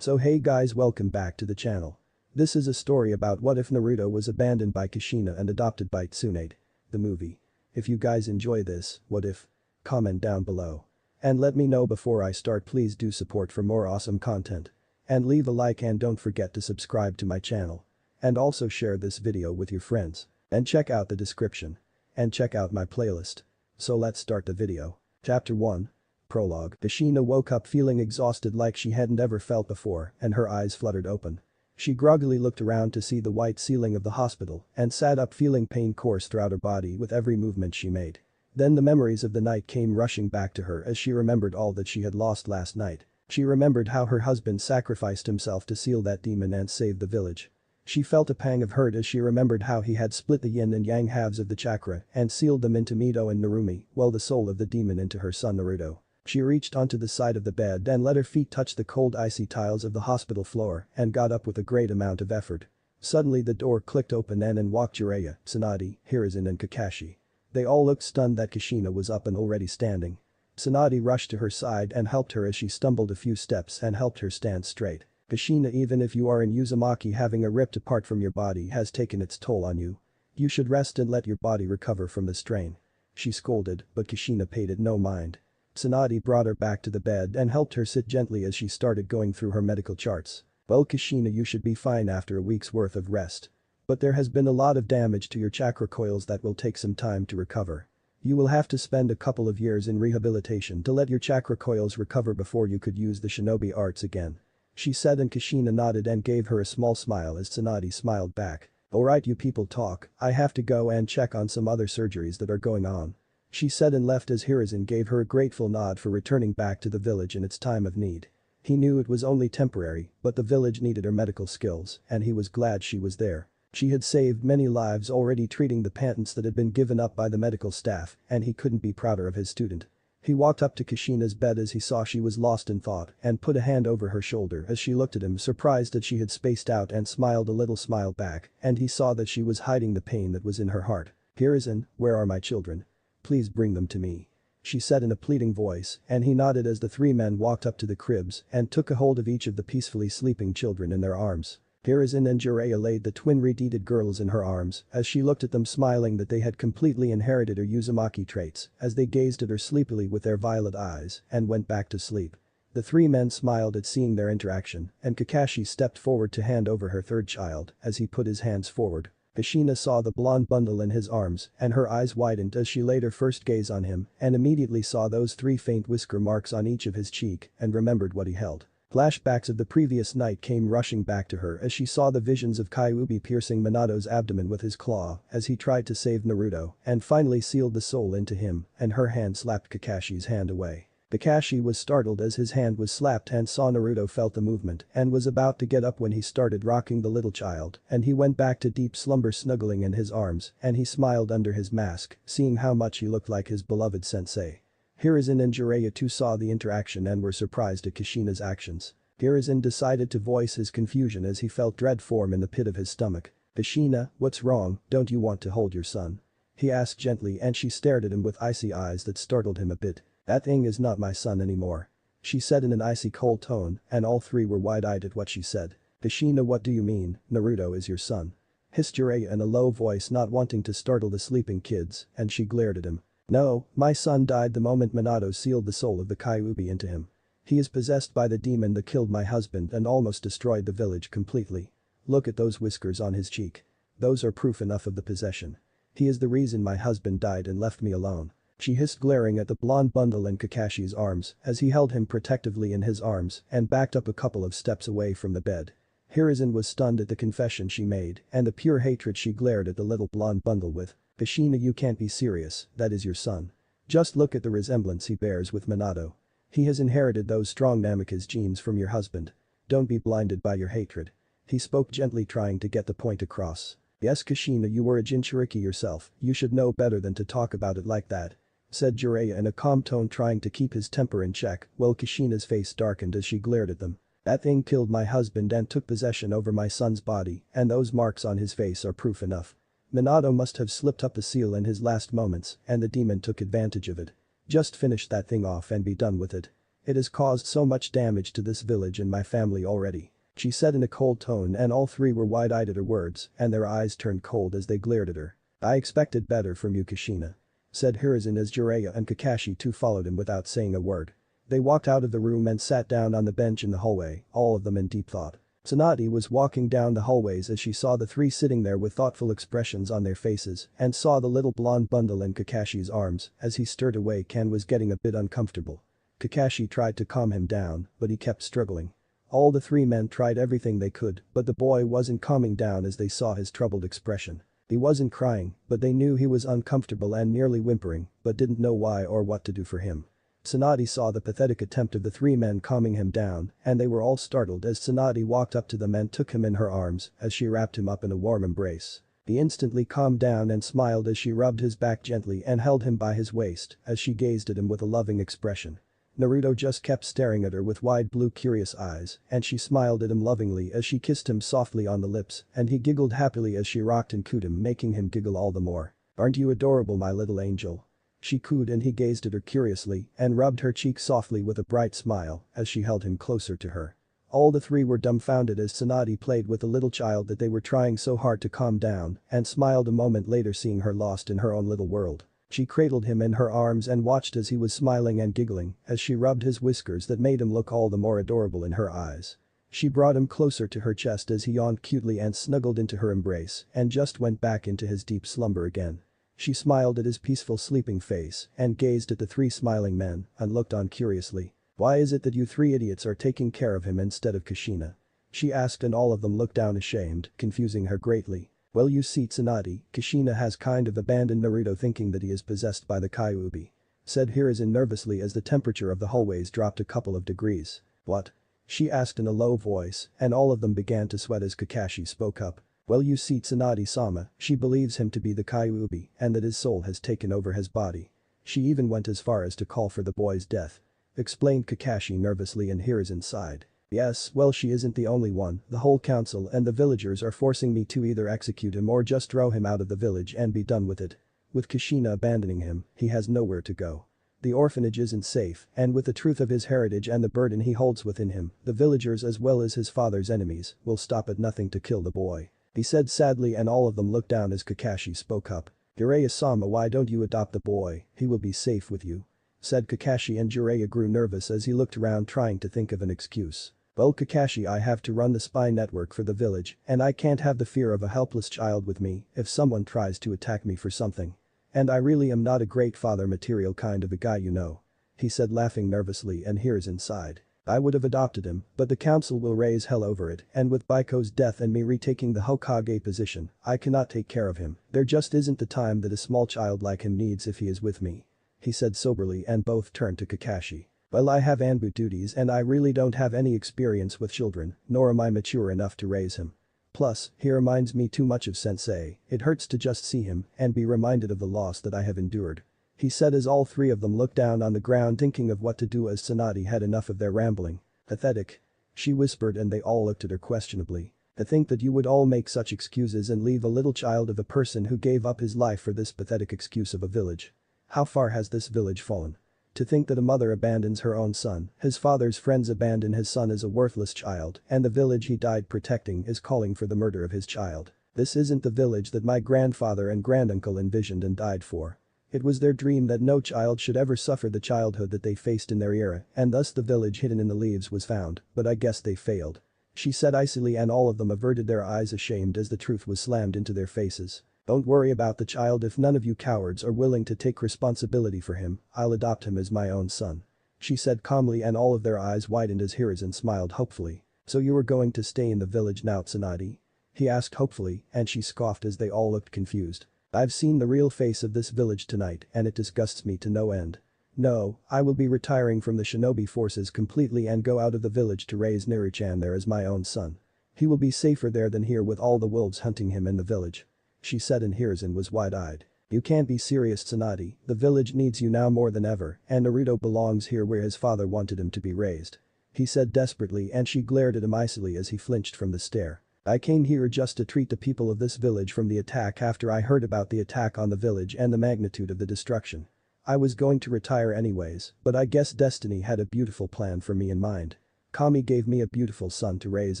So hey guys, welcome back to the channel. This is a story about what if Naruto was abandoned by Kushina and adopted by Tsunade, the movie. If you guys enjoy this, what if? Comment down below. And let me know before I start. Please do support for more awesome content. And leave a like and don't forget to subscribe to my channel. And also share this video with your friends. And check out the description. And check out my playlist. So let's start the video. Chapter 1. Prologue. Kushina woke up feeling exhausted like she hadn't ever felt before and her eyes fluttered open. She groggily looked around to see the white ceiling of the hospital and sat up feeling pain course throughout her body with every movement she made. Then the memories of the night came rushing back to her as she remembered all that she had lost last night. She remembered how her husband sacrificed himself to seal that demon and save the village. She felt a pang of hurt as she remembered how he had split the yin and yang halves of the chakra and sealed them into Mito and Narumi, well the soul of the demon into her son Naruto. She reached onto the side of the bed and let her feet touch the cold icy tiles of the hospital floor and got up with a great amount of effort. Suddenly the door clicked open and in walked Jiraiya, Tsunade, Hiruzen and Kakashi. They all looked stunned that Kushina was up and already standing. Tsunade rushed to her side and helped her as she stumbled a few steps and helped her stand straight. Kushina, even if you are in Uzumaki, having a ripped apart from your body has taken its toll on you. You should rest and let your body recover from the strain. She scolded, but Kushina paid it no mind. Tsunade brought her back to the bed and helped her sit gently as she started going through her medical charts. Well Kushina, you should be fine after a week's worth of rest. But there has been a lot of damage to your chakra coils that will take some time to recover. You will have to spend a couple of years in rehabilitation to let your chakra coils recover before you could use the shinobi arts again. She said, and Kushina nodded and gave her a small smile as Tsunade smiled back. Alright, you people talk, I have to go and check on some other surgeries that are going on. She said and left as Hiruzen gave her a grateful nod for returning back to the village in its time of need. He knew it was only temporary, but the village needed her medical skills and he was glad she was there. She had saved many lives already treating the patents that had been given up by the medical staff and he couldn't be prouder of his student. He walked up to Kushina's bed as he saw she was lost in thought and put a hand over her shoulder as she looked at him, surprised that she had spaced out, and smiled a little smile back, and he saw that she was hiding the pain that was in her heart. Hiruzen, where are my children? Please bring them to me. She said in a pleading voice and he nodded as the three men walked up to the cribs and took a hold of each of the peacefully sleeping children in their arms. Hiruzen and Jiraiya laid the twin red-headed girls in her arms as she looked at them, smiling that they had completely inherited her Uzumaki traits as they gazed at her sleepily with their violet eyes and went back to sleep. The three men smiled at seeing their interaction and Kakashi stepped forward to hand over her third child as he put his hands forward. Kushina saw the blonde bundle in his arms and her eyes widened as she laid her first gaze on him and immediately saw those three faint whisker marks on each of his cheek and remembered what he held. Flashbacks of the previous night came rushing back to her as she saw the visions of Kyuubi piercing Minato's abdomen with his claw as he tried to save Naruto and finally sealed the soul into him, and her hand slapped Kakashi's hand away. Kakashi was startled as his hand was slapped and saw Naruto felt the movement and was about to get up when he started rocking the little child and he went back to deep slumber, snuggling in his arms, and he smiled under his mask, seeing how much he looked like his beloved sensei. Hiruzen and Jiraiya too saw the interaction and were surprised at Kushina's actions. Hiruzen decided to voice his confusion as he felt dread form in the pit of his stomach. Kushina, what's wrong, don't you want to hold your son? He asked gently and she stared at him with icy eyes that startled him a bit. That thing is not my son anymore. She said in an icy cold tone and all three were wide-eyed at what she said. Kushina, what do you mean, Naruto is your son? Hissed Jiraiya in a low voice, not wanting to startle the sleeping kids, and she glared at him. No, my son died the moment Minato sealed the soul of the Kyuubi into him. He is possessed by the demon that killed my husband and almost destroyed the village completely. Look at those whiskers on his cheek. Those are proof enough of the possession. He is the reason my husband died and left me alone. She hissed, glaring at the blonde bundle in Kakashi's arms as he held him protectively in his arms and backed up a couple of steps away from the bed. Hiruzen was stunned at the confession she made and the pure hatred she glared at the little blonde bundle with. Kushina, you can't be serious, that is your son. Just look at the resemblance he bears with Minato. He has inherited those strong Namikaze genes from your husband. Don't be blinded by your hatred. He spoke gently, trying to get the point across. Yes Kushina, you were a Jinchuriki yourself, you should know better than to talk about it like that, said Jiraiya in a calm tone, trying to keep his temper in check, while Kushina's face darkened as she glared at them. That thing killed my husband and took possession over my son's body, and those marks on his face are proof enough. Minato must have slipped up the seal in his last moments and the demon took advantage of it. Just finish that thing off and be done with it. It has caused so much damage to this village and my family already. She said in a cold tone and all three were wide-eyed at her words and their eyes turned cold as they glared at her. I expected better from you Kushina, said Hiruzen as Jiraiya and Kakashi too followed him without saying a word. They walked out of the room and sat down on the bench in the hallway, all of them in deep thought. Tsunade was walking down the hallways as she saw the three sitting there with thoughtful expressions on their faces and saw the little blonde bundle in Kakashi's arms as he stirred awake and was getting a bit uncomfortable. Kakashi tried to calm him down, but he kept struggling. All the three men tried everything they could, but the boy wasn't calming down as they saw his troubled expression. He wasn't crying, but they knew he was uncomfortable and nearly whimpering, but didn't know why or what to do for him. Tsunade saw the pathetic attempt of the three men calming him down, and they were all startled as Tsunade walked up to them and took him in her arms as she wrapped him up in a warm embrace. He instantly calmed down and smiled as she rubbed his back gently and held him by his waist as she gazed at him with a loving expression. Naruto just kept staring at her with wide blue curious eyes, and she smiled at him lovingly as she kissed him softly on the lips, and he giggled happily as she rocked and cooed him, making him giggle all the more. "Aren't you adorable, my little angel?" She cooed and he gazed at her curiously and rubbed her cheek softly with a bright smile as she held him closer to her. All the three were dumbfounded as Tsunade played with the little child that they were trying so hard to calm down and smiled a moment later seeing her lost in her own little world. She cradled him in her arms and watched as he was smiling and giggling as she rubbed his whiskers that made him look all the more adorable in her eyes. She brought him closer to her chest as he yawned cutely and snuggled into her embrace and just went back into his deep slumber again. She smiled at his peaceful sleeping face and gazed at the three smiling men and looked on curiously. "Why is it that you three idiots are taking care of him instead of Kushina?" she asked and all of them looked down ashamed, confusing her greatly. "Well you see Tsunade, Kushina has kind of abandoned Naruto thinking that he is possessed by the Kyuubi," said Hiruzen nervously as the temperature of the hallways dropped a couple of degrees. "What?" she asked in a low voice and all of them began to sweat as Kakashi spoke up. "Well you see Tsunade-sama, she believes him to be the Kyuubi and that his soul has taken over his body. She even went as far as to call for the boy's death," explained Kakashi nervously and Hiruzen sighed. "Yes, well she isn't the only one, the whole council and the villagers are forcing me to either execute him or just throw him out of the village and be done with it. With Kushina abandoning him, he has nowhere to go. The orphanage isn't safe, and with the truth of his heritage and the burden he holds within him, the villagers as well as his father's enemies will stop at nothing to kill the boy," he said sadly and all of them looked down as Kakashi spoke up. "Jiraiya-sama, why don't you adopt the boy, he will be safe with you," said Kakashi and Jiraiya grew nervous as he looked around trying to think of an excuse. "Well Kakashi, I have to run the spy network for the village and I can't have the fear of a helpless child with me if someone tries to attack me for something. And I really am not a great father material kind of a guy you know," he said laughing nervously and Hiruzen sighed. "I would have adopted him, but the council will raise hell over it and with Baiko's death and me retaking the Hokage position, I cannot take care of him, there just isn't the time that a small child like him needs if he is with me," he said soberly and both turned to Kakashi. "Well I have Anbu duties and I really don't have any experience with children, nor am I mature enough to raise him. Plus, he reminds me too much of sensei, it hurts to just see him and be reminded of the loss that I have endured," he said as all three of them looked down on the ground thinking of what to do as Tsunade had enough of their rambling. "Pathetic," she whispered and they all looked at her questionably. "To think that you would all make such excuses and leave a little child of a person who gave up his life for this pathetic excuse of a village. How far has this village fallen? To think that a mother abandons her own son, his father's friends abandon his son as a worthless child, and the village he died protecting is calling for the murder of his child. This isn't the village that my grandfather and granduncle envisioned and died for. It was their dream that no child should ever suffer the childhood that they faced in their era, and thus the village hidden in the leaves was found, but I guess they failed," she said icily and all of them averted their eyes ashamed as the truth was slammed into their faces. "Don't worry about the child if none of you cowards are willing to take responsibility for him, I'll adopt him as my own son," she said calmly and all of their eyes widened as Hiruzen smiled hopefully. "So you are going to stay in the village now Tsunade?" he asked hopefully and she scoffed as they all looked confused. "I've seen the real face of this village tonight and it disgusts me to no end. No, I will be retiring from the shinobi forces completely and go out of the village to raise Naruto there as my own son. He will be safer there than here with all the wolves hunting him in the village," she said and Hiruzen was wide-eyed. "You can't be serious Tsunade, the village needs you now more than ever and Naruto belongs here where his father wanted him to be raised," he said desperately and she glared at him icily as he flinched from the stare. "I came here just to treat the people of this village from the attack after I heard about the attack on the village and the magnitude of the destruction. I was going to retire anyways, but I guess destiny had a beautiful plan for me in mind. Kami gave me a beautiful son to raise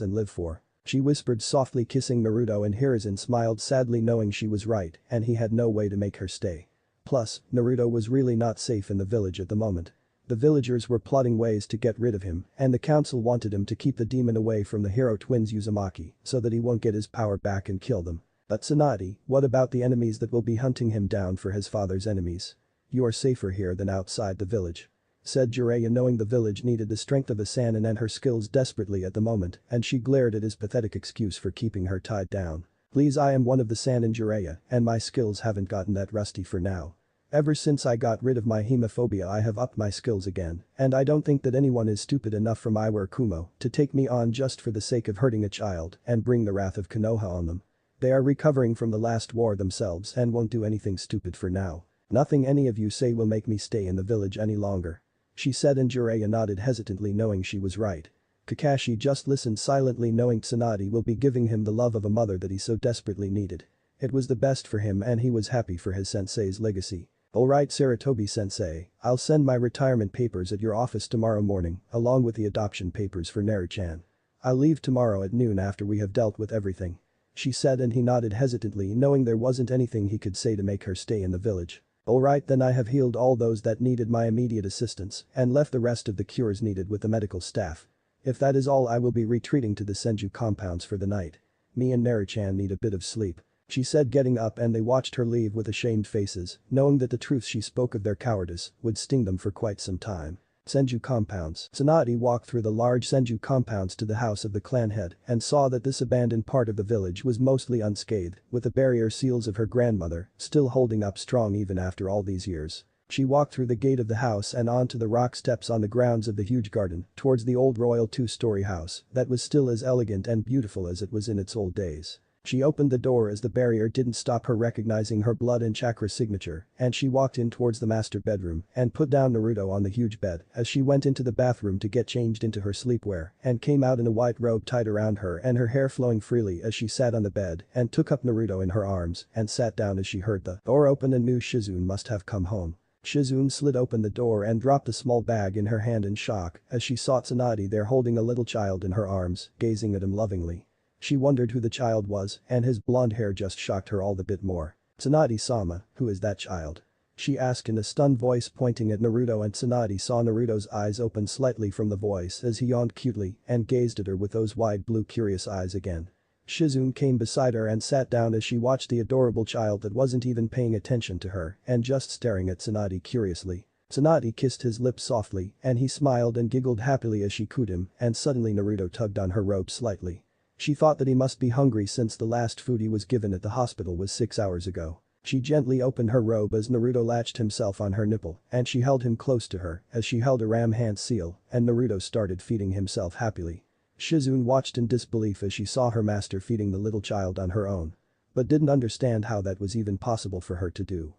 and live for. She whispered softly, kissing Naruto, and Hiruzen smiled sadly knowing she was right and he had no way to make her stay. Plus, Naruto was really not safe in the village at the moment. The villagers were plotting ways to get rid of him, and the council wanted him to keep the demon away from the hero twins Uzumaki so that he won't get his power back and kill them. But Tsunade, what about the enemies that will be hunting him down for his father's enemies? You are safer here than outside the village, said Jiraiya, knowing the village needed the strength of a Sannin and her skills desperately at the moment, and she glared at his pathetic excuse for keeping her tied down. Please, I am one of the Sannin, Jiraiya, and my skills haven't gotten that rusty for now. Ever since I got rid of my hemophobia I have upped my skills again, and I don't think that anyone is stupid enough from Iware Kumo to take me on just for the sake of hurting a child and bring the wrath of Konoha on them. They are recovering from the last war themselves and won't do anything stupid for now. Nothing any of you say will make me stay in the village any longer, she said, and Jiraiya nodded hesitantly knowing she was right. Kakashi just listened silently knowing Tsunade will be giving him the love of a mother that he so desperately needed. It was the best for him and he was happy for his sensei's legacy. Alright Sarutobi-sensei, I'll send my retirement papers at your office tomorrow morning along with the adoption papers for Naru-chan. I'll leave tomorrow at noon after we have dealt with everything, she said, and he nodded hesitantly knowing there wasn't anything he could say to make her stay in the village. Alright then, I have healed all those that needed my immediate assistance and left the rest of the cures needed with the medical staff. If that is all, I will be retreating to the Senju compounds for the night. Me and Naru-chan need a bit of sleep, she said, getting up, and they watched her leave with ashamed faces, knowing that the truth she spoke of their cowardice would sting them for quite some time. Senju compounds. Tsunade walked through the large Senju compounds to the house of the clan head and saw that this abandoned part of the village was mostly unscathed, with the barrier seals of her grandmother still holding up strong even after all these years. She walked through the gate of the house and onto the rock steps on the grounds of the huge garden towards the old royal two-story house that was still as elegant and beautiful as it was in its old days. She opened the door as the barrier didn't stop her recognizing her blood and chakra signature, and she walked in towards the master bedroom and put down Naruto on the huge bed as she went into the bathroom to get changed into her sleepwear and came out in a white robe tied around her and her hair flowing freely as she sat on the bed and took up Naruto in her arms and sat down as she heard the door open and knew Shizune must have come home. Shizune slid open the door and dropped a small bag in her hand in shock as she saw Tsunade there holding a little child in her arms, gazing at him lovingly. She wondered who the child was, and his blonde hair just shocked her all the bit more. Tsunade-sama, who is that child? She asked in a stunned voice, pointing at Naruto, and Tsunade saw Naruto's eyes open slightly from the voice as he yawned cutely and gazed at her with those wide blue curious eyes again. Shizune came beside her and sat down as she watched the adorable child that wasn't even paying attention to her and just staring at Tsunade curiously. Tsunade kissed his lips softly and he smiled and giggled happily as she cooed him, and suddenly Naruto tugged on her robe slightly. She thought that he must be hungry since the last food he was given at the hospital was 6 hours ago. She gently opened her robe as Naruto latched himself on her nipple and she held him close to her as she held a ram hand seal and Naruto started feeding himself happily. Shizune watched in disbelief as she saw her master feeding the little child on her own, but didn't understand how that was even possible for her to do.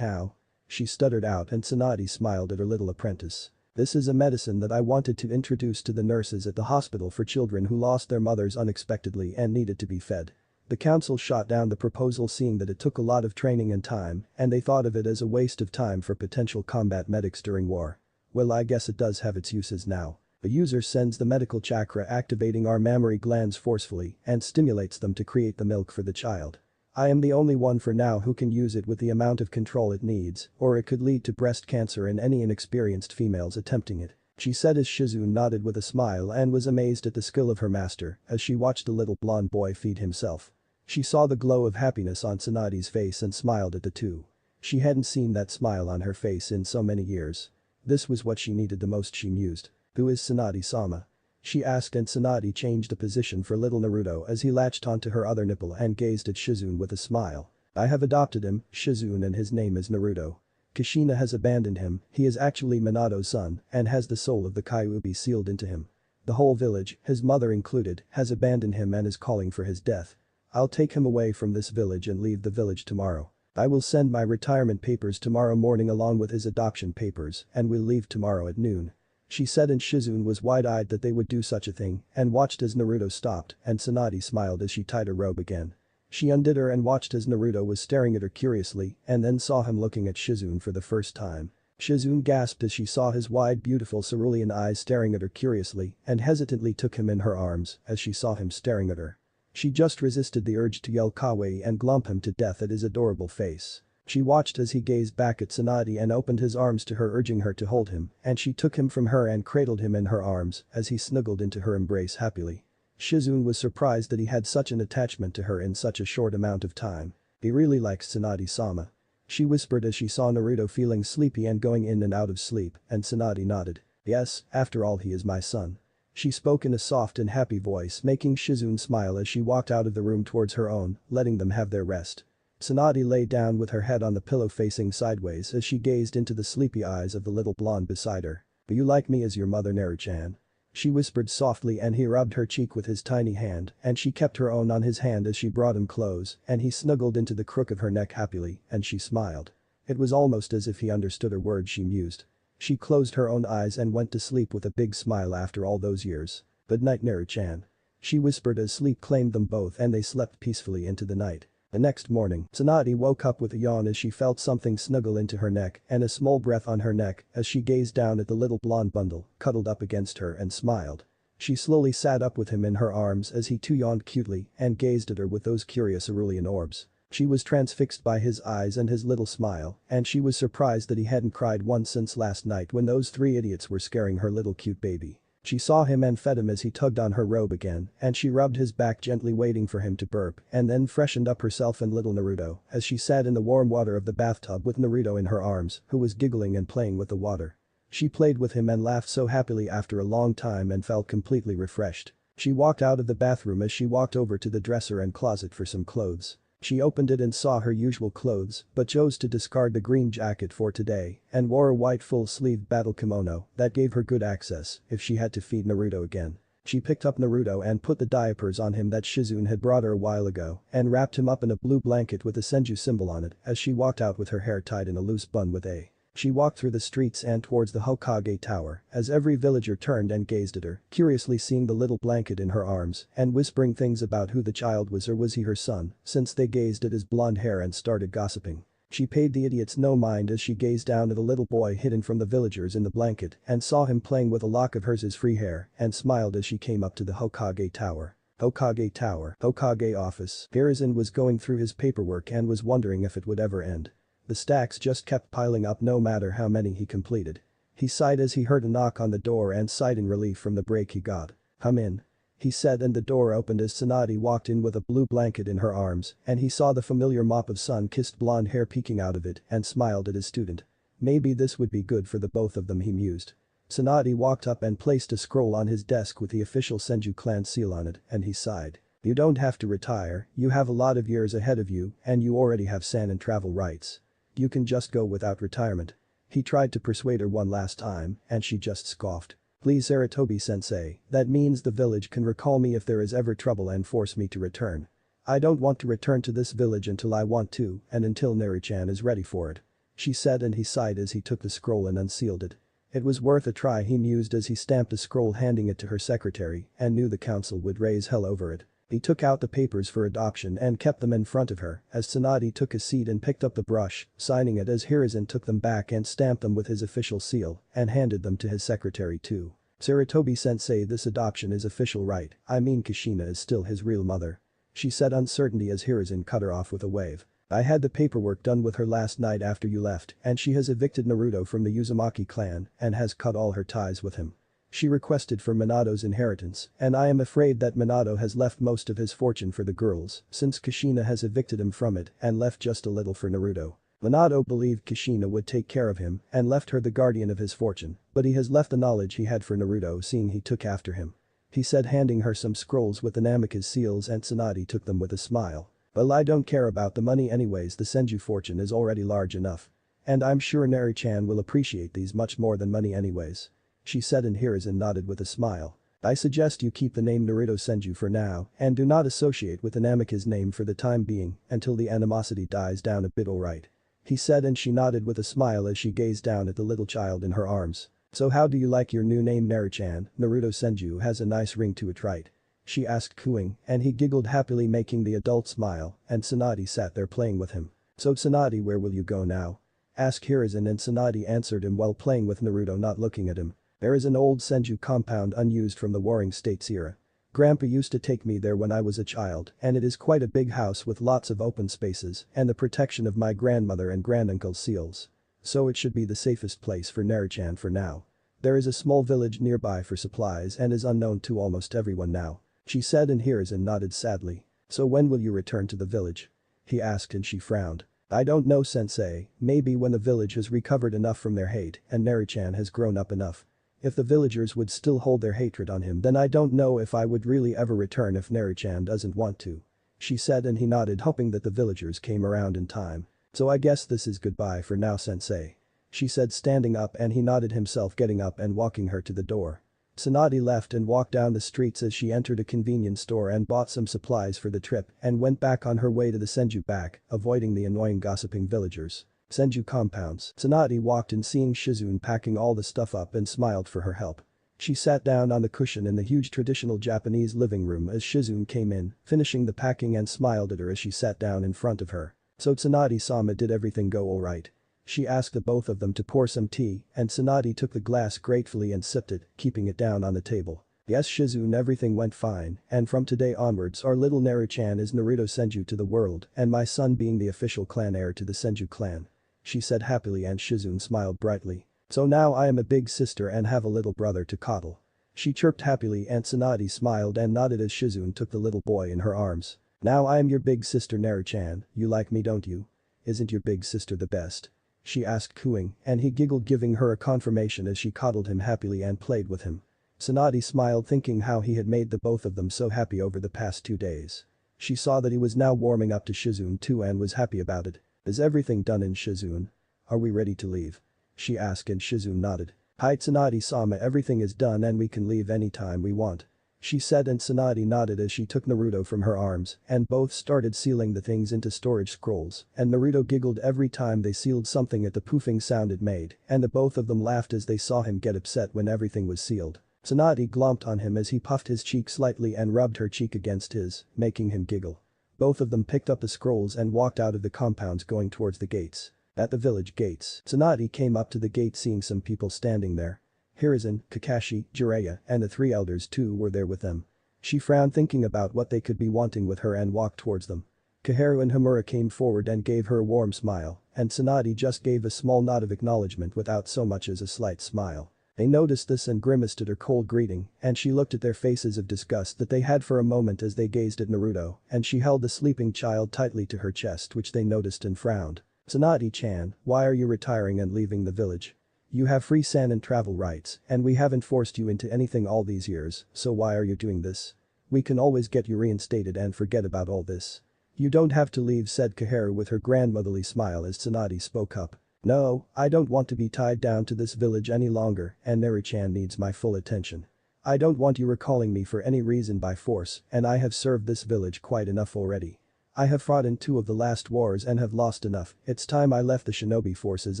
How? She stuttered out, and Tsunade smiled at her little apprentice. This is a medicine that I wanted to introduce to the nurses at the hospital for children who lost their mothers unexpectedly and needed to be fed. The council shot down the proposal seeing that it took a lot of training and time, and they thought of it as a waste of time for potential combat medics during war. Well, I guess it does have its uses now. The user sends the medical chakra, activating our mammary glands forcefully and stimulates them to create the milk for the child. I am the only one for now who can use it with the amount of control it needs, or it could lead to breast cancer in any inexperienced females attempting it, she said as Shizune nodded with a smile and was amazed at the skill of her master as she watched the little blonde boy feed himself. She saw the glow of happiness on Tsunade's face and smiled at the two. She hadn't seen that smile on her face in so many years. This was what she needed the most, she mused. Who is Tsunade-sama? She asked, and Tsunade changed the position for little Naruto as he latched onto her other nipple and gazed at Shizune with a smile. I have adopted him, Shizune, and his name is Naruto. Kushina has abandoned him, he is actually Minato's son and has the soul of the Kyuubi sealed into him. The whole village, his mother included, has abandoned him and is calling for his death. I'll take him away from this village and leave the village tomorrow. I will send my retirement papers tomorrow morning along with his adoption papers and we'll leave tomorrow at noon, she said, and Shizune was wide-eyed that they would do such a thing and watched as Naruto stopped, and Tsunade smiled as she tied her robe again. She undid her and watched as Naruto was staring at her curiously and then saw him looking at Shizune for the first time. Shizune gasped as she saw his wide beautiful cerulean eyes staring at her curiously and hesitantly took him in her arms as she saw him staring at her. She just resisted the urge to yell kawaii and glomp him to death at his adorable face. She watched as he gazed back at Tsunade and opened his arms to her, urging her to hold him, and she took him from her and cradled him in her arms as he snuggled into her embrace happily. Shizune was surprised that he had such an attachment to her in such a short amount of time. He really likes Tsunade-sama. She whispered as she saw Naruto feeling sleepy and going in and out of sleep, and Tsunade nodded. Yes, after all he is my son. She spoke in a soft and happy voice, making Shizune smile as she walked out of the room towards her own, letting them have their rest. Tsunade lay down with her head on the pillow facing sideways as she gazed into the sleepy eyes of the little blonde beside her. "Do you like me as your mother, Naru-chan?" She whispered softly and he rubbed her cheek with his tiny hand and she kept her own on his hand as she brought him close and he snuggled into the crook of her neck happily and she smiled. It was almost as if he understood her words. She mused. She closed her own eyes and went to sleep with a big smile after all those years. "Good night, Naru-chan," she whispered as sleep claimed them both and they slept peacefully into the night. The next morning, Tsunade woke up with a yawn as she felt something snuggle into her neck and a small breath on her neck as she gazed down at the little blonde bundle cuddled up against her and smiled. She slowly sat up with him in her arms as he too yawned cutely and gazed at her with those curious cerulean orbs. She was transfixed by his eyes and his little smile, and she was surprised that he hadn't cried once since last night when those three idiots were scaring her little cute baby. She saw him and fed him as he tugged on her robe again, and she rubbed his back gently waiting for him to burp and then freshened up herself and little Naruto as she sat in the warm water of the bathtub with Naruto in her arms, who was giggling and playing with the water. She played with him and laughed so happily after a long time and felt completely refreshed. She walked out of the bathroom as she walked over to the dresser and closet for some clothes. She opened it and saw her usual clothes but chose to discard the green jacket for today and wore a white full-sleeved battle kimono that gave her good access if she had to feed Naruto again. She picked up Naruto and put the diapers on him that Shizune had brought her a while ago and wrapped him up in a blue blanket with a senju symbol on it as she walked out with her hair tied in a loose bun with a. She walked through the streets and towards the Hokage Tower as every villager turned and gazed at her, curiously seeing the little blanket in her arms and whispering things about who the child was or was he her son, since they gazed at his blonde hair and started gossiping. She paid the idiots no mind as she gazed down at a little boy hidden from the villagers in the blanket and saw him playing with a lock of hers free hair and smiled as she came up to the Hokage Tower. Hokage Tower, Hokage office. Hiruzen was going through his paperwork and was wondering if it would ever end. The stacks just kept piling up no matter how many he completed. He sighed as he heard a knock on the door and sighed in relief from the break he got. "Come in," he said, and the door opened as Tsunade walked in with a blue blanket in her arms and he saw the familiar mop of sun-kissed blonde hair peeking out of it and smiled at his student. Maybe this would be good for the both of them, he mused. Tsunade walked up and placed a scroll on his desk with the official Senju clan seal on it and he sighed. "You don't have to retire, you have a lot of years ahead of you and you already have san and travel rights. You can just go without retirement." He tried to persuade her one last time and she just scoffed. "Please Sarutobi-sensei, that means the village can recall me if there is ever trouble and force me to return. I don't want to return to this village until I want to and until Naru-chan is ready for it," she said, and he sighed as he took the scroll and unsealed it. It was worth a try, he mused as he stamped the scroll, handing it to her secretary and knew the council would raise hell over it. He took out the papers for adoption and kept them in front of her as Tsunade took a seat and picked up the brush, signing it as Hiruzen took them back and stamped them with his official seal and handed them to his secretary too. "Sarutobi-sensei, this adoption is official, right? I mean Kushina is still his real mother," she said uncertainty as Hiruzen cut her off with a wave. "I had the paperwork done with her last night after you left and she has evicted Naruto from the Uzumaki clan and has cut all her ties with him. She requested for Minato's inheritance and I am afraid that Minato has left most of his fortune for the girls since Kushina has evicted him from it and left just a little for Naruto. Minato believed Kushina would take care of him and left her the guardian of his fortune, but he has left the knowledge he had for Naruto seeing he took after him," he said, handing her some scrolls with the Namikaze seals, and Tsunade took them with a smile. "Well, I don't care about the money anyways, the Senju fortune is already large enough. And I'm sure Naru-chan will appreciate these much more than money anyways," she said, and Hiruzen nodded with a smile. "I suggest you keep the name Naruto Senju for now and do not associate with the Namikaze name for the time being until the animosity dies down a bit, alright?" he said, and she nodded with a smile as she gazed down at the little child in her arms. "So how do you like your new name, Naru-chan? Naruto Senju has a nice ring to it, right?" she asked cooing, and he giggled happily making the adult smile, and Tsunade sat there playing with him. So Tsunade, where will you go now? Asked Hiruzen, and Tsunade answered him while playing with Naruto not looking at him. There is an old Senju compound unused from the Warring States era. Grandpa used to take me there when I was a child, and it is quite a big house with lots of open spaces and the protection of my grandmother and granduncle's seals. So it should be the safest place for Naruchan for now. There is a small village nearby for supplies and is unknown to almost everyone now, she said, and Hiruzen nodded sadly. So when will you return to the village? He asked, and she frowned. I don't know, sensei, maybe when the village has recovered enough from their hate and Naruchan has grown up enough. If the villagers would still hold their hatred on him, then I don't know if I would really ever return if Naruchan doesn't want to. She said, and he nodded, hoping that the villagers came around in time. So I guess this is goodbye for now, sensei. She said, standing up, and he nodded himself, getting up and walking her to the door. Tsunade left and walked down the streets as she entered a convenience store and bought some supplies for the trip and went back on her way to the Senju back, avoiding the annoying gossiping villagers. Senju compounds. Tsunade walked in, seeing Shizune packing all the stuff up, and smiled for her help. She sat down on the cushion in the huge traditional Japanese living room as Shizune came in, finishing the packing, and smiled at her as she sat down in front of her. So Tsunade-sama, did everything go alright? She asked the both of them to pour some tea, and Tsunade took the glass gratefully and sipped it, keeping it down on the table. Yes, Shizune, everything went fine, and from today onwards our little Naruchan is Naruto Senju to the world, and my son being the official clan heir to the Senju clan. She said happily, and Shizune smiled brightly. So now I am a big sister and have a little brother to coddle. She chirped happily, and Tsunade smiled and nodded as Shizune took the little boy in her arms. Now I am your big sister, Naruchan, you like me, don't you? Isn't your big sister the best? She asked cooing, and he giggled, giving her a confirmation as she coddled him happily and played with him. Tsunade smiled, thinking how he had made the both of them so happy over the past 2 days. She saw that he was now warming up to Shizune too and was happy about it. Is everything done in Shizune? Are we ready to leave? She asked, and Shizune nodded. Hi Tsunade-sama, everything is done and we can leave anytime we want. She said, and Tsunade nodded as she took Naruto from her arms and both started sealing the things into storage scrolls, and Naruto giggled every time they sealed something at the poofing sound it made, and the both of them laughed as they saw him get upset when everything was sealed. Tsunade glomped on him as he puffed his cheek slightly and rubbed her cheek against his, making him giggle. Both of them picked up the scrolls and walked out of the compounds, going towards the gates. At the village gates, Tsunade came up to the gate, seeing some people standing there. Hiruzen, Kakashi, Jiraiya, and the 3 elders too were there with them. She frowned, thinking about what they could be wanting with her, and walked towards them. Koharu and Homura came forward and gave her a warm smile, and Tsunade just gave a small nod of acknowledgement without so much as a slight smile. They noticed this and grimaced at her cold greeting, and she looked at their faces of disgust that they had for a moment as they gazed at Naruto, and she held the sleeping child tightly to her chest, which they noticed and frowned. Tsunade-chan, why are you retiring and leaving the village? You have free san and travel rights, and we haven't forced you into anything all these years, so why are you doing this? We can always get you reinstated and forget about all this. You don't have to leave, said Koharu with her grandmotherly smile as Tsunade spoke up. No, I don't want to be tied down to this village any longer, and Naruchan needs my full attention. I don't want you recalling me for any reason by force, and I have served this village quite enough already. I have fought in 2 of the last wars and have lost enough. It's time I left the shinobi forces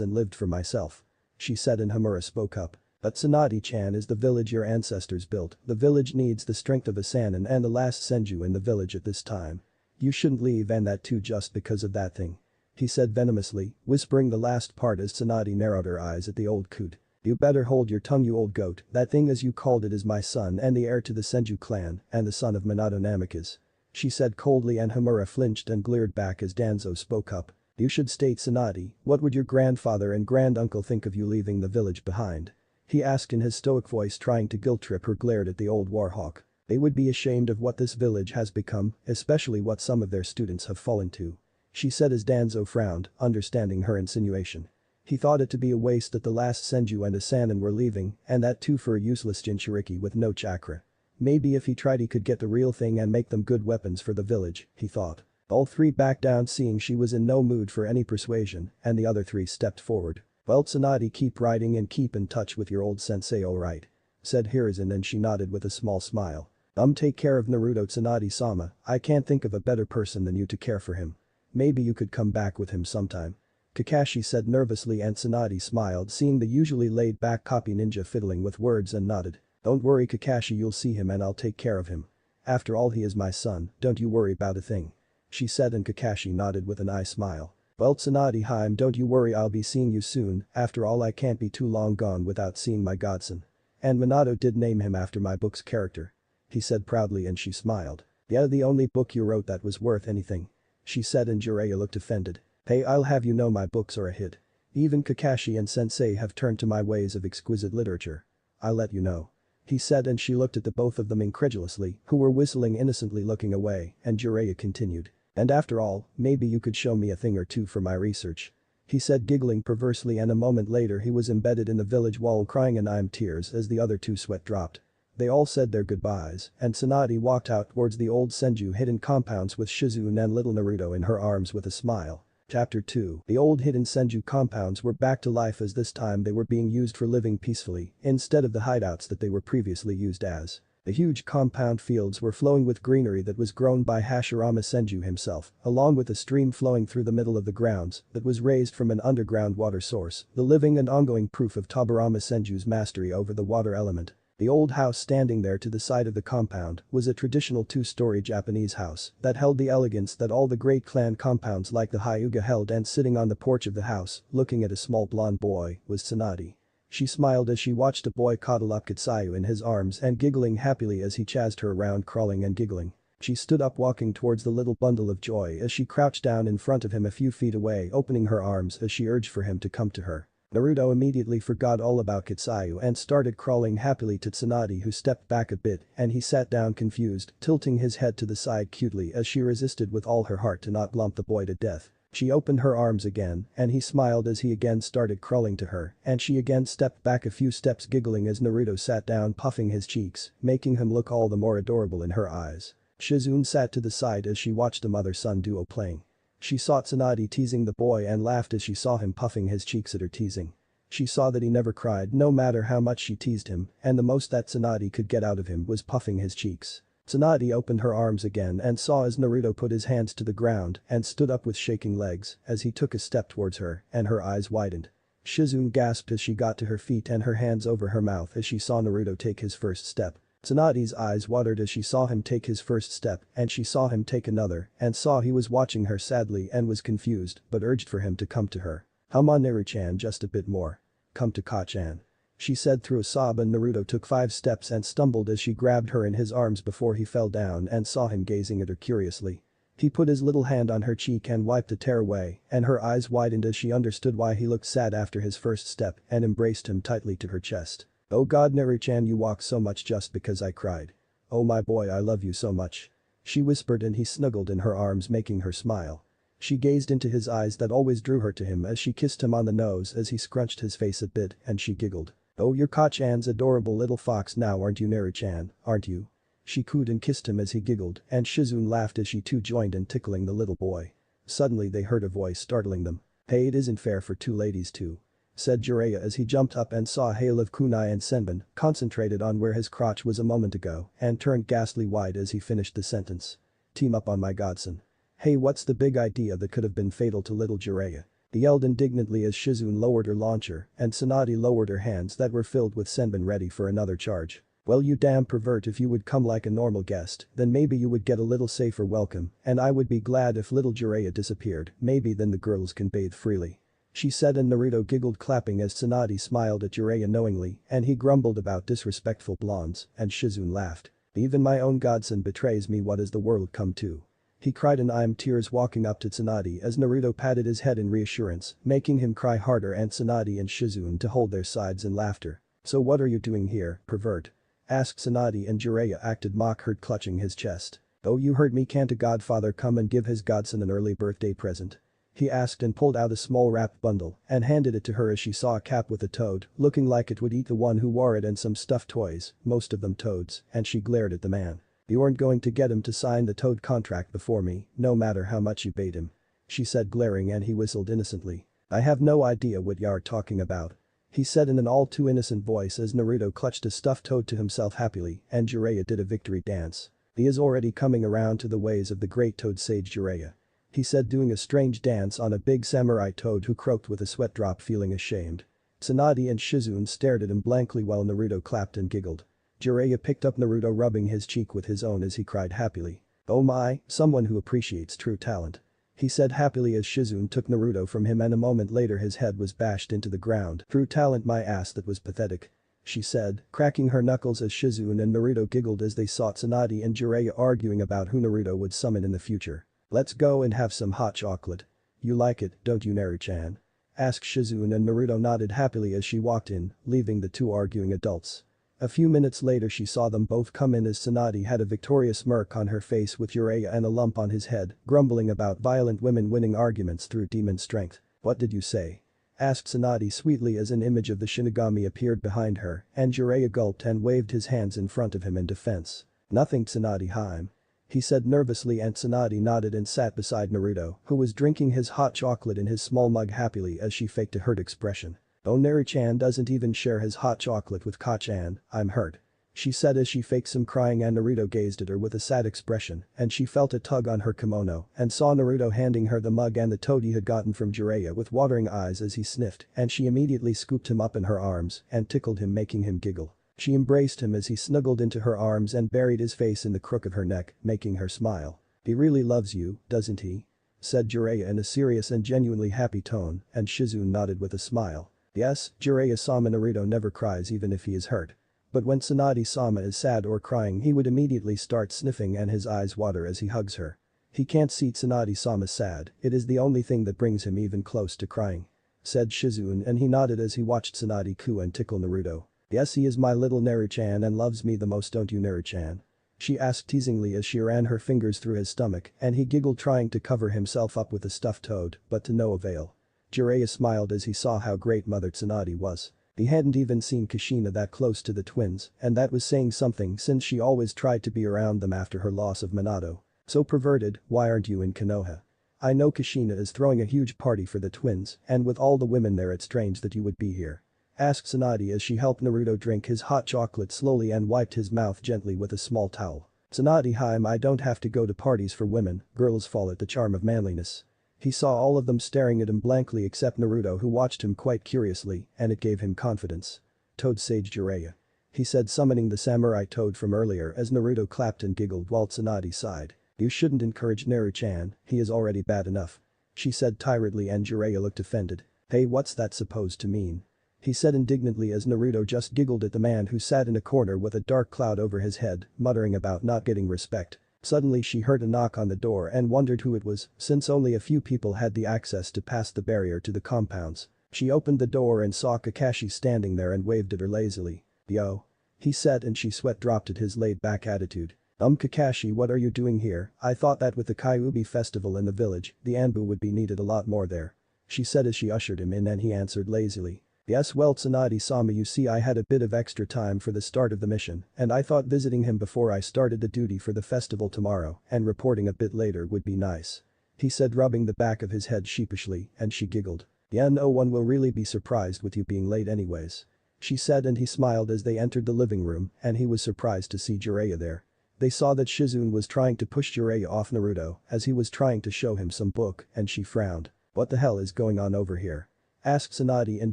and lived for myself. She said, and Homura spoke up. But Tsunade-chan is the village your ancestors built. The village needs the strength of a Sannin and the last Senju in the village at this time. You shouldn't leave, and that too just because of that thing. He said venomously, whispering the last part as Tsunade narrowed her eyes at the old coot. You better hold your tongue, you old goat. That thing, as you called it, is my son and the heir to the Senju clan and the son of Minato Namikaze. She said coldly, and Homura flinched and glared back as Danzo spoke up. You should state, Tsunade, what would your grandfather and granduncle think of you leaving the village behind? He asked in his stoic voice, trying to guilt-trip her. Glared at the old warhawk. They would be ashamed of what this village has become, especially what some of their students have fallen to. She said as Danzo frowned, understanding her insinuation. He thought it to be a waste that the last Senju and a Sannin were leaving, and that too for a useless Jinchuriki with no chakra. Maybe if he tried he could get the real thing and make them good weapons for the village, he thought. All 3 backed down, seeing she was in no mood for any persuasion, and the other 3 stepped forward. Well, Tsunade, keep riding and keep in touch with your old sensei, alright? Said Hiruzen, and she nodded with a small smile. Take care of Naruto, Tsunade-sama. I can't think of a better person than you to care for him. Maybe you could come back with him sometime. Kakashi said nervously, and Tsunade smiled, seeing the usually laid-back copy ninja fiddling with words, and nodded. Don't worry, Kakashi, you'll see him and I'll take care of him. After all he is my son, don't you worry about a thing. She said and Kakashi nodded with a nice smile. Well Tsunade Haim don't you worry I'll be seeing you soon, after all I can't be too long gone without seeing my godson. And Minato did name him after my book's character. He said proudly and she smiled. Yeah the only book you wrote that was worth anything. She said and Jiraiya looked offended. Hey I'll have you know my books are a hit. Even Kakashi and Sensei have turned to my ways of exquisite literature. I'll let you know. He said and she looked at the both of them incredulously, who were whistling innocently looking away, and Jiraiya continued. And after all, maybe you could show me a thing or two for my research. He said giggling perversely and a moment later he was embedded in the village wall crying and I'm tears as the other two sweat dropped. They all said their goodbyes, and Tsunade walked out towards the old Senju hidden compounds with Shizune and little Naruto in her arms with a smile. Chapter 2. The old hidden Senju compounds were back to life as this time they were being used for living peacefully, instead of the hideouts that they were previously used as. The huge compound fields were flowing with greenery that was grown by Hashirama Senju himself, along with a stream flowing through the middle of the grounds that was raised from an underground water source, the living and ongoing proof of Tobirama Senju's mastery over the water element. The old house standing there to the side of the compound was a traditional two-story Japanese house that held the elegance that all the great clan compounds like the Hyuga held and sitting on the porch of the house, looking at a small blonde boy, was Tsunade. She smiled as she watched a boy coddle up Kitsayu in his arms and giggling happily as he chased her around crawling and giggling. She stood up walking towards the little bundle of joy as she crouched down in front of him a few feet away opening her arms as she urged for him to come to her. Naruto immediately forgot all about Kitsayu and started crawling happily to Tsunade who stepped back a bit and he sat down confused, tilting his head to the side cutely as she resisted with all her heart to not lump the boy to death. She opened her arms again and he smiled as he again started crawling to her and she again stepped back a few steps giggling as Naruto sat down puffing his cheeks, making him look all the more adorable in her eyes. Shizune sat to the side as she watched the mother-son duo playing. She saw Tsunade teasing the boy and laughed as she saw him puffing his cheeks at her teasing. She saw that he never cried no matter how much she teased him and the most that Tsunade could get out of him was puffing his cheeks. Tsunade opened her arms again and saw as Naruto put his hands to the ground and stood up with shaking legs as he took a step towards her and her eyes widened. Shizune gasped as she got to her feet and her hands over her mouth as she saw Naruto take his first step. Tsunade's eyes watered as she saw him take his first step and she saw him take another and saw he was watching her sadly and was confused but urged for him to come to her. Come on Neru-chan just a bit more. Come to Ka-chan. She said through a sob and Naruto took 5 steps and stumbled as she grabbed her in his arms before he fell down and saw him gazing at her curiously. He put his little hand on her cheek and wiped a tear away and her eyes widened as she understood why he looked sad after his first step and embraced him tightly to her chest. Oh god Neru-chan you walk so much just because I cried. Oh my boy I love you so much. She whispered and he snuggled in her arms making her smile. She gazed into his eyes that always drew her to him as she kissed him on the nose as he scrunched his face a bit and she giggled. Oh you're Ka-chan's adorable little fox now aren't you Neru-chan, aren't you? She cooed and kissed him as he giggled and Shizune laughed as she too joined in tickling the little boy. Suddenly they heard a voice startling them. Hey it isn't fair for two ladies too. Said Jiraiya as he jumped up and saw a hail of kunai and senbon concentrated on where his crotch was a moment ago and turned ghastly white as he finished the sentence. Team up on my godson. Hey what's the big idea that could have been fatal to little Jiraiya? He yelled indignantly as Shizune lowered her launcher and Tsunade lowered her hands that were filled with senbon ready for another charge. Well you damn pervert if you would come like a normal guest then maybe you would get a little safer welcome and I would be glad if little Jiraiya disappeared maybe then the girls can bathe freely. She said and Naruto giggled clapping as Tsunade smiled at Jiraiya knowingly and he grumbled about disrespectful blondes and Shizune laughed. Even my own godson betrays me what has the world come to. He cried and I'm tears walking up to Tsunade as Naruto patted his head in reassurance, making him cry harder and Tsunade and Shizune to hold their sides in laughter. So what are you doing here, pervert? Asked Tsunade and Jiraiya acted mock-hurt clutching his chest. Oh you heard me can't a godfather come and give his godson an early birthday present? He asked and pulled out a small wrapped bundle and handed it to her as she saw a cap with a toad, looking like it would eat the one who wore it and some stuffed toys, most of them toads, and she glared at the man. You aren't going to get him to sign the toad contract before me, no matter how much you bait him. She said glaring and he whistled innocently. I have no idea what you're talking about. He said in an all too innocent voice as Naruto clutched a stuffed toad to himself happily and Jiraiya did a victory dance. He is already coming around to the ways of the great toad sage Jiraiya. He said doing a strange dance on a big samurai toad who croaked with a sweat drop feeling ashamed. Tsunade and Shizune stared at him blankly while Naruto clapped and giggled. Jiraiya picked up Naruto rubbing his cheek with his own as he cried happily. "Oh my, someone who appreciates true talent," he said happily as Shizune took Naruto from him and a moment later his head was bashed into the ground. "True talent, my ass, that was pathetic," she said, cracking her knuckles as Shizune and Naruto giggled as they saw Tsunade and Jiraiya arguing about who Naruto would summon in the future. "Let's go and have some hot chocolate. You like it, don't you, Naru-chan?" asked Shizune and Naruto nodded happily as she walked in, leaving the two arguing adults. A few minutes later she saw them both come in as Tsunade had a victorious smirk on her face with Jiraiya and a lump on his head, grumbling about violent women winning arguments through demon strength. "What did you say?" asked Tsunade sweetly as an image of the Shinigami appeared behind her, and Jiraiya gulped and waved his hands in front of him in defense. "Nothing, Tsunade-hime," he said nervously, and Tsunade nodded and sat beside Naruto, who was drinking his hot chocolate in his small mug happily as she faked a hurt expression. "Oh, Naru-chan doesn't even share his hot chocolate with Ka-chan, I'm hurt," she said as she faked some crying, and Naruto gazed at her with a sad expression and she felt a tug on her kimono and saw Naruto handing her the mug and the toad he had gotten from Jiraiya with watering eyes as he sniffed, and she immediately scooped him up in her arms and tickled him, making him giggle. She embraced him as he snuggled into her arms and buried his face in the crook of her neck, making her smile. "He really loves you, doesn't he?" said Jiraiya in a serious and genuinely happy tone, and Shizune nodded with a smile. "Yes, Jiraiya-sama, Naruto never cries even if he is hurt. But when Tsunade-sama is sad or crying he would immediately start sniffing and his eyes water as he hugs her. He can't see Tsunade-sama sad, it is the only thing that brings him even close to crying," said Shizune, and he nodded as he watched Tsunade coo and tickle Naruto. "Yes, he is my little Naru-chan and loves me the most, don't you, Naru-chan?" she asked teasingly as she ran her fingers through his stomach, and he giggled trying to cover himself up with a stuffed toad, but to no avail. Jiraiya smiled as he saw how great Mother Tsunade was. He hadn't even seen Kushina that close to the twins, and that was saying something since she always tried to be around them after her loss of Minato. "So perverted, why aren't you in Konoha? I know Kushina is throwing a huge party for the twins, and with all the women there it's strange that you would be here," asked Tsunade as she helped Naruto drink his hot chocolate slowly and wiped his mouth gently with a small towel. "Tsunade-hime, I don't have to go to parties for women, girls fall at the charm of manliness." He saw all of them staring at him blankly except Naruto, who watched him quite curiously, and it gave him confidence. "Toad Sage Jiraiya," he said, summoning the samurai toad from earlier as Naruto clapped and giggled while Tsunade sighed. "You shouldn't encourage Naru-chan, he is already bad enough," she said tiredly, and Jiraiya looked offended. "Hey, what's that supposed to mean?" he said indignantly as Naruto just giggled at the man who sat in a corner with a dark cloud over his head, muttering about not getting respect. Suddenly she heard a knock on the door and wondered who it was, since only a few people had the access to pass the barrier to the compounds. She opened the door and saw Kakashi standing there and waved at her lazily. "Yo," he said, and she sweat dropped at his laid-back attitude. Kakashi, what are you doing here? I thought that with the Kyuubi festival in the village, the Anbu would be needed a lot more there," she said as she ushered him in, and he answered lazily. "Yes, well, Tsunade-sama, you see I had a bit of extra time for the start of the mission, and I thought visiting him before I started the duty for the festival tomorrow and reporting a bit later would be nice," he said, rubbing the back of his head sheepishly, and she giggled. "Yeah, no one will really be surprised with you being late anyways," she said, and he smiled as they entered the living room, and he was surprised to see Jiraiya there. They saw that Shizune was trying to push Jiraiya off Naruto as he was trying to show him some book, and she frowned. "What the hell is going on over here?" asked Tsunade, and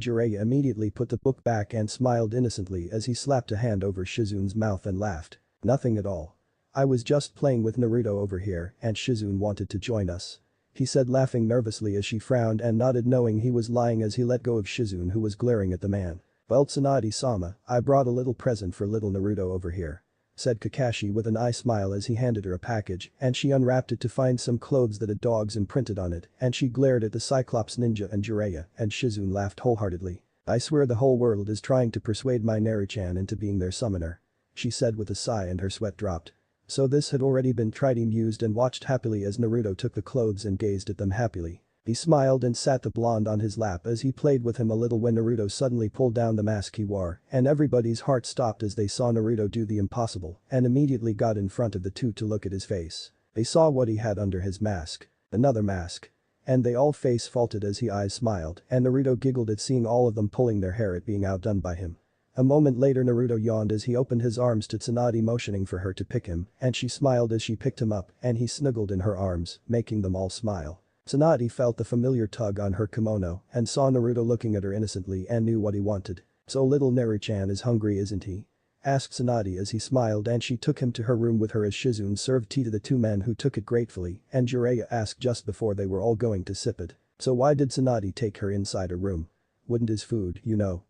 Jiraiya immediately put the book back and smiled innocently as he slapped a hand over Shizune's mouth and laughed. "Nothing at all. I was just playing with Naruto over here and Shizune wanted to join us," he said, laughing nervously as she frowned and nodded, knowing he was lying as he let go of Shizune, who was glaring at the man. "Well, Tsunade-sama, I brought a little present for little Naruto over here," said Kakashi with an eye smile as he handed her a package, and she unwrapped it to find some clothes that had dogs imprinted on it, and she glared at the Cyclops ninja and Jiraiya, and Shizune laughed wholeheartedly. "I swear the whole world is trying to persuade my Naru-chan into being their summoner," she said with a sigh, and her sweat dropped. So this had already been tried and used, and watched happily as Naruto took the clothes and gazed at them happily. He smiled and sat the blonde on his lap as he played with him a little when Naruto suddenly pulled down the mask he wore, and everybody's heart stopped as they saw Naruto do the impossible and immediately got in front of the two to look at his face. They saw what he had under his mask. Another mask. And they all face faulted as he eyes smiled, and Naruto giggled at seeing all of them pulling their hair at being outdone by him. A moment later Naruto yawned as he opened his arms to Tsunade, motioning for her to pick him, and she smiled as she picked him up, and he snuggled in her arms, making them all smile. Tsunade felt the familiar tug on her kimono and saw Naruto looking at her innocently and knew what he wanted. "So little Naru-chan is hungry, isn't he?" asked Tsunade as he smiled, and she took him to her room with her as Shizune served tea to the two men who took it gratefully, and Jiraiya asked just before they were all going to sip it. So why did Tsunade take her inside her room? Wouldn't his food,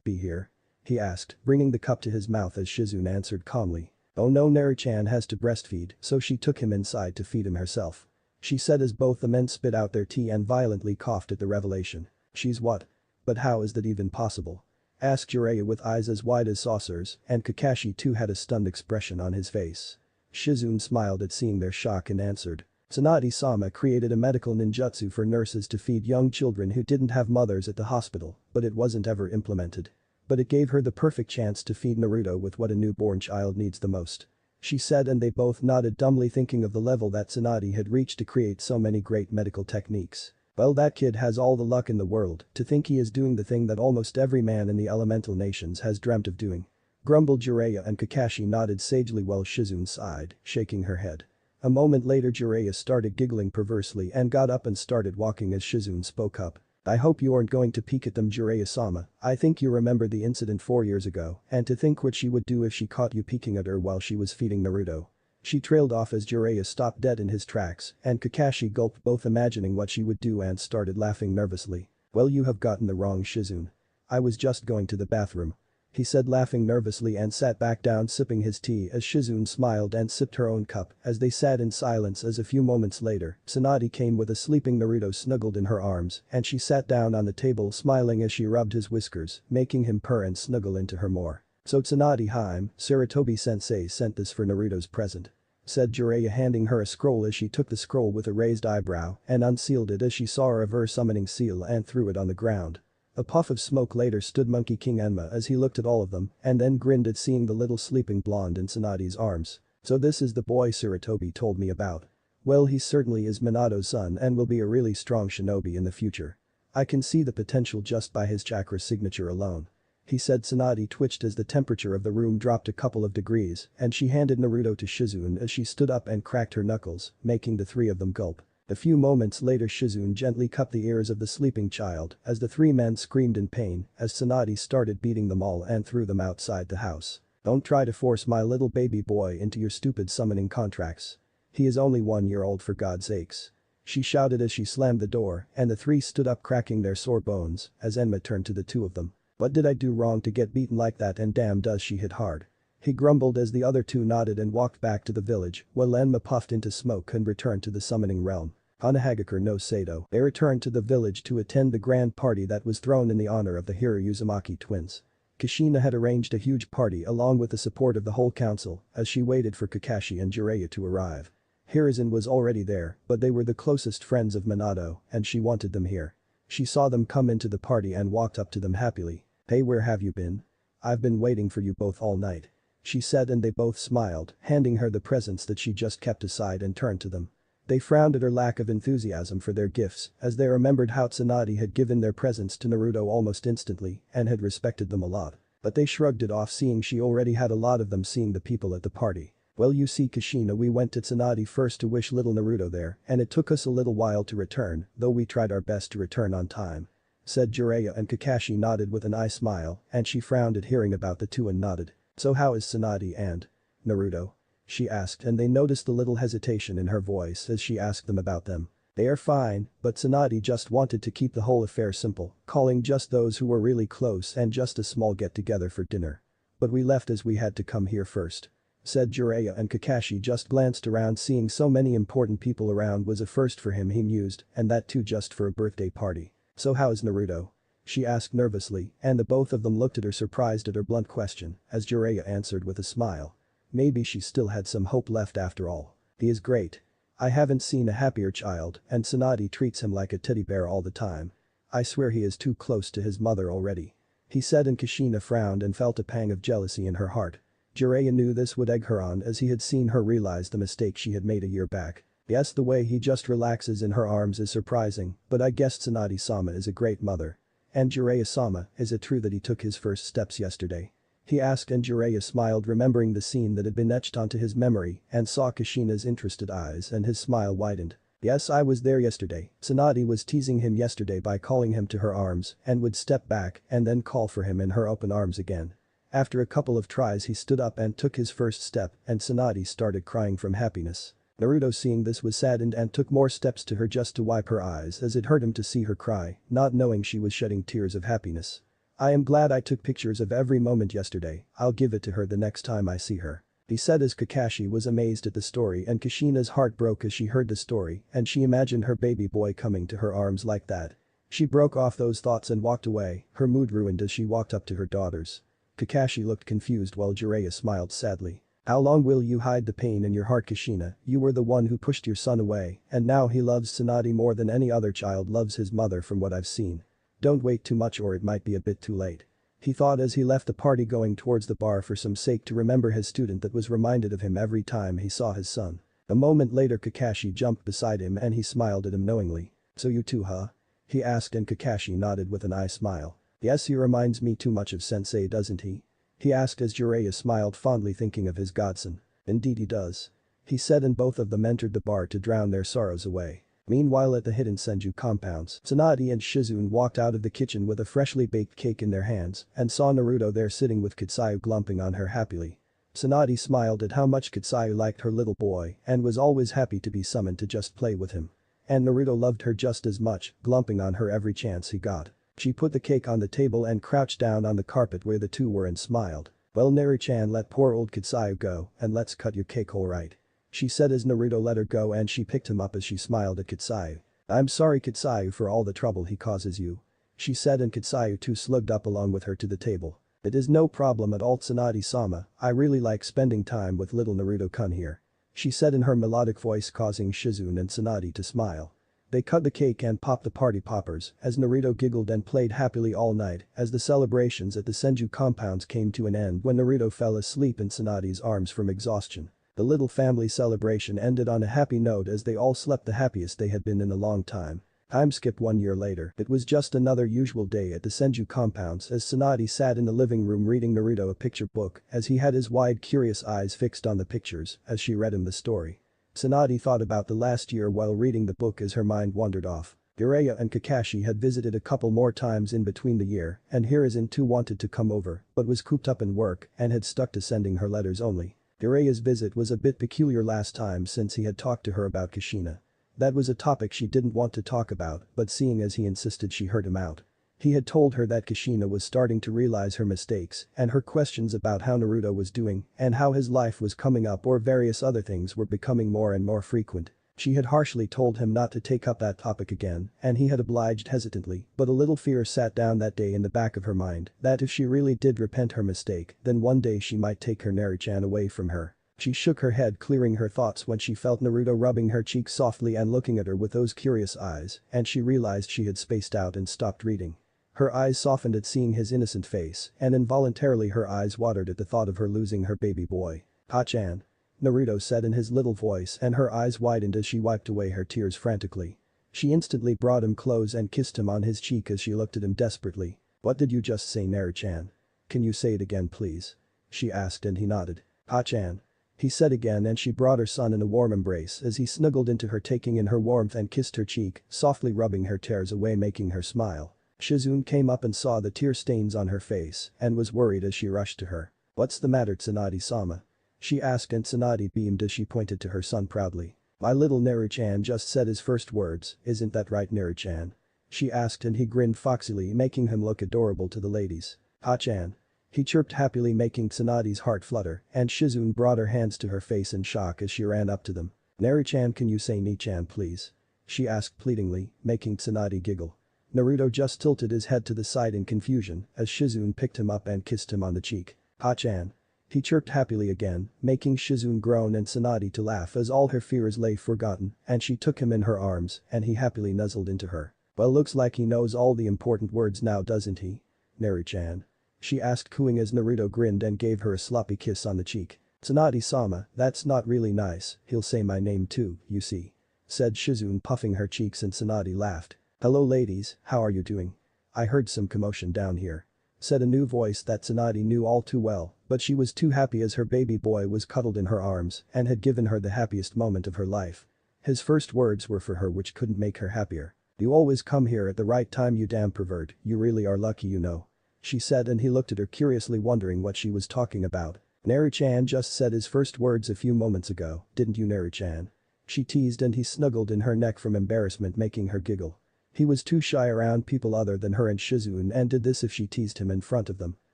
be here? He asked, bringing the cup to his mouth as Shizune answered calmly. Oh no, Naru-chan has to breastfeed, so she took him inside to feed him herself. She said as both the men spit out their tea and violently coughed at the revelation. She's what? But how is that even possible? Asked Jiraiya with eyes as wide as saucers, and Kakashi too had a stunned expression on his face. Shizune smiled at seeing their shock and answered. Tsunade-sama created a medical ninjutsu for nurses to feed young children who didn't have mothers at the hospital, but it wasn't ever implemented. But it gave her the perfect chance to feed Naruto with what a newborn child needs the most. She said, and they both nodded, dumbly thinking of the level that Tsunade had reached to create so many great medical techniques. Well, that kid has all the luck in the world to think he is doing the thing that almost every man in the elemental nations has dreamt of doing. Grumbled Jiraiya, and Kakashi nodded sagely while Shizune sighed, shaking her head. A moment later Jiraiya started giggling perversely and got up and started walking as Shizune spoke up. I hope you aren't going to peek at them, Jiraiya-sama. I think you remember the incident 4 years ago, and to think what she would do if she caught you peeking at her while she was feeding Naruto. She trailed off as Jiraiya stopped dead in his tracks, and Kakashi gulped, both imagining what she would do, and started laughing nervously. Well, you have gotten the wrong Shizune. I was just going to the bathroom. He said, laughing nervously, and sat back down sipping his tea as Shizune smiled and sipped her own cup as they sat in silence. As a few moments later, Tsunade came with a sleeping Naruto snuggled in her arms, and she sat down on the table smiling as she rubbed his whiskers, making him purr and snuggle into her more. So Tsunade-hime, Sarutobi-sensei sent this for Naruto's present, said Jiraiya, handing her a scroll as she took the scroll with a raised eyebrow and unsealed it as she saw a reverse summoning seal and threw it on the ground. A puff of smoke later stood Monkey King Enma as he looked at all of them and then grinned at seeing the little sleeping blonde in Tsunade's arms. So this is the boy Sarutobi told me about. Well, he certainly is Minato's son and will be a really strong shinobi in the future. I can see the potential just by his chakra signature alone. He said. Tsunade twitched as the temperature of the room dropped a couple of degrees and she handed Naruto to Shizune as she stood up and cracked her knuckles, making the three of them gulp. A few moments later Shizune gently cupped the ears of the sleeping child as the three men screamed in pain as Tsunade started beating them all and threw them outside the house. Don't try to force my little baby boy into your stupid summoning contracts. He is only 1 year old, for God's sakes. She shouted as she slammed the door, and the three stood up cracking their sore bones as Enma turned to the two of them. What did I do wrong to get beaten like that, and damn does she hit hard. He grumbled as the other two nodded and walked back to the village while Enma puffed into smoke and returned to the summoning realm. Hanahagakure no Sato. They returned to the village to attend the grand party that was thrown in the honor of the Hiro Uzumaki twins. Kushina had arranged a huge party along with the support of the whole council as she waited for Kakashi and Jiraiya to arrive. Hiruzen was already there, but they were the closest friends of Minato and she wanted them here. She saw them come into the party and walked up to them happily. Hey, where have you been? I've been waiting for you both all night. She said, and they both smiled, handing her the presents that she just kept aside and turned to them. They frowned at her lack of enthusiasm for their gifts as they remembered how Tsunade had given their presents to Naruto almost instantly and had respected them a lot. But they shrugged it off, seeing she already had a lot of them, seeing the people at the party. Well, you see, Kushina, we went to Tsunade first to wish little Naruto there, and it took us a little while to return, though we tried our best to return on time, said Jiraiya, and Kakashi nodded with an eye smile and she frowned at hearing about the two and nodded. So how is Tsunade and Naruto? She asked, and they noticed the little hesitation in her voice as she asked them about them. They are fine, but Tsunade just wanted to keep the whole affair simple, calling just those who were really close and just a small get-together for dinner. But we left as we had to come here first, said Jiraiya, and Kakashi just glanced around, seeing so many important people around was a first for him, he mused, and that too just for a birthday party. So how is Naruto? She asked nervously, and the both of them looked at her surprised at her blunt question as Jiraiya answered with a smile. Maybe she still had some hope left after all. He is great. I haven't seen a happier child, and Tsunade treats him like a teddy bear all the time. I swear he is too close to his mother already, he said, and Kushina frowned and felt a pang of jealousy in her heart. Jiraiya knew this would egg her on as he had seen her realize the mistake she had made a year back. Yes, the way he just relaxes in her arms is surprising, but I guess Tsunade-sama is a great mother. And Jiraiya-sama, is it true that he took his first steps yesterday? He asked, and Jiraiya smiled, remembering the scene that had been etched onto his memory, and saw Kushina's interested eyes, and his smile widened. Yes, I was there yesterday. Tsunade was teasing him yesterday by calling him to her arms and would step back and then call for him in her open arms again. After a couple of tries he stood up and took his first step and Tsunade started crying from happiness. Naruto seeing this was saddened and took more steps to her just to wipe her eyes as it hurt him to see her cry, not knowing she was shedding tears of happiness. I am glad I took pictures of every moment yesterday, I'll give it to her the next time I see her. He said as Kakashi was amazed at the story and Kushina's heart broke as she heard the story and she imagined her baby boy coming to her arms like that. She broke off those thoughts and walked away, her mood ruined as she walked up to her daughters. Kakashi looked confused while Jiraiya smiled sadly. How long will you hide the pain in your heart, Kushina? You were the one who pushed your son away and now he loves Tsunade more than any other child loves his mother from what I've seen. Don't wait too much or it might be a bit too late. He thought as he left the party going towards the bar for some sake to remember his student that was reminded of him every time he saw his son. A moment later Kakashi jumped beside him and he smiled at him knowingly. So you too huh? He asked and Kakashi nodded with an eye smile. Yes, he reminds me too much of sensei doesn't he? He asked as Jiraiya smiled fondly thinking of his godson. Indeed he does. He said and both of them entered the bar to drown their sorrows away. Meanwhile at the hidden Senju compounds, Tsunade and Shizune walked out of the kitchen with a freshly baked cake in their hands and saw Naruto there sitting with Kitsuyu glumping on her happily. Tsunade smiled at how much Kitsuyu liked her little boy and was always happy to be summoned to just play with him. And Naruto loved her just as much, glumping on her every chance he got. She put the cake on the table and crouched down on the carpet where the two were and smiled. Well Neri-chan let poor old Kitsuyu go and let's cut your cake alright. She said as Naruto let her go and she picked him up as she smiled at Kitsuyu. I'm sorry Kitsuyu for all the trouble he causes you. She said and Kitsuyu too slugged up along with her to the table. It is no problem at all Tsunade-sama, I really like spending time with little Naruto-kun here. She said in her melodic voice causing Shizune and Tsunade to smile. They cut the cake and popped the party poppers as Naruto giggled and played happily all night as the celebrations at the Senju compounds came to an end when Naruto fell asleep in Tsunade's arms from exhaustion. The little family celebration ended on a happy note as they all slept the happiest they had been in a long time. Time skip 1 year later, it was just another usual day at the Senju compounds as Tsunade sat in the living room reading Naruto a picture book as he had his wide curious eyes fixed on the pictures as she read him the story. Tsunade thought about the last year while reading the book as her mind wandered off. Jiraiya and Kakashi had visited a couple more times in between the year and Hiruzen too wanted to come over but was cooped up in work and had stuck to sending her letters only. Jiraiya's visit was a bit peculiar last time since he had talked to her about Kushina. That was a topic she didn't want to talk about but seeing as he insisted she heard him out. He had told her that Kushina was starting to realize her mistakes and her questions about how Naruto was doing and how his life was coming up or various other things were becoming more and more frequent. She had harshly told him not to take up that topic again and he had obliged hesitantly but a little fear sat down that day in the back of her mind that if she really did repent her mistake then one day she might take her Neri-chan away from her. She shook her head clearing her thoughts when she felt Naruto rubbing her cheek softly and looking at her with those curious eyes and she realized she had spaced out and stopped reading. Her eyes softened at seeing his innocent face and involuntarily her eyes watered at the thought of her losing her baby boy. Ha-chan. Naruto said in his little voice and her eyes widened as she wiped away her tears frantically. She instantly brought him close and kissed him on his cheek as she looked at him desperately. What did you just say Neri-chan? Can you say it again please? She asked and he nodded. Ha-chan. He said again and she brought her son in a warm embrace as he snuggled into her taking in her warmth and kissed her cheek, softly rubbing her tears away making her smile. Shizune came up and saw the tear stains on her face and was worried as she rushed to her. What's the matter Tsunade-sama? She asked and Tsunade beamed as she pointed to her son proudly. My little Neri-chan just said his first words, isn't that right Neri-chan? She asked and he grinned foxily making him look adorable to the ladies. Ha-chan. He chirped happily making Tsunade's heart flutter and Shizune brought her hands to her face in shock as she ran up to them. Neri-chan can you say Ni-chan please? She asked pleadingly, making Tsunade giggle. Naruto just tilted his head to the side in confusion as Shizune picked him up and kissed him on the cheek. Ha-chan. He chirped happily again, making Shizune groan and Tsunade to laugh as all her fears lay forgotten and she took him in her arms and he happily nuzzled into her. Well looks like he knows all the important words now doesn't he? Neri-chan. She asked cooing as Naruto grinned and gave her a sloppy kiss on the cheek. Tsunade-sama, that's not really nice, he'll say my name too, you see. Said Shizune puffing her cheeks and Tsunade laughed. Hello ladies, how are you doing? I heard some commotion down here. Said a new voice that Tsunade knew all too well, but she was too happy as her baby boy was cuddled in her arms and had given her the happiest moment of her life. His first words were for her which couldn't make her happier. You always come here at the right time you damn pervert, you really are lucky you know. she said, and he looked at her curiously, wondering what she was talking about. Naru-chan just said his first words a few moments ago, didn't you, Naru-chan? She teased, and he snuggled in her neck from embarrassment, making her giggle. He was too shy around people other than her and Shizune, and did this if she teased him in front of them.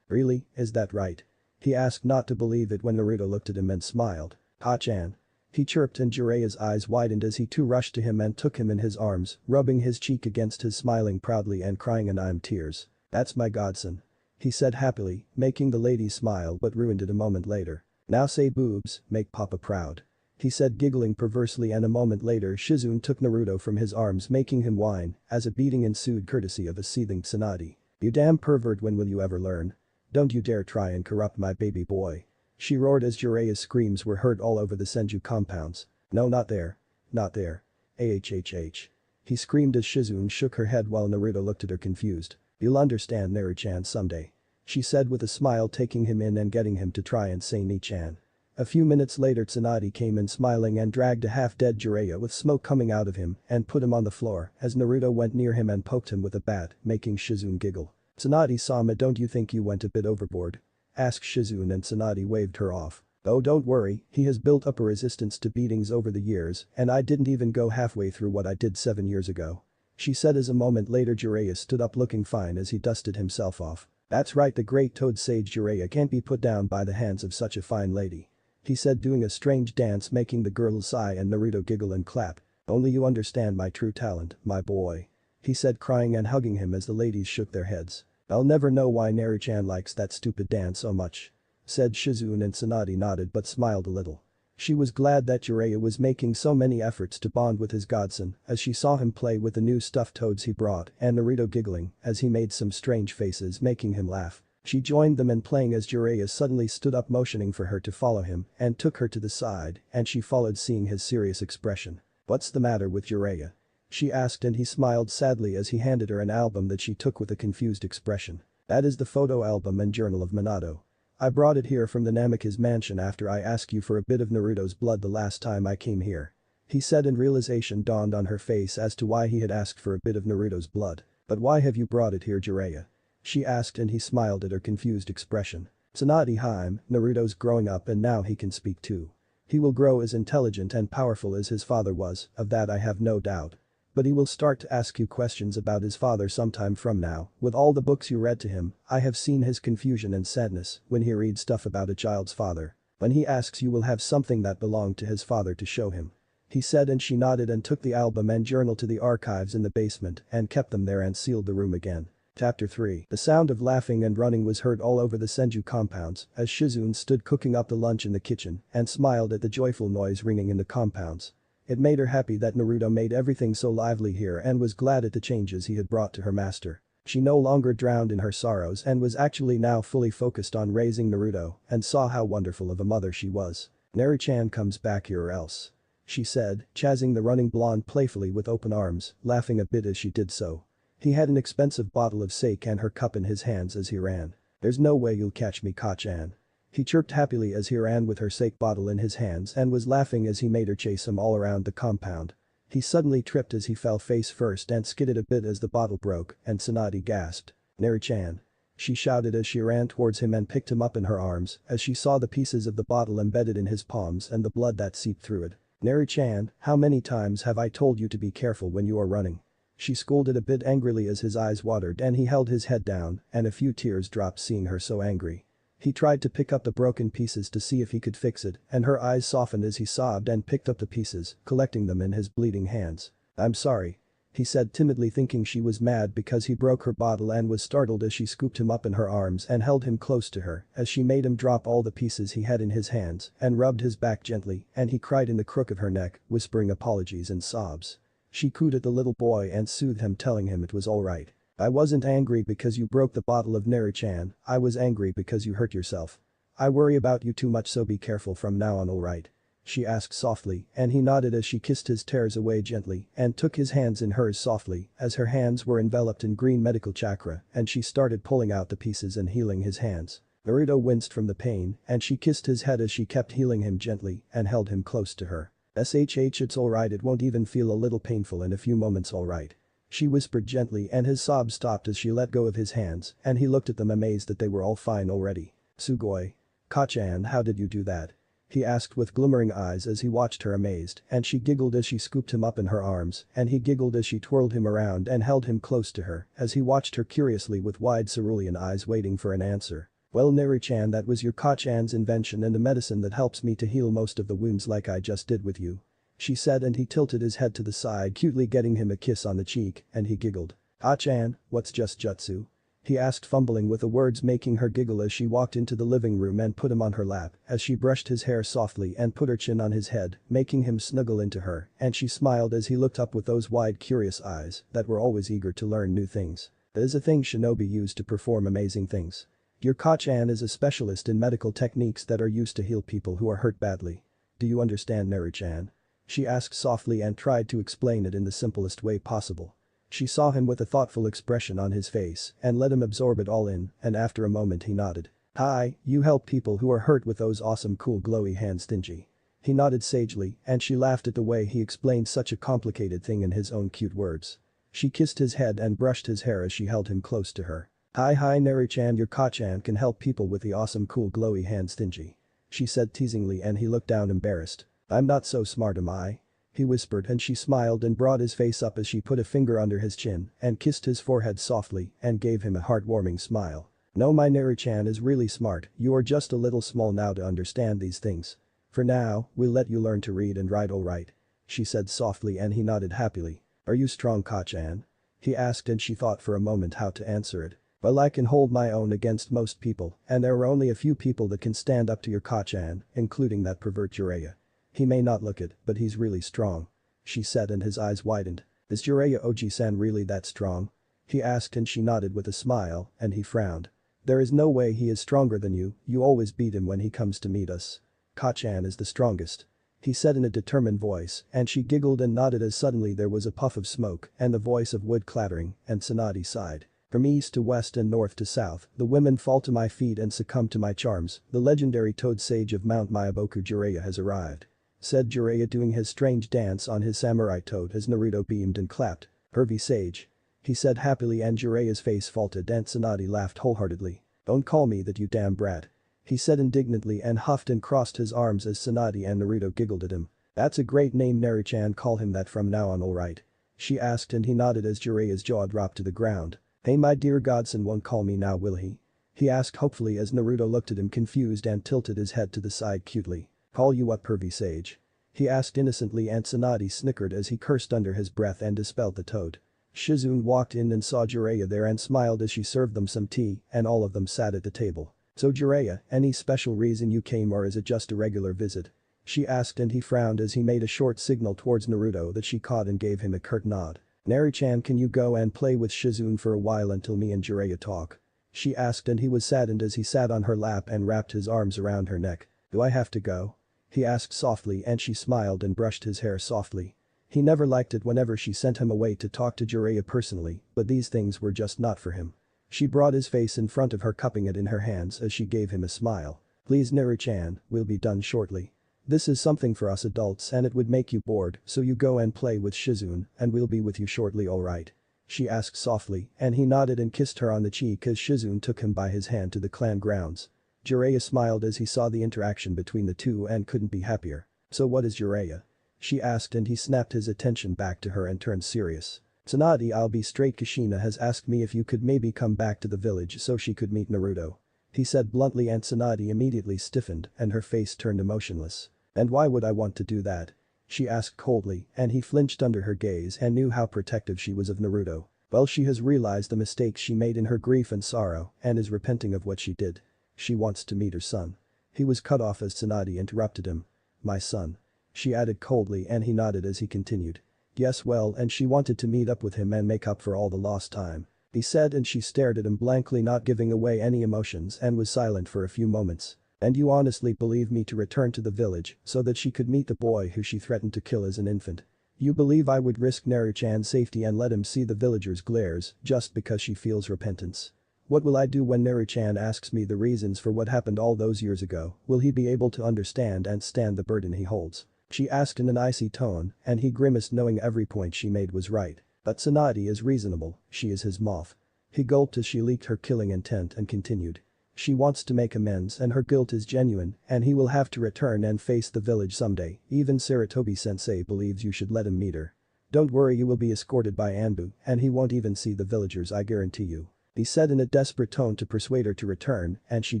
Really, is that right? He asked, not to believe it, when Naruto looked at him and smiled. Ha-chan. He chirped, and Jiraiya's eyes widened as he too rushed to him and took him in his arms, rubbing his cheek against his, smiling proudly and crying, and I'm tears. That's my godson. He said happily, making the ladies smile, but ruined it a moment later. Now say boobs, make papa proud. He said, giggling perversely, and a moment later Shizune took Naruto from his arms, making him whine, as a beating ensued courtesy of a seething Tsunade. You damn pervert, when will you ever learn? Don't you dare try and corrupt my baby boy. She roared as Jiraiya's screams were heard all over the Senju compounds. No, not there. Not there. Ahhh. He screamed as Shizune shook her head while Naruto looked at her confused. You'll understand, Naru-chan, someday. She said with a smile, taking him in and getting him to try and say Ni-chan. A few minutes later Tsunade came in smiling and dragged a half-dead Jiraiya with smoke coming out of him and put him on the floor as Naruto went near him and poked him with a bat, making Shizune giggle. Tsunade-sama, don't you think you went a bit overboard? Asked Shizune, and Tsunade waved her off. Oh, don't worry, he has built up a resistance to beatings over the years, and I didn't even go halfway through what I did 7 years ago. She said as a moment later Jiraiya stood up looking fine as he dusted himself off. That's right, the great toad sage Jiraiya can't be put down by the hands of such a fine lady. He said, doing a strange dance, making the girls sigh and Naruto giggle and clap. Only you understand my true talent, my boy. He said, crying and hugging him as the ladies shook their heads. I'll never know why Naru-chan likes that stupid dance so much. Said Shizune, and Tsunade nodded but smiled a little. She was glad that Jiraiya was making so many efforts to bond with his godson as she saw him play with the new stuffed toads he brought, and Naruto giggling as he made some strange faces, making him laugh. She joined them in playing as Jiraiya suddenly stood up, motioning for her to follow him, and took her to the side, and she followed, seeing his serious expression. What's the matter with Jiraiya? She asked, and he smiled sadly as he handed her an album that she took with a confused expression. That is the photo album and journal of Minato. I brought it here from the Namikaze mansion after I asked you for a bit of Naruto's blood the last time I came here. He said, and realization dawned on her face as to why he had asked for a bit of Naruto's blood. But why have you brought it here, Jiraiya? She asked, and he smiled at her confused expression. Tsunade, Naruto's growing up and now he can speak too. He will grow as intelligent and powerful as his father was, of that I have no doubt. But he will start to ask you questions about his father sometime from now. With all the books you read to him, I have seen his confusion and sadness when he reads stuff about a child's father. When he asks, you will have something that belonged to his father to show him. He said, and she nodded and took the album and journal to the archives in the basement and kept them there and sealed the room again. Chapter 3. The sound of laughing and running was heard all over the Senju compounds as Shizune stood cooking up the lunch in the kitchen and smiled at the joyful noise ringing in the compounds. It made her happy that Naruto made everything so lively here and was glad at the changes he had brought to her master. She no longer drowned in her sorrows and was actually now fully focused on raising Naruto and saw how wonderful of a mother she was. Naru-chan comes back here or else. She said, chasing the running blonde playfully with open arms, laughing a bit as she did so. He had an expensive bottle of sake and her cup in his hands as he ran. There's no way you'll catch me, Ka-chan. He chirped happily as he ran with her sake bottle in his hands and was laughing as he made her chase him all around the compound. He suddenly tripped as he fell face first and skidded a bit as the bottle broke, and Tsunade gasped. Naru-chan. She shouted as she ran towards him and picked him up in her arms as she saw the pieces of the bottle embedded in his palms and the blood that seeped through it. Naru-chan, how many times have I told you to be careful when you are running? She scolded a bit angrily as his eyes watered and he held his head down and a few tears dropped seeing her so angry. He tried to pick up the broken pieces to see if he could fix it, and her eyes softened as he sobbed and picked up the pieces, collecting them in his bleeding hands. I'm sorry. He said timidly, thinking she was mad because he broke her bottle, and was startled as she scooped him up in her arms and held him close to her as she made him drop all the pieces he had in his hands and rubbed his back gently, and he cried in the crook of her neck, whispering apologies and sobs. She cooed at the little boy and soothed him, telling him it was all right. I wasn't angry because you broke the bottle of Naru-chan, I was angry because you hurt yourself. I worry about you too much, so be careful from now on, alright? She asked softly, and he nodded as she kissed his tears away gently and took his hands in hers softly as her hands were enveloped in green medical chakra and she started pulling out the pieces and healing his hands. Naruto winced from the pain and she kissed his head as she kept healing him gently and held him close to her. Shh, it's alright, it won't even feel a little painful in a few moments, alright? She whispered gently and his sobs stopped as she let go of his hands and he looked at them amazed that they were all fine already. Sugoi. Ka-chan, how did you do that? He asked with glimmering eyes as he watched her amazed and she giggled as she scooped him up in her arms and he giggled as she twirled him around and held him close to her as he watched her curiously with wide cerulean eyes waiting for an answer. Well Neri-chan, that was your Ka-chan's invention and a medicine that helps me to heal most of the wounds like I just did with you. She said and he tilted his head to the side cutely getting him a kiss on the cheek and he giggled. Ah-chan, what's just jutsu? He asked fumbling with the words making her giggle as she walked into the living room and put him on her lap as she brushed his hair softly and put her chin on his head, making him snuggle into her and she smiled as he looked up with those wide curious eyes that were always eager to learn new things. That is a thing shinobi use to perform amazing things. Your Ka-chan is a specialist in medical techniques that are used to heal people who are hurt badly. Do you understand Neri-chan? She asked softly and tried to explain it in the simplest way possible. She saw him with a thoughtful expression on his face and let him absorb it all in and after a moment he nodded. Hi, you help people who are hurt with those awesome cool glowy hands stingy. He nodded sagely and she laughed at the way he explained such a complicated thing in his own cute words. She kissed his head and brushed his hair as she held him close to her. Hi Neri-chan, your Ka-chan can help people with the awesome cool glowy hands stingy. She said teasingly and he looked down embarrassed. I'm not so smart am I? He whispered and she smiled and brought his face up as she put a finger under his chin and kissed his forehead softly and gave him a heartwarming smile. No, my Neri-chan is really smart, you are just a little small now to understand these things. For now, we'll let you learn to read and write alright. She said softly and he nodded happily. Are you strong Ka-chan? He asked and she thought for a moment how to answer it. Well, I can hold my own against most people and there are only a few people that can stand up to your Ka-chan, including that pervert Jiraiya. He may not look it, but he's really strong. She said and his eyes widened. Is Jiraiya Oji-san really that strong? He asked and she nodded with a smile and he frowned. There is no way he is stronger than you always beat him when he comes to meet us. Ka-chan is the strongest. He said in a determined voice and she giggled and nodded as suddenly there was a puff of smoke and the voice of wood clattering and Tsunade sighed. From east to west and north to south, the women fall to my feet and succumb to my charms, the legendary toad sage of Mount Myaboku Jiraiya has arrived. Said Jiraiya doing his strange dance on his samurai toad as Naruto beamed and clapped. Pervy sage. He said happily and Jiraiya's face faltered and Tsunade laughed wholeheartedly. Don't call me that you damn brat. He said indignantly and huffed and crossed his arms as Tsunade and Naruto giggled at him. That's a great name Neri-chan, call him that from now on alright? She asked and he nodded as Jiraiya's jaw dropped to the ground. Hey my dear godson won't call me now will he? He asked hopefully as Naruto looked at him confused and tilted his head to the side cutely. Call you what pervy sage? He asked innocently and Tsunade snickered as he cursed under his breath and dispelled the toad. Shizune walked in and saw Jiraiya there and smiled as she served them some tea and all of them sat at the table. So Jiraiya, any special reason you came or is it just a regular visit? She asked and he frowned as he made a short signal towards Naruto that she caught and gave him a curt nod. Neri-chan, can you go and play with Shizune for a while until me and Jiraiya talk? She asked and he was saddened as he sat on her lap and wrapped his arms around her neck. Do I have to go? He asked softly and she smiled and brushed his hair softly. He never liked it whenever she sent him away to talk to Jiraiya personally, but these things were just not for him. She brought his face in front of her cupping it in her hands as she gave him a smile. Please Neri-chan, we'll be done shortly. This is something for us adults and it would make you bored so you go and play with Shizune and we'll be with you shortly alright? She asked softly and he nodded and kissed her on the cheek as Shizune took him by his hand to the clan grounds. Jiraiya smiled as he saw the interaction between the two and couldn't be happier. So what is Jiraiya? She asked and he snapped his attention back to her and turned serious. Tsunade, I'll be straight, Kushina has asked me if you could maybe come back to the village so she could meet Naruto. He said bluntly and Tsunade immediately stiffened and her face turned emotionless. And why would I want to do that? She asked coldly and he flinched under her gaze and knew how protective she was of Naruto. Well, she has realized the mistakes she made in her grief and sorrow and is repenting of what she did. She wants to meet her son. He was cut off as Tsunade interrupted him. My son. She added coldly and he nodded as he continued. Yes, well, and she wanted to meet up with him and make up for all the lost time. He said and she stared at him blankly, not giving away any emotions, and was silent for a few moments. And you honestly believe me to return to the village so that she could meet the boy who she threatened to kill as an infant? You believe I would risk Neri-chan's safety and let him see the villagers' glares just because she feels repentance? What will I do when Neri-chan asks me the reasons for what happened all those years ago? Will he be able to understand and stand the burden he holds? She asked in an icy tone and he grimaced knowing every point she made was right. But Tsunade is reasonable, she is his moth. He gulped as she leaked her killing intent and continued. She wants to make amends and her guilt is genuine and he will have to return and face the village someday, even Sarutobi-sensei believes you should let him meet her. Don't worry, you will be escorted by Anbu and he won't even see the villagers, I guarantee you. He said in a desperate tone to persuade her to return and she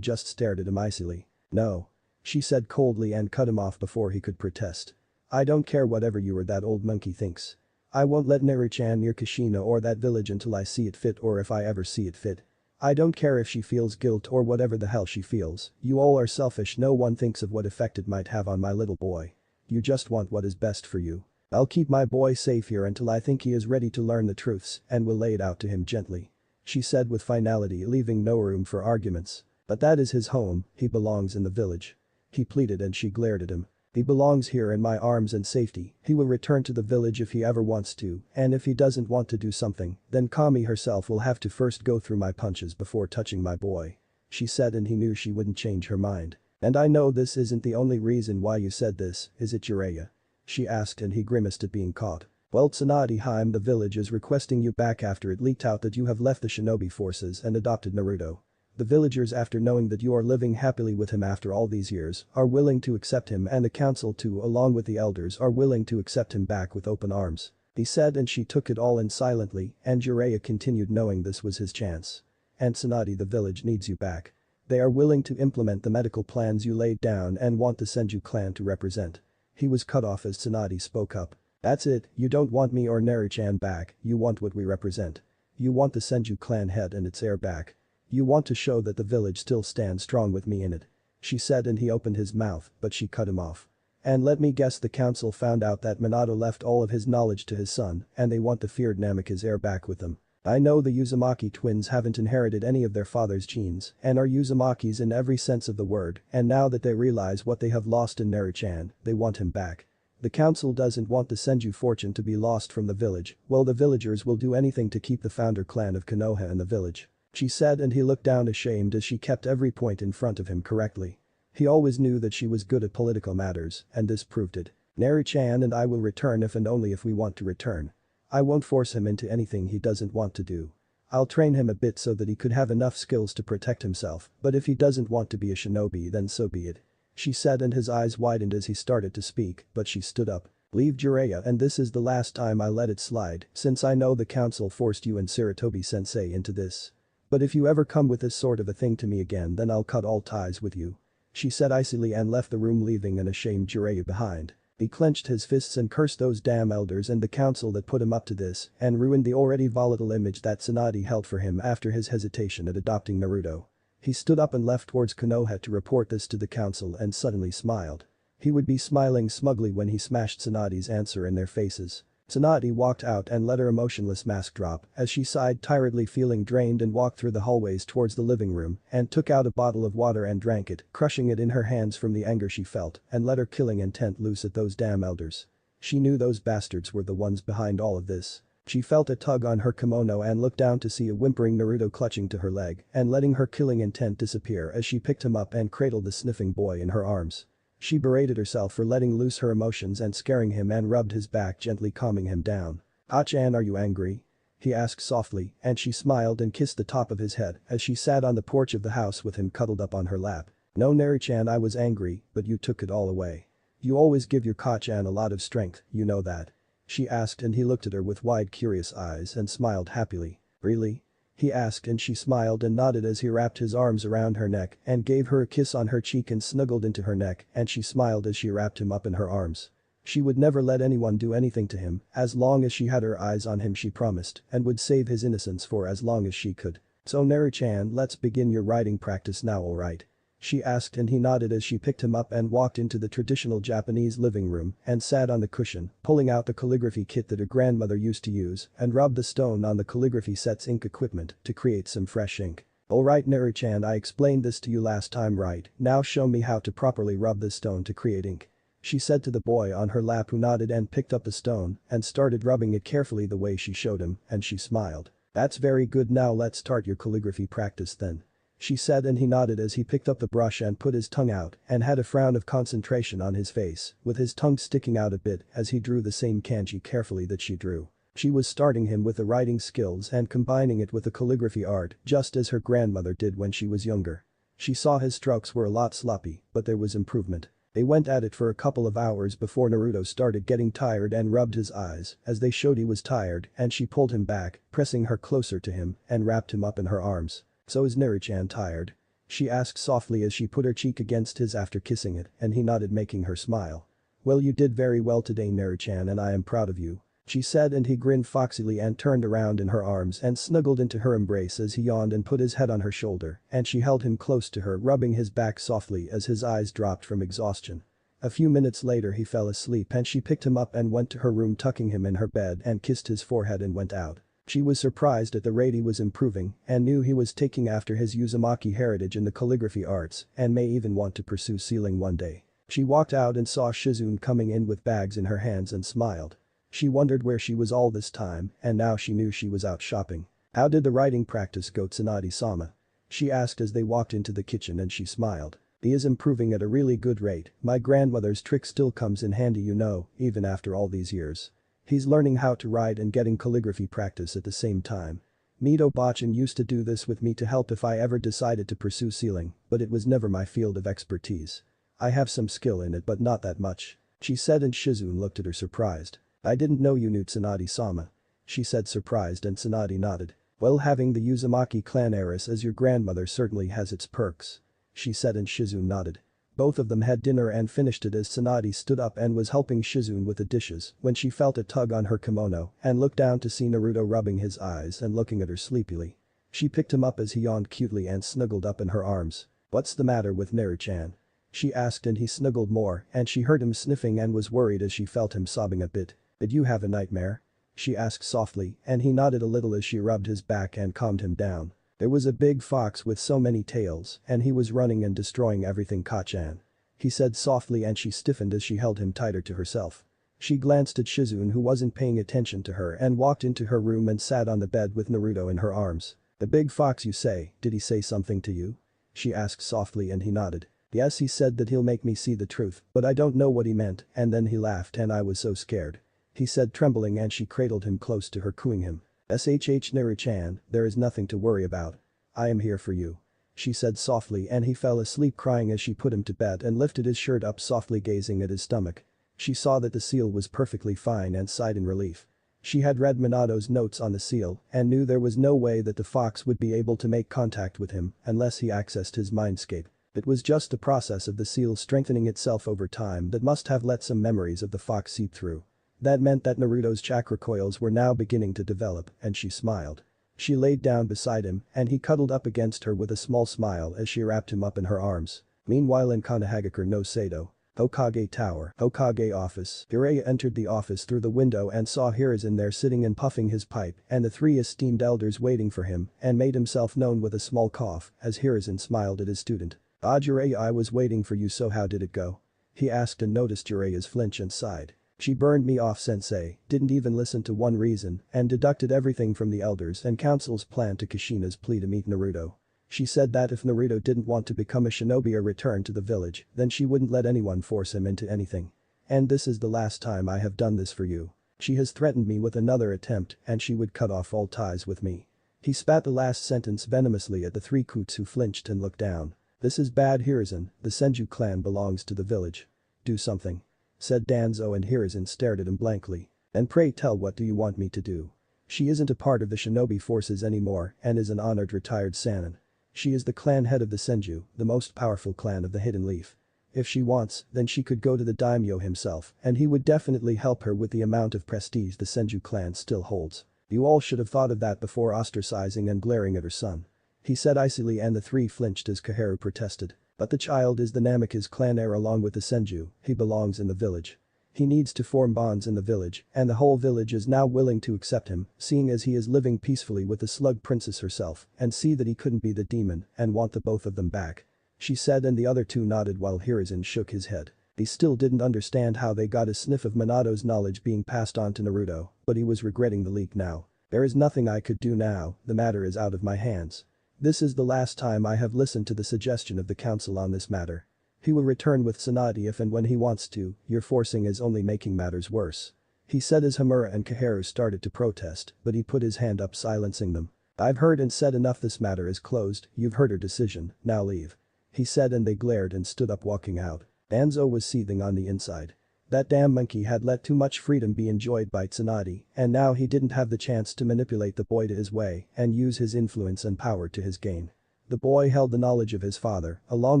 just stared at him icily. No. She said coldly and cut him off before he could protest. I don't care whatever you or that old monkey thinks. I won't let Naruto near Kushina or that village until I see it fit or if I ever see it fit. I don't care if she feels guilt or whatever the hell she feels, you all are selfish, no one thinks of what effect it might have on my little boy. You just want what is best for you. I'll keep my boy safe here until I think he is ready to learn the truths and will lay it out to him gently. She said with finality, leaving no room for arguments. But that is his home, he belongs in the village. He pleaded and she glared at him. He belongs here in my arms and safety, he will return to the village if he ever wants to, and if he doesn't want to do something, then Kami herself will have to first go through my punches before touching my boy. She said and he knew she wouldn't change her mind. And I know this isn't the only reason why you said this, is it Jiraiya? She asked and he grimaced at being caught. Well, Tsunade Haim, the village is requesting you back after it leaked out that you have left the shinobi forces and adopted Naruto. The villagers, after knowing that you are living happily with him after all these years, are willing to accept him and the council too along with the elders are willing to accept him back with open arms. He said and she took it all in silently and Jiraiya continued knowing this was his chance. And Tsunade, the village needs you back. They are willing to implement the medical plans you laid down and want the Senju clan to represent. He was cut off as Tsunade spoke up. That's it, you don't want me or Naruto back, you want what we represent. You want the Senju clan head and its heir back. You want to show that the village still stands strong with me in it. She said and he opened his mouth, but she cut him off. And let me guess, the council found out that Minato left all of his knowledge to his son and they want the feared Namikaze heir back with them. I know the Uzumaki twins haven't inherited any of their father's genes and are Uzumakis in every sense of the word, and now that they realize what they have lost in Naruto, they want him back. The council doesn't want the Senju fortune to be lost from the village, well, the villagers will do anything to keep the founder clan of Konoha in the village. She said and he looked down ashamed as she kept every point in front of him correctly. He always knew that she was good at political matters and this proved it. Naruto and I will return if and only if we want to return. I won't force him into anything he doesn't want to do. I'll train him a bit so that he could have enough skills to protect himself, but if he doesn't want to be a shinobi then so be it. She said and his eyes widened as he started to speak, but she stood up. Leave Jiraiya and this is the last time I let it slide since I know the council forced you and Sarutobi-sensei into this. But if you ever come with this sort of a thing to me again then I'll cut all ties with you. She said icily and left the room leaving an ashamed Jiraiya behind. He clenched his fists and cursed those damn elders and the council that put him up to this and ruined the already volatile image that Tsunade held for him after his hesitation at adopting Naruto. He stood up and left towards Konoha to report this to the council and suddenly smiled. He would be smiling smugly when he smashed Tsunade's answer in their faces. Tsunade walked out and let her emotionless mask drop as she sighed tiredly, feeling drained, and walked through the hallways towards the living room and took out a bottle of water and drank it, crushing it in her hands from the anger she felt and let her killing intent loose at those damn elders. She knew those bastards were the ones behind all of this. She felt a tug on her kimono and looked down to see a whimpering Naruto clutching to her leg and letting her killing intent disappear as she picked him up and cradled the sniffing boy in her arms. She berated herself for letting loose her emotions and scaring him and rubbed his back, gently calming him down. "Ah-chan, are you angry?" he asked softly and she smiled and kissed the top of his head as she sat on the porch of the house with him cuddled up on her lap. "No, Naruto, I was angry, but you took it all away. You always give your Ka-chan a lot of strength, you know that?" she asked and he looked at her with wide curious eyes and smiled happily. "Really?" he asked and she smiled and nodded as he wrapped his arms around her neck and gave her a kiss on her cheek and snuggled into her neck and she smiled as she wrapped him up in her arms. She would never let anyone do anything to him as long as she had her eyes on him, she promised, and would save his innocence for as long as she could. "So Naruto, let's begin your writing practice now, alright?" she asked and he nodded as she picked him up and walked into the traditional Japanese living room and sat on the cushion, pulling out the calligraphy kit that her grandmother used to use and rubbed the stone on the calligraphy set's ink equipment to create some fresh ink. "Alright Naruto, I explained this to you last time, right? Now show me how to properly rub this stone to create ink," she said to the boy on her lap, who nodded and picked up the stone and started rubbing it carefully the way she showed him and she smiled. "That's very good, now let's start your calligraphy practice then," she said and he nodded as he picked up the brush and put his tongue out and had a frown of concentration on his face, with his tongue sticking out a bit as he drew the same kanji carefully that she drew. She was starting him with the writing skills and combining it with the calligraphy art just as her grandmother did when she was younger. She saw his strokes were a lot sloppy, but there was improvement. They went at it for a couple of hours before Naruto started getting tired and rubbed his eyes as they showed he was tired and she pulled him back, pressing her closer to him and wrapped him up in her arms. "So is Naruto tired?" she asked softly as she put her cheek against his after kissing it and he nodded making her smile. "Well, you did very well today, Naruto, and I am proud of you," she said and he grinned foxily and turned around in her arms and snuggled into her embrace as he yawned and put his head on her shoulder and she held him close to her rubbing his back softly as his eyes dropped from exhaustion. A few minutes later he fell asleep and she picked him up and went to her room tucking him in her bed and kissed his forehead and went out. She was surprised at the rate he was improving and knew he was taking after his Uzumaki heritage in the calligraphy arts and may even want to pursue sealing one day. She walked out and saw Shizune coming in with bags in her hands and smiled. She wondered where she was all this time and now she knew she was out shopping. "How did the writing practice go, Tsunade-sama?" she asked as they walked into the kitchen and she smiled. "He is improving at a really good rate, my grandmother's trick still comes in handy even after all these years. He's learning how to write and getting calligraphy practice at the same time. Mito-bachan used to do this with me to help if I ever decided to pursue sealing, but it was never my field of expertise. I have some skill in it but not that much," she said and Shizune looked at her surprised. "I didn't know you knew Tsunade-sama," she said surprised and Tsunade nodded. "Well, having the Uzumaki clan heiress as your grandmother certainly has its perks," she said and Shizune nodded. Both of them had dinner and finished it as Tsunade stood up and was helping Shizune with the dishes when she felt a tug on her kimono and looked down to see Naruto rubbing his eyes and looking at her sleepily. She picked him up as he yawned cutely and snuggled up in her arms. "What's the matter with Naruto-chan?" she asked and he snuggled more and she heard him sniffing and was worried as she felt him sobbing a bit. "Did you have a nightmare?" she asked softly and he nodded a little as she rubbed his back and calmed him down. "There was a big fox with so many tails and he was running and destroying everything, Ka-chan," he said softly and she stiffened as she held him tighter to herself. She glanced at Shizune who wasn't paying attention to her and walked into her room and sat on the bed with Naruto in her arms. "The big fox you say, did he say something to you?" she asked softly and he nodded. "Yes, he said that he'll make me see the truth, but I don't know what he meant and then he laughed and I was so scared," he said trembling and she cradled him close to her cooing him. "Shh Naru-chan, there is nothing to worry about. I am here for you," she said softly and he fell asleep crying as she put him to bed and lifted his shirt up softly gazing at his stomach. She saw that the seal was perfectly fine and sighed in relief. She had read Minato's notes on the seal and knew there was no way that the fox would be able to make contact with him unless he accessed his mindscape. It was just the process of the seal strengthening itself over time that must have let some memories of the fox seep through. That meant that Naruto's chakra coils were now beginning to develop and she smiled. She laid down beside him and he cuddled up against her with a small smile as she wrapped him up in her arms. Meanwhile in Konohagakure no Sado, Hokage Tower, Hokage office, Jiraiya entered the office through the window and saw Hiruzen there sitting and puffing his pipe and the three esteemed elders waiting for him and made himself known with a small cough as Hiruzen smiled at his student. "Ah Jiraiya, I was waiting for you, so how did it go?" he asked and noticed Jiraiya's flinch and sighed. "She burned me off, sensei, didn't even listen to one reason and deducted everything from the elders and council's plan to Kushina's plea to meet Naruto. She said that if Naruto didn't want to become a shinobi or return to the village then she wouldn't let anyone force him into anything. And this is the last time I have done this for you. She has threatened me with another attempt and she would cut off all ties with me." He spat the last sentence venomously at the three Kutsu who flinched and looked down. "This is bad, Hiruzen, the Senju clan belongs to the village. Do something," said Danzo and Hiruzen stared at him blankly. "And pray tell, what do you want me to do? She isn't a part of the shinobi forces anymore and is an honored retired Sannin. She is the clan head of the Senju, the most powerful clan of the Hidden Leaf. If she wants, then she could go to the daimyo himself and he would definitely help her with the amount of prestige the Senju clan still holds. You all should have thought of that before ostracizing and glaring at her son," he said icily and the three flinched as Koharu protested. "But the child is the Namikaze clan heir along with the Senju, he belongs in the village. He needs to form bonds in the village and the whole village is now willing to accept him seeing as he is living peacefully with the slug princess herself and see that he couldn't be the demon and want the both of them back," she said and the other two nodded while Hiruzen shook his head. He still didn't understand how they got a sniff of Minato's knowledge being passed on to Naruto, but he was regretting the leak now. "There is nothing I could do now, the matter is out of my hands. This is the last time I have listened to the suggestion of the council on this matter. He will return with Tsunade if and when he wants to, your forcing is only making matters worse." he said as Hamura and Kaharu started to protest, but he put his hand up silencing them. I've heard and said enough, this matter is closed, you've heard her decision, now leave. He said, and they glared and stood up walking out. Danzo was seething on the inside. That damn monkey had let too much freedom be enjoyed by Tsunade, and now he didn't have the chance to manipulate the boy to his way and use his influence and power to his gain. The boy held the knowledge of his father, along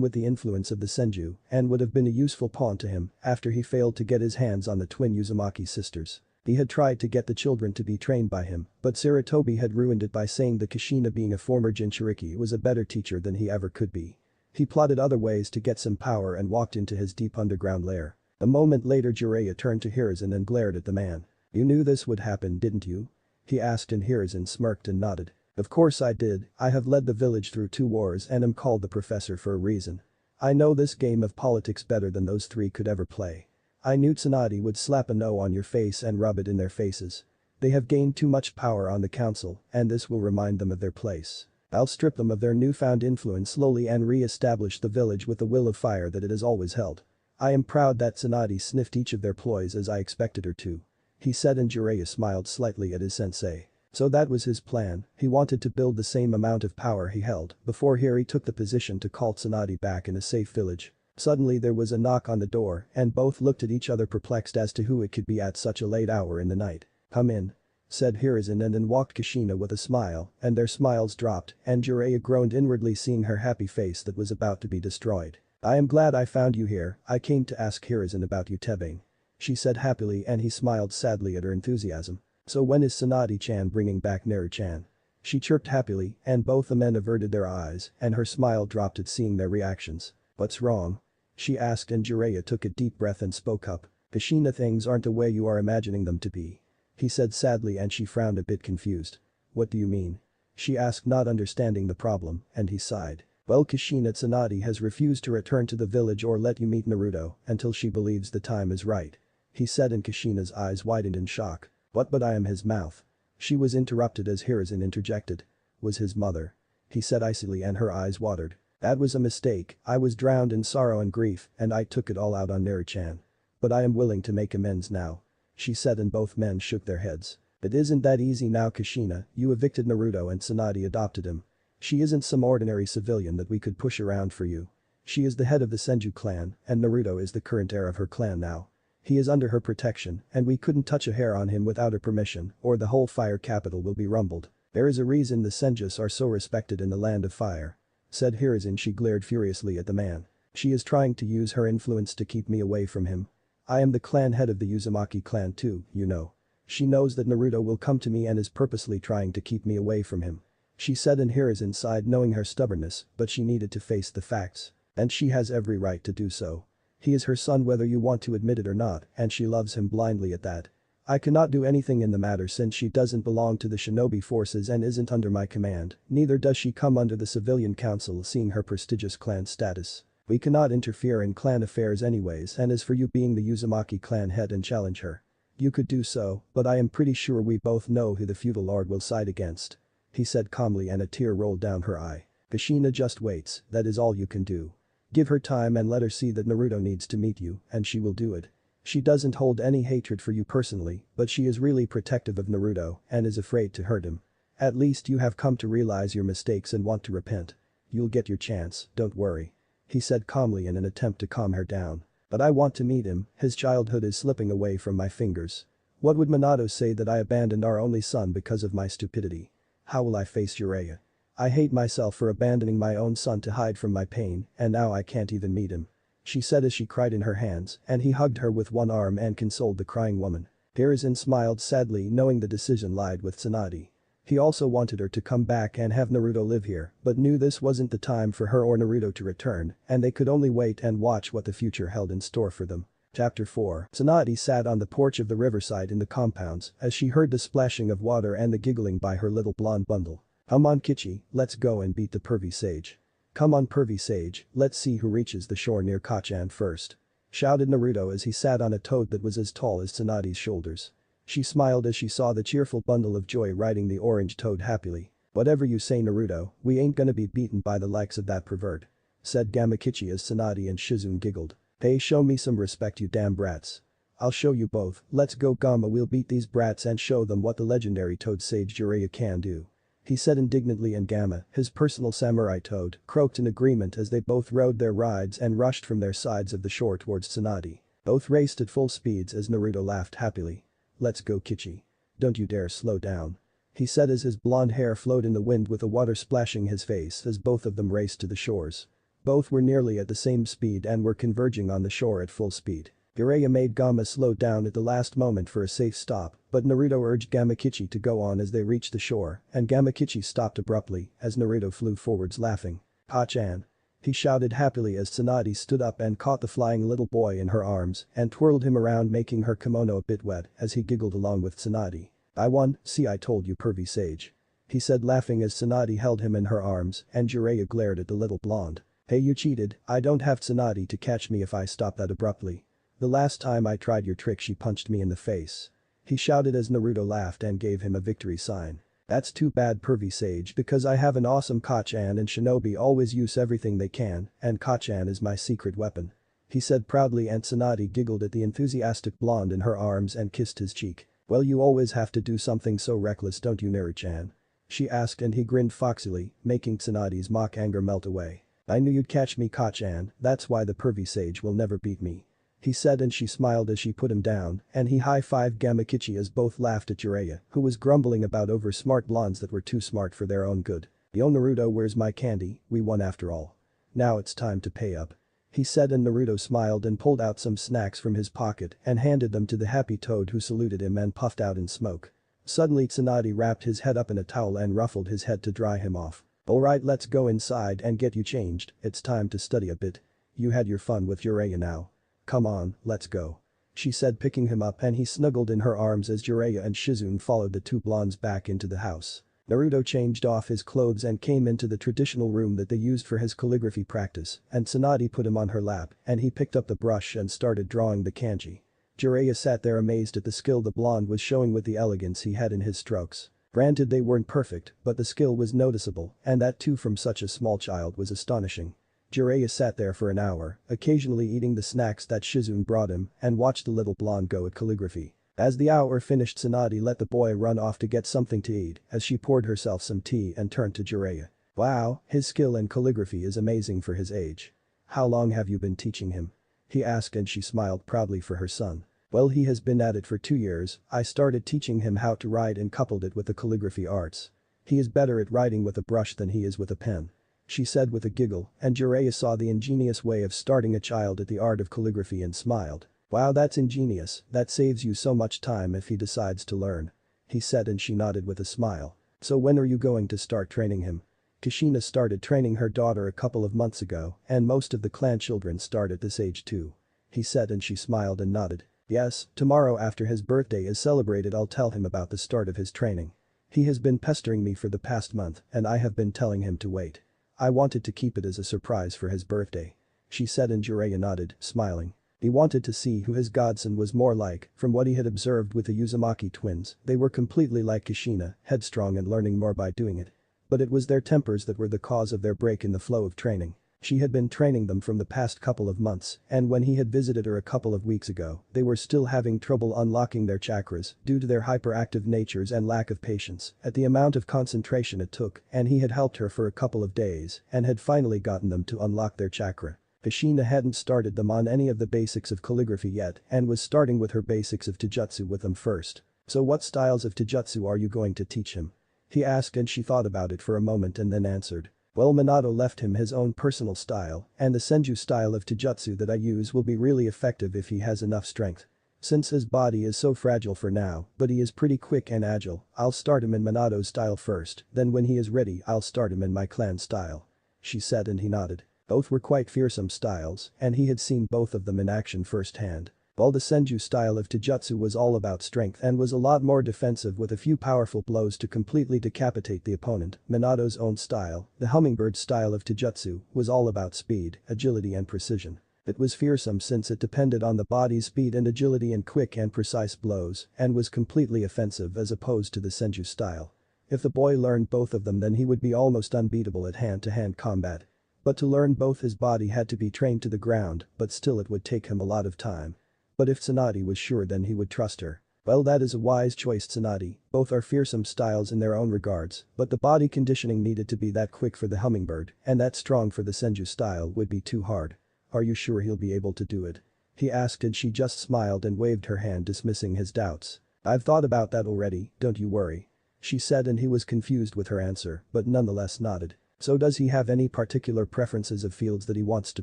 with the influence of the Senju, and would have been a useful pawn to him after he failed to get his hands on the twin Uzumaki sisters. He had tried to get the children to be trained by him, but Sarutobi had ruined it by saying that Kushina, being a former Jinchuriki, was a better teacher than he ever could be. He plotted other ways to get some power and walked into his deep underground lair. A moment later Jiraiya turned to Hiruzen and glared at the man. You knew this would happen, didn't you? He asked, and Hiruzen smirked and nodded. Of course I did, I have led the village through 2 wars and am called the professor for a reason. I know this game of politics better than those 3 could ever play. I knew Tsunade would slap a no on your face and rub it in their faces. They have gained too much power on the council, and this will remind them of their place. I'll strip them of their newfound influence slowly and re-establish the village with the will of fire that it has always held. I am proud that Tsunade sniffed each of their ploys as I expected her to. He said, and Jiraiya smiled slightly at his sensei. So that was his plan, he wanted to build the same amount of power he held before Hiri took the position to call Tsunade back in a safe village. Suddenly there was a knock on the door and both looked at each other perplexed as to who it could be at such a late hour in the night. Come in, said Hiruzen, and then walked Kushina with a smile, and their smiles dropped and Jiraiya groaned inwardly seeing her happy face that was about to be destroyed. I am glad I found you here, I came to ask Hiruzen about you Tebing. She said happily, and he smiled sadly at her enthusiasm. So when is Tsunade-chan bringing back Naru-chan? She chirped happily and both the men averted their eyes and her smile dropped at seeing their reactions. What's wrong? She asked, and Jiraiya took a deep breath and spoke up. Kushina, things aren't the way you are imagining them to be. He said sadly, and she frowned a bit confused. What do you mean? She asked, not understanding the problem, and he sighed. Well, Kushina, Tsunade has refused to return to the village or let you meet Naruto until she believes the time is right. He said, and Kushina's eyes widened in shock. What, but I am his mouth. She was interrupted as Hiruzen interjected. Was his mother. He said icily, and her eyes watered. That was a mistake, I was drowned in sorrow and grief and I took it all out on Naru-chan. But I am willing to make amends now. She said, and both men shook their heads. It isn't that easy now, Kushina, you evicted Naruto and Tsunade adopted him. She isn't some ordinary civilian that we could push around for you. She is the head of the Senju clan and Naruto is the current heir of her clan now. He is under her protection and we couldn't touch a hair on him without her permission or the whole fire capital will be rumbled. There is a reason the Senjus are so respected in the land of fire. Said Hiruzen. She glared furiously at the man. She is trying to use her influence to keep me away from him. I am the clan head of the Uzumaki clan too, you know. She knows that Naruto will come to me and is purposely trying to keep me away from him. She said, and Hiruzen sighed knowing her stubbornness, but she needed to face the facts. And she has every right to do so. He is her son whether you want to admit it or not, and she loves him blindly at that. I cannot do anything in the matter since she doesn't belong to the shinobi forces and isn't under my command, neither does she come under the civilian council seeing her prestigious clan status. We cannot interfere in clan affairs anyways, and as for you being the Uzumaki clan head and challenge her. You could do so, but I am pretty sure we both know who the feudal lord will side against. He said calmly, and a tear rolled down her eye. Kushina just waits, that is all you can do. Give her time and let her see that Naruto needs to meet you, and she will do it. She doesn't hold any hatred for you personally, but she is really protective of Naruto and is afraid to hurt him. At least you have come to realize your mistakes and want to repent. You'll get your chance, don't worry. He said calmly in an attempt to calm her down. But I want to meet him, his childhood is slipping away from my fingers. What would Minato say that I abandoned our only son because of my stupidity? How will I face Jiraiya? I hate myself for abandoning my own son to hide from my pain, and now I can't even meet him. She said as she cried in her hands, and he hugged her with one arm and consoled the crying woman. Hiruzen smiled sadly knowing the decision lied with Tsunade. He also wanted her to come back and have Naruto live here, but knew this wasn't the time for her or Naruto to return, and they could only wait and watch what the future held in store for them. Chapter 4. Tsunade sat on the porch of the riverside in the compounds as she heard the splashing of water and the giggling by her little blonde bundle. Come on Kichi, let's go and beat the pervy sage. Come on pervy sage, let's see who reaches the shore near Kachan first. Shouted Naruto as he sat on a toad that was as tall as Tsunade's shoulders. She smiled as she saw the cheerful bundle of joy riding the orange toad happily. Whatever you say Naruto, we ain't gonna be beaten by the likes of that pervert. Said Gamakichi as Tsunade and Shizune giggled. Hey, show me some respect you damn brats. I'll show you both, let's go Gamma, we'll beat these brats and show them what the legendary Toad Sage Jiraiya can do. He said indignantly, and Gamma, his personal samurai toad, croaked in agreement as they both rode their rides and rushed from their sides of the shore towards Tsunade. Both raced at full speeds as Naruto laughed happily. Let's go Kichi. Don't you dare slow down. He said as his blonde hair flowed in the wind with the water splashing his face as both of them raced to the shores. Both were nearly at the same speed and were converging on the shore at full speed. Jiraiya made Gamma slow down at the last moment for a safe stop, but Naruto urged Kichi to go on as they reached the shore, and Kichi stopped abruptly as Naruto flew forwards laughing. "Ha-chan." He shouted happily as Tsunade stood up and caught the flying little boy in her arms and twirled him around, making her kimono a bit wet as he giggled along with Tsunade. "I won, see, I told you, pervy sage," he said laughing as Tsunade held him in her arms and Jiraiya glared at the little blonde. "Hey, you cheated, I don't have Tsunade to catch me if I stop that abruptly. The last time I tried your trick she punched me in the face." He shouted as Naruto laughed and gave him a victory sign. "That's too bad, pervy sage, because I have an awesome Kachan and shinobi always use everything they can, and Kachan is my secret weapon," he said proudly, and Tsunade giggled at the enthusiastic blonde in her arms and kissed his cheek. "Well, you always have to do something so reckless, don't you, Naru-chan?" she asked, and he grinned foxily, making Tsunade's mock anger melt away. "I knew you'd catch me, Kachan, that's why the pervy sage will never beat me," he said, and she smiled as she put him down, and he high-fived Kichi as both laughed at Jiraiya, who was grumbling about over smart blondes that were too smart for their own good. "Yo Naruto, where's my candy, we won after all. Now it's time to pay up," he said, and Naruto smiled and pulled out some snacks from his pocket and handed them to the happy toad, who saluted him and puffed out in smoke. Suddenly Tsunade wrapped his head up in a towel and ruffled his head to dry him off. "Alright, let's go inside and get you changed, it's time to study a bit. You had your fun with Jiraiya now. Come on, let's go," she said, picking him up, and he snuggled in her arms as Jiraiya and Shizune followed the two blondes back into the house. Naruto changed off his clothes and came into the traditional room that they used for his calligraphy practice, and Tsunade put him on her lap and he picked up the brush and started drawing the kanji. Jiraiya sat there amazed at the skill the blonde was showing with the elegance he had in his strokes. Granted, they weren't perfect, but the skill was noticeable, and that too from such a small child was astonishing. Jiraiya sat there for an hour, occasionally eating the snacks that Shizune brought him, and watched the little blonde go at calligraphy. As the hour finished, Tsunade let the boy run off to get something to eat as she poured herself some tea and turned to Jiraiya. "Wow, his skill in calligraphy is amazing for his age. How long have you been teaching him?" he asked, and she smiled proudly for her son. "Well, he has been at it for 2 years, I started teaching him how to write and coupled it with the calligraphy arts. He is better at writing with a brush than he is with a pen," she said with a giggle, and Jiraiya saw the ingenious way of starting a child at the art of calligraphy and smiled. "Wow, that's ingenious, that saves you so much time if he decides to learn," he said, and she nodded with a smile. "So when are you going to start training him?" Kushina started training her daughter a couple of months ago, and most of the clan children start at this age too, he said, and she smiled and nodded. "Yes, tomorrow after his birthday is celebrated I'll tell him about the start of his training. He has been pestering me for the past month and I have been telling him to wait. I wanted to keep it as a surprise for his birthday," she said, and Jiraiya nodded, smiling. He wanted to see who his godson was more like. From what he had observed with the Uzumaki twins, they were completely like Kushina, headstrong and learning more by doing it. But it was their tempers that were the cause of their break in the flow of training. She had been training them from the past couple of months, and when he had visited her a couple of weeks ago, they were still having trouble unlocking their chakras due to their hyperactive natures and lack of patience at the amount of concentration it took, and he had helped her for a couple of days and had finally gotten them to unlock their chakra. Kushina hadn't started them on any of the basics of calligraphy yet and was starting with her basics of taijutsu with them first. "So what styles of taijutsu are you going to teach him?" he asked, and she thought about it for a moment and then answered. "Well, Minato left him his own personal style, and the Senju style of taijutsu that I use will be really effective if he has enough strength. Since his body is so fragile for now, but he is pretty quick and agile, I'll start him in Minato's style first, then when he is ready I'll start him in my clan style," she said, and he nodded. Both were quite fearsome styles, and he had seen both of them in action firsthand. While the Senju style of taijutsu was all about strength and was a lot more defensive with a few powerful blows to completely decapitate the opponent, Minato's own style, the hummingbird style of taijutsu, was all about speed, agility and precision. It was fearsome since it depended on the body's speed and agility and quick and precise blows, and was completely offensive as opposed to the Senju style. If the boy learned both of them, then he would be almost unbeatable at hand-to-hand combat. But to learn both, his body had to be trained to the ground, but still it would take him a lot of time. But if Tsunade was sure then he would trust her. Well, that is a wise choice, Tsunade. Both are fearsome styles in their own regards, but the body conditioning needed to be that quick for the hummingbird and that strong for the Senju style would be too hard. Are you sure he'll be able to do it? He asked and she just smiled and waved her hand dismissing his doubts. I've thought about that already, don't you worry. She said and he was confused with her answer, but nonetheless nodded. So does he have any particular preferences of fields that he wants to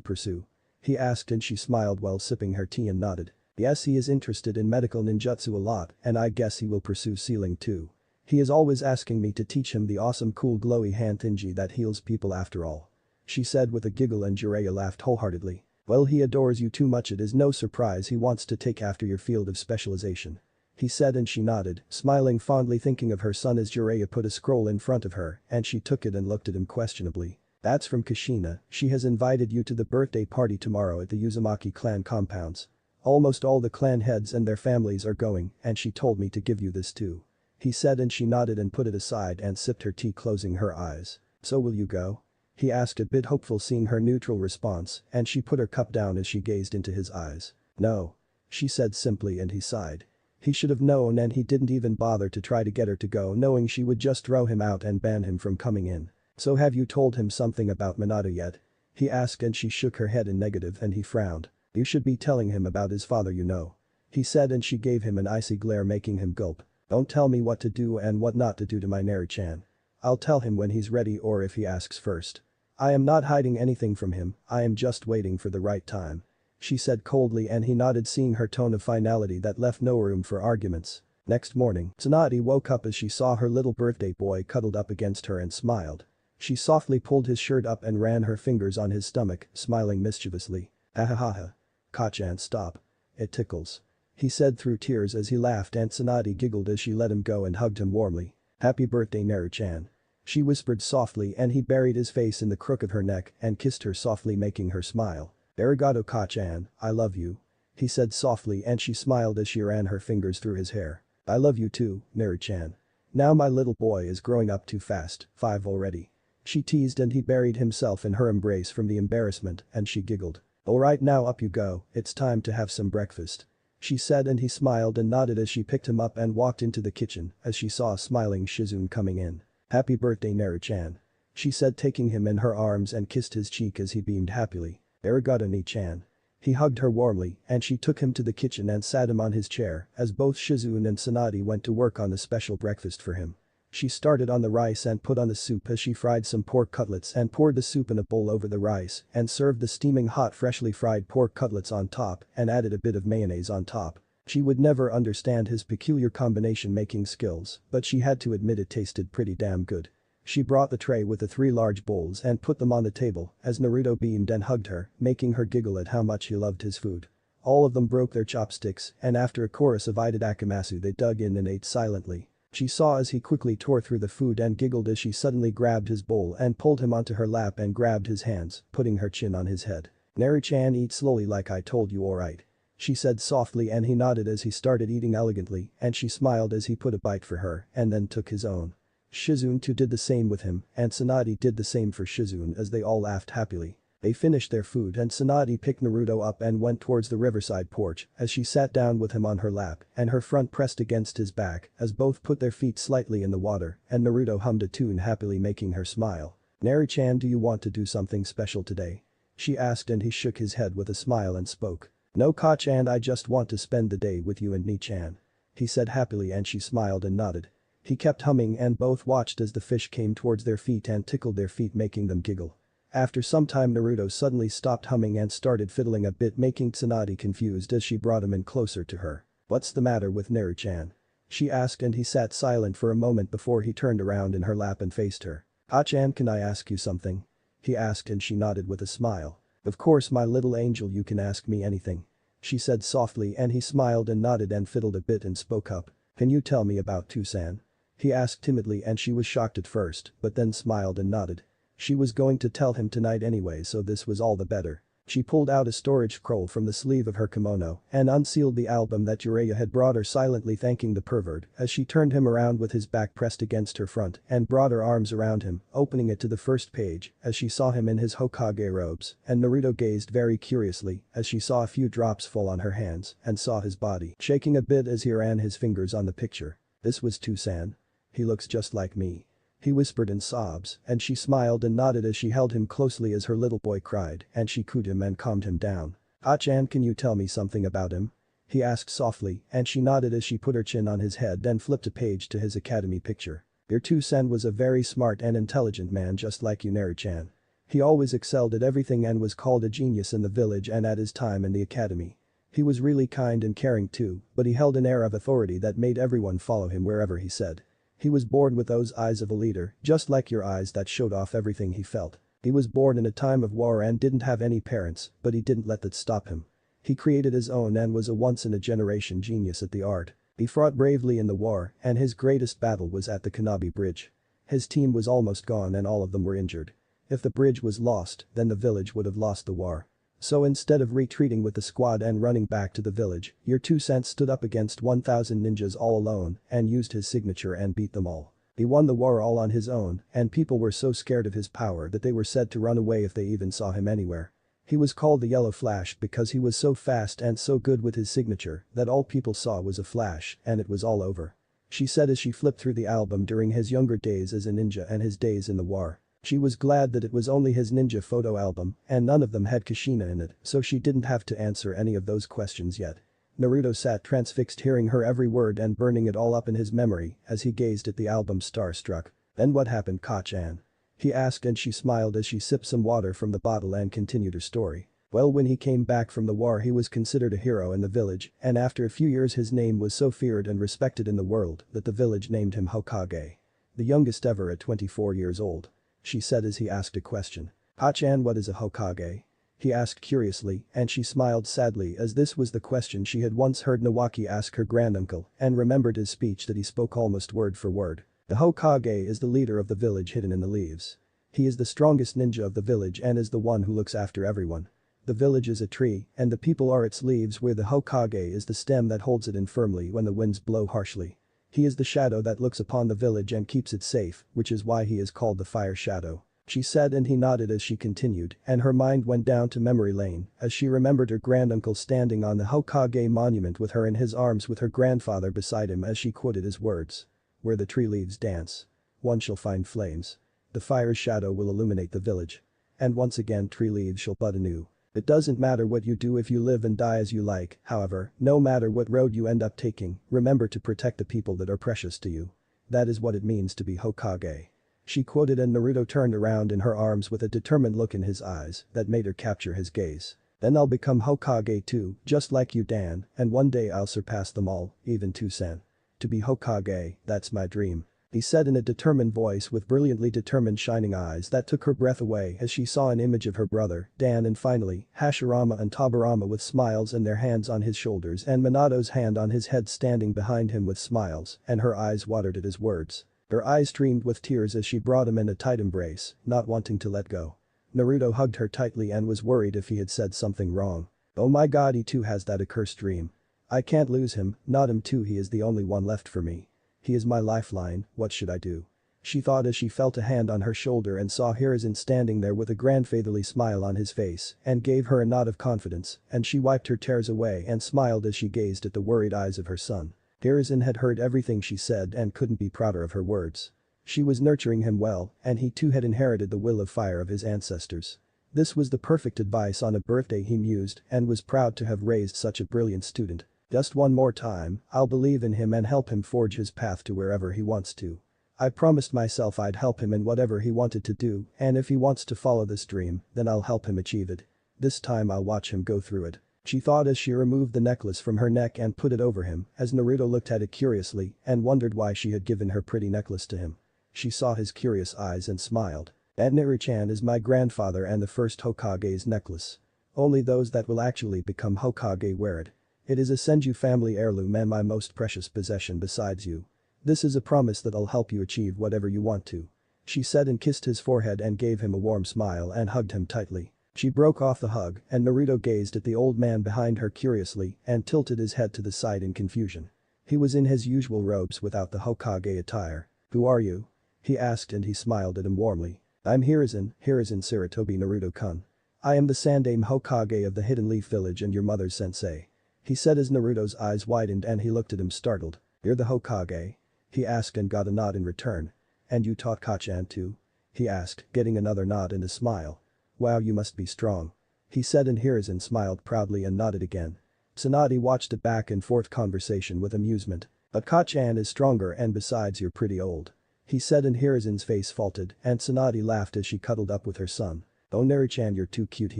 pursue? He asked and she smiled while sipping her tea and nodded. Yes, he is interested in medical ninjutsu a lot and I guess he will pursue sealing too. He is always asking me to teach him the awesome cool glowy hand thingy that heals people after all. She said with a giggle and Jiraiya laughed wholeheartedly. Well, he adores you too much, it is no surprise he wants to take after your field of specialization. He said and she nodded, smiling fondly thinking of her son as Jiraiya put a scroll in front of her and she took it and looked at him questionably. That's from Kushina, she has invited you to the birthday party tomorrow at the Uzumaki clan compounds. Almost all the clan heads and their families are going and she told me to give you this too. He said and she nodded and put it aside and sipped her tea closing her eyes. So will you go? He asked a bit hopeful seeing her neutral response and she put her cup down as she gazed into his eyes. No. She said simply and he sighed. He should have known and he didn't even bother to try to get her to go knowing she would just throw him out and ban him from coming in. So have you told him something about Minato yet? He asked and she shook her head in negative and he frowned. You should be telling him about his father, you know. He said and she gave him an icy glare making him gulp. Don't tell me what to do and what not to do to my Neri-chan. I'll tell him when he's ready or if he asks first. I am not hiding anything from him, I am just waiting for the right time. She said coldly and he nodded seeing her tone of finality that left no room for arguments. Next morning, Tsunade woke up as she saw her little birthday boy cuddled up against her and smiled. She softly pulled his shirt up and ran her fingers on his stomach, smiling mischievously. Ahahaha. Ka-chan, stop. It tickles. He said through tears as he laughed and Tsunade giggled as she let him go and hugged him warmly. Happy birthday, Naru-chan. She whispered softly and he buried his face in the crook of her neck and kissed her softly making her smile. Arigato, Ka-chan, I love you. He said softly and she smiled as she ran her fingers through his hair. I love you too, Naru-chan. Now my little boy is growing up too fast, 5 already. She teased and he buried himself in her embrace from the embarrassment and she giggled. Alright, now up you go, it's time to have some breakfast. She said and he smiled and nodded as she picked him up and walked into the kitchen as she saw a smiling Shizune coming in. Happy birthday, Naru-chan. She said taking him in her arms and kissed his cheek as he beamed happily. Arigato, Ni-chan. He hugged her warmly and she took him to the kitchen and sat him on his chair as both Shizune and Tsunade went to work on the special breakfast for him. She started on the rice and put on the soup as she fried some pork cutlets and poured the soup in a bowl over the rice and served the steaming hot freshly fried pork cutlets on top and added a bit of mayonnaise on top. She would never understand his peculiar combination making skills, but she had to admit it tasted pretty damn good. She brought the tray with the 3 large bowls and put them on the table as Naruto beamed and hugged her, making her giggle at how much he loved his food. All of them broke their chopsticks and after a chorus of itadakimasu they dug in and ate silently. She saw as he quickly tore through the food and giggled as she suddenly grabbed his bowl and pulled him onto her lap and grabbed his hands, putting her chin on his head. Naru-chan, eat slowly like I told you, alright. She said softly and he nodded as he started eating elegantly and she smiled as he put a bite for her and then took his own. Shizune too did the same with him and Tsunade did the same for Shizune as they all laughed happily. They finished their food and Tsunade picked Naruto up and went towards the riverside porch as she sat down with him on her lap and her front pressed against his back as both put their feet slightly in the water and Naruto hummed a tune happily making her smile. Naru-chan, do you want to do something special today? She asked and he shook his head with a smile and spoke. No, Ka-chan, I just want to spend the day with you and Ni-chan. He said happily and she smiled and nodded. He kept humming and both watched as the fish came towards their feet and tickled their feet making them giggle. After some time Naruto suddenly stopped humming and started fiddling a bit making Tsunade confused as she brought him in closer to her. What's the matter with Naru-chan? She asked and he sat silent for a moment before he turned around in her lap and faced her. Ka-chan, can I ask you something? He asked and she nodded with a smile. Of course my little angel, you can ask me anything. She said softly and he smiled and nodded and fiddled a bit and spoke up. Can you tell me about Tsunade? He asked timidly and she was shocked at first but then smiled and nodded. She was going to tell him tonight anyway so this was all the better. She pulled out a storage scroll from the sleeve of her kimono and unsealed the album that Jiraiya had brought her, silently thanking the pervert as she turned him around with his back pressed against her front and brought her arms around him, opening it to the first page as she saw him in his Hokage robes, and Naruto gazed very curiously as she saw a few drops fall on her hands and saw his body shaking a bit as he ran his fingers on the picture. This was Tsunade. He looks just like me. He whispered in sobs, and she smiled and nodded as she held him closely as her little boy cried, and she cooed him and calmed him down. "Ah-chan, can you tell me something about him?" he asked softly, and she nodded as she put her chin on his head and flipped a page to his academy picture. "Your Tsunade was a very smart and intelligent man, just like you, Naruto-chan. He always excelled at everything and was called a genius in the village and at his time in the academy. He was really kind and caring too, but he held an air of authority that made everyone follow him wherever he said. He was born with those eyes of a leader, just like your eyes, that showed off everything he felt. He was born in a time of war and didn't have any parents, but he didn't let that stop him. He created his own and was a once-in-a-generation genius at the art. He fought bravely in the war, and his greatest battle was at the Kanabi Bridge. His team was almost gone and all of them were injured. If the bridge was lost, then the village would have lost the war. So instead of retreating with the squad and running back to the village, your Tsunade stood up against 1,000 ninjas all alone and used his signature and beat them all. He won the war all on his own, and people were so scared of his power that they were said to run away if they even saw him anywhere. He was called the Yellow Flash because he was so fast and so good with his signature that all people saw was a flash and it was all over," she said as she flipped through the album during his younger days as a ninja and his days in the war. She was glad that it was only his ninja photo album and none of them had Kushina in it, so she didn't have to answer any of those questions yet. Naruto sat transfixed, hearing her every word and burning it all up in his memory as he gazed at the album, starstruck. "Then what happened, Ka-chan?" he asked, and she smiled as she sipped some water from the bottle and continued her story. "Well, when he came back from the war he was considered a hero in the village, and after a few years his name was so feared and respected in the world that the village named him Hokage. The youngest ever at 24 years old," she said as he asked a question. "Ha-chan, what is a Hokage?" he asked curiously, and she smiled sadly as this was the question she had once heard Nawaki ask her granduncle and remembered his speech that he spoke almost word for word. "The Hokage is the leader of the village hidden in the leaves. He is the strongest ninja of the village and is the one who looks after everyone. The village is a tree and the people are its leaves, where the Hokage is the stem that holds it in firmly when the winds blow harshly. He is the shadow that looks upon the village and keeps it safe, which is why he is called the Fire Shadow," she said, and he nodded as she continued, and her mind went down to memory lane as she remembered her granduncle standing on the Hokage monument with her in his arms with her grandfather beside him as she quoted his words. "Where the tree leaves dance, one shall find flames. The fire's shadow will illuminate the village. And once again tree leaves shall bud anew. It doesn't matter what you do if you live and die as you like, however, no matter what road you end up taking, remember to protect the people that are precious to you. That is what it means to be Hokage," she quoted, and Naruto turned around in her arms with a determined look in his eyes that made her capture his gaze. "Then I'll become Hokage too, just like you, Dan, and one day I'll surpass them all, even Tsunade. To be Hokage, that's my dream," he said in a determined voice with brilliantly determined shining eyes that took her breath away as she saw an image of her brother, Dan, and finally, Hashirama and Tobirama with smiles and their hands on his shoulders, and Minato's hand on his head standing behind him with smiles, and her eyes watered at his words. Her eyes streamed with tears as she brought him in a tight embrace, not wanting to let go. Naruto hugged her tightly and was worried if he had said something wrong. "Oh my god, he too has that accursed dream. I can't lose him, not him too, he is the only one left for me. He is my lifeline, what should I do?" she thought as she felt a hand on her shoulder and saw Hiruzen standing there with a grandfatherly smile on his face and gave her a nod of confidence, and she wiped her tears away and smiled as she gazed at the worried eyes of her son. Hiruzen had heard everything she said and couldn't be prouder of her words. She was nurturing him well, and he too had inherited the will of fire of his ancestors. This was the perfect advice on a birthday, he mused, and was proud to have raised such a brilliant student. "Just one more time, I'll believe in him and help him forge his path to wherever he wants to. I promised myself I'd help him in whatever he wanted to do, and if he wants to follow this dream, then I'll help him achieve it. This time I'll watch him go through it," she thought as she removed the necklace from her neck and put it over him, as Naruto looked at it curiously and wondered why she had given her pretty necklace to him. She saw his curious eyes and smiled. "That Naruto-chan is my grandfather and the first Hokage's necklace. Only those that will actually become Hokage wear it. It is a Senju family heirloom and my most precious possession besides you. This is a promise that I'll help you achieve whatever you want to," she said, and kissed his forehead and gave him a warm smile and hugged him tightly. She broke off the hug and Naruto gazed at the old man behind her curiously and tilted his head to the side in confusion. He was in his usual robes without the Hokage attire. "Who are you?" he asked and he smiled at him warmly. "I'm Hiruzen Sarutobi Naruto-kun. I am the Sandaime Hokage of the Hidden Leaf Village and your mother's sensei," he said as Naruto's eyes widened and he looked at him startled. "You're the Hokage?" he asked and got a nod in return. "And you taught Kacchan too?" he asked, getting another nod and a smile. "Wow, you must be strong," he said and Hiruzen smiled proudly and nodded again. Tsunade watched the back and forth conversation with amusement. "But Kacchan is stronger and besides you're pretty old," he said and Hiruzen's face faltered and Tsunade laughed as she cuddled up with her son. "Oh Naruto-chan, you're too cute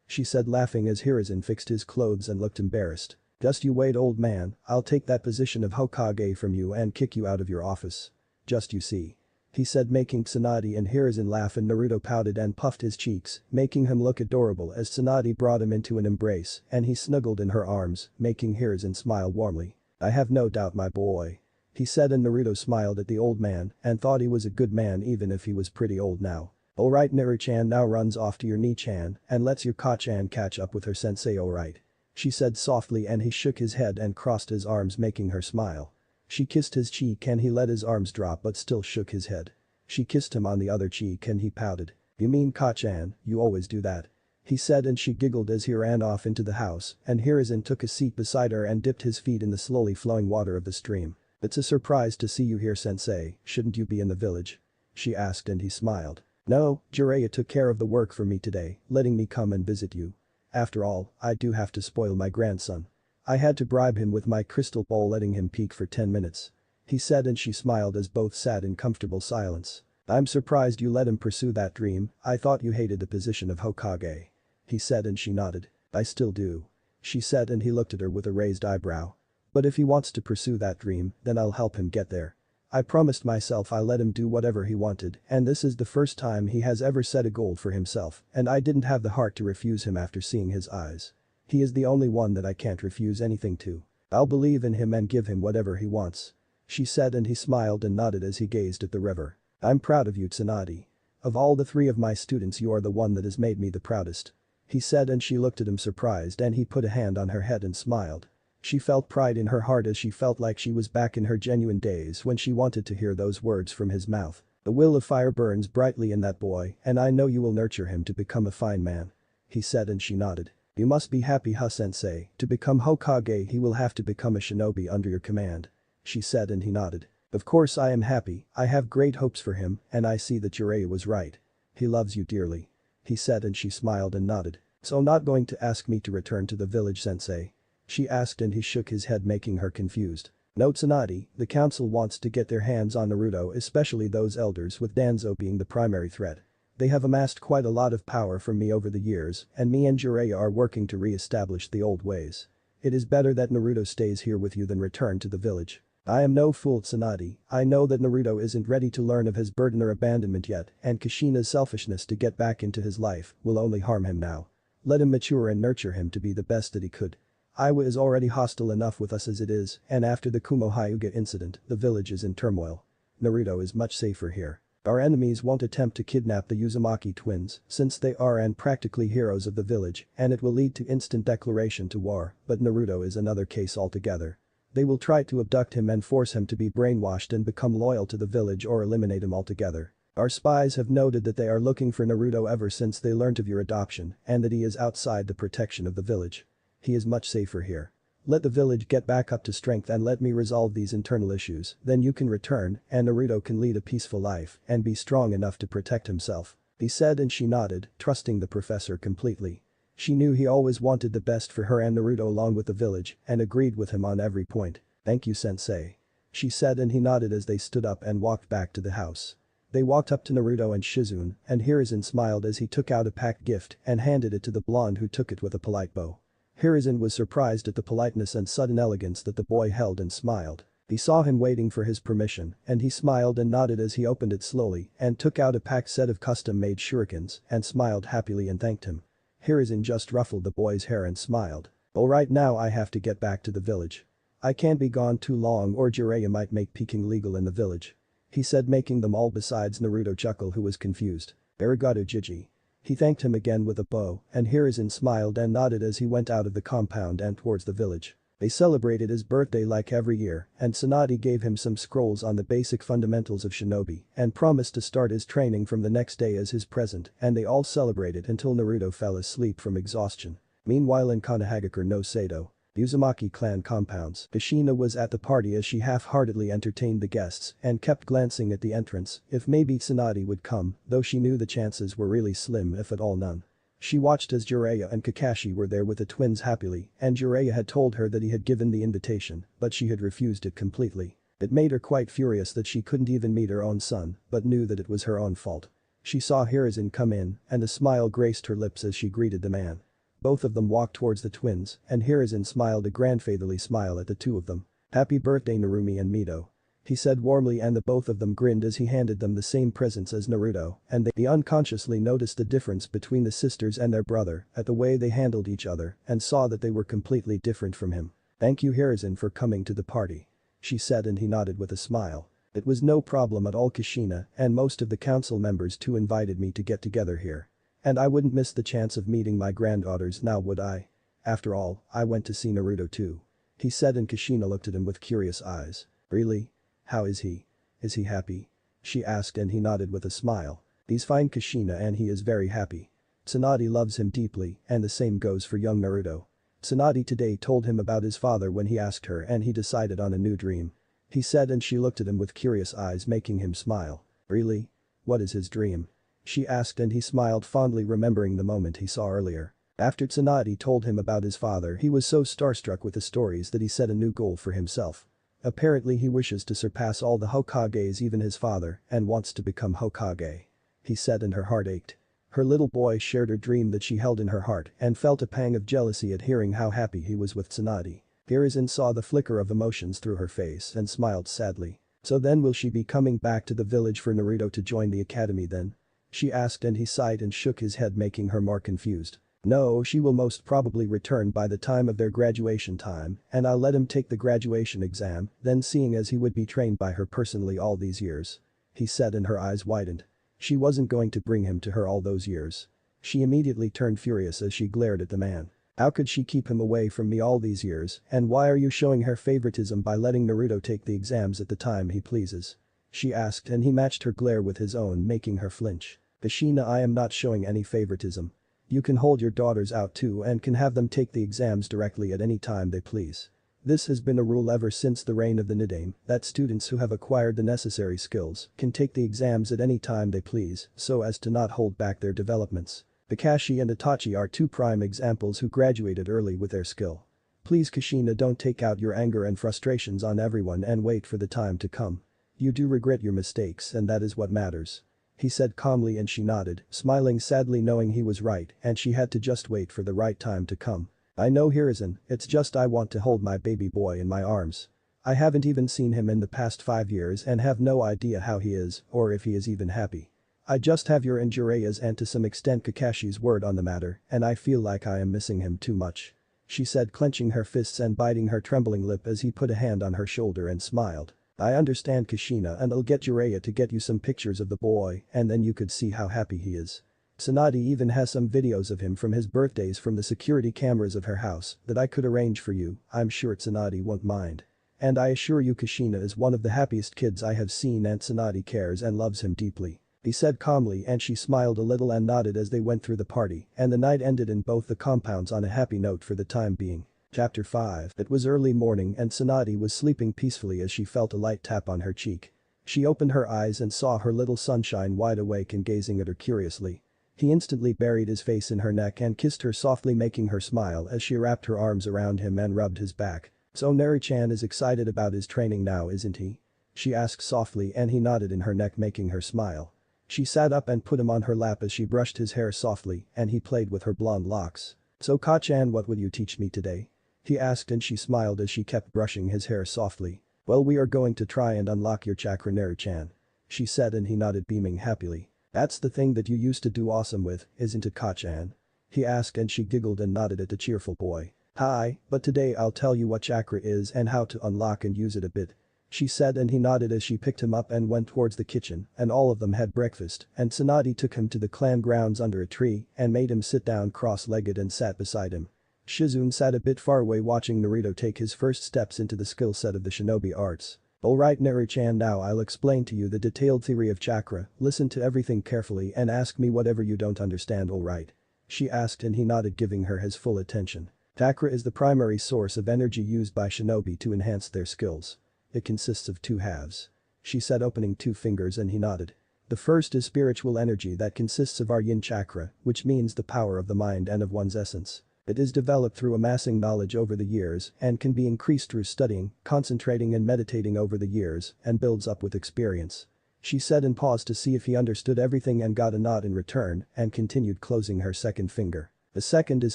she said laughing as Hiruzen fixed his clothes and looked embarrassed. "Just you wait old man, I'll take that position of Hokage from you and kick you out of your office. Just you see," he said making Tsunade and Hiruzen laugh and Naruto pouted and puffed his cheeks, making him look adorable as Tsunade brought him into an embrace and he snuggled in her arms, making Hiruzen smile warmly. "I have no doubt my boy," he said and Naruto smiled at the old man and thought he was a good man even if he was pretty old now. "Alright Naruto-chan now runs off to your Ni-chan and lets your Kacchan catch up with her sensei alright," she said softly and he shook his head and crossed his arms making her smile. She kissed his cheek and he let his arms drop but still shook his head. She kissed him on the other cheek and he pouted. "You mean Kacchan, you always do that," he said and she giggled as he ran off into the house and Hiruzen took a seat beside her and dipped his feet in the slowly flowing water of the stream. "It's a surprise to see you here sensei, shouldn't you be in the village?" she asked and he smiled. "No, Jiraiya took care of the work for me today, letting me come and visit you. After all, I do have to spoil my grandson. I had to bribe him with my crystal ball letting him peek for 10 minutes," he said and she smiled as both sat in comfortable silence. "I'm surprised you let him pursue that dream, I thought you hated the position of Hokage," he said and she nodded. "I still do," she said and he looked at her with a raised eyebrow. "But if he wants to pursue that dream, then I'll help him get there. I promised myself I'll let him do whatever he wanted and this is the first time he has ever set a goal for himself and I didn't have the heart to refuse him after seeing his eyes. He is the only one that I can't refuse anything to. I'll believe in him and give him whatever he wants," she said and he smiled and nodded as he gazed at the river. "I'm proud of you Tsunade. Of all the 3 of my students you are the one that has made me the proudest," he said and she looked at him surprised and he put a hand on her head and smiled. She felt pride in her heart as she felt like she was back in her genuine days when she wanted to hear those words from his mouth. "The will of fire burns brightly in that boy and I know you will nurture him to become a fine man," he said and she nodded. "You must be happy sensei, to become Hokage he will have to become a shinobi under your command," she said and he nodded. "Of course I am happy, I have great hopes for him and I see that Jiraiya was right. He loves you dearly," he said and she smiled and nodded. "So not going to ask me to return to the village sensei?" she asked and he shook his head making her confused. "No Tsunade, the council wants to get their hands on Naruto especially those elders with Danzo being the primary threat. They have amassed quite a lot of power from me over the years and me and Jiraiya are working to re-establish the old ways. It is better that Naruto stays here with you than return to the village. I am no fool Tsunade, I know that Naruto isn't ready to learn of his burden or abandonment yet and Kushina's selfishness to get back into his life will only harm him now. Let him mature and nurture him to be the best that he could. Iwa is already hostile enough with us as it is and after the Kumo Hyuga incident, the village is in turmoil. Naruto is much safer here. Our enemies won't attempt to kidnap the Uzumaki twins since they are and practically heroes of the village and it will lead to instant declaration to war, but Naruto is another case altogether. They will try to abduct him and force him to be brainwashed and become loyal to the village or eliminate him altogether. Our spies have noted that they are looking for Naruto ever since they learnt of your adoption and that he is outside the protection of the village. He is much safer here. Let the village get back up to strength and let me resolve these internal issues, then you can return and Naruto can lead a peaceful life and be strong enough to protect himself," he said and she nodded, trusting the professor completely. She knew he always wanted the best for her and Naruto along with the village and agreed with him on every point. "Thank you sensei," she said and he nodded as they stood up and walked back to the house. They walked up to Naruto and Shizune and Hiruzen smiled as he took out a packed gift and handed it to the blonde who took it with a polite bow. Hiruzen was surprised at the politeness and sudden elegance that the boy held and smiled. He saw him waiting for his permission and he smiled and nodded as he opened it slowly and took out a packed set of custom-made shurikens and smiled happily and thanked him. Hiruzen just ruffled the boy's hair and smiled. "Alright now I have to get back to the village. I can't be gone too long or Jiraiya might make peeking legal in the village," he said making them all besides Naruto chuckle who was confused. "Arigato Jiji," He thanked him again with a bow, and Hiruzen smiled and nodded as he went out of the compound and towards the village. They celebrated his birthday like every year, and Tsunade gave him some scrolls on the basic fundamentals of shinobi and promised to start his training from the next day as his present, and they all celebrated until Naruto fell asleep from exhaustion. Meanwhile in Konohagakure no Sato, Uzumaki clan compounds, Kushina was at the party as she half-heartedly entertained the guests and kept glancing at the entrance if maybe Tsunade would come, though she knew the chances were really slim if at all none. She watched as Jiraiya and Kakashi were there with the twins happily, and Jiraiya had told her that he had given the invitation, but she had refused it completely. It made her quite furious that she couldn't even meet her own son, but knew that it was her own fault. She saw Hiruzen come in, and a smile graced her lips as she greeted the man. Both of them walked towards the twins, and Hiruzen smiled a grandfatherly smile at the two of them. "Happy birthday Narumi and Mito," he said warmly, and the both of them grinned as he handed them the same presents as Naruto, and they unconsciously noticed the difference between the sisters and their brother at the way they handled each other and saw that they were completely different from him. "Thank you Hiruzen for coming to the party," she said, and he nodded with a smile. "It was no problem at all Kushina and most of the council members too invited me to get together here. And I wouldn't miss the chance of meeting my granddaughters now would I? After all, I went to see Naruto too," he said, and Kushina looked at him with curious eyes. "Really? How is he? Is he happy?" she asked, and he nodded with a smile. "He's fine Kushina, and he is very happy. Tsunade loves him deeply, and the same goes for young Naruto. Tsunade today told him about his father when he asked her, and he decided on a new dream," he said, and she looked at him with curious eyes, making him smile. "Really? What is his dream?" she asked, and he smiled fondly, remembering the moment he saw earlier. After Tsunade told him about his father, he was so starstruck with the stories that he set a new goal for himself. Apparently he wishes to surpass all the Hokages, even his father, and wants to become Hokage, he said, and her heart ached. Her little boy shared her dream that she held in her heart and felt a pang of jealousy at hearing how happy he was with Tsunade. Hiruzen saw the flicker of emotions through her face and smiled sadly. "So then will she be coming back to the village for Naruto to join the academy then?" she asked, and he sighed and shook his head, making her more confused. "No, she will most probably return by the time of their graduation time, and I'll let him take the graduation exam, then seeing as he would be trained by her personally all these years," he said, and her eyes widened. She wasn't going to bring him to her all those years. She immediately turned furious as she glared at the man. "How could she keep him away from me all these years, and why are you showing her favoritism by letting Naruto take the exams at the time he pleases?" she asked, and he matched her glare with his own, making her flinch. "Kushina, I am not showing any favoritism. You can hold your daughters out too and can have them take the exams directly at any time they please. This has been a rule ever since the reign of the Nidaime, that students who have acquired the necessary skills can take the exams at any time they please so as to not hold back their developments. Kakashi and Itachi are two prime examples who graduated early with their skill. Please Kushina, don't take out your anger and frustrations on everyone and wait for the time to come. You do regret your mistakes and that is what matters," he said calmly, and she nodded, smiling sadly knowing he was right and she had to just wait for the right time to come. "I know Hiruzen, it's just I want to hold my baby boy in my arms. I haven't even seen him in the past 5 years and have no idea how he is or if he is even happy. I just have your and Jiraiya's and to some extent Kakashi's word on the matter and I feel like I am missing him too much," she said, clenching her fists and biting her trembling lip as he put a hand on her shoulder and smiled. "I understand Kushina, and I'll get Jiraiya to get you some pictures of the boy and then you could see how happy he is. Tsunade even has some videos of him from his birthdays from the security cameras of her house that I could arrange for you. I'm sure Tsunade won't mind. And I assure you Kushina is one of the happiest kids I have seen and Tsunade cares and loves him deeply," he said calmly, and she smiled a little and nodded as they went through the party, and the night ended in both the compounds on a happy note for the time being. Chapter 5. It was early morning and Tsunade was sleeping peacefully as she felt a light tap on her cheek. She opened her eyes and saw her little sunshine wide awake and gazing at her curiously. He instantly buried his face in her neck and kissed her softly, making her smile as she wrapped her arms around him and rubbed his back. "So Neri-chan is excited about his training now, isn't he?" she asked softly, and he nodded in her neck, making her smile. She sat up and put him on her lap as she brushed his hair softly and he played with her blonde locks. "So Ka-chan, what will you teach me today?" he asked, and she smiled as she kept brushing his hair softly. "Well, we are going to try and unlock your chakra Neri-chan," she said, and he nodded, beaming happily. "That's the thing that you used to do awesome with, isn't it Ka-chan?" he asked, and she giggled and nodded at the cheerful boy. "Hi, but today I'll tell you what chakra is and how to unlock and use it a bit," She said, and he nodded as she picked him up and went towards the kitchen, and all of them had breakfast, and Tsunade took him to the clan grounds under a tree and made him sit down cross-legged and sat beside him. Shizune sat a bit far away watching Naruto take his first steps into the skill set of the shinobi arts. Alright Naru-chan, now I'll explain to you the detailed theory of chakra, listen to everything carefully and ask me whatever you don't understand, alright? She asked, and he nodded, giving her his full attention. Chakra is the primary source of energy used by shinobi to enhance their skills. It consists of two halves. She said, opening two fingers, and he nodded. The first is spiritual energy that consists of our yin chakra, which means the power of the mind and of one's essence. It is developed through amassing knowledge over the years and can be increased through studying, concentrating and meditating over the years, and builds up with experience. She said and paused to see if he understood everything and got a nod in return and continued, closing her second finger. The second is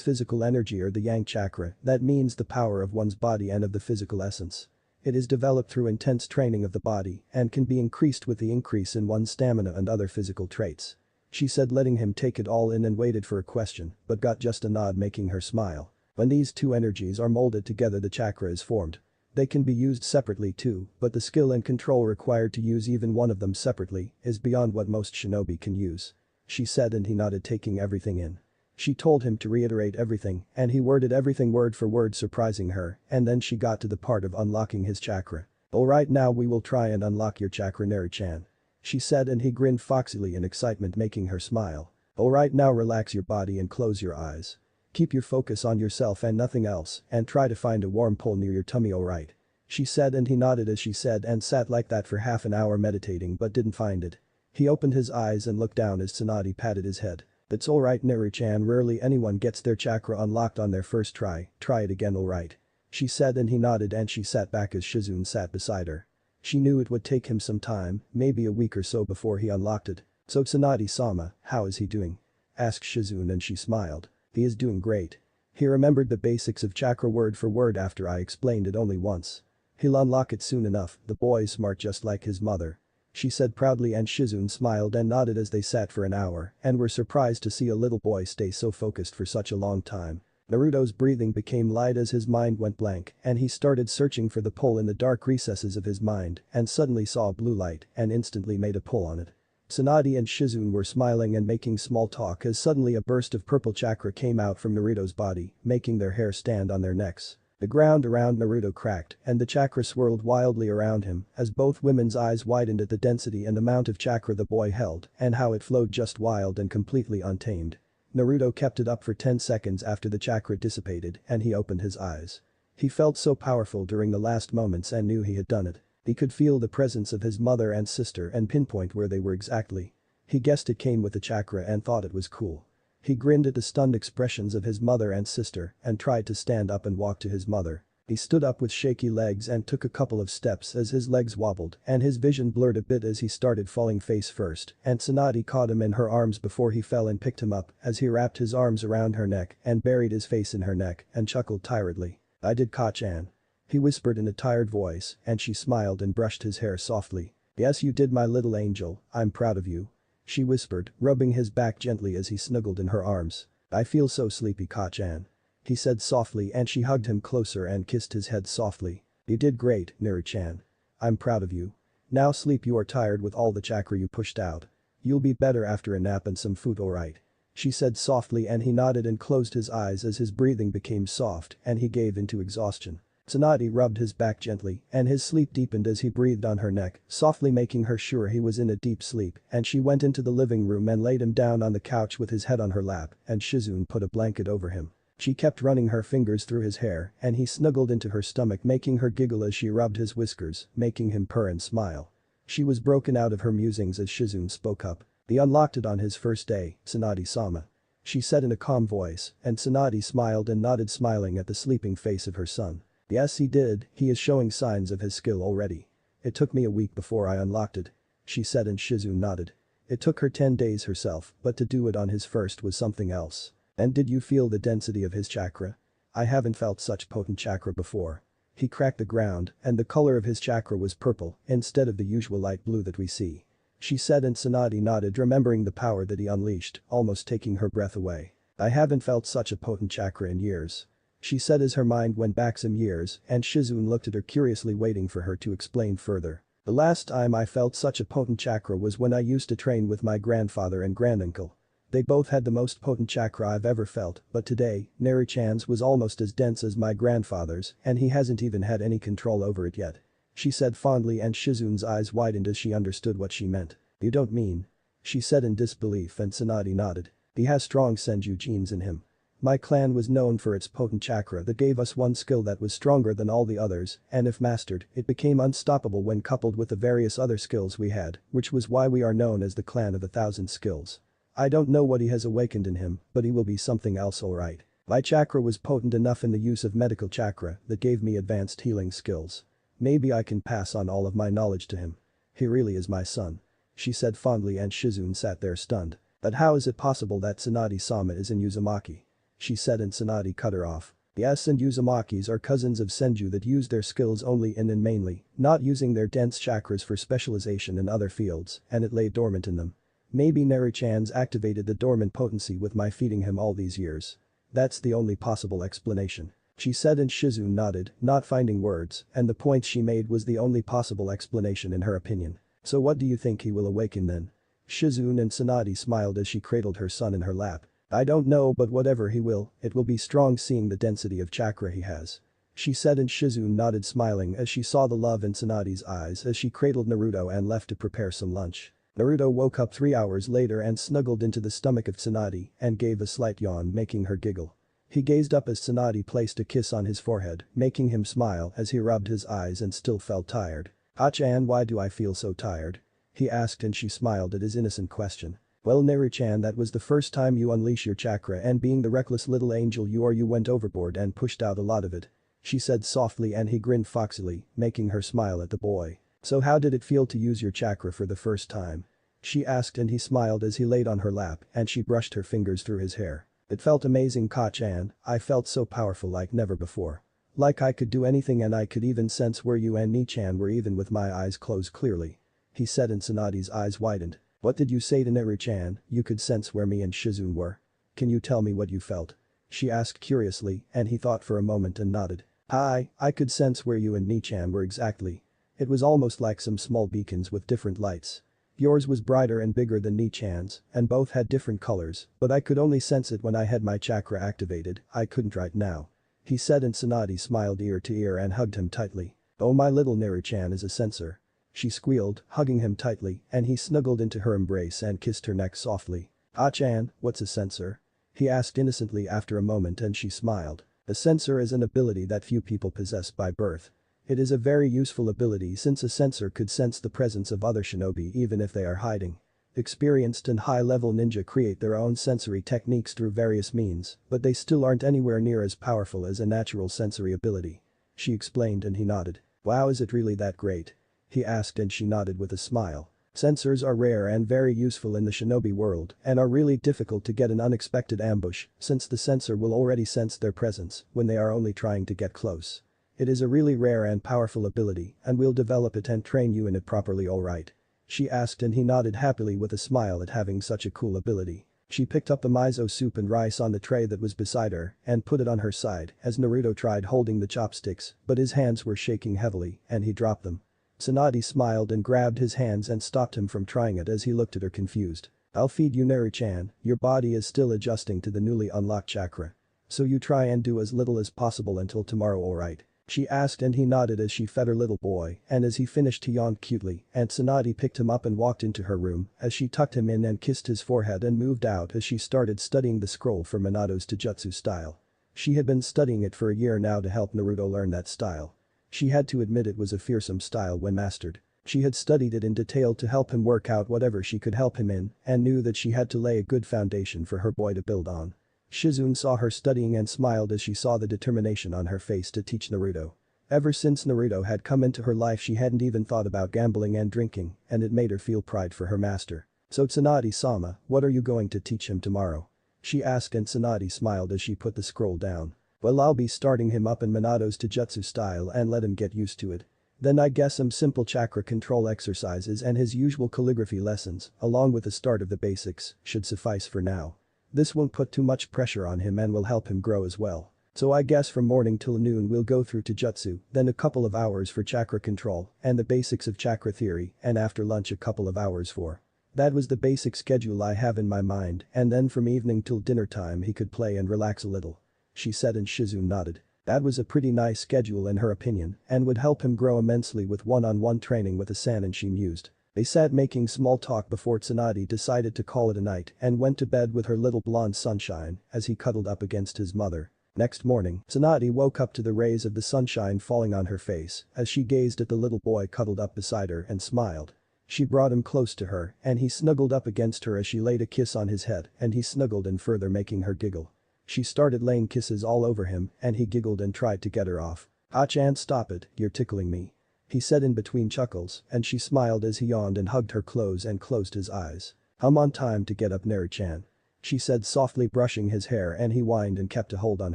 physical energy, or the yang chakra, that means the power of one's body and of the physical essence. It is developed through intense training of the body and can be increased with the increase in one's stamina and other physical traits. She said, letting him take it all in, and waited for a question, but got just a nod, making her smile. When these two energies are molded together, the chakra is formed. They can be used separately too, but the skill and control required to use even one of them separately is beyond what most shinobi can use. She said, and he nodded, taking everything in. She told him to reiterate everything, and he worded everything word for word, surprising her, and then she got to the part of unlocking his chakra. Alright, now we will try and unlock your chakra, Naru-chan. She said, and he grinned foxily in excitement, making her smile. Alright, now relax your body and close your eyes. Keep your focus on yourself and nothing else, and try to find a warm pull near your tummy, alright? She said, and he nodded as she said, and sat like that for half an hour meditating but didn't find it. He opened his eyes and looked down as Tsunade patted his head. It's alright Naru-chan, rarely anyone gets their chakra unlocked on their first try it again, alright? She said, and he nodded, and she sat back as Shizune sat beside her. She knew it would take him some time, maybe a week or so before he unlocked it. So Tsunade-sama, how is he doing? Asked Shizune, and she smiled. He is doing great. He remembered the basics of chakra word for word after I explained it only once. He'll unlock it soon enough, the boy's smart just like his mother. She said proudly, and Shizune smiled and nodded as they sat for an hour and were surprised to see a little boy stay so focused for such a long time. Naruto's breathing became light as his mind went blank, and he started searching for the pull in the dark recesses of his mind and suddenly saw a blue light and instantly made a pull on it. Tsunade and Shizune were smiling and making small talk as suddenly a burst of purple chakra came out from Naruto's body, making their hair stand on their necks. The ground around Naruto cracked and the chakra swirled wildly around him as both women's eyes widened at the density and amount of chakra the boy held and how it flowed, just wild and completely untamed. Naruto kept it up for 10 seconds after the chakra dissipated and he opened his eyes. He felt so powerful during the last moments and knew he had done it. He could feel the presence of his mother and sister and pinpoint where they were exactly. He guessed it came with the chakra and thought it was cool. He grinned at the stunned expressions of his mother and sister and tried to stand up and walk to his mother. He stood up with shaky legs and took a couple of steps as his legs wobbled and his vision blurred a bit as he started falling face first, and Tsunade caught him in her arms before he fell and picked him up as he wrapped his arms around her neck and buried his face in her neck and chuckled tiredly. "I did, Ka-chan," he whispered in a tired voice, and she smiled and brushed his hair softly. "Yes, you did, my little angel, I'm proud of you," she whispered, rubbing his back gently as he snuggled in her arms. "I feel so sleepy, Ka-chan," he said softly, and she hugged him closer and kissed his head softly. "You did great, Naru-chan. I'm proud of you. Now sleep, you are tired with all the chakra you pushed out. You'll be better after a nap and some food, alright?" she said softly, and he nodded and closed his eyes as his breathing became soft and he gave into exhaustion. Tsunade rubbed his back gently and his sleep deepened as he breathed on her neck, softly making her sure he was in a deep sleep, and she went into the living room and laid him down on the couch with his head on her lap, and Shizune put a blanket over him. She kept running her fingers through his hair and he snuggled into her stomach, making her giggle as she rubbed his whiskers, making him purr and smile. She was broken out of her musings as Shizune spoke up. "They unlocked it on his first day, Tsunade-sama," she said in a calm voice, and Tsunade smiled and nodded, smiling at the sleeping face of her son. "Yes, he did, he is showing signs of his skill already. It took me a week before I unlocked it," she said, and Shizune nodded. "It took her 10 days herself, but to do it on his first was something else. And did you feel the density of his chakra? I haven't felt such potent chakra before." He cracked the ground and the color of his chakra was purple instead of the usual light blue that we see, she said, and Tsunade nodded, remembering the power that he unleashed, almost taking her breath away. "I haven't felt such a potent chakra in years." she said as her mind went back some years and Shizune looked at her curiously waiting for her to explain further. The last time I felt such a potent chakra was when I used to train with my grandfather and granduncle. They both had the most potent chakra I've ever felt, but today, Neri-chan's was almost as dense as my grandfather's and he hasn't even had any control over it yet. She said fondly and Shizune's eyes widened as she understood what she meant. You don't mean? She said in disbelief and Tsunade nodded. He has strong Senju genes in him. My clan was known for its potent chakra that gave us one skill that was stronger than all the others, and if mastered, it became unstoppable when coupled with the various other skills we had, which was why we are known as the clan of 1,000 skills. I don't know what he has awakened in him, but he will be something else alright. My chakra was potent enough in the use of medical chakra that gave me advanced healing skills. Maybe I can pass on all of my knowledge to him. He really is my son. She said fondly and Shizune sat there stunned. But how is it possible that Tsunade-sama is in Uzumaki? She said and Tsunade cut her off. Yes, and Uzumakis are cousins of Senju that use their skills only in and mainly, not using their dense chakras for specialization in other fields, and it lay dormant in them. Maybe Neri-chan's activated the dormant potency with my feeding him all these years. That's the only possible explanation. She said and Shizune nodded, not finding words, and the point she made was the only possible explanation in her opinion. So what do you think he will awaken then? Shizune and Tsunade smiled as she cradled her son in her lap. I don't know, but whatever he will, it will be strong seeing the density of chakra he has. She said and Shizune nodded smiling as she saw the love in Tsunade's eyes as she cradled Naruto and left to prepare some lunch. Naruto woke up 3 hours later and snuggled into the stomach of Tsunade and gave a slight yawn making her giggle. He gazed up as Tsunade placed a kiss on his forehead, making him smile as he rubbed his eyes and still felt tired. "Ah-chan, why do I feel so tired?" he asked and she smiled at his innocent question. "Well, Neri-chan, that was the first time you unleash your chakra and being the reckless little angel you are, you went overboard and pushed out a lot of it," she said softly and he grinned foxily, making her smile at the boy. "So how did it feel to use your chakra for the first time?" she asked and he smiled as he laid on her lap and she brushed her fingers through his hair. "It felt amazing, Ka-chan, I felt so powerful like never before. Like I could do anything and I could even sense where you and Ni-chan were even with my eyes closed clearly," he said and Tsunade's eyes widened. "What did you say to Neri-chan, you could sense where me and Shizune were? Can you tell me what you felt?" she asked curiously and he thought for a moment and nodded. I could sense where you and Ni-chan were exactly. It was almost like some small beacons with different lights. Yours was brighter and bigger than Ni-chan's, and both had different colors, but I could only sense it when I had my chakra activated, I couldn't right now," he said and Tsunade smiled ear to ear and hugged him tightly. "Oh, my little Neri-chan is a sensor," she squealed, hugging him tightly and he snuggled into her embrace and kissed her neck softly. "Ah-chan, what's a sensor?" he asked innocently after a moment and she smiled. "A sensor is an ability that few people possess by birth. It is a very useful ability since a sensor could sense the presence of other shinobi even if they are hiding. Experienced and high-level ninja create their own sensory techniques through various means, but they still aren't anywhere near as powerful as a natural sensory ability," she explained and he nodded. "Wow, is it really that great?" he asked and she nodded with a smile. "Sensors are rare and very useful in the shinobi world and are really difficult to get an unexpected ambush since the sensor will already sense their presence when they are only trying to get close. It is a really rare and powerful ability and we'll develop it and train you in it properly, alright?" she asked and he nodded happily with a smile at having such a cool ability. She picked up the miso soup and rice on the tray that was beside her and put it on her side as Naruto tried holding the chopsticks but his hands were shaking heavily and he dropped them. Tsunade smiled and grabbed his hands and stopped him from trying it as he looked at her confused. "I'll feed you, Neri-chan, your body is still adjusting to the newly unlocked chakra. So you try and do as little as possible until tomorrow, alright?" she asked and he nodded as she fed her little boy and as he finished he yawned cutely and Tsunade picked him up and walked into her room as she tucked him in and kissed his forehead and moved out as she started studying the scroll for Minato's Taijutsu style. She had been studying it for a year now to help Naruto learn that style. She had to admit it was a fearsome style when mastered. She had studied it in detail to help him work out whatever she could help him in and knew that she had to lay a good foundation for her boy to build on. Shizune saw her studying and smiled as she saw the determination on her face to teach Naruto. Ever since Naruto had come into her life she hadn't even thought about gambling and drinking and it made her feel pride for her master. "So Tsunade-sama, what are you going to teach him tomorrow?" she asked and Tsunade smiled as she put the scroll down. "Well, I'll be starting him up in Minato's Taijutsu style and let him get used to it. Then I guess some simple chakra control exercises and his usual calligraphy lessons, along with the start of the basics, should suffice for now. This won't put too much pressure on him and will help him grow as well." So I guess from morning till noon we'll go through Taijutsu, then a couple of hours for chakra control and the basics of chakra theory, and after lunch a couple of hours for. That was the basic schedule I have in my mind, and then from evening till dinner time he could play and relax a little. She said, and Shizune nodded. That was a pretty nice schedule in her opinion and would help him grow immensely with one-on-one training with Asan, and she mused. They sat making small talk before Tsunade decided to call it a night and went to bed with her little blonde sunshine as he cuddled up against his mother. Next morning, Tsunade woke up to the rays of the sunshine falling on her face as she gazed at the little boy cuddled up beside her and smiled. She brought him close to her and he snuggled up against her as she laid a kiss on his head, and he snuggled in further, making her giggle. She started laying kisses all over him and he giggled and tried to get her off. "Ah-chan, stop it, you're tickling me," he said in between chuckles, and she smiled as he yawned and hugged her close and closed his eyes. "I'm on time to get up, Naru-chan," she said softly, brushing his hair, and he whined and kept a hold on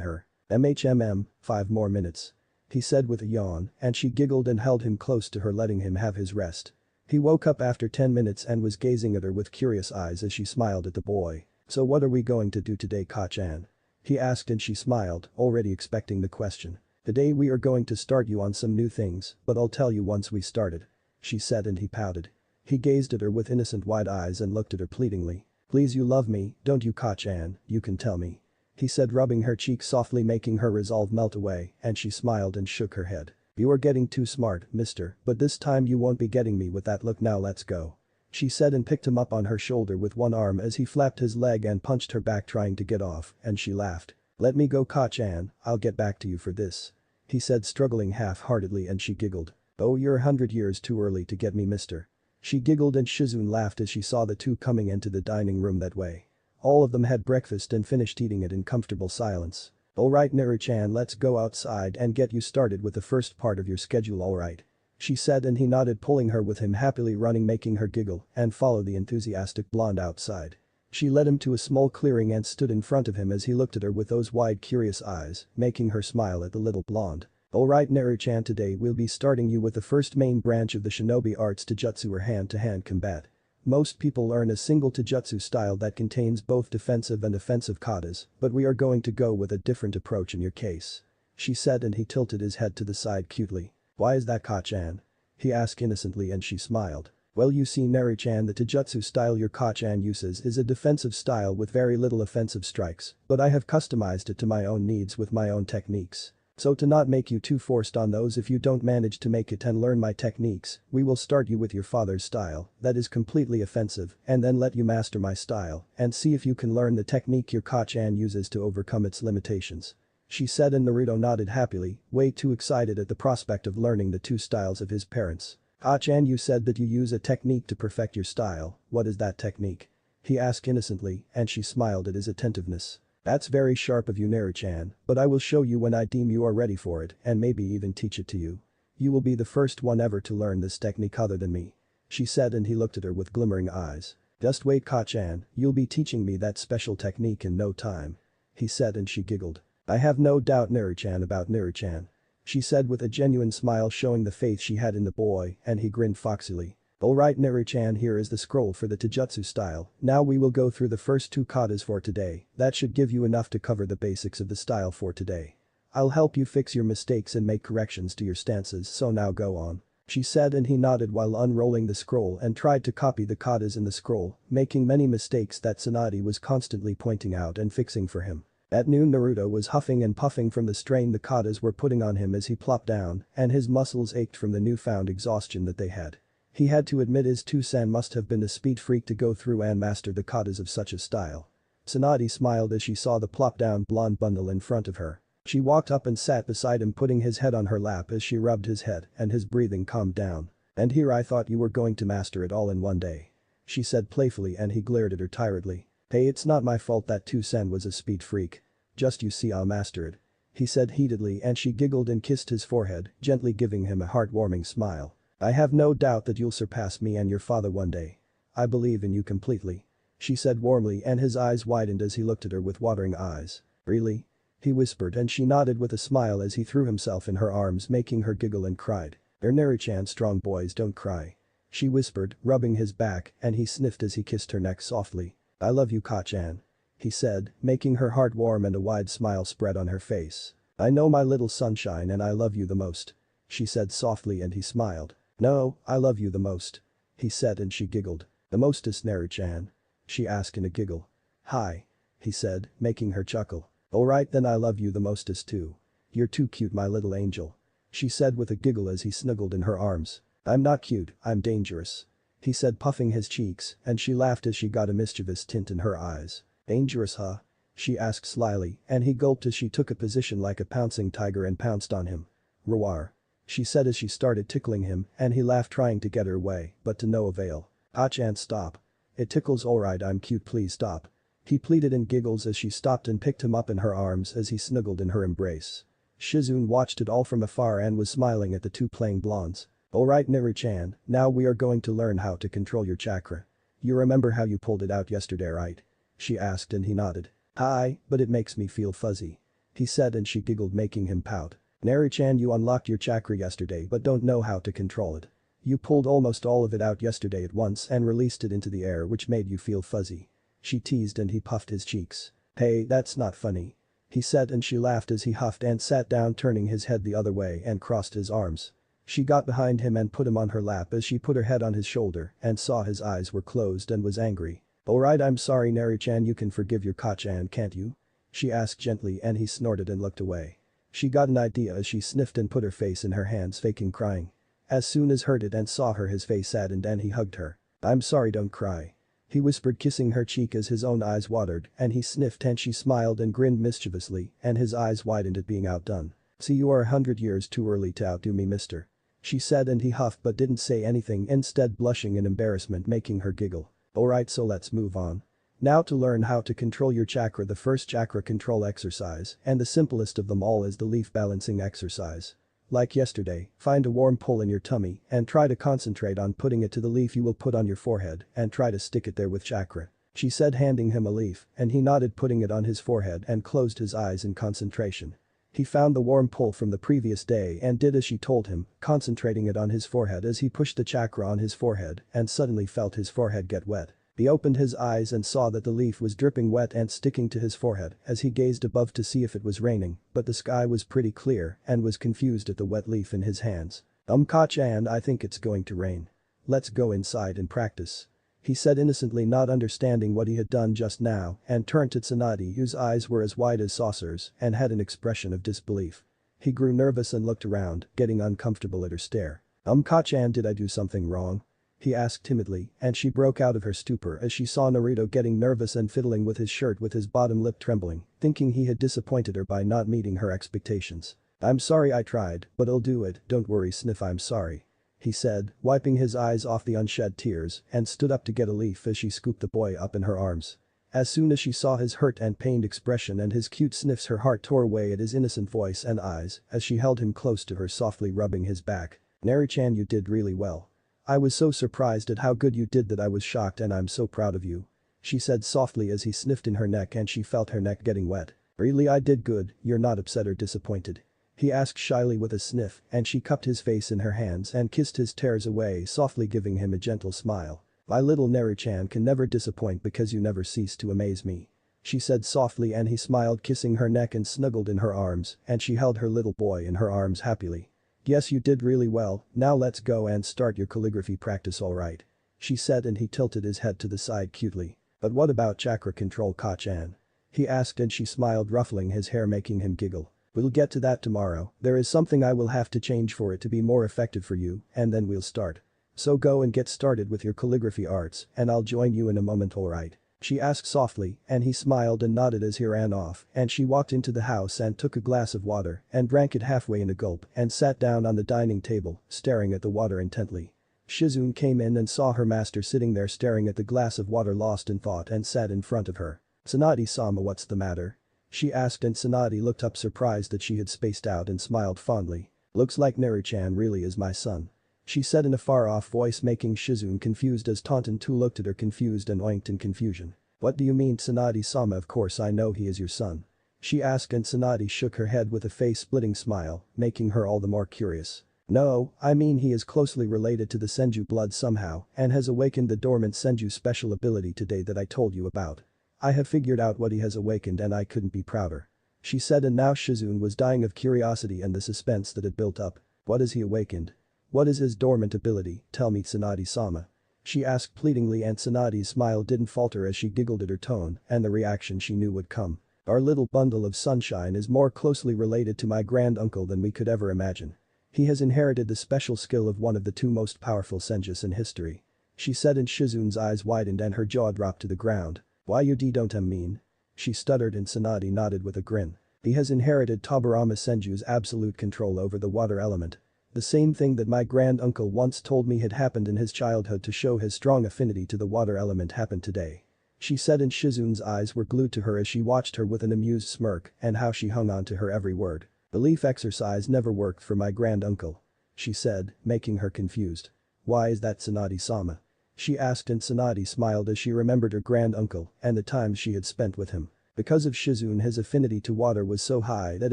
her. "MHMM, 5 more minutes," he said with a yawn, and she giggled and held him close to her, letting him have his rest. He woke up after 10 minutes and was gazing at her with curious eyes as she smiled at the boy. "So what are we going to do today, Ka-chan?" he asked, and she smiled, already expecting the question. "Today we are going to start you on some new things, but I'll tell you once we started," she said, and he pouted. He gazed at her with innocent wide eyes and looked at her pleadingly. "Please, you love me, don't you, Ka-chan? You can tell me," he said, rubbing her cheek softly, making her resolve melt away, and she smiled and shook her head. "You are getting too smart, mister, but this time you won't be getting me with that look. Now let's go," she said, and picked him up on her shoulder with one arm as he flapped his leg and punched her back, trying to get off, and she laughed. "Let me go, Ka-chan, I'll get back to you for this," he said, struggling half-heartedly, and she giggled. "Oh, you're 100 years too early to get me, mister." She giggled, and Shizune laughed as she saw the two coming into the dining room that way. All of them had breakfast and finished eating it in comfortable silence. "Alright, Naru-chan, let's go outside and get you started with the first part of your schedule, alright?" she said, and he nodded, pulling her with him, happily running, making her giggle and follow the enthusiastic blonde outside. She led him to a small clearing and stood in front of him as he looked at her with those wide, curious eyes, making her smile at the little blonde. "Alright, Naru-chan, today we'll be starting you with the first main branch of the shinobi arts, Taijutsu, or hand-to-hand combat. Most people learn a single Taijutsu style that contains both defensive and offensive katas, but we are going to go with a different approach in your case," she said, and he tilted his head to the side cutely. "Why is that, Ka-chan?" he asked innocently, and she smiled. "Well, you see, Naru-chan, the Taijutsu style your Ka-chan uses is a defensive style with very little offensive strikes, but I have customized it to my own needs with my own techniques. So to not make you too forced on those if you don't manage to make it and learn my techniques, we will start you with your father's style, that is completely offensive, and then let you master my style and see if you can learn the technique your Ka-chan uses to overcome its limitations," she said, and Naruto nodded happily, way too excited at the prospect of learning the two styles of his parents. "Ah-chan, you said that you use a technique to perfect your style. What is that technique?" he asked innocently, and she smiled at his attentiveness. "That's very sharp of you, Naru-chan, but I will show you when I deem you are ready for it and maybe even teach it to you. You will be the first one ever to learn this technique other than me," she said, and he looked at her with glimmering eyes. "Just wait, Ka-chan, you'll be teaching me that special technique in no time," he said, and she giggled. "I have no doubt, Naru-chan, about Naru-chan," she said with a genuine smile, showing the faith she had in the boy, and he grinned foxily. "Alright, Naru-chan, here is the scroll for the Taijutsu style. Now we will go through the first 2 katas for today. That should give you enough to cover the basics of the style for today. I'll help you fix your mistakes and make corrections to your stances, so now go on," she said, and he nodded while unrolling the scroll and tried to copy the katas in the scroll, making many mistakes that Tsunade was constantly pointing out and fixing for him. At noon, Naruto was huffing and puffing from the strain the katas were putting on him as he plopped down, and his muscles ached from the newfound exhaustion that they had. He had to admit his Tsunade must have been a speed freak to go through and master the katas of such a style. Tsunade smiled as she saw the plop-down blonde bundle in front of her. She walked up and sat beside him, putting his head on her lap as she rubbed his head, and his breathing calmed down. "And here I thought you were going to master it all in one day," she said playfully, and he glared at her tiredly. "Hey, it's not my fault that Tsunade was a speed freak. Just you see, I'll master it," he said heatedly, and she giggled and kissed his forehead, gently giving him a heartwarming smile. "I have no doubt that you'll surpass me and your father one day. I believe in you completely," she said warmly, and his eyes widened as he looked at her with watering eyes. "Really?" he whispered, and she nodded with a smile as he threw himself in her arms, making her giggle, and cried. "Naru-chan, strong boys don't cry," she whispered, rubbing his back, and he sniffed as he kissed her neck softly. "I love you, Ka-chan," he said, making her heart warm and a wide smile spread on her face. "I know my little sunshine and I love you the most," she said softly and he smiled. "No, I love you the most," he said and she giggled. "The mostest, Naru-chan?" she asked in a giggle. "Hi," he said, making her chuckle. "Alright then I love you the mostest too. You're too cute my little angel," she said with a giggle as he snuggled in her arms. "I'm not cute, I'm dangerous," he said puffing his cheeks and she laughed as she got a mischievous tint in her eyes. "Dangerous huh?" she asked slyly and he gulped as she took a position like a pouncing tiger and pounced on him. "Roar," she said as she started tickling him and he laughed trying to get her away, but to no avail. "Ah-chan stop. It tickles alright I'm cute please stop," he pleaded in giggles as she stopped and picked him up in her arms as he snuggled in her embrace. Shizune watched it all from afar and was smiling at the two playing blondes. "Alright Naru-chan, now we are going to learn how to control your chakra. You remember how you pulled it out yesterday right?" she asked and he nodded. "Hi, but it makes me feel fuzzy," he said and she giggled making him pout. "Naru-chan you unlocked your chakra yesterday but don't know how to control it. You pulled almost all of it out yesterday at once and released it into the air which made you feel fuzzy," she teased and he puffed his cheeks. "Hey, that's not funny," he said and she laughed as he huffed and sat down turning his head the other way and crossed his arms. She got behind him and put him on her lap as she put her head on his shoulder and saw his eyes were closed and was angry. "Alright I'm sorry Naru-chan you can forgive your Ka-chan can't you?" she asked gently and he snorted and looked away. She got an idea as she sniffed and put her face in her hands faking crying. As soon as heard it and saw her his face saddened and he hugged her. "I'm sorry don't cry," he whispered kissing her cheek as his own eyes watered and he sniffed and she smiled and grinned mischievously and his eyes widened at being outdone. "See you are 100 years too early to outdo me mister," she said and he huffed but didn't say anything instead blushing in embarrassment making her giggle. "Alright so let's move on. Now to learn how to control your chakra the first chakra control exercise and the simplest of them all is the leaf balancing exercise. Like yesterday, find a warm pull in your tummy and try to concentrate on putting it to the leaf you will put on your forehead and try to stick it there with chakra," she said handing him a leaf and he nodded putting it on his forehead and closed his eyes in concentration. He found the warm pull from the previous day and did as she told him, concentrating it on his forehead as he pushed the chakra on his forehead and suddenly felt his forehead get wet. He opened his eyes and saw that the leaf was dripping wet and sticking to his forehead as he gazed above to see if it was raining, but the sky was pretty clear and was confused at the wet leaf in his hands. Ka-chan I think it's going to rain. Let's go inside and practice," he said innocently not understanding what he had done just now and turned to Tsunade whose eyes were as wide as saucers and had an expression of disbelief. He grew nervous and looked around, getting uncomfortable at her stare. Ka-chan did I do something wrong?" he asked timidly and she broke out of her stupor as she saw Naruto getting nervous and fiddling with his shirt with his bottom lip trembling, thinking he had disappointed her by not meeting her expectations. "I'm sorry I tried, but I'll do it, don't worry sniff I'm sorry," he said, wiping his eyes off the unshed tears and stood up to get a leaf as she scooped the boy up in her arms. As soon as she saw his hurt and pained expression and his cute sniffs her heart tore away at his innocent voice and eyes as she held him close to her softly rubbing his back. "Naru-chan you did really well. I was so surprised at how good you did that I was shocked and I'm so proud of you," she said softly as he sniffed in her neck and she felt her neck getting wet. "Really I did good, you're not upset or disappointed?" he asked shyly with a sniff and she cupped his face in her hands and kissed his tears away softly giving him a gentle smile. "My little Naru-chan can never disappoint because you never cease to amaze me," she said softly and he smiled kissing her neck and snuggled in her arms and she held her little boy in her arms happily. "Yes you did really well, now let's go and start your calligraphy practice alright," she said and he tilted his head to the side cutely. "But what about chakra control Ka-chan?" he asked and she smiled ruffling his hair making him giggle. "We'll get to that tomorrow, there is something I will have to change for it to be more effective for you and then we'll start. So go and get started with your calligraphy arts and I'll join you in a moment alright," she asked softly and he smiled and nodded as he ran off and she walked into the house and took a glass of water and drank it halfway in a gulp and sat down on the dining table, staring at the water intently. Shizune came in and saw her master sitting there staring at the glass of water lost in thought and sat in front of her. "Tsunade-sama what's the matter?" she asked and Tsunade looked up surprised that she had spaced out and smiled fondly. "Looks like Naru-chan really is my son," she said in a far-off voice making Shizune confused as Taunton too looked at her confused and oinked in confusion. "What do you mean Tsunade-sama of course I know he is your son," she asked and Tsunade shook her head with a face-splitting smile, making her all the more curious. "No, I mean he is closely related to the Senju blood somehow and has awakened the dormant Senju special ability today that I told you about. I have figured out what he has awakened and I couldn't be prouder. She said, and now Shizune was dying of curiosity and the suspense that had built up. What has he awakened? What is his dormant ability? Tell me, Tsunade-sama. She asked pleadingly, and Tsunade's smile didn't falter as she giggled at her tone and the reaction she knew would come. Our little bundle of sunshine is more closely related to my grand uncle than we could ever imagine. He has inherited the special skill of one of the two most powerful senjus in history. She said, and Shizune's eyes widened and her jaw dropped to the ground. Why you don't mean? She stuttered, and Tsunade nodded with a grin. He has inherited Tobirama Senju's absolute control over the water element. The same thing that my grand uncle once told me had happened in his childhood to show his strong affinity to the water element happened today. She said, and Shizune's eyes were glued to her as she watched her with an amused smirk and how she hung on to her every word. Belief exercise never worked for my grand uncle. She said, making her confused. Why is that, Tsunade-sama? She asked, and Tsunade smiled as she remembered her grand uncle and the times she had spent with him. Because of Shizune, his affinity to water was so high that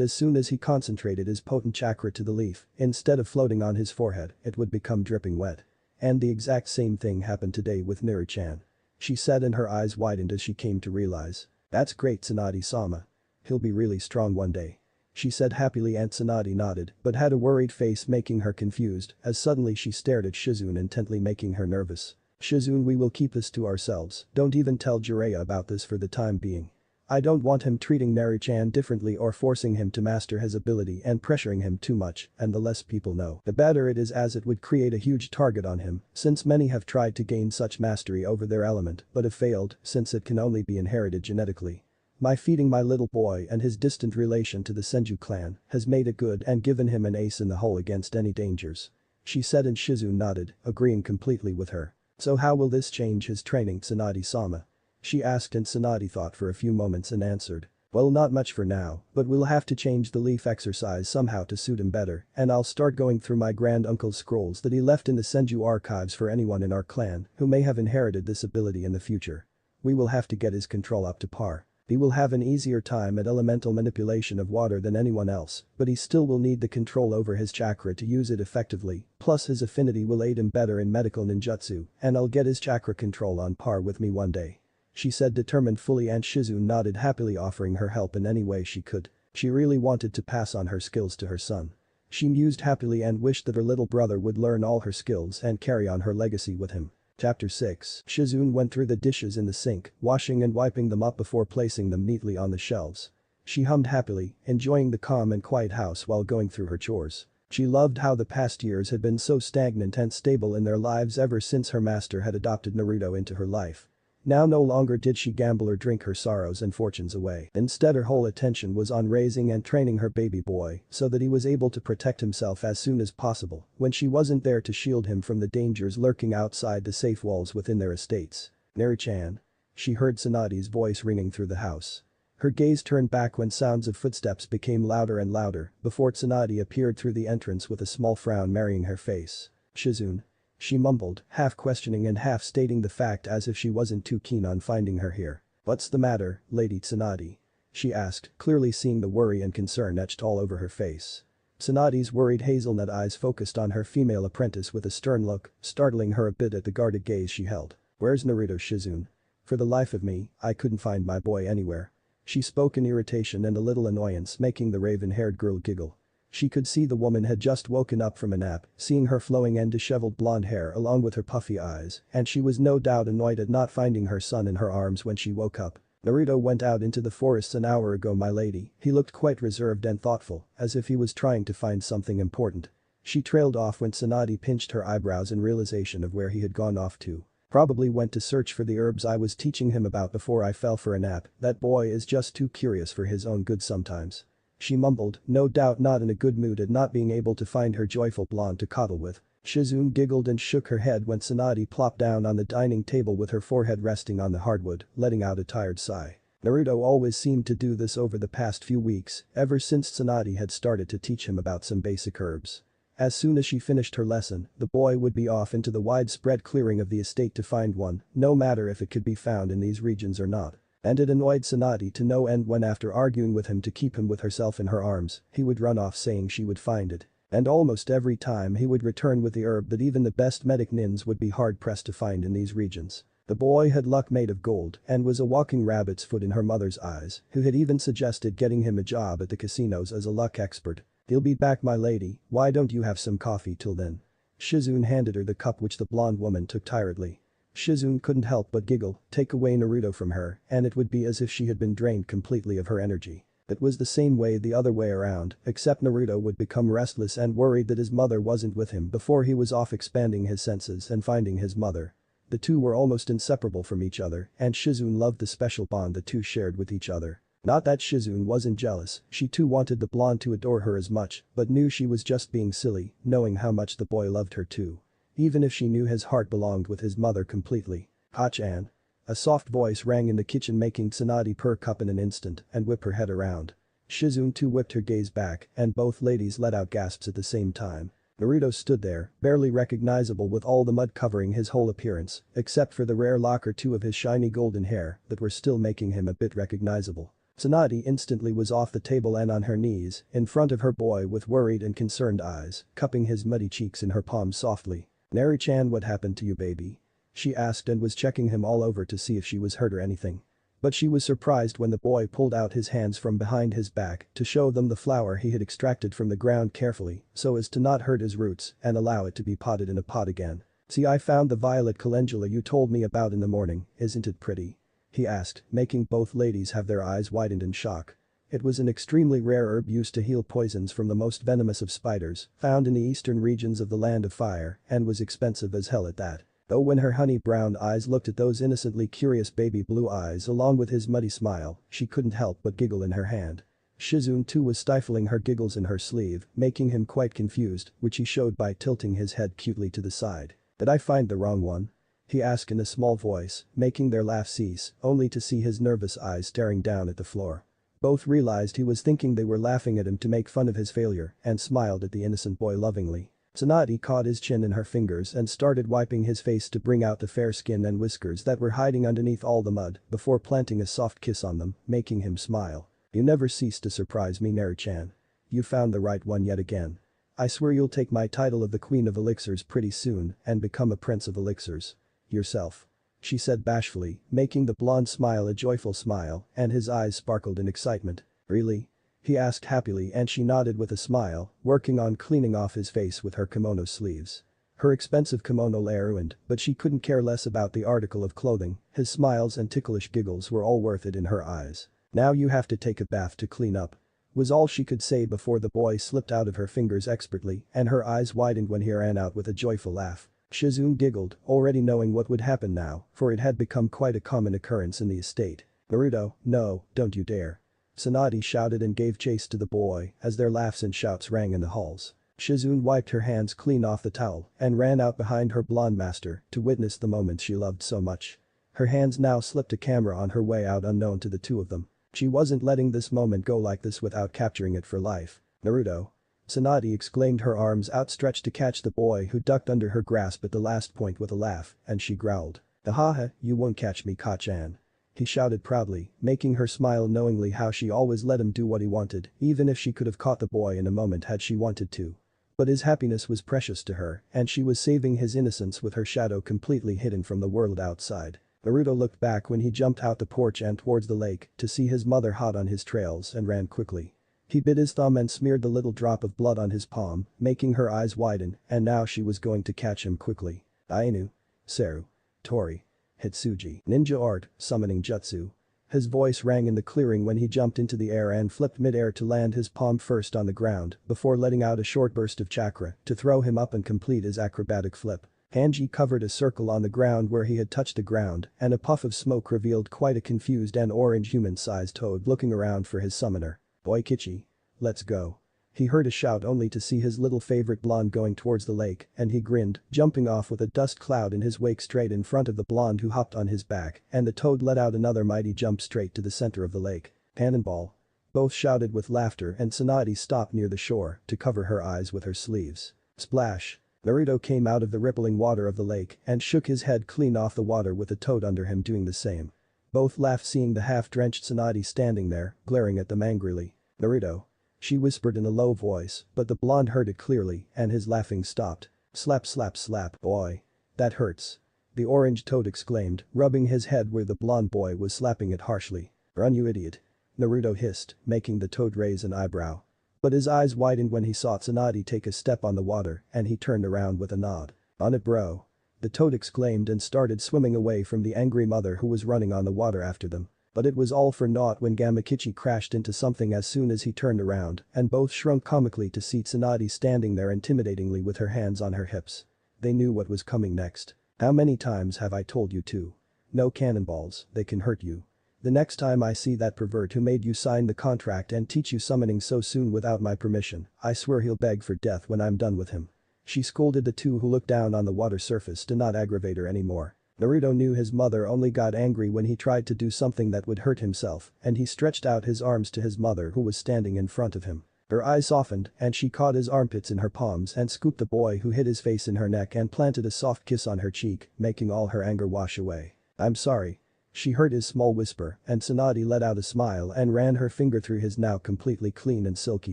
as soon as he concentrated his potent chakra to the leaf, instead of floating on his forehead, it would become dripping wet. And the exact same thing happened today with Naru-chan. She said, and her eyes widened as she came to realize. That's great, Tsunade-sama. He'll be really strong one day. She said happily, and Tsunade nodded but had a worried face, making her confused as suddenly she stared at Shizune intently, making her nervous. Shizune, we will keep this to ourselves, don't even tell Jiraiya about this for the time being. I don't want him treating Naru-chan differently or forcing him to master his ability and pressuring him too much, and the less people know, the better it is, as it would create a huge target on him, since many have tried to gain such mastery over their element but have failed since it can only be inherited genetically. My feeding my little boy and his distant relation to the Senju clan has made it good and given him an ace in the hole against any dangers. She said, and Shizune nodded, agreeing completely with her. So how will this change his training, Tsunade-sama? She asked, and Tsunade thought for a few moments and answered. Well, not much for now, but we'll have to change the leaf exercise somehow to suit him better, and I'll start going through my grand uncle's scrolls that he left in the Senju archives for anyone in our clan who may have inherited this ability in the future. We will have to get his control up to par. He will have an easier time at elemental manipulation of water than anyone else, but he still will need the control over his chakra to use it effectively, plus his affinity will aid him better in medical ninjutsu, and I'll get his chakra control on par with me one day. She said, determined fully, and Shizune nodded happily, offering her help in any way she could. She really wanted to pass on her skills to her son. She mused happily and wished that her little brother would learn all her skills and carry on her legacy with him. Chapter 6. Shizune went through the dishes in the sink, washing and wiping them up before placing them neatly on the shelves. She hummed happily, enjoying the calm and quiet house while going through her chores. She loved how the past years had been so stagnant and stable in their lives ever since her master had adopted Naruto into her life. Now no longer did she gamble or drink her sorrows and fortunes away. Instead, her whole attention was on raising and training her baby boy so that he was able to protect himself as soon as possible when she wasn't there to shield him from the dangers lurking outside the safe walls within their estates. Naru-chan. She heard Tsunade's voice ringing through the house. Her gaze turned back when sounds of footsteps became louder and louder before Tsunade appeared through the entrance with a small frown marrying her face. Shizune. She mumbled, half questioning and half stating the fact as if she wasn't too keen on finding her here. What's the matter, Lady Tsunade? She asked, clearly seeing the worry and concern etched all over her face. Tsunade's worried hazelnut eyes focused on her female apprentice with a stern look, startling her a bit at the guarded gaze she held. Where's Naruto, Shizune? For the life of me, I couldn't find my boy anywhere. She spoke in irritation and a little annoyance, making the raven-haired girl giggle. She could see the woman had just woken up from a nap, seeing her flowing and disheveled blonde hair along with her puffy eyes, and she was no doubt annoyed at not finding her son in her arms when she woke up. Naruto went out into the forests an hour ago, my lady. He looked quite reserved and thoughtful, as if he was trying to find something important. She trailed off when Tsunade pinched her eyebrows in realization of where he had gone off to. Probably went to search for the herbs I was teaching him about before I fell for a nap. That boy is just too curious for his own good sometimes. She mumbled, no doubt not in a good mood at not being able to find her joyful blonde to cuddle with. Shizune giggled and shook her head when Tsunade plopped down on the dining table with her forehead resting on the hardwood, letting out a tired sigh. Naruto always seemed to do this over the past few weeks, ever since Tsunade had started to teach him about some basic herbs. As soon as she finished her lesson, the boy would be off into the widespread clearing of the estate to find one, no matter if it could be found in these regions or not. And it annoyed Tsunade to no end when, after arguing with him to keep him with herself in her arms, he would run off saying she would find it. And almost every time he would return with the herb that even the best medic nins would be hard-pressed to find in these regions. The boy had luck made of gold and was a walking rabbit's foot in her mother's eyes, who had even suggested getting him a job at the casinos as a luck expert. "He'll be back, my lady, why don't you have some coffee till then?" Shizune handed her the cup, which the blonde woman took tiredly. Shizune couldn't help but giggle. Take away Naruto from her, and it would be as if she had been drained completely of her energy. It was the same way the other way around, except Naruto would become restless and worried that his mother wasn't with him before he was off expanding his senses and finding his mother. The two were almost inseparable from each other, and Shizune loved the special bond the two shared with each other. Not that Shizune wasn't jealous, she too wanted the blonde to adore her as much, but knew she was just being silly, knowing how much the boy loved her too. Even if she knew his heart belonged with his mother completely. "Ha-chan." A soft voice rang in the kitchen, making Tsunade perk up in an instant and whip her head around. Shizune too whipped her gaze back, and both ladies let out gasps at the same time. Naruto stood there, barely recognizable with all the mud covering his whole appearance, except for the rare lock or two of his shiny golden hair that were still making him a bit recognizable. Tsunade instantly was off the table and on her knees, in front of her boy with worried and concerned eyes, cupping his muddy cheeks in her palms softly. "Nari-chan, what happened to you, baby?" she asked, and was checking him all over to see if she was hurt or anything. But she was surprised when the boy pulled out his hands from behind his back to show them the flower he had extracted from the ground carefully so as to not hurt his roots and allow it to be potted in a pot again. "See, I found the violet calendula you told me about in the morning, isn't it pretty?" he asked, making both ladies have their eyes widened in shock. It was an extremely rare herb used to heal poisons from the most venomous of spiders, found in the eastern regions of the Land of Fire, and was expensive as hell at that. Though when her honey-brown eyes looked at those innocently curious baby blue eyes along with his muddy smile, she couldn't help but giggle in her hand. Shizune too was stifling her giggles in her sleeve, making him quite confused, which he showed by tilting his head cutely to the side. "Did I find the wrong one?" he asked in a small voice, making their laugh cease, only to see his nervous eyes staring down at the floor. Both realized he was thinking they were laughing at him to make fun of his failure, and smiled at the innocent boy lovingly. Tsunade caught his chin in her fingers and started wiping his face to bring out the fair skin and whiskers that were hiding underneath all the mud before planting a soft kiss on them, making him smile. "You never cease to surprise me, Nari-chan. You found the right one yet again. I swear you'll take my title of the Queen of Elixirs pretty soon and become a Prince of Elixirs. Yourself," she said bashfully, making the blonde smile a joyful smile, and his eyes sparkled in excitement. "Really?" he asked happily, and she nodded with a smile, working on cleaning off his face with her kimono sleeves. Her expensive kimono lay ruined, but she couldn't care less about the article of clothing, his smiles and ticklish giggles were all worth it in her eyes. "Now you have to take a bath to clean up," was all she could say before the boy slipped out of her fingers expertly, and her eyes widened when he ran out with a joyful laugh. Shizune giggled, already knowing what would happen now, for it had become quite a common occurrence in the estate. "Naruto, no, don't you dare." Tsunade shouted and gave chase to the boy as their laughs and shouts rang in the halls. Shizune wiped her hands clean off the towel and ran out behind her blonde master to witness the moment she loved so much. Her hands now slipped a camera on her way out unknown to the two of them. She wasn't letting this moment go like this without capturing it for life. "Naruto." Tsunade exclaimed, her arms outstretched to catch the boy who ducked under her grasp at the last point with a laugh, and she growled. "Ahaha, you won't catch me, Ka-chan," he shouted proudly, making her smile knowingly how she always let him do what he wanted, even if she could have caught the boy in a moment had she wanted to. But his happiness was precious to her, and she was saving his innocence with her shadow completely hidden from the world outside. Naruto looked back when he jumped out the porch and towards the lake to see his mother hot on his trails and ran quickly. He bit his thumb and smeared the little drop of blood on his palm, making her eyes widen, and now she was going to catch him quickly. Ainu. Seru. Tori. Hitsuji. Ninja art, summoning jutsu. His voice rang in the clearing when he jumped into the air and flipped mid-air to land his palm first on the ground before letting out a short burst of chakra to throw him up and complete his acrobatic flip. Hanji covered a circle on the ground where he had touched the ground, and a puff of smoke revealed quite a confused and orange human-sized toad looking around for his summoner. "Boy Kichi. Let's go." He heard a shout only to see his little favorite blonde going towards the lake, and he grinned, jumping off with a dust cloud in his wake straight in front of the blonde who hopped on his back, and the toad let out another mighty jump straight to the center of the lake. "Cannonball." Both shouted with laughter, and Tsunade stopped near the shore to cover her eyes with her sleeves. Splash. Naruto came out of the rippling water of the lake and shook his head clean off the water with the toad under him doing the same. Both laughed seeing the half-drenched Tsunade standing there, glaring at them angrily. "Naruto," she whispered in a low voice, but the blonde heard it clearly and his laughing stopped. Slap slap slap. "Boy. That hurts." the orange toad exclaimed, rubbing his head where the blonde boy was slapping it harshly. "Run, you idiot," Naruto hissed, making the toad raise an eyebrow. But his eyes widened when he saw Tsunade take a step on the water and he turned around with a nod. "On it, bro," the toad exclaimed and started swimming away from the angry mother who was running on the water after them. But it was all for naught when Gamakichi crashed into something as soon as he turned around and both shrunk comically to see Tsunade standing there intimidatingly with her hands on her hips. They knew what was coming next. "How many times have I told you to? No cannonballs, they can hurt you. The next time I see that pervert who made you sign the contract and teach you summoning so soon without my permission, I swear he'll beg for death when I'm done with him." She scolded the two who looked down on the water surface to not aggravate her anymore. Naruto knew his mother only got angry when he tried to do something that would hurt himself, and he stretched out his arms to his mother who was standing in front of him. Her eyes softened and she caught his armpits in her palms and scooped the boy who hid his face in her neck and planted a soft kiss on her cheek, making all her anger wash away. "I'm sorry." She heard his small whisper and Tsunade let out a smile and ran her finger through his now completely clean and silky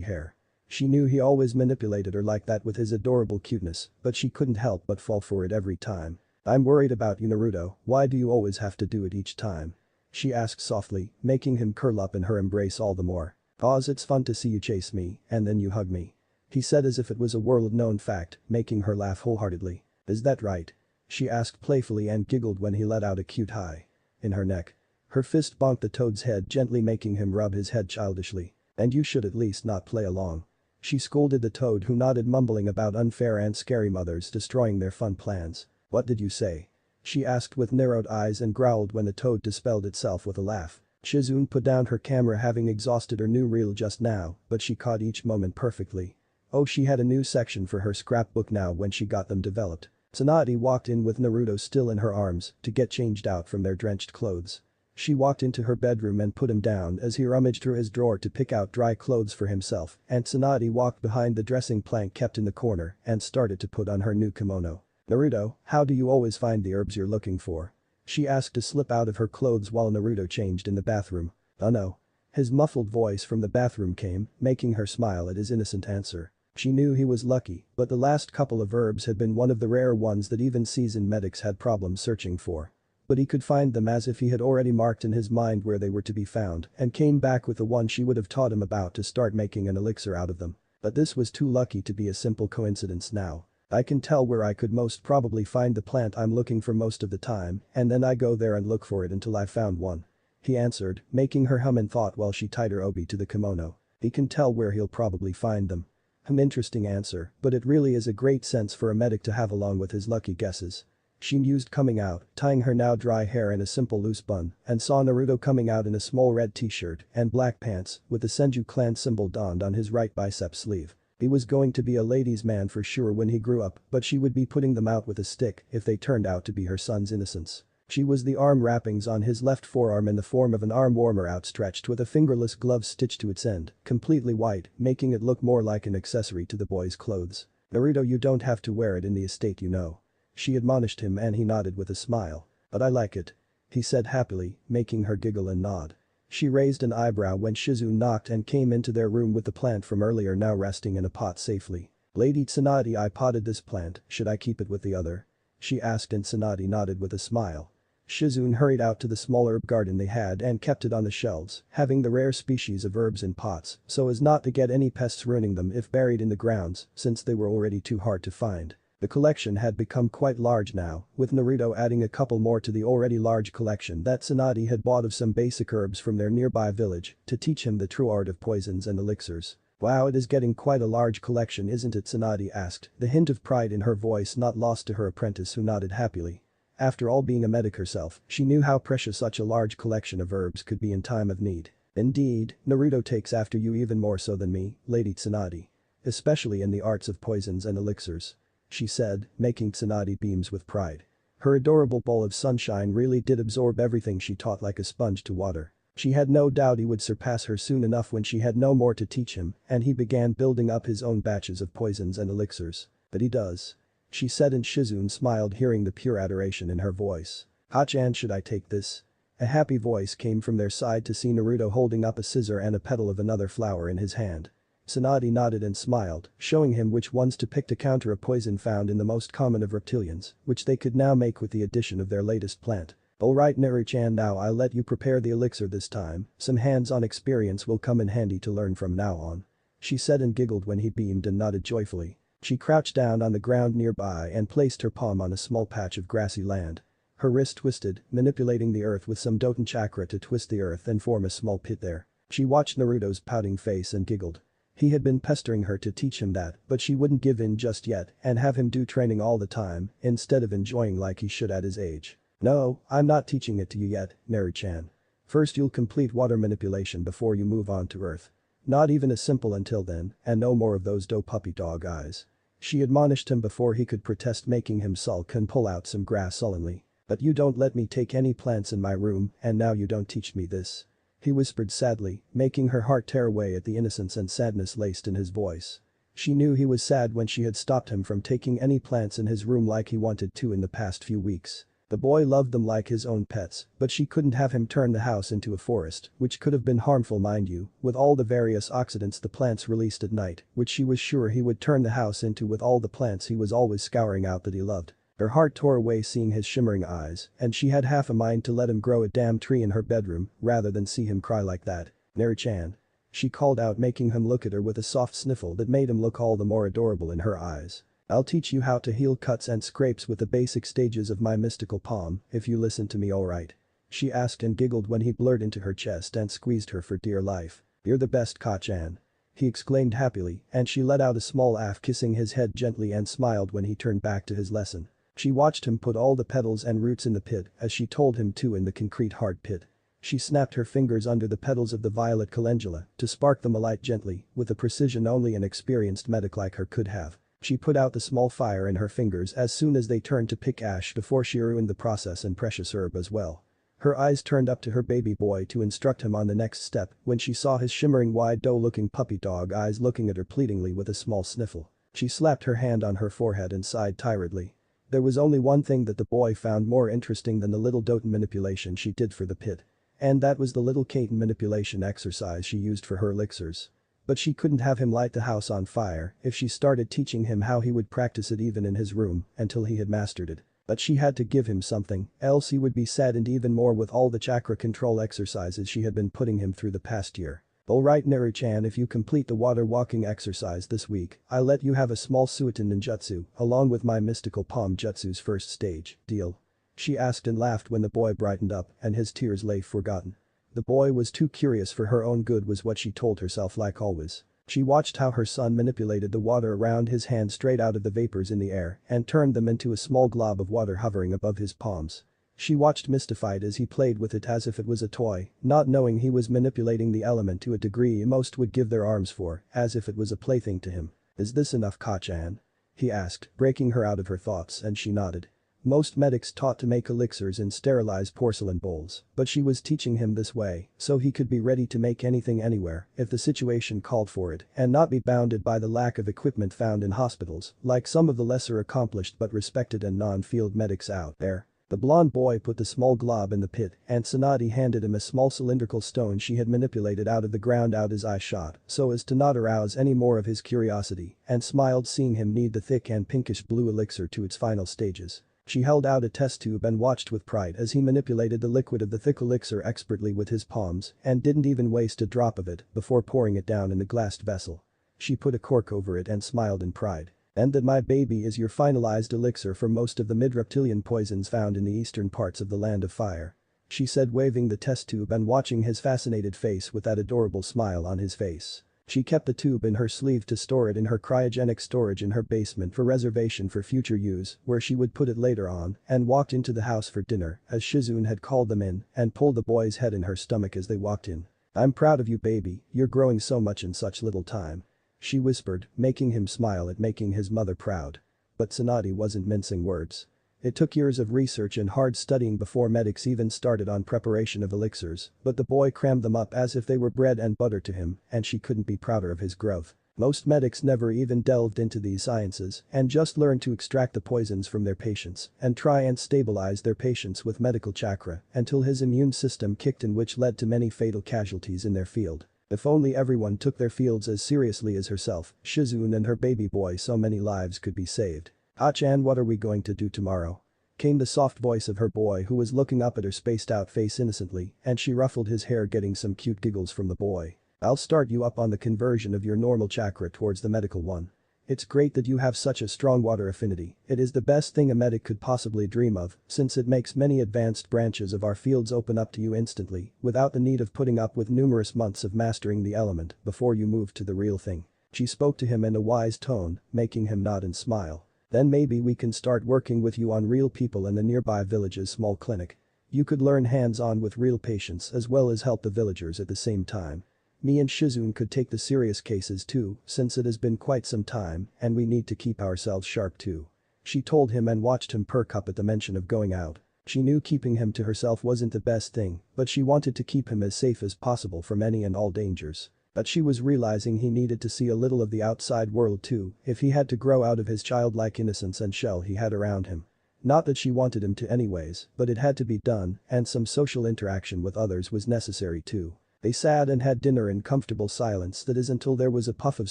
hair. She knew he always manipulated her like that with his adorable cuteness, but she couldn't help but fall for it every time. "I'm worried about you, Naruto, why do you always have to do it each time?" she asked softly, making him curl up in her embrace all the more. "'Cause it's fun to see you chase me and then you hug me," he said as if it was a world-known fact, making her laugh wholeheartedly. "Is that right?" she asked playfully and giggled when he let out a cute hi. In her neck. Her fist bonked the toad's head gently making him rub his head childishly. "And you should at least not play along." She scolded the toad who nodded mumbling about unfair and scary mothers destroying their fun plans. "What did you say?" she asked with narrowed eyes and growled when the toad dispelled itself with a laugh. Shizune put down her camera having exhausted her new reel just now, but she caught each moment perfectly. Oh, she had a new section for her scrapbook now when she got them developed. Tsunade walked in with Naruto still in her arms to get changed out from their drenched clothes. She walked into her bedroom and put him down as he rummaged through his drawer to pick out dry clothes for himself and Tsunade walked behind the dressing plank kept in the corner and started to put on her new kimono. "Naruto, how do you always find the herbs you're looking for?" she asked to slip out of her clothes while Naruto changed in the bathroom. "Oh no." His muffled voice from the bathroom came, making her smile at his innocent answer. She knew he was lucky, but the last couple of herbs had been one of the rare ones that even seasoned medics had problems searching for. But he could find them as if he had already marked in his mind where they were to be found and came back with the one she would have taught him about to start making an elixir out of them. But this was too lucky to be a simple coincidence now. "I can tell where I could most probably find the plant I'm looking for most of the time and then I go there and look for it until I found one," he answered, making her hum in thought while she tied her obi to the kimono. "He can tell where he'll probably find them." Interesting answer, but it really is a great sense for a medic to have along with his lucky guesses. She mused coming out, tying her now dry hair in a simple loose bun, and saw Naruto coming out in a small red t-shirt and black pants with the Senju clan symbol donned on his right bicep sleeve. He was going to be a ladies' man for sure when he grew up, but she would be putting them out with a stick if they turned out to be her son's innocents. She was the arm wrappings on his left forearm in the form of an arm warmer outstretched with a fingerless glove stitched to its end, completely white, making it look more like an accessory to the boy's clothes. "Naruto, you don't have to wear it in the estate, you know," she admonished him and he nodded with a smile. "But I like it," he said happily, making her giggle and nod. She raised an eyebrow when Shizune knocked and came into their room with the plant from earlier now resting in a pot safely. "Lady Tsunade, I potted this plant, should I keep it with the other?" she asked and Tsunade nodded with a smile. Shizune hurried out to the small herb garden they had and kept it on the shelves, having the rare species of herbs in pots so as not to get any pests ruining them if buried in the grounds since they were already too hard to find. The collection had become quite large now, with Naruto adding a couple more to the already large collection that Tsunade had bought of some basic herbs from their nearby village to teach him the true art of poisons and elixirs. "Wow, it is getting quite a large collection, isn't it?" Tsunade asked, the hint of pride in her voice not lost to her apprentice who nodded happily. After all, being a medic herself, she knew how precious such a large collection of herbs could be in time of need. "Indeed, Naruto takes after you even more so than me, Lady Tsunade. Especially in the arts of poisons and elixirs," she said, making Tsunade beams with pride. Her adorable bowl of sunshine really did absorb everything she taught like a sponge to water. She had no doubt he would surpass her soon enough when she had no more to teach him and he began building up his own batches of poisons and elixirs. "But he does," she said and Shizune smiled hearing the pure adoration in her voice. "Hachan, should I take this?" A happy voice came from their side to see Naruto holding up a scissor and a petal of another flower in his hand. Tsunade nodded and smiled, showing him which ones to pick to counter a poison found in the most common of reptilians, which they could now make with the addition of their latest plant. Alright Naru-chan, now I'll let you prepare the elixir this time, some hands-on experience will come in handy to learn from now on. She said and giggled when he beamed and nodded joyfully. She crouched down on the ground nearby and placed her palm on a small patch of grassy land. Her wrist twisted, manipulating the earth with some Doton chakra to twist the earth and form a small pit there. She watched Naruto's pouting face and giggled. He had been pestering her to teach him that, but she wouldn't give in just yet and have him do training all the time instead of enjoying like he should at his age. No, I'm not teaching it to you yet, Naru-chan. First you'll complete water manipulation before you move on to earth. Not even as simple until then, and no more of those doe puppy dog eyes. She admonished him before he could protest, making him sulk and pull out some grass sullenly. But you don't let me take any plants in my room and now you don't teach me this. He whispered sadly, making her heart tear away at the innocence and sadness laced in his voice. She knew he was sad when she had stopped him from taking any plants in his room like he wanted to in the past few weeks. The boy loved them like his own pets, but she couldn't have him turn the house into a forest, which could have been harmful mind you, with all the various oxidants the plants released at night, which she was sure he would turn the house into with all the plants he was always scouring out that he loved. Her heart tore away seeing his shimmering eyes, and she had half a mind to let him grow a damn tree in her bedroom rather than see him cry like that. Naru-chan. She called out, making him look at her with a soft sniffle that made him look all the more adorable in her eyes. I'll teach you how to heal cuts and scrapes with the basic stages of my mystical palm, if you listen to me alright. She asked and giggled when he blurred into her chest and squeezed her for dear life. You're the best, Ka-chan. He exclaimed happily, and she let out a small laugh, kissing his head gently and smiled when he turned back to his lesson. She watched him put all the petals and roots in the pit as she told him to in the concrete hard pit. She snapped her fingers under the petals of the violet calendula to spark them alight gently with a precision only an experienced medic like her could have. She put out the small fire in her fingers as soon as they turned to pick ash before she ruined the process and precious herb as well. Her eyes turned up to her baby boy to instruct him on the next step when she saw his shimmering wide doe-looking puppy dog eyes looking at her pleadingly with a small sniffle. She slapped her hand on her forehead and sighed tiredly. There was only one thing that the boy found more interesting than the little Doton manipulation she did for the pit. And that was the little Katen manipulation exercise she used for her elixirs. But she couldn't have him light the house on fire if she started teaching him how he would practice it even in his room until he had mastered it. But she had to give him something, else he would be saddened even more with all the chakra control exercises she had been putting him through the past year. Alright Naru-chan, if you complete the water walking exercise this week, I'll let you have a small Suiton ninjutsu along with my mystical palm jutsu's first stage, deal? She asked and laughed when the boy brightened up and his tears lay forgotten. The boy was too curious for her own good was what she told herself like always. She watched how her son manipulated the water around his hand straight out of the vapors in the air and turned them into a small glob of water hovering above his palms. She watched mystified as he played with it as if it was a toy, not knowing he was manipulating the element to a degree most would give their arms for, as if it was a plaything to him. Is this enough, Ka-chan? He asked, breaking her out of her thoughts, and she nodded. Most medics taught to make elixirs in sterilized porcelain bowls, but she was teaching him this way so he could be ready to make anything anywhere if the situation called for it and not be bounded by the lack of equipment found in hospitals like some of the lesser accomplished but respected and non-field medics out there. The blonde boy put the small glob in the pit and Tsunade handed him a small cylindrical stone she had manipulated out of the ground out his eye shot so as to not arouse any more of his curiosity and smiled seeing him knead the thick and pinkish blue elixir to its final stages. She held out a test tube and watched with pride as he manipulated the liquid of the thick elixir expertly with his palms and didn't even waste a drop of it before pouring it down in the glassed vessel. She put a cork over it and smiled in pride. And that my baby is your finalized elixir for most of the mid-reptilian poisons found in the eastern parts of the Land of Fire. She said waving the test tube and watching his fascinated face with that adorable smile on his face. She kept the tube in her sleeve to store it in her cryogenic storage in her basement for reservation for future use where she would put it later on and walked into the house for dinner as Shizune had called them in and pulled the boy's head in her stomach as they walked in. I'm proud of you baby, you're growing so much in such little time. She whispered, making him smile at making his mother proud. But Tsunade wasn't mincing words. It took years of research and hard studying before medics even started on preparation of elixirs, but the boy crammed them up as if they were bread and butter to him and she couldn't be prouder of his growth. Most medics never even delved into these sciences and just learned to extract the poisons from their patients and try and stabilize their patients with medical chakra until his immune system kicked in which led to many fatal casualties in their field. If only everyone took their fields as seriously as herself, Shizune and her baby boy, so many lives could be saved. Ah-chan, what are we going to do tomorrow? Came the soft voice of her boy, who was looking up at her spaced out face innocently, and she ruffled his hair, getting some cute giggles from the boy. I'll start you up on the conversion of your normal chakra towards the medical one. It's great that you have such a strong water affinity. It is the best thing a medic could possibly dream of, since it makes many advanced branches of our fields open up to you instantly, without the need of putting up with numerous months of mastering the element before you move to the real thing. She spoke to him in a wise tone, making him nod and smile. Then maybe we can start working with you on real people in the nearby village's small clinic. You could learn hands-on with real patients as well as help the villagers at the same time. Me and Shizune could take the serious cases too, since it has been quite some time and we need to keep ourselves sharp too. She told him and watched him perk up at the mention of going out. She knew keeping him to herself wasn't the best thing, but she wanted to keep him as safe as possible from any and all dangers. But she was realizing he needed to see a little of the outside world too, if he had to grow out of his childlike innocence and shell he had around him. Not that she wanted him to anyways, but it had to be done, and some social interaction with others was necessary too. They sat and had dinner in comfortable silence, that is, until there was a puff of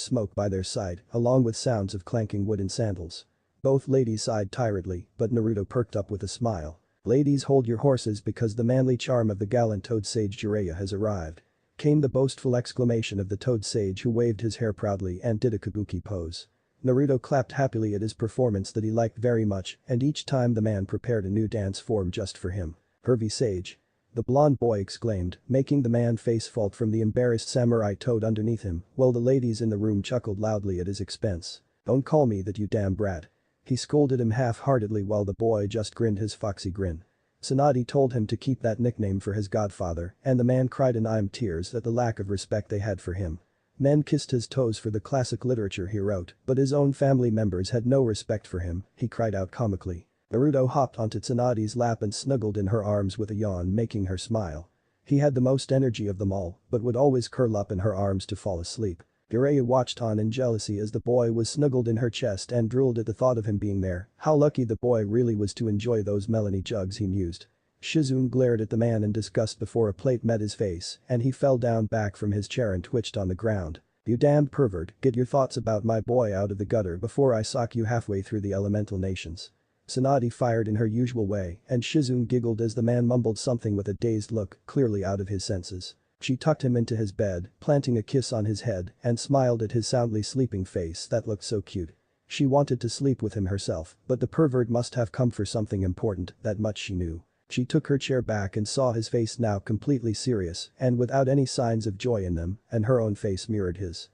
smoke by their side, along with sounds of clanking wooden sandals. Both ladies sighed tiredly, but Naruto perked up with a smile. Ladies, hold your horses, because the manly charm of the gallant Toad Sage Jiraiya has arrived. Came the boastful exclamation of the Toad Sage, who waved his hair proudly and did a kabuki pose. Naruto clapped happily at his performance that he liked very much, and each time the man prepared a new dance form just for him. Hervey Sage. The blonde boy exclaimed, making the man face fault from the embarrassed samurai Toad underneath him, while the ladies in the room chuckled loudly at his expense. Don't call me that, you damn brat. He scolded him half-heartedly while the boy just grinned his foxy grin. Tsunade told him to keep that nickname for his godfather, and the man cried in tears at the lack of respect they had for him. Men kissed his toes for the classic literature he wrote, but his own family members had no respect for him, he cried out comically. Naruto hopped onto Tsunade's lap and snuggled in her arms with a yawn, making her smile. He had the most energy of them all, but would always curl up in her arms to fall asleep. Jiraiya watched on in jealousy as the boy was snuggled in her chest and drooled at the thought of him being there. How lucky the boy really was to enjoy those Melanie jugs, he mused. Shizune glared at the man in disgust before a plate met his face, and he fell down back from his chair and twitched on the ground. You damned pervert, get your thoughts about my boy out of the gutter before I sock you halfway through the elemental nations. Tsunade fired in her usual way, and Shizune giggled as the man mumbled something with a dazed look, clearly out of his senses. She tucked him into his bed, planting a kiss on his head, and smiled at his soundly sleeping face that looked so cute. She wanted to sleep with him herself, but the pervert must have come for something important, that much she knew. She took her chair back and saw his face now completely serious and without any signs of joy in them, and her own face mirrored his.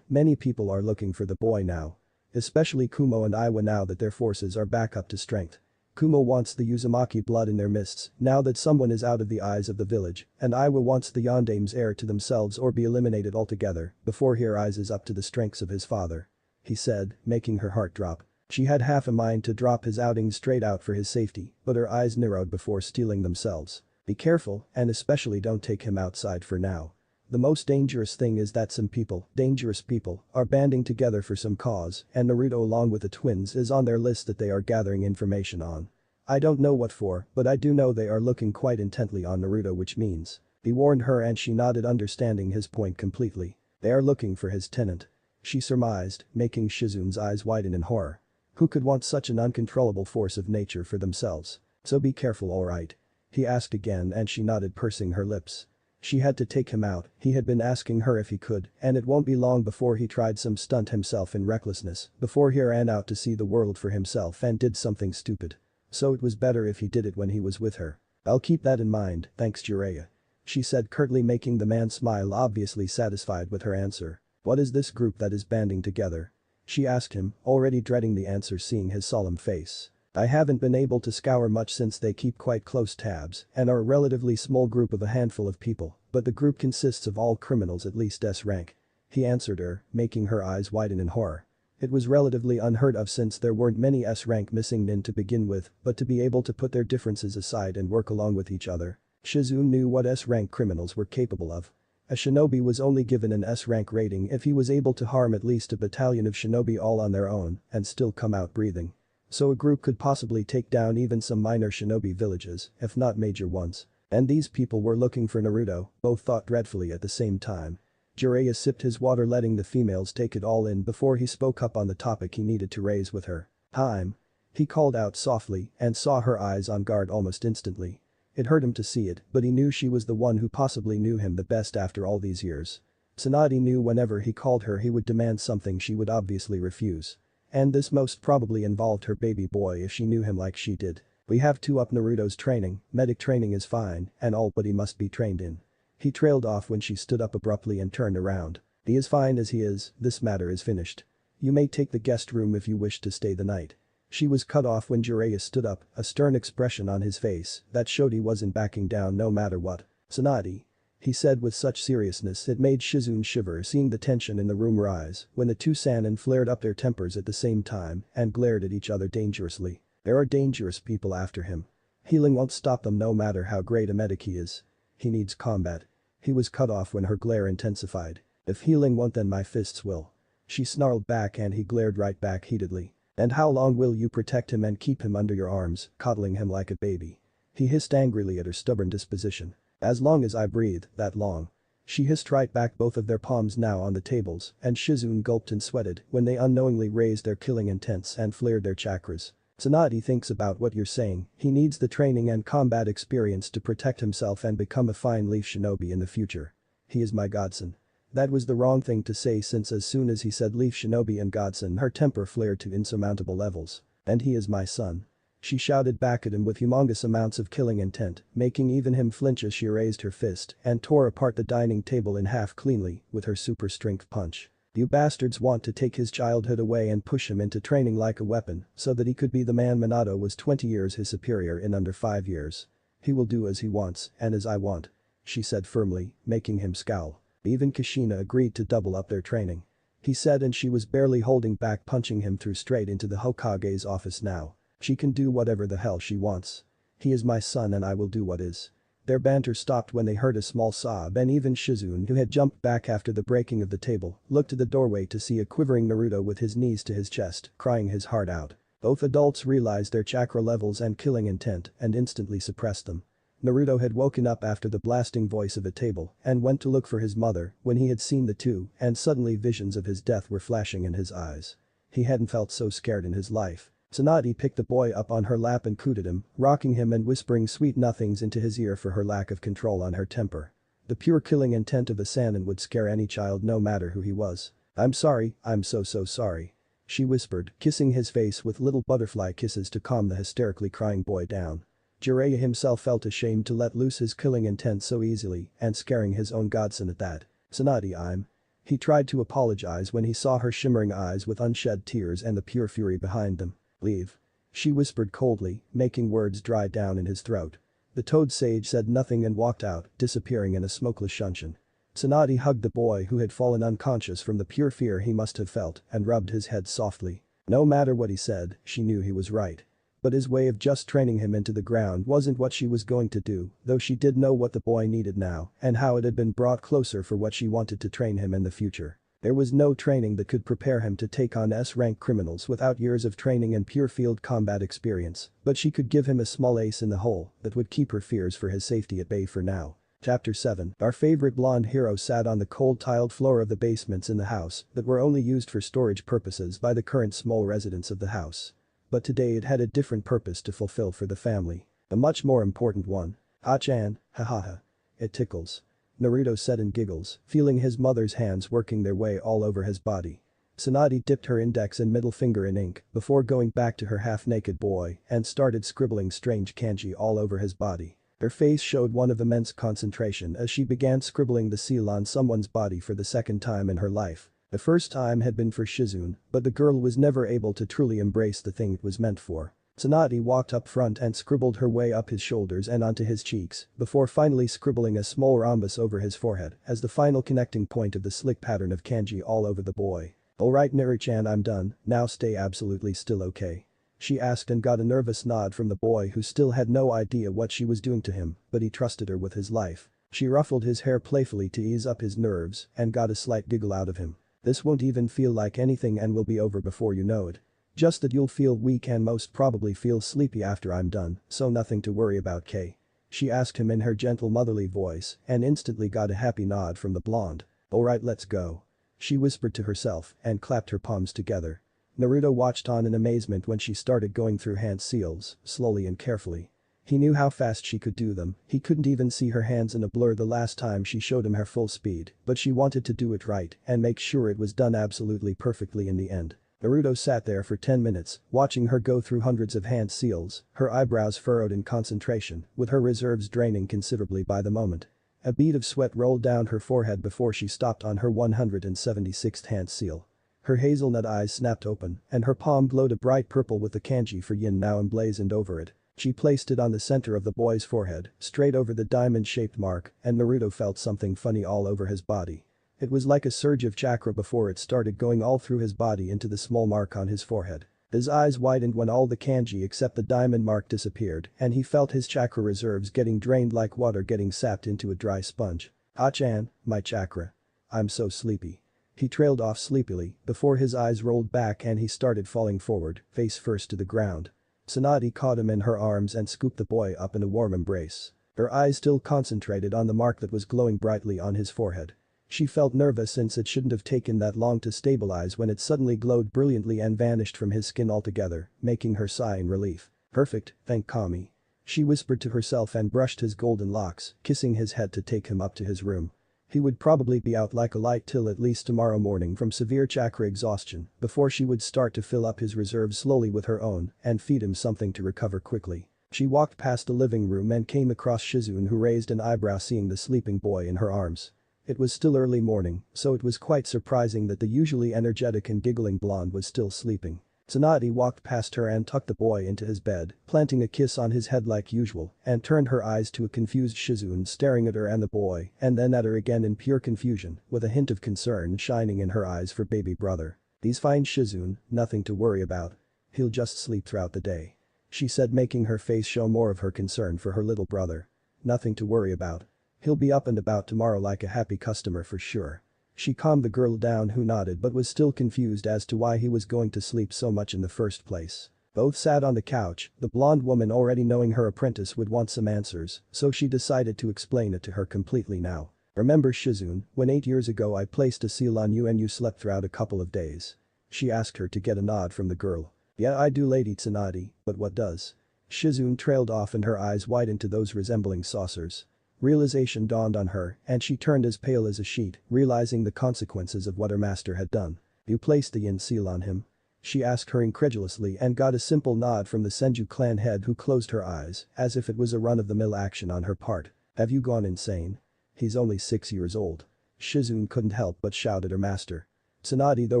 Many people are looking for the boy now. Especially Kumo and Iwa, now that their forces are back up to strength. Kumo wants the Uzumaki blood in their midst, now that someone is out of the eyes of the village, and Iwa wants the Yondame's heir to themselves or be eliminated altogether before he rises up to the strengths of his father. He said, making her heart drop. She had half a mind to drop his outings straight out for his safety, but her eyes narrowed before steeling themselves. Be careful, and especially don't take him outside for now. The most dangerous thing is that some people, dangerous people, are banding together for some cause, and Naruto along with the twins is on their list that they are gathering information on. I don't know what for, but I do know they are looking quite intently on Naruto, which means. He warned her and she nodded, understanding his point completely. They are looking for his tenant. She surmised, making Shizune's eyes widen in horror. Who could want such an uncontrollable force of nature for themselves? So be careful, alright? He asked again and she nodded, pursing her lips. She had to take him out, he had been asking her if he could, and it won't be long before he tried some stunt himself in recklessness, before he ran out to see the world for himself and did something stupid. So it was better if he did it when he was with her. I'll keep that in mind, thanks Jiraiya. She said curtly, making the man smile, obviously satisfied with her answer. What is this group that is banding together? She asked him, already dreading the answer seeing his solemn face. I haven't been able to scour much since they keep quite close tabs and are a relatively small group of a handful of people, but the group consists of all criminals at least S rank. He answered her, making her eyes widen in horror. It was relatively unheard of since there weren't many S rank missing nin to begin with, but to be able to put their differences aside and work along with each other. Shizune knew what S rank criminals were capable of. A shinobi was only given an S rank rating if he was able to harm at least a battalion of shinobi all on their own and still come out breathing. So a group could possibly take down even some minor shinobi villages, if not major ones. And these people were looking for Naruto, both thought dreadfully at the same time. Jiraiya sipped his water, letting the females take it all in before he spoke up on the topic he needed to raise with her. "Time." He called out softly and saw her eyes on guard almost instantly. It hurt him to see it, but he knew she was the one who possibly knew him the best after all these years. Tsunade knew whenever he called her he would demand something she would obviously refuse. And this most probably involved her baby boy if she knew him like she did. "We have to up Naruto's training, medic training is fine and all but he must be trained in." He trailed off when she stood up abruptly and turned around. "He is fine as he is, this matter is finished. You may take the guest room if you wish to stay the night." She was cut off when Jiraiya stood up, a stern expression on his face that showed he wasn't backing down no matter what. "Tsunade," he said with such seriousness it made Shizune shiver, seeing the tension in the room rise when the two Sannin flared up their tempers at the same time and glared at each other dangerously. There are dangerous people after him. Healing won't stop them no matter how great a medic he is. He needs combat. He was cut off when her glare intensified. "If healing won't then my fists will." She snarled back and he glared right back heatedly. "And how long will you protect him and keep him under your arms, coddling him like a baby?" He hissed angrily at her stubborn disposition. "As long as I breathe, that long." She hissed right back, both of their palms now on the tables, and Shizune gulped and sweated when they unknowingly raised their killing intents and flared their chakras. "Tsunade thinks about what you're saying, he needs the training and combat experience to protect himself and become a fine leaf shinobi in the future. He is my godson." That was the wrong thing to say, since as soon as he said leaf shinobi and godson her temper flared to insurmountable levels. "And he is my son." She shouted back at him with humongous amounts of killing intent, making even him flinch as she raised her fist and tore apart the dining table in half cleanly with her super strength punch. "You bastards want to take his childhood away and push him into training like a weapon so that he could be the man Minato was 20 years his superior in under 5 years. He will do as he wants and as I want," she said firmly, making him scowl. Even Kushina agreed to double up their training. He said, and she was barely holding back, punching him through straight into the Hokage's office now. "She can do whatever the hell she wants. He is my son and I will do what is." Their banter stopped when they heard a small sob, and even Shizune, who had jumped back after the breaking of the table, looked to the doorway to see a quivering Naruto with his knees to his chest, crying his heart out. Both adults realized their chakra levels and killing intent and instantly suppressed them. Naruto had woken up after the blasting voice of a table and went to look for his mother when he had seen the two, and suddenly visions of his death were flashing in his eyes. He hadn't felt so scared in his life. Tsunade picked the boy up on her lap and cooed at him, rocking him and whispering sweet nothings into his ear for her lack of control on her temper. The pure killing intent of a Sannin would scare any child no matter who he was. "I'm sorry, I'm so sorry," she whispered, kissing his face with little butterfly kisses to calm the hysterically crying boy down. Jiraiya himself felt ashamed to let loose his killing intent so easily and scaring his own godson at that. "Tsunade, I'm..." He tried to apologize when he saw her shimmering eyes with unshed tears and the pure fury behind them. "Leave," she whispered coldly, making words dry down in his throat. The Toad Sage said nothing and walked out, disappearing in a smokeless shunshin. Tsunade hugged the boy who had fallen unconscious from the pure fear he must have felt and rubbed his head softly. No matter what he said, she knew he was right. But his way of just training him into the ground wasn't what she was going to do, though she did know what the boy needed now and how it had been brought closer for what she wanted to train him in the future. There was no training that could prepare him to take on S-rank criminals without years of training and pure field combat experience, but she could give him a small ace in the hole that would keep her fears for his safety at bay for now. Chapter 7. Our favorite blonde hero sat on the cold tiled floor of the basements in the house that were only used for storage purposes by the current small residents of the house. But today it had a different purpose to fulfill for the family. A much more important one. "Ah-chan, ha-ha-ha. It tickles," Naruto said and giggles, feeling his mother's hands working their way all over his body. Tsunade dipped her index and middle finger in ink before going back to her half-naked boy and started scribbling strange kanji all over his body. Her face showed one of immense concentration as she began scribbling the seal on someone's body for the second time in her life. The first time had been for Shizune, but the girl was never able to truly embrace the thing it was meant for. Tsunade walked up front and scribbled her way up his shoulders and onto his cheeks, before finally scribbling a small rhombus over his forehead as the final connecting point of the slick pattern of kanji all over the boy. "Alright Naru-chan, I'm done, now stay absolutely still, okay?" she asked and got a nervous nod from the boy who still had no idea what she was doing to him, but he trusted her with his life. She ruffled his hair playfully to ease up his nerves and got a slight giggle out of him. "This won't even feel like anything and will be over before you know it. Just that you'll feel weak and most probably feel sleepy after I'm done, so nothing to worry about, Kay?" she asked him in her gentle motherly voice and instantly got a happy nod from the blonde. Alright, let's go. She whispered to herself and clapped her palms together. Naruto watched on in amazement when she started going through hand seals, slowly and carefully. He knew how fast she could do them, he couldn't even see her hands in a blur the last time she showed him her full speed, but she wanted to do it right and make sure it was done absolutely perfectly in the end. Naruto sat there for 10 minutes, watching her go through hundreds of hand seals, her eyebrows furrowed in concentration, with her reserves draining considerably by the moment. A bead of sweat rolled down her forehead before she stopped on her 176th hand seal. Her hazelnut eyes snapped open, and her palm glowed a bright purple with the kanji for yin now emblazoned over it. She placed it on the center of the boy's forehead, straight over the diamond-shaped mark, and Naruto felt something funny all over his body. It was like a surge of chakra before it started going all through his body into the small mark on his forehead. His eyes widened when all the kanji except the diamond mark disappeared, and he felt his chakra reserves getting drained like water getting sapped into a dry sponge. Ah-chan, my chakra. I'm so sleepy. He trailed off sleepily before his eyes rolled back and he started falling forward, face first to the ground. Tsunade caught him in her arms and scooped the boy up in a warm embrace. Her eyes still concentrated on the mark that was glowing brightly on his forehead. She felt nervous since it shouldn't have taken that long to stabilize when it suddenly glowed brilliantly and vanished from his skin altogether, making her sigh in relief. Perfect, thank Kami. She whispered to herself and brushed his golden locks, kissing his head to take him up to his room. He would probably be out like a light till at least tomorrow morning from severe chakra exhaustion before she would start to fill up his reserves slowly with her own and feed him something to recover quickly. She walked past the living room and came across Shizune who raised an eyebrow seeing the sleeping boy in her arms. It was still early morning, so it was quite surprising that the usually energetic and giggling blonde was still sleeping. Tsunade walked past her and tucked the boy into his bed, planting a kiss on his head like usual, and turned her eyes to a confused Shizune staring at her and the boy, and then at her again in pure confusion, with a hint of concern shining in her eyes for baby brother. He's fine, Shizune, nothing to worry about. He'll just sleep throughout the day. She said, making her face show more of her concern for her little brother. Nothing to worry about. He'll be up and about tomorrow like a happy customer for sure. She calmed the girl down who nodded but was still confused as to why he was going to sleep so much in the first place. Both sat on the couch, the blonde woman already knowing her apprentice would want some answers, so she decided to explain it to her completely now. Remember Shizune, when 8 years ago I placed a seal on you and you slept throughout a couple of days? She asked her to get a nod from the girl. Yeah, I do, Lady Tsunade, but what does? Shizune trailed off and her eyes widened to those resembling saucers. Realization dawned on her and she turned as pale as a sheet, realizing the consequences of what her master had done. You placed the yin seal on him? She asked her incredulously and got a simple nod from the Senju clan head who closed her eyes, as if it was a run-of-the-mill action on her part. Have you gone insane? He's only 6 years old. Shizune couldn't help but shout at her master. Tsunade though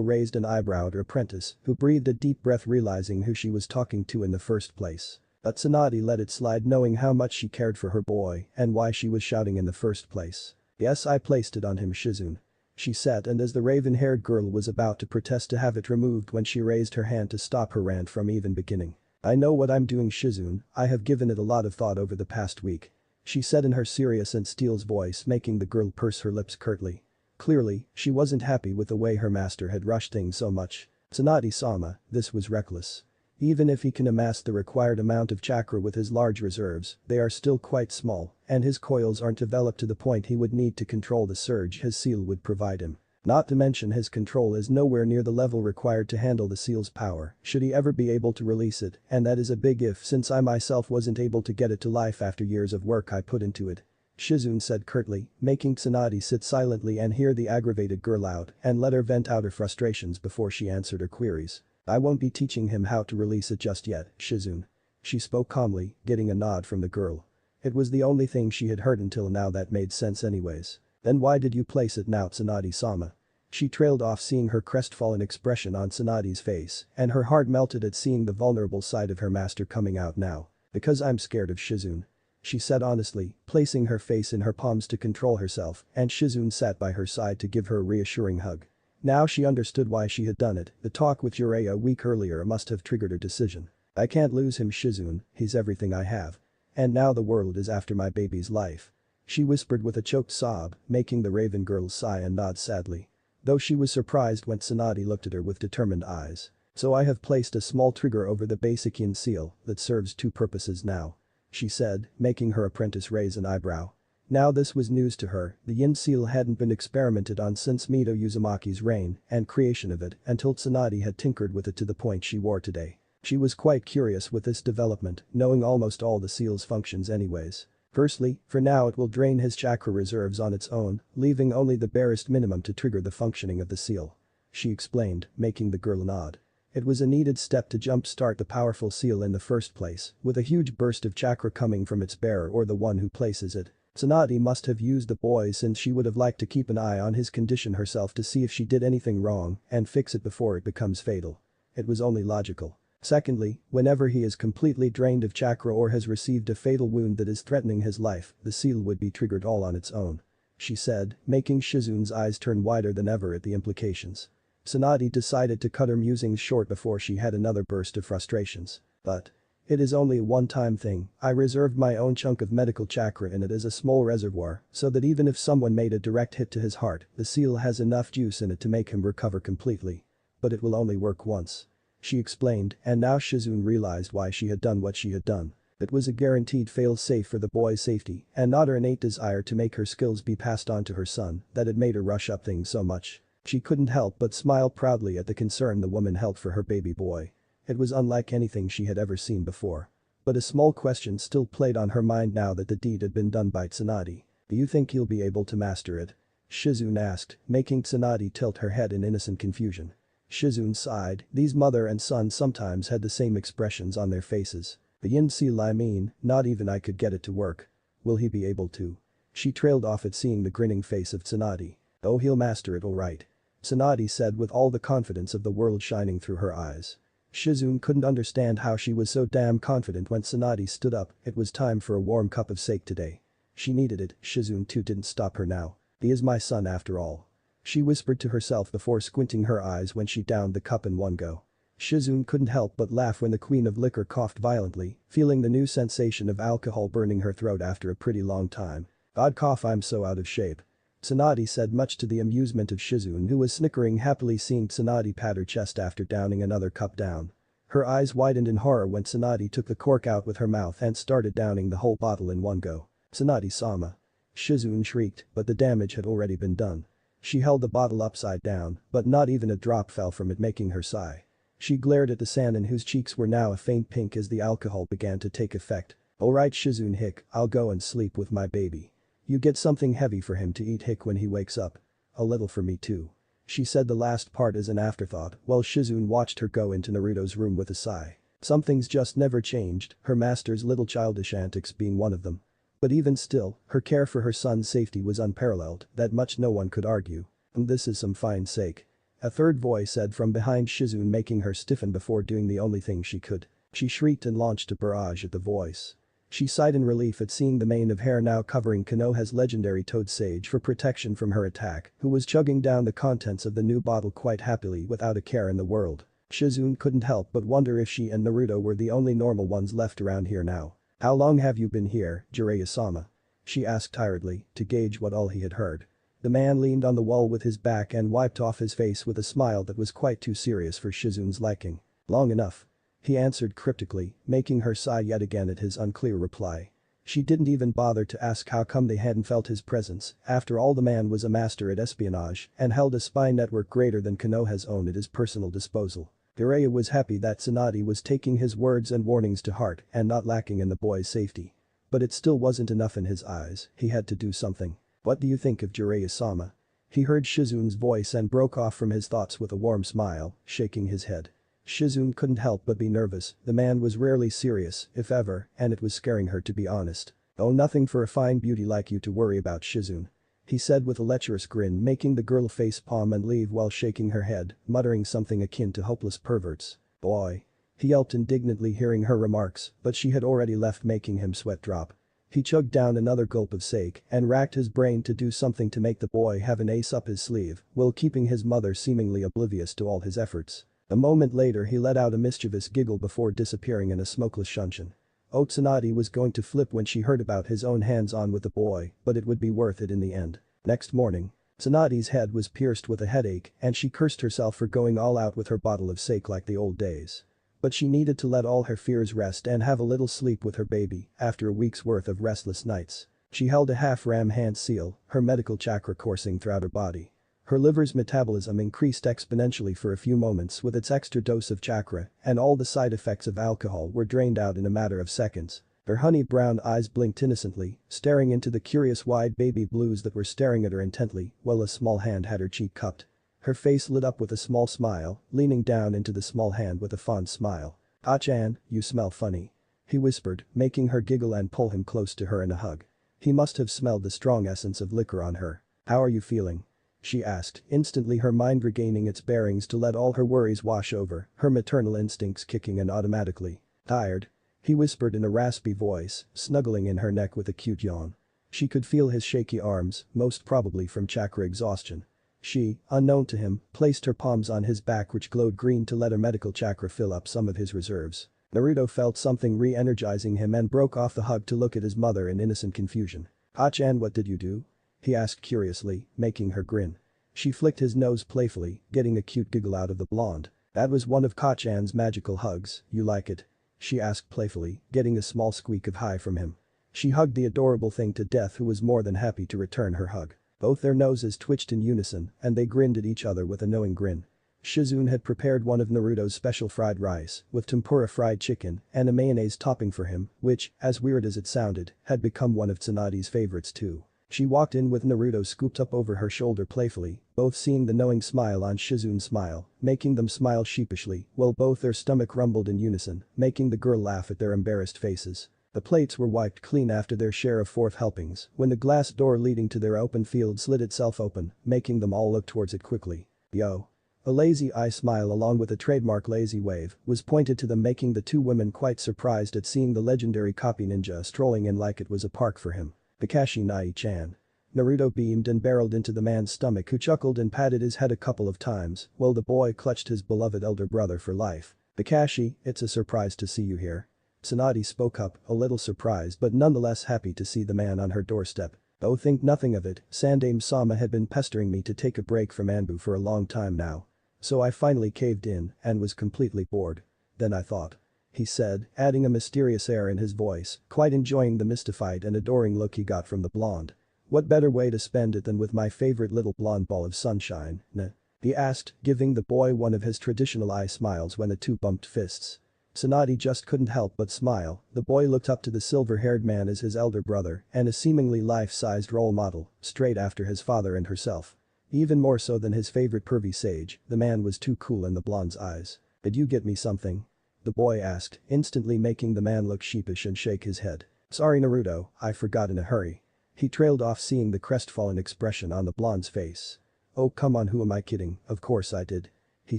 raised an eyebrow at her apprentice, who breathed a deep breath realizing who she was talking to in the first place. But Tsunade let it slide knowing how much she cared for her boy and why she was shouting in the first place. Yes, I placed it on him, Shizune. She said, and as the raven-haired girl was about to protest to have it removed when she raised her hand to stop her rant from even beginning. I know what I'm doing, Shizune, I have given it a lot of thought over the past week. She said in her serious and steel's voice, making the girl purse her lips curtly. Clearly, she wasn't happy with the way her master had rushed things so much. Tsunade-sama, this was reckless. Even if he can amass the required amount of chakra with his large reserves, they are still quite small, and his coils aren't developed to the point he would need to control the surge his seal would provide him. Not to mention his control is nowhere near the level required to handle the seal's power, should he ever be able to release it, and that is a big if since I myself wasn't able to get it to life after years of work I put into it. Shizune said curtly, making Tsunade sit silently and hear the aggravated girl out and let her vent out her frustrations before she answered her queries. I won't be teaching him how to release it just yet, Shizune. She spoke calmly, getting a nod from the girl. It was the only thing she had heard until now that made sense anyways. Then why did you place it now, Tsunade-sama? She trailed off seeing her crestfallen expression on Tsunade's face and her heart melted at seeing the vulnerable side of her master coming out now. Because I'm scared of Shizune. She said honestly, placing her face in her palms to control herself, and Shizune sat by her side to give her a reassuring hug. Now she understood why she had done it, the talk with Urei a week earlier must have triggered her decision. I can't lose him, Shizune, he's everything I have. And now the world is after my baby's life. She whispered with a choked sob, making the raven girl sigh and nod sadly. Though she was surprised when Tsunade looked at her with determined eyes. So I have placed a small trigger over the basic yin seal that serves two purposes now. She said, making her apprentice raise an eyebrow. Now this was news to her, the yin seal hadn't been experimented on since Mito Uzumaki's reign and creation of it until Tsunade had tinkered with it to the point she wore today. She was quite curious with this development, knowing almost all the seal's functions anyways. Firstly, for now it will drain his chakra reserves on its own, leaving only the barest minimum to trigger the functioning of the seal. She explained, making the girl nod. It was a needed step to jumpstart the powerful seal in the first place, with a huge burst of chakra coming from its bearer or the one who places it. Tsunade must have used the boy since she would have liked to keep an eye on his condition herself to see if she did anything wrong and fix it before it becomes fatal. It was only logical. Secondly, whenever he is completely drained of chakra or has received a fatal wound that is threatening his life, the seal would be triggered all on its own. She said, making Shizune's eyes turn wider than ever at the implications. Tsunade decided to cut her musings short before she had another burst of frustrations. But it is only a one-time thing. I reserved my own chunk of medical chakra in it as a small reservoir so that even if someone made a direct hit to his heart, the seal has enough juice in it to make him recover completely. But it will only work once. She explained, and now Shizune realized why she had done what she had done. It was a guaranteed fail-safe for the boy's safety and not her innate desire to make her skills be passed on to her son that had made her rush up things so much. She couldn't help but smile proudly at the concern the woman held for her baby boy. It was unlike anything she had ever seen before. But a small question still played on her mind now that the deed had been done by Tsunade. Do you think he'll be able to master it? Shizune asked, making Tsunade tilt her head in innocent confusion. Shizune sighed, these mother and son sometimes had the same expressions on their faces. The yin seal I mean, not even I could get it to work. Will he be able to? She trailed off at seeing the grinning face of Tsunade. Oh, he'll master it alright. Tsunade said with all the confidence of the world shining through her eyes. Shizune couldn't understand how she was so damn confident when Tsunade stood up. It was time for a warm cup of sake today. She needed it. Shizune too didn't stop her now. He is my son after all. She whispered to herself before squinting her eyes when she downed the cup in one go. Shizune couldn't help but laugh when the queen of liquor coughed violently, feeling the new sensation of alcohol burning her throat after a pretty long time. Odd cough, I'm so out of shape. Tsunade said, much to the amusement of Shizune, who was snickering happily seeing Tsunade pat her chest after downing another cup down. Her eyes widened in horror when Tsunade took the cork out with her mouth and started downing the whole bottle in one go. Tsunade-sama. Shizune shrieked, but the damage had already been done. She held the bottle upside down, but not even a drop fell from it, making her sigh. She glared at the Sannin, whose cheeks were now a faint pink as the alcohol began to take effect. Alright Shizune hick, I'll go and sleep with my baby. You get something heavy for him to eat hick when he wakes up. A little for me too. She said the last part as an afterthought while Shizune watched her go into Naruto's room with a sigh. Some things just never changed, her master's little childish antics being one of them. But even still, her care for her son's safety was unparalleled, that much no one could argue. And this is some fine sake. A third voice said from behind Shizune, making her stiffen before doing the only thing she could. She shrieked and launched a barrage at the voice. She sighed in relief at seeing the mane of hair now covering Konoha's legendary Toad Sage for protection from her attack, who was chugging down the contents of the new bottle quite happily without a care in the world. Shizune couldn't help but wonder if she and Naruto were the only normal ones left around here now. How long have you been here, Jiraiya-sama? She asked tiredly, to gauge what all he had heard. The man leaned on the wall with his back and wiped off his face with a smile that was quite too serious for Shizune's liking. Long enough. He answered cryptically, making her sigh yet again at his unclear reply. She didn't even bother to ask how come they hadn't felt his presence. After all, the man was a master at espionage and held a spy network greater than Konoha's own at his personal disposal. Jiraiya was happy that Tsunade was taking his words and warnings to heart and not lacking in the boy's safety. But it still wasn't enough in his eyes, he had to do something. What do you think of Jiraiya-sama? He heard Shizune's voice and broke off from his thoughts with a warm smile, shaking his head. Shizune couldn't help but be nervous. The man was rarely serious, if ever, and it was scaring her to be honest. Oh, nothing for a fine beauty like you to worry about, Shizune. He said with a lecherous grin, making the girl face palm and leave while shaking her head, muttering something akin to hopeless perverts. Boy. He yelped indignantly hearing her remarks, but she had already left, making him sweat drop. He chugged down another gulp of sake and racked his brain to do something to make the boy have an ace up his sleeve, while keeping his mother seemingly oblivious to all his efforts. A moment later he let out a mischievous giggle before disappearing in a smokeless shunshin. Oh, Tsunade was going to flip when she heard about his own hands-on with the boy, but it would be worth it in the end. Next morning, Tsunade's head was pierced with a headache and she cursed herself for going all out with her bottle of sake like the old days. But she needed to let all her fears rest and have a little sleep with her baby after a week's worth of restless nights. She held a half-ram hand seal, her medical chakra coursing throughout her body. Her liver's metabolism increased exponentially for a few moments with its extra dose of chakra, and all the side effects of alcohol were drained out in a matter of seconds. Her honey-brown eyes blinked innocently, staring into the curious wide baby blues that were staring at her intently, while a small hand had her cheek cupped. Her face lit up with a small smile, leaning down into the small hand with a fond smile. "Ah-chan, you smell funny," he whispered, making her giggle and pull him close to her in a hug. He must have smelled the strong essence of liquor on her. "How are you feeling?" she asked, instantly her mind regaining its bearings to let all her worries wash over, her maternal instincts kicking in automatically. "Tired?" he whispered in a raspy voice, snuggling in her neck with a cute yawn. She could feel his shaky arms, most probably from chakra exhaustion. She, unknown to him, placed her palms on his back which glowed green to let her medical chakra fill up some of his reserves. Naruto felt something re-energizing him and broke off the hug to look at his mother in innocent confusion. "Ah-chan, what did you do?" he asked curiously, making her grin. She flicked his nose playfully, getting a cute giggle out of the blonde. "That was one of Ka-chan's magical hugs, you like it?" she asked playfully, getting a small squeak of hi from him. She hugged the adorable thing to death who was more than happy to return her hug. Both their noses twitched in unison and they grinned at each other with a knowing grin. Shizune had prepared one of Naruto's special fried rice, with tempura fried chicken and a mayonnaise topping for him, which, as weird as it sounded, had become one of Tsunade's favorites too. She walked in with Naruto scooped up over her shoulder playfully, both seeing the knowing smile on Shizune's smile, making them smile sheepishly, while both their stomach rumbled in unison, making the girl laugh at their embarrassed faces. The plates were wiped clean after their share of fourth helpings when the glass door leading to their open field slid itself open, making them all look towards it quickly. "Yo." A lazy eye smile along with a trademark lazy wave was pointed to them, making the two women quite surprised at seeing the legendary copy ninja strolling in like it was a park for him. "Kakashi Nai-chan." Naruto beamed and barreled into the man's stomach who chuckled and patted his head a couple of times while the boy clutched his beloved elder brother for life. "Kakashi, it's a surprise to see you here." Tsunade spoke up, a little surprised but nonetheless happy to see the man on her doorstep. "Oh, think nothing of it, Sandaime-sama had been pestering me to take a break from Anbu for a long time now. So I finally caved in and was completely bored. Then I thought," he said, adding a mysterious air in his voice, quite enjoying the mystified and adoring look he got from the blonde. "What better way to spend it than with my favorite little blonde ball of sunshine, nah?" he asked, giving the boy one of his traditional eye smiles when the two bumped fists. Tsunade just couldn't help but smile. The boy looked up to the silver-haired man as his elder brother and a seemingly life-sized role model, straight after his father and herself. Even more so than his favorite pervy sage, the man was too cool in the blonde's eyes. "Did you get me something?" the boy asked, instantly making the man look sheepish and shake his head. "Sorry Naruto, I forgot in a hurry." He trailed off seeing the crestfallen expression on the blonde's face. "Oh come on, who am I kidding, of course I did," he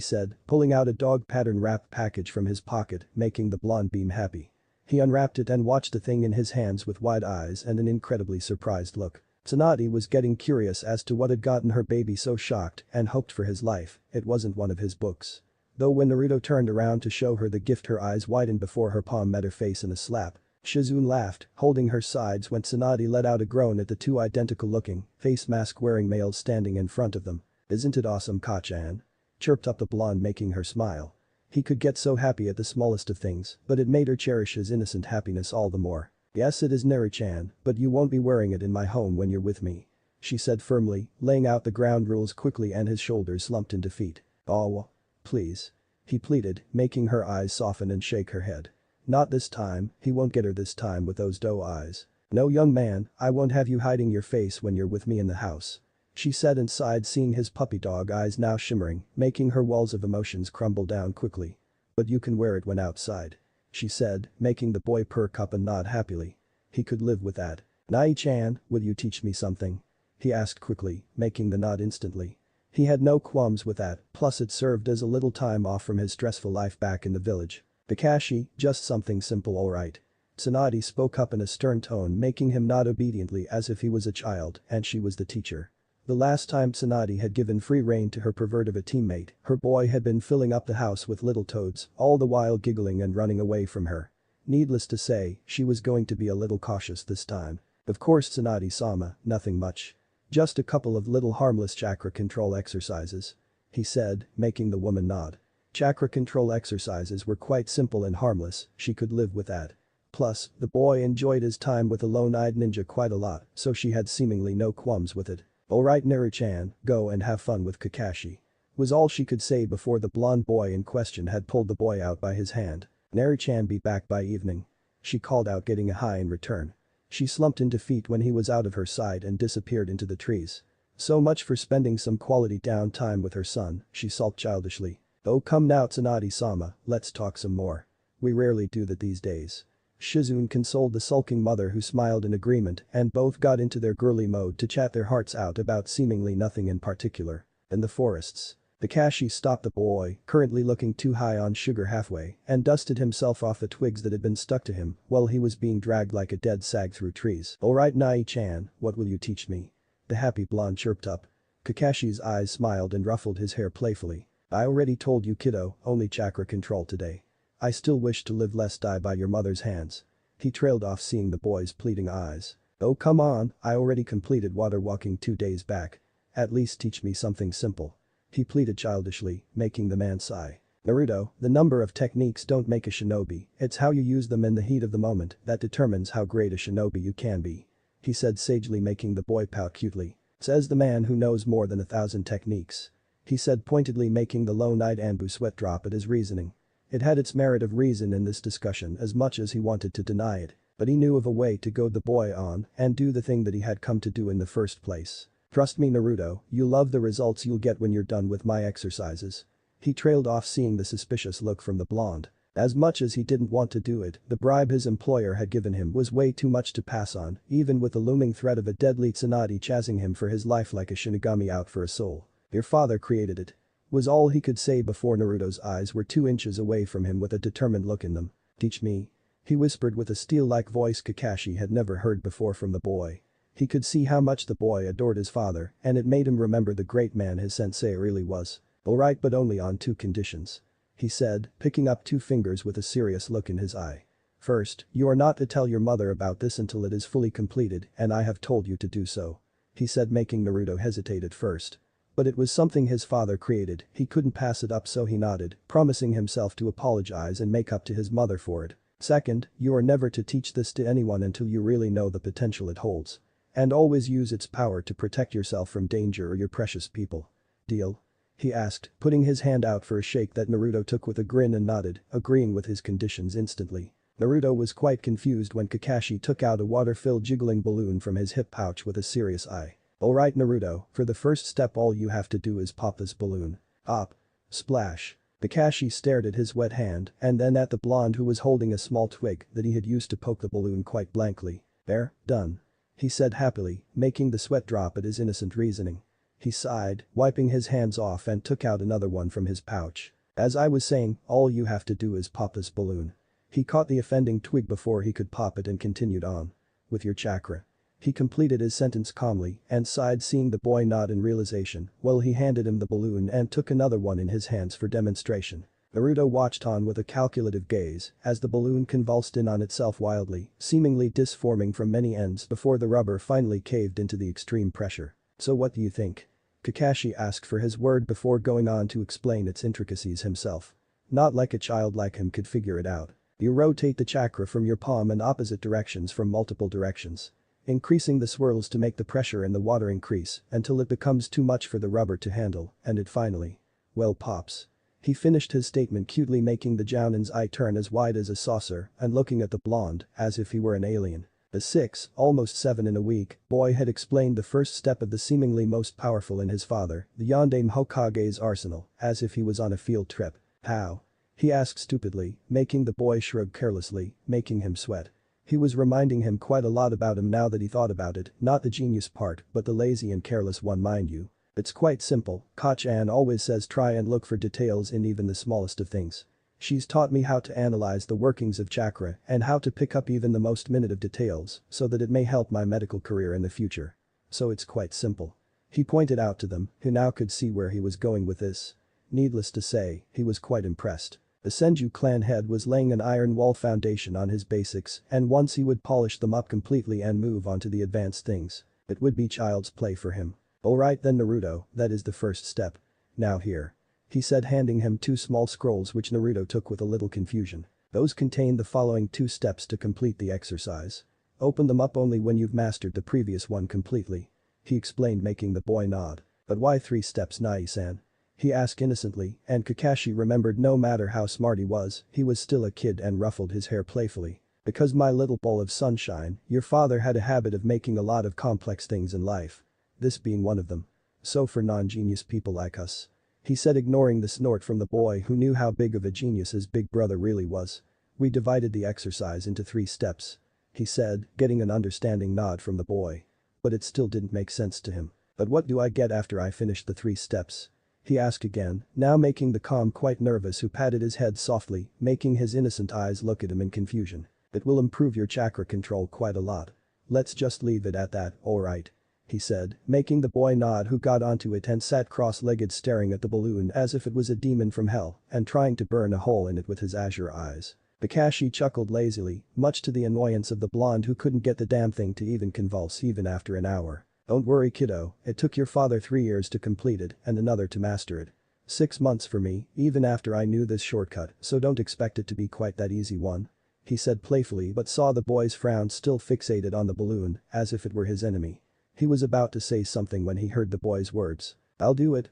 said, pulling out a dog pattern wrap package from his pocket, making the blonde beam happy. He unwrapped it and watched the thing in his hands with wide eyes and an incredibly surprised look. Tsunade was getting curious as to what had gotten her baby so shocked and hoped for his life it wasn't one of his books. Though when Naruto turned around to show her the gift her eyes widened before her palm met her face in a slap. Shizune laughed, holding her sides when Tsunade let out a groan at the two identical-looking, face mask-wearing males standing in front of them. "Isn't it awesome, Ka-chan?" chirped up the blonde, making her smile. He could get so happy at the smallest of things, but it made her cherish his innocent happiness all the more. "Yes, it is Naru-chan, but you won't be wearing it in my home when you're with me," she said firmly, laying out the ground rules quickly and his shoulders slumped in defeat. "Oh, please," he pleaded, making her eyes soften and shake her head. "Not this time, he won't get her this time with those doe eyes. No young man, I won't have you hiding your face when you're with me in the house," she said and sighed seeing his puppy dog eyes now shimmering, making her walls of emotions crumble down quickly. "But you can wear it when outside," she said, making the boy perk up and nod happily. He could live with that. "Nai-chan, will you teach me something?" he asked quickly, making the nod instantly. He had no qualms with that, plus it served as a little time off from his stressful life back in the village. "Kakashi, just something simple alright." Tsunade spoke up in a stern tone, making him nod obediently as if he was a child and she was the teacher. The last time Tsunade had given free rein to her pervert of a teammate, her boy had been filling up the house with little toads, all the while giggling and running away from her. Needless to say, she was going to be a little cautious this time. "Of course Tsunade-sama, nothing much. Just a couple of little harmless chakra control exercises," he said, making the woman nod. Chakra control exercises were quite simple and harmless, she could live with that. Plus, the boy enjoyed his time with the lone-eyed ninja quite a lot, so she had seemingly no qualms with it. "Alright Naru-chan, go and have fun with Kakashi," was all she could say before the blonde boy in question had pulled the boy out by his hand. "Naru-chan be back by evening," she called out, getting a hi in return. She slumped in defeat when he was out of her sight and disappeared into the trees. "So much for spending some quality downtime with her son," she sulked childishly. "Oh come now Tsunade-sama, let's talk some more. We rarely do that these days." Shizune consoled the sulking mother, who smiled in agreement, and both got into their girly mode to chat their hearts out about seemingly nothing in particular. In the forests, Kakashi stopped the boy, currently looking too high on sugar halfway, and dusted himself off the twigs that had been stuck to him while he was being dragged like a dead sag through trees. "Alright Nai-chan, what will you teach me?" the happy blonde chirped up. Kakashi's eyes smiled and ruffled his hair playfully. "I already told you kiddo, only chakra control today. I still wish to live lest die by your mother's hands." He trailed off, seeing the boy's pleading eyes. "Oh come on, I already completed water walking 2 days back. At least teach me something simple," he pleaded childishly, making the man sigh. "Naruto, the number of techniques don't make a shinobi, it's how you use them in the heat of the moment that determines how great a shinobi you can be," he said sagely, making the boy pout cutely. "Says the man who knows more than 1,000 techniques," he said pointedly, making the lone-eyed Anbu sweat drop at his reasoning. It had its merit of reason in this discussion as much as he wanted to deny it, but he knew of a way to goad the boy on and do the thing that he had come to do in the first place. "Trust me Naruto, you'll love the results you'll get when you're done with my exercises." He trailed off, seeing the suspicious look from the blonde. As much as he didn't want to do it, the bribe his employer had given him was way too much to pass on, even with the looming threat of a deadly Tsunade chasing him for his life like a Shinigami out for a soul. "Your father created it," was all he could say before Naruto's eyes were 2 inches away from him with a determined look in them. "Teach me," he whispered with a steel-like voice Kakashi had never heard before from the boy. He could see how much the boy adored his father, and it made him remember the great man his sensei really was. "Alright, but only on 2 conditions," he said, picking up 2 fingers with a serious look in his eye. "First, you are not to tell your mother about this until it is fully completed, and I have told you to do so," he said, making Naruto hesitate at first. But it was something his father created, he couldn't pass it up, so he nodded, promising himself to apologize and make up to his mother for it. "Second, you are never to teach this to anyone until you really know the potential it holds. And always use its power to protect yourself from danger or your precious people. Deal?" he asked, putting his hand out for a shake that Naruto took with a grin and nodded, agreeing with his conditions instantly. Naruto was quite confused when Kakashi took out a water-filled jiggling balloon from his hip pouch with a serious eye. "Alright Naruto, for the first step all you have to do is pop this balloon." "Pop." Splash. Kakashi stared at his wet hand and then at the blonde, who was holding a small twig that he had used to poke the balloon quite blankly. "There, done," he said happily, making the sweat drop at his innocent reasoning. He sighed, wiping his hands off, and took out another one from his pouch. "As I was saying, all you have to do is pop this balloon." He caught the offending twig before he could pop it and continued on. "With your chakra." He completed his sentence calmly and sighed, seeing the boy nod in realization while he handed him the balloon and took another one in his hands for demonstration. Naruto watched on with a calculative gaze as the balloon convulsed in on itself wildly, seemingly disforming from many ends before the rubber finally caved into the extreme pressure. "So what do you think?" Kakashi asked for his word before going on to explain its intricacies himself. Not like a child like him could figure it out. "You rotate the chakra from your palm in opposite directions from multiple directions, increasing the swirls to make the pressure in the water increase until it becomes too much for the rubber to handle, and it finally, well, pops." He finished his statement cutely, making the Jounin's eye turn as wide as a saucer and looking at the blonde as if he were an alien. The 6, almost 7 in a week, boy had explained the first step of the seemingly most powerful in his father, the Yondaime Hokage's arsenal, as if he was on a field trip. "How?" he asked stupidly, making the boy shrug carelessly, making him sweat. He was reminding him quite a lot about him now that he thought about it, not the genius part, but the lazy and careless one, mind you. "It's quite simple, Koch-an always says try and look for details in even the smallest of things. She's taught me how to analyze the workings of chakra and how to pick up even the most minute of details so that it may help my medical career in the future. So it's quite simple." He pointed out to them, who now could see where he was going with this. Needless to say, he was quite impressed. The Senju clan head was laying an iron wall foundation on his basics, and once he would polish them up completely and move on to the advanced things, it would be child's play for him. "Alright then Naruto, that is the first step. Now here," he said, handing him 2 small scrolls which Naruto took with a little confusion. Those contain the following 2 steps to complete the exercise. Open them up only when you've mastered the previous one completely. He explained, making the boy nod. But why 3 steps, Nai-san? He asked innocently, and Kakashi remembered no matter how smart he was still a kid and ruffled his hair playfully. Because my little bowl of sunshine, your father had a habit of making a lot of complex things in life. This being one of them. So for non-genius people like us. He said, ignoring the snort from the boy who knew how big of a genius his big brother really was. We divided the exercise into 3 steps. He said, getting an understanding nod from the boy. But it still didn't make sense to him. But what do I get after I finish the 3 steps? He asked again, now making the calm quite nervous, who patted his head softly, making his innocent eyes look at him in confusion. It will improve your chakra control quite a lot. Let's just leave it at that, alright? He said, making the boy nod, who got onto it and sat cross-legged staring at the balloon as if it was a demon from hell and trying to burn a hole in it with his azure eyes. Kakashi chuckled lazily, much to the annoyance of the blonde, who couldn't get the damn thing to even convulse even after an hour. Don't worry, kiddo, it took your father 3 years to complete it and another to master it. 6 months for me, even after I knew this shortcut, so don't expect it to be quite that easy one. He said playfully, but saw the boy's frown still fixated on the balloon as if it were his enemy. He was about to say something when he heard the boy's words. I'll do it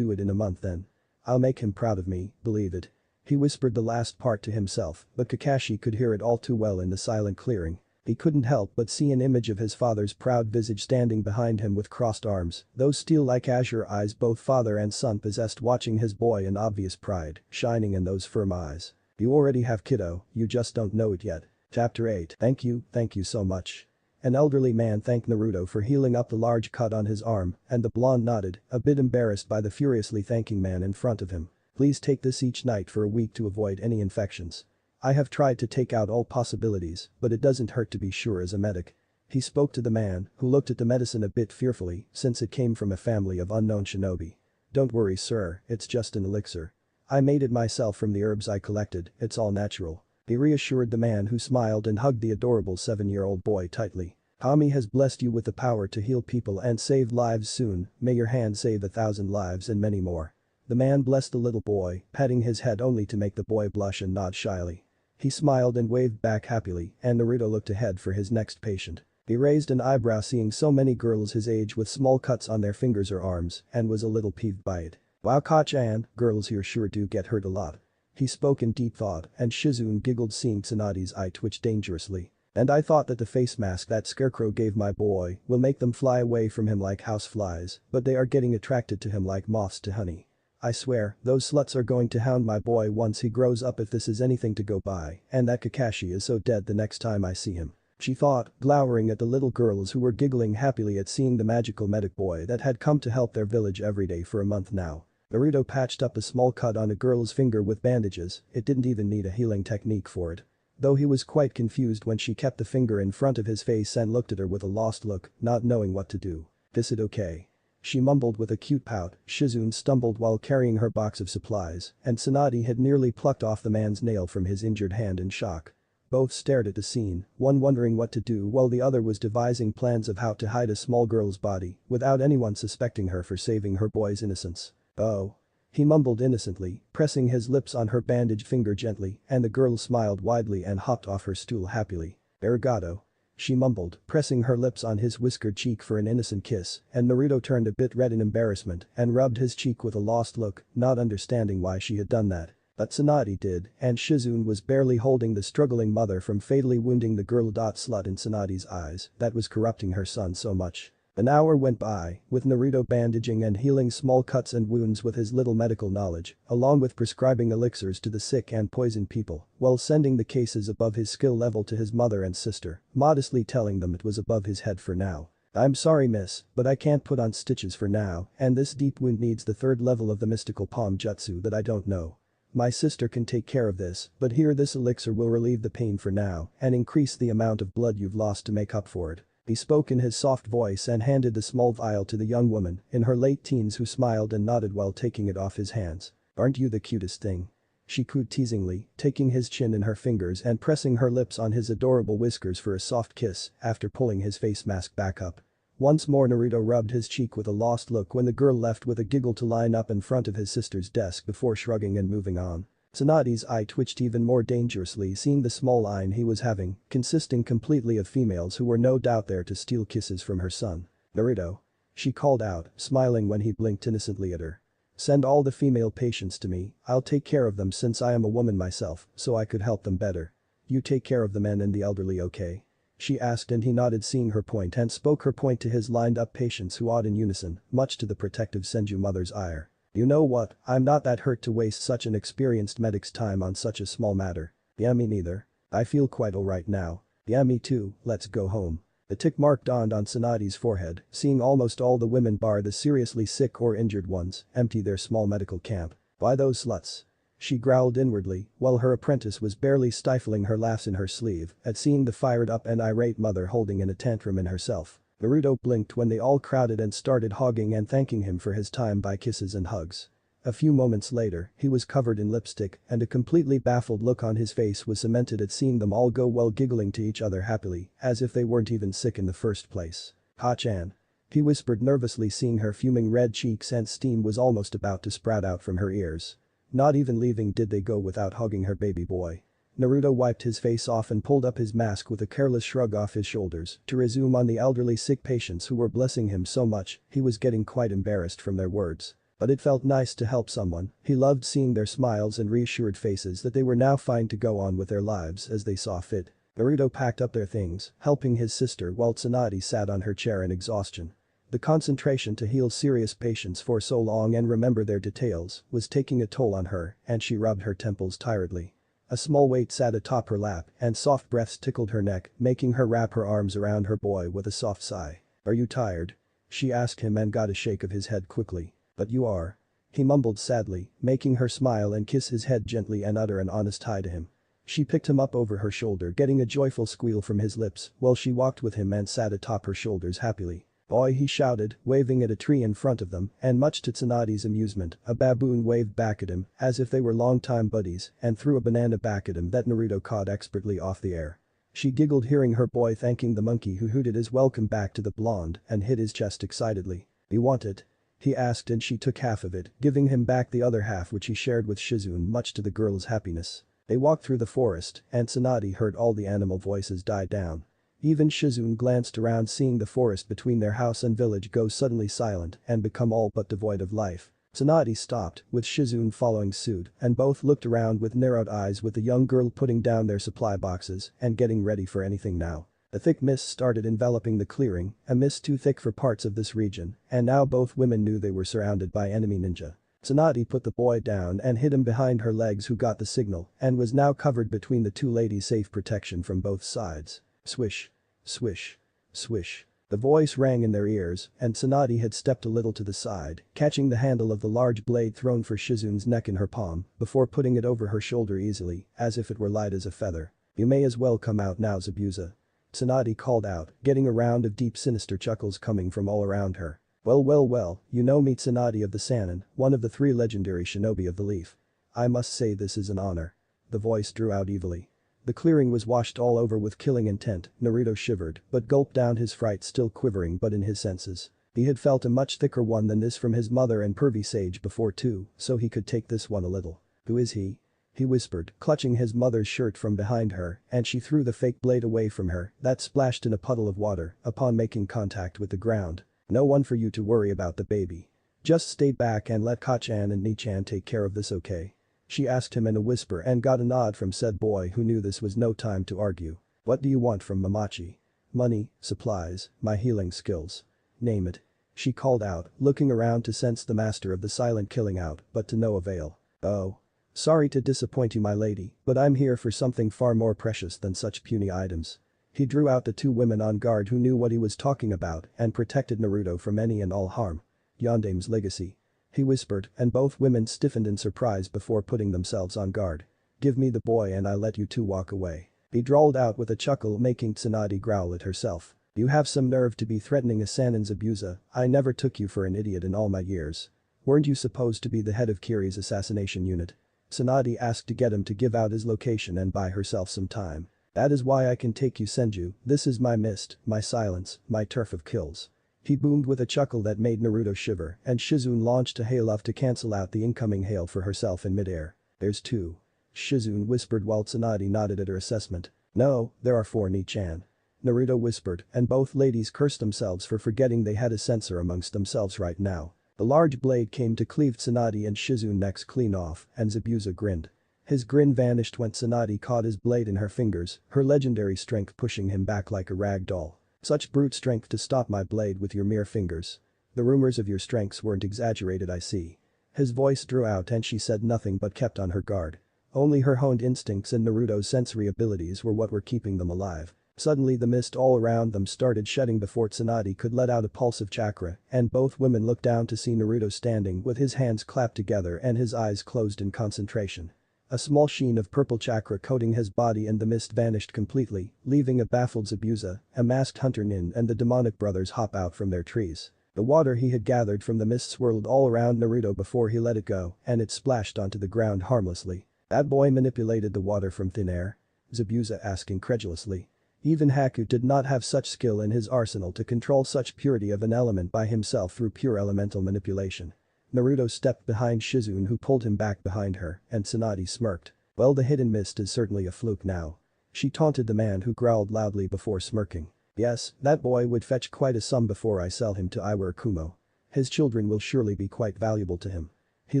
in a month then. I'll make him proud of me, believe it. He whispered the last part to himself, but Kakashi could hear it all too well in the silent clearing. He couldn't help but see an image of his father's proud visage standing behind him with crossed arms, those steel-like azure eyes both father and son possessed, watching his boy in obvious pride, shining in those firm eyes. You already have, kiddo, you just don't know it yet. Chapter 8. Thank you so much. An elderly man thanked Naruto for healing up the large cut on his arm, and the blonde nodded, a bit embarrassed by the furiously thanking man in front of him. Please take this each night for a week to avoid any infections. I have tried to take out all possibilities, but it doesn't hurt to be sure as a medic. He spoke to the man, who looked at the medicine a bit fearfully since it came from a family of unknown shinobi. Don't worry, sir, it's just an elixir. I made it myself from the herbs I collected, it's all natural. He reassured the man, who smiled and hugged the adorable 7-year-old boy tightly. Kami has blessed you with the power to heal people and save lives soon, may your hand save 1,000 lives and many more. The man blessed the little boy, patting his head only to make the boy blush and nod shyly. He smiled and waved back happily, and Naruto looked ahead for his next patient. He raised an eyebrow seeing so many girls his age with small cuts on their fingers or arms and was a little peeved by it. Wow, Ka-chan, girls here sure do get hurt a lot. He spoke in deep thought, and Shizune giggled seeing Tsunade's eye twitch dangerously. And I thought that the face mask that Scarecrow gave my boy will make them fly away from him like houseflies, but they are getting attracted to him like moths to honey. I swear, those sluts are going to hound my boy once he grows up if this is anything to go by, and that Kakashi is so dead the next time I see him. She thought, glowering at the little girls who were giggling happily at seeing the magical medic boy that had come to help their village every day for a month now. Naruto patched up a small cut on a girl's finger with bandages, it didn't even need a healing technique for it. Though he was quite confused when she kept the finger in front of his face and looked at her with a lost look, not knowing what to do. Is it okay? She mumbled with a cute pout. Shizune stumbled while carrying her box of supplies, and Tsunade had nearly plucked off the man's nail from his injured hand in shock. Both stared at the scene, one wondering what to do while the other was devising plans of how to hide a small girl's body without anyone suspecting her for saving her boy's innocence. Oh. He mumbled innocently, pressing his lips on her bandaged finger gently, and the girl smiled widely and hopped off her stool happily. Arigato. She mumbled, pressing her lips on his whiskered cheek for an innocent kiss, and Naruto turned a bit red in embarrassment and rubbed his cheek with a lost look, not understanding why she had done that. But Tsunade did, and Shizune was barely holding the struggling mother from fatally wounding the girl. Slut in Tsunade's eyes that was corrupting her son so much. An hour went by, with Naruto bandaging and healing small cuts and wounds with his little medical knowledge, along with prescribing elixirs to the sick and poisoned people, while sending the cases above his skill level to his mother and sister, modestly telling them it was above his head for now. I'm sorry miss, but I can't put on stitches for now, and this deep wound needs the 3rd level of the mystical palm jutsu that I don't know. My sister can take care of this, but here this elixir will relieve the pain for now and increase the amount of blood you've lost to make up for it. He spoke in his soft voice and handed the small vial to the young woman in her late teens, who smiled and nodded while taking it off his hands. Aren't you the cutest thing? She cooed teasingly, taking his chin in her fingers and pressing her lips on his adorable whiskers for a soft kiss after pulling his face mask back up. Once more Naruto rubbed his cheek with a lost look when the girl left with a giggle to line up in front of his sister's desk before shrugging and moving on. Tsunade's eye twitched even more dangerously seeing the small line he was having, consisting completely of females who were no doubt there to steal kisses from her son. Naruto. She called out, smiling when he blinked innocently at her. Send all the female patients to me, I'll take care of them since I am a woman myself, so I could help them better. You take care of the men and the elderly, okay? She asked and he nodded seeing her point and spoke her point to his lined-up patients who awed in unison, much to the protective Senju mother's ire. You know what, I'm not that hurt to waste such an experienced medic's time on such a small matter. Yeah, me neither. I feel quite alright now. Yeah, me too, let's go home. The tick mark dawned on Tsunade's forehead, seeing almost all the women bar the seriously sick or injured ones empty their small medical camp. Why those sluts? She growled inwardly, while her apprentice was barely stifling her laughs in her sleeve at seeing the fired-up and irate mother holding in a tantrum in herself. Naruto blinked when they all crowded and started hogging and thanking him for his time by kisses and hugs. A few moments later, he was covered in lipstick and a completely baffled look on his face was cemented at seeing them all go while giggling to each other happily, as if they weren't even sick in the first place. Ha-chan. He whispered nervously seeing her fuming red cheeks and steam was almost about to sprout out from her ears. Not even leaving did they go without hugging her baby boy. Naruto wiped his face off and pulled up his mask with a careless shrug off his shoulders to resume on the elderly sick patients who were blessing him so much he was getting quite embarrassed from their words. But it felt nice to help someone, he loved seeing their smiles and reassured faces that they were now fine to go on with their lives as they saw fit. Naruto packed up their things, helping his sister while Tsunade sat on her chair in exhaustion. The concentration to heal serious patients for so long and remember their details was taking a toll on her and she rubbed her temples tiredly. A small weight sat atop her lap and soft breaths tickled her neck, making her wrap her arms around her boy with a soft sigh. Are you tired? She asked him and got a shake of his head quickly. But you are. He mumbled sadly, making her smile and kiss his head gently and utter an honest hi to him. She picked him up over her shoulder getting a joyful squeal from his lips while she walked with him and sat atop her shoulders happily. Boy, he shouted, waving at a tree in front of them, and much to Tsunade's amusement, a baboon waved back at him as if they were longtime buddies and threw a banana back at him that Naruto caught expertly off the air. She giggled hearing her boy thanking the monkey who hooted his welcome back to the blonde and hit his chest excitedly. You want it? He asked and she took half of it, giving him back the other half which he shared with Shizune much to the girl's happiness. They walked through the forest and Tsunade heard all the animal voices die down. Even Shizune glanced around seeing the forest between their house and village go suddenly silent and become all but devoid of life. Tsunade stopped, with Shizune following suit, and both looked around with narrowed eyes with the young girl putting down their supply boxes and getting ready for anything now. A thick mist started enveloping the clearing, a mist too thick for parts of this region, and now both women knew they were surrounded by enemy ninja. Tsunade put the boy down and hid him behind her legs who got the signal and was now covered between the two ladies safe protection from both sides. Swish. Swish. Swish. The voice rang in their ears and Tsunade had stepped a little to the side, catching the handle of the large blade thrown for Shizune's neck in her palm before putting it over her shoulder easily, as if it were light as a feather. You may as well come out now, Zabuza. Tsunade called out, getting a round of deep sinister chuckles coming from all around her. Well, you know me, Tsunade of the Sannin, one of the 3 legendary shinobi of the leaf. I must say this is an honor. The voice drew out evilly. The clearing was washed all over with killing intent, Naruto shivered but gulped down his fright still quivering but in his senses. He had felt a much thicker one than this from his mother and pervy sage before too, so he could take this one a little. Who is he? He whispered, clutching his mother's shirt from behind her and she threw the fake blade away from her that splashed in a puddle of water upon making contact with the ground. No one for you to worry about the baby. Just stay back and let Ka-chan and Ni-chan take care of this, okay? She asked him in a whisper and got a nod from said boy who knew this was no time to argue. What do you want from Mamachi? Money, supplies, my healing skills. Name it. She called out, looking around to sense the master of the silent killing out, but to no avail. Oh. Sorry to disappoint you, my lady, but I'm here for something far more precious than such puny items. He drew out the 2 women on guard who knew what he was talking about and protected Naruto from any and all harm. Yondame's legacy. He whispered and both women stiffened in surprise before putting themselves on guard. Give me the boy and I'll let you 2 walk away. He drawled out with a chuckle making Tsunade growl at herself. You have some nerve to be threatening a Sannin's abuser. I never took you for an idiot in all my years. Weren't you supposed to be the head of Kiri's assassination unit? Tsunade asked to get him to give out his location and buy herself some time. That is why I can take you, Senju. This is my mist, my silence, my turf of kills. He boomed with a chuckle that made Naruto shiver and Shizune launched a hail off to cancel out the incoming hail for herself in midair. There's 2. Shizune whispered while Tsunade nodded at her assessment. No, there are 4 Ni-chan. Naruto whispered, and both ladies cursed themselves for forgetting they had a sensor amongst themselves right now. The large blade came to cleave Tsunade and Shizune necks clean off, and Zabuza grinned. His grin vanished when Tsunade caught his blade in her fingers, her legendary strength pushing him back like a rag doll. Such brute strength to stop my blade with your mere fingers. The rumors of your strengths weren't exaggerated, I see. His voice drew out and she said nothing but kept on her guard. Only her honed instincts and Naruto's sensory abilities were what were keeping them alive. Suddenly the mist all around them started shedding before Tsunade could let out a pulse of chakra, and both women looked down to see Naruto standing with his hands clapped together and his eyes closed in concentration. A small sheen of purple chakra coating his body and the mist vanished completely, leaving a baffled Zabuza, a masked hunter Nin and the demonic brothers hop out from their trees. The water he had gathered from the mist swirled all around Naruto before he let it go, and it splashed onto the ground harmlessly. That boy manipulated the water from thin air? Zabuza asked incredulously. Even Haku did not have such skill in his arsenal to control such purity of an element by himself through pure elemental manipulation. Naruto stepped behind Shizune who pulled him back behind her, and Tsunade smirked. Well, the hidden mist is certainly a fluke now. She taunted the man who growled loudly before smirking. Yes, that boy would fetch quite a sum before I sell him to Iware Kumo. His children will surely be quite valuable to him. He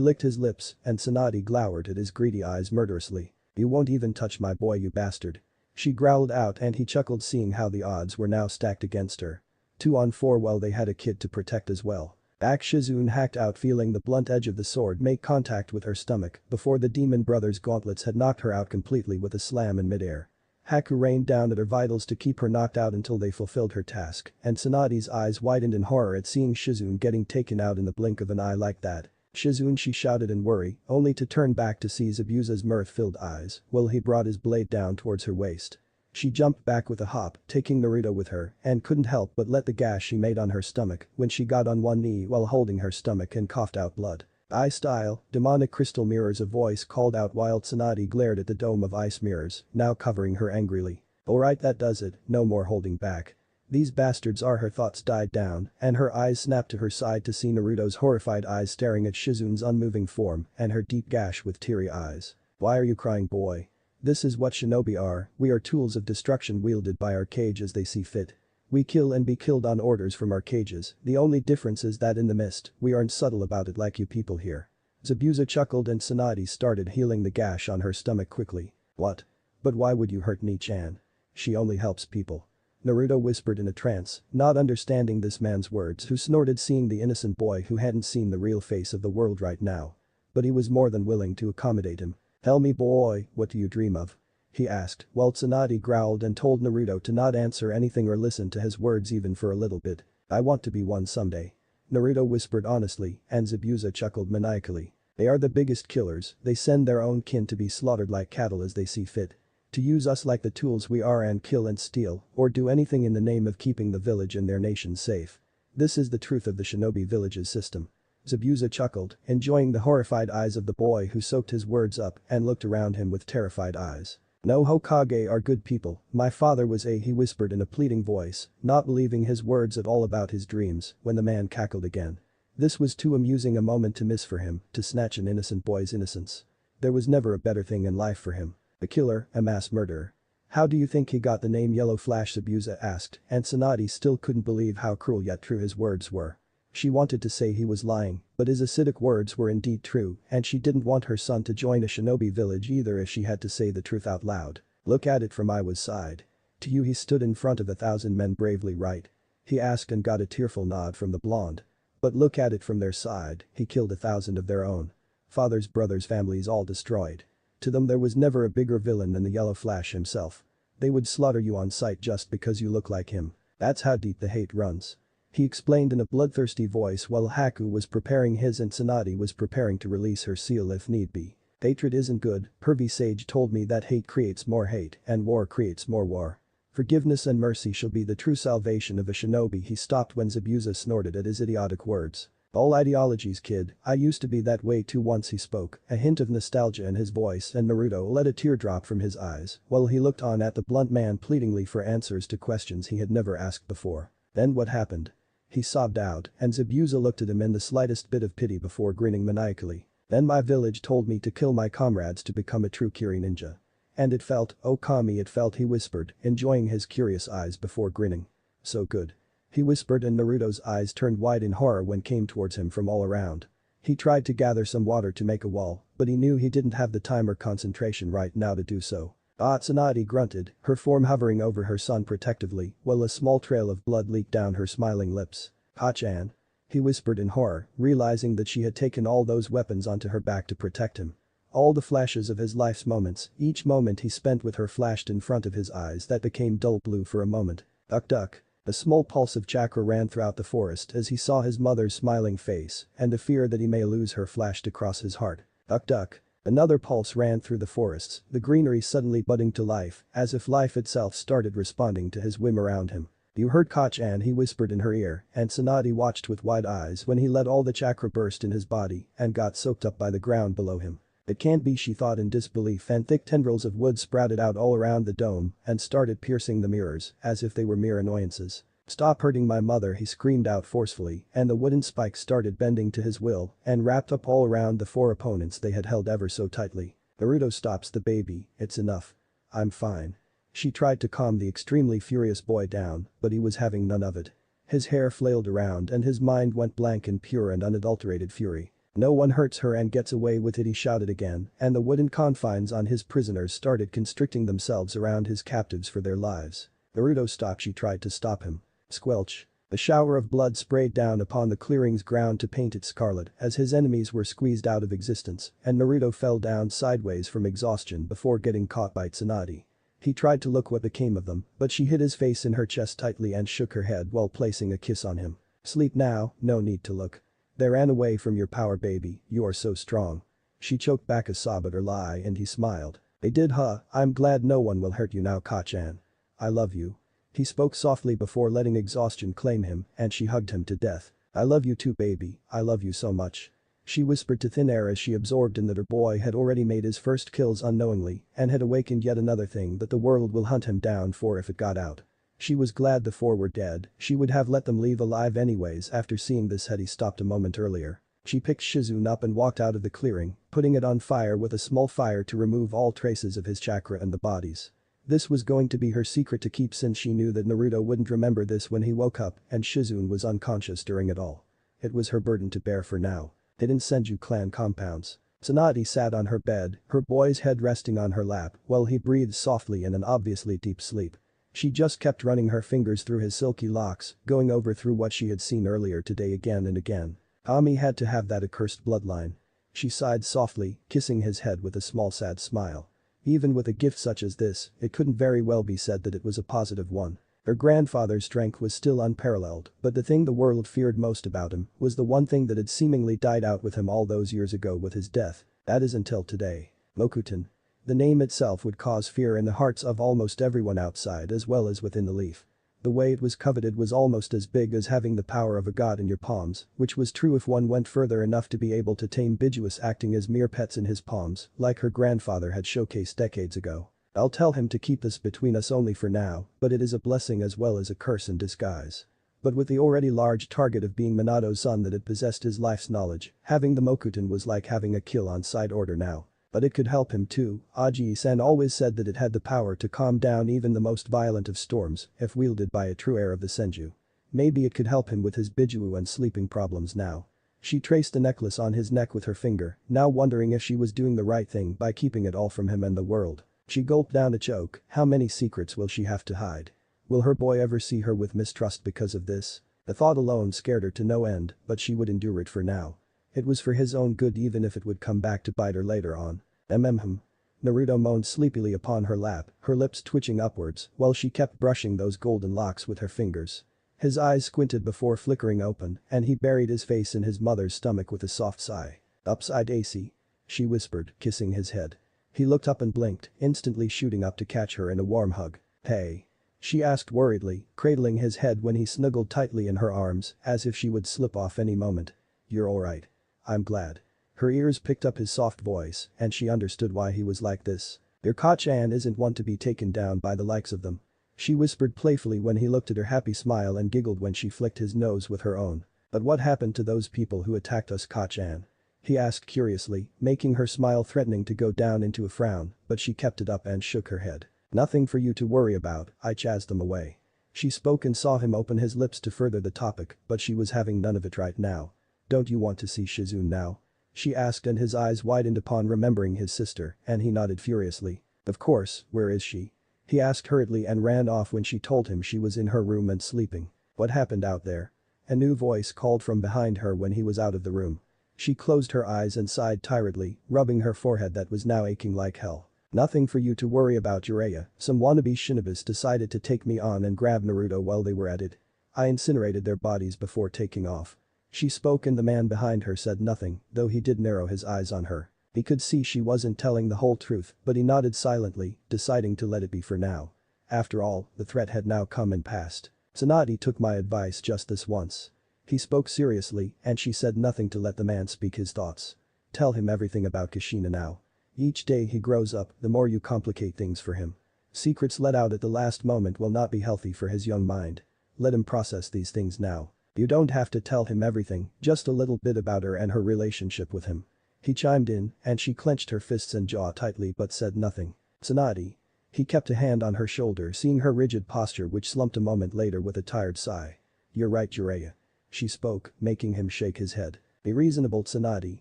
licked his lips, and Tsunade glowered at his greedy eyes murderously. You won't even touch my boy, you bastard. She growled out and he chuckled seeing how the odds were now stacked against her. 2 on 4 while they had a kid to protect as well. Back Shizune hacked out feeling the blunt edge of the sword make contact with her stomach before the demon brothers' gauntlets had knocked her out completely with a slam in midair. Haku rained down at her vitals to keep her knocked out until they fulfilled her task, and Tsunade's eyes widened in horror at seeing Shizune getting taken out in the blink of an eye like that. Shizune, she shouted in worry, only to turn back to see Zabuza's mirth-filled eyes while he brought his blade down towards her waist. She jumped back with a hop, taking Naruto with her, and couldn't help but let the gash she made on her stomach when she got on one knee while holding her stomach and coughed out blood. Eye style, demonic crystal mirrors, a voice called out while Tsunade glared at the dome of ice mirrors, now covering her angrily. Alright, that does it, no more holding back. These bastards are. Her thoughts died down, and her eyes snapped to her side to see Naruto's horrified eyes staring at Shizune's unmoving form and her deep gash with teary eyes. Why are you crying, boy? This is what shinobi are, we are tools of destruction wielded by our cage as they see fit. We kill and be killed on orders from our cages, the only difference is that in the mist, we aren't subtle about it like you people here. Zabuza chuckled and Tsunade started healing the gash on her stomach quickly. What? But why would you hurt Ni-chan? She only helps people. Naruto whispered in a trance, not understanding this man's words, who snorted seeing the innocent boy who hadn't seen the real face of the world right now. But he was more than willing to accommodate him. Tell me, boy, what do you dream of? He asked, while Tsunade growled and told Naruto to not answer anything or listen to his words even for a little bit. I want to be one someday. Naruto whispered honestly, and Zabuza chuckled maniacally. They are the biggest killers, they send their own kin to be slaughtered like cattle as they see fit. To use us like the tools we are and kill and steal, or do anything in the name of keeping the village and their nation safe. This is the truth of the shinobi village's system. Zabuza chuckled, enjoying the horrified eyes of the boy who soaked his words up and looked around him with terrified eyes. No, Hokage are good people, my father was he whispered in a pleading voice, not believing his words at all about his dreams, when the man cackled again. This was too amusing a moment to miss for him, to snatch an innocent boy's innocence. There was never a better thing in life for him. A killer, a mass murderer. How do you think he got the name Yellow Flash? Zabuza asked, and Tsunade still couldn't believe how cruel yet true his words were. She wanted to say he was lying, but his acidic words were indeed true, and she didn't want her son to join a shinobi village either if she had to say the truth out loud. Look at it from Iwa's side. To you he stood in front of 1,000 men bravely, right? He asked and got a tearful nod from the blonde. But look at it from their side, he killed 1,000 of their own. Fathers, brothers, families all destroyed. To them there was never a bigger villain than the Yellow Flash himself. They would slaughter you on sight just because you look like him. That's how deep the hate runs. He explained in a bloodthirsty voice while Haku was preparing his and Tsunade was preparing to release her seal if need be. Hatred isn't good, pervy sage told me that hate creates more hate and war creates more war. Forgiveness and mercy shall be the true salvation of a shinobi. He stopped when Zabuza snorted at his idiotic words. All ideologies, kid, I used to be that way too. Once he spoke, a hint of nostalgia in his voice, and Naruto let a tear drop from his eyes while he looked on at the blunt man pleadingly for answers to questions he had never asked before. Then what happened? He sobbed out, and Zabuza looked at him in the slightest bit of pity before grinning maniacally. Then my village told me to kill my comrades to become a true Kiri ninja. And it felt, oh Kami it felt, he whispered, enjoying his curious eyes before grinning. So good. He whispered and Naruto's eyes turned wide in horror when came towards him from all around. He tried to gather some water to make a wall, but he knew he didn't have the time or concentration right now to do so. Tsunade grunted, her form hovering over her son protectively, while a small trail of blood leaked down her smiling lips. "Ha-chan," he whispered in horror, realizing that she had taken all those weapons onto her back to protect him. All the flashes of his life's moments, each moment he spent with her flashed in front of his eyes that became dull blue for a moment. Duck duck. A small pulse of chakra ran throughout the forest as he saw his mother's smiling face, and the fear that he may lose her flashed across his heart. Duck duck. Another pulse ran through the forests, the greenery suddenly budding to life, as if life itself started responding to his whim around him. "You heard Kachan," he whispered in her ear, and Tsunade watched with wide eyes when he let all the chakra burst in his body and got soaked up by the ground below him. It can't be, she thought in disbelief, and thick tendrils of wood sprouted out all around the dome and started piercing the mirrors as if they were mere annoyances. "Stop hurting my mother," he screamed out forcefully, and the wooden spikes started bending to his will and wrapped up all around the four opponents they had held ever so tightly. "Naruto, stops the baby, it's enough. I'm fine." She tried to calm the extremely furious boy down, but he was having none of it. His hair flailed around and his mind went blank in pure and unadulterated fury. "No one hurts her and gets away with it," he shouted again, and the wooden confines on his prisoners started constricting themselves around his captives for their lives. "Naruto, stop," she tried to stop him. Squelch. A shower of blood sprayed down upon the clearing's ground to paint it scarlet as his enemies were squeezed out of existence, and Naruto fell down sideways from exhaustion before getting caught by Tsunade. He tried to look what became of them, but she hid his face in her chest tightly and shook her head while placing a kiss on him. "Sleep now, no need to look. They ran away from your power, baby, you are so strong." She choked back a sob at her lie and he smiled. "They did, huh? I'm glad no one will hurt you now, Kachan. I love you." He spoke softly before letting exhaustion claim him and she hugged him to death. "I love you too, baby, I love you so much." She whispered to thin air as she absorbed in that her boy had already made his first kills unknowingly and had awakened yet another thing that the world will hunt him down for if it got out. She was glad the four were dead, she would have let them leave alive anyways after seeing this had he stopped a moment earlier. She picked Shizune up and walked out of the clearing, putting it on fire with a small fire to remove all traces of his chakra and the bodies. This was going to be her secret to keep since she knew that Naruto wouldn't remember this when he woke up and Shizune was unconscious during it all. It was her burden to bear for now. Hidden Senju clan compounds. Tsunade sat on her bed, her boy's head resting on her lap while he breathed softly in an obviously deep sleep. She just kept running her fingers through his silky locks, going over through what she had seen earlier today again and again. Ami had to have that accursed bloodline. She sighed softly, kissing his head with a small sad smile. Even with a gift such as this, it couldn't very well be said that it was a positive one. Her grandfather's strength was still unparalleled, but the thing the world feared most about him was the one thing that had seemingly died out with him all those years ago with his death. That is until today. Mokuton. The name itself would cause fear in the hearts of almost everyone outside as well as within the leaf. The way it was coveted was almost as big as having the power of a god in your palms, which was true if one went further enough to be able to tame Bijuus acting as mere pets in his palms, like her grandfather had showcased decades ago. I'll tell him to keep this between us only for now, but it is a blessing as well as a curse in disguise. But with the already large target of being Minato's son that had possessed his life's knowledge, having the Mokuton was like having a kill on side order now. But it could help him too. Aji-san always said that it had the power to calm down even the most violent of storms if wielded by a true heir of the Senju. Maybe it could help him with his Bijuu and sleeping problems now. She traced the necklace on his neck with her finger, now wondering if she was doing the right thing by keeping it all from him and the world. She gulped down a choke. How many secrets will she have to hide? Will her boy ever see her with mistrust because of this? The thought alone scared her to no end, but she would endure it for now. It was for his own good even if it would come back to bite her later on. Naruto moaned sleepily upon her lap, her lips twitching upwards while she kept brushing those golden locks with her fingers. His eyes squinted before flickering open and he buried his face in his mother's stomach with a soft sigh. "Upside AC," she whispered, kissing his head. He looked up and blinked, instantly shooting up to catch her in a warm hug. "Hey?" she asked worriedly, cradling his head when he snuggled tightly in her arms as if she would slip off any moment. "You're alright. I'm glad." Her ears picked up his soft voice and she understood why he was like this. "Your Kachan isn't one to be taken down by the likes of them," she whispered playfully when he looked at her happy smile and giggled when she flicked his nose with her own. "But what happened to those people who attacked us, Kachan?" He asked curiously, making her smile threatening to go down into a frown, but she kept it up and shook her head. Nothing for you to worry about, I chased them away. She spoke and saw him open his lips to further the topic, but she was having none of it right now. Don't you want to see Shizune now? She asked and his eyes widened upon remembering his sister, and he nodded furiously. Of course, where is she? He asked hurriedly and ran off when she told him she was in her room and sleeping. What happened out there? A new voice called from behind her when he was out of the room. She closed her eyes and sighed tiredly, rubbing her forehead that was now aching like hell. Nothing for you to worry about, Jiraiya. Some wannabe shinobis decided to take me on and grab Naruto while they were at it. I incinerated their bodies before taking off. She spoke and the man behind her said nothing, though he did narrow his eyes on her. He could see she wasn't telling the whole truth, but he nodded silently, deciding to let it be for now. After all, the threat had now come and passed. Tsunade took my advice just this once. He spoke seriously, and she said nothing to let the man speak his thoughts. Tell him everything about Kushina now. Each day he grows up, the more you complicate things for him. Secrets let out at the last moment will not be healthy for his young mind. Let him process these things now. You don't have to tell him everything, just a little bit about her and her relationship with him. He chimed in, and she clenched her fists and jaw tightly but said nothing. Tsunade. He kept a hand on her shoulder, seeing her rigid posture, which slumped a moment later with a tired sigh. You're right, Jiraiya. She spoke, making him shake his head. Be reasonable, Tsunade.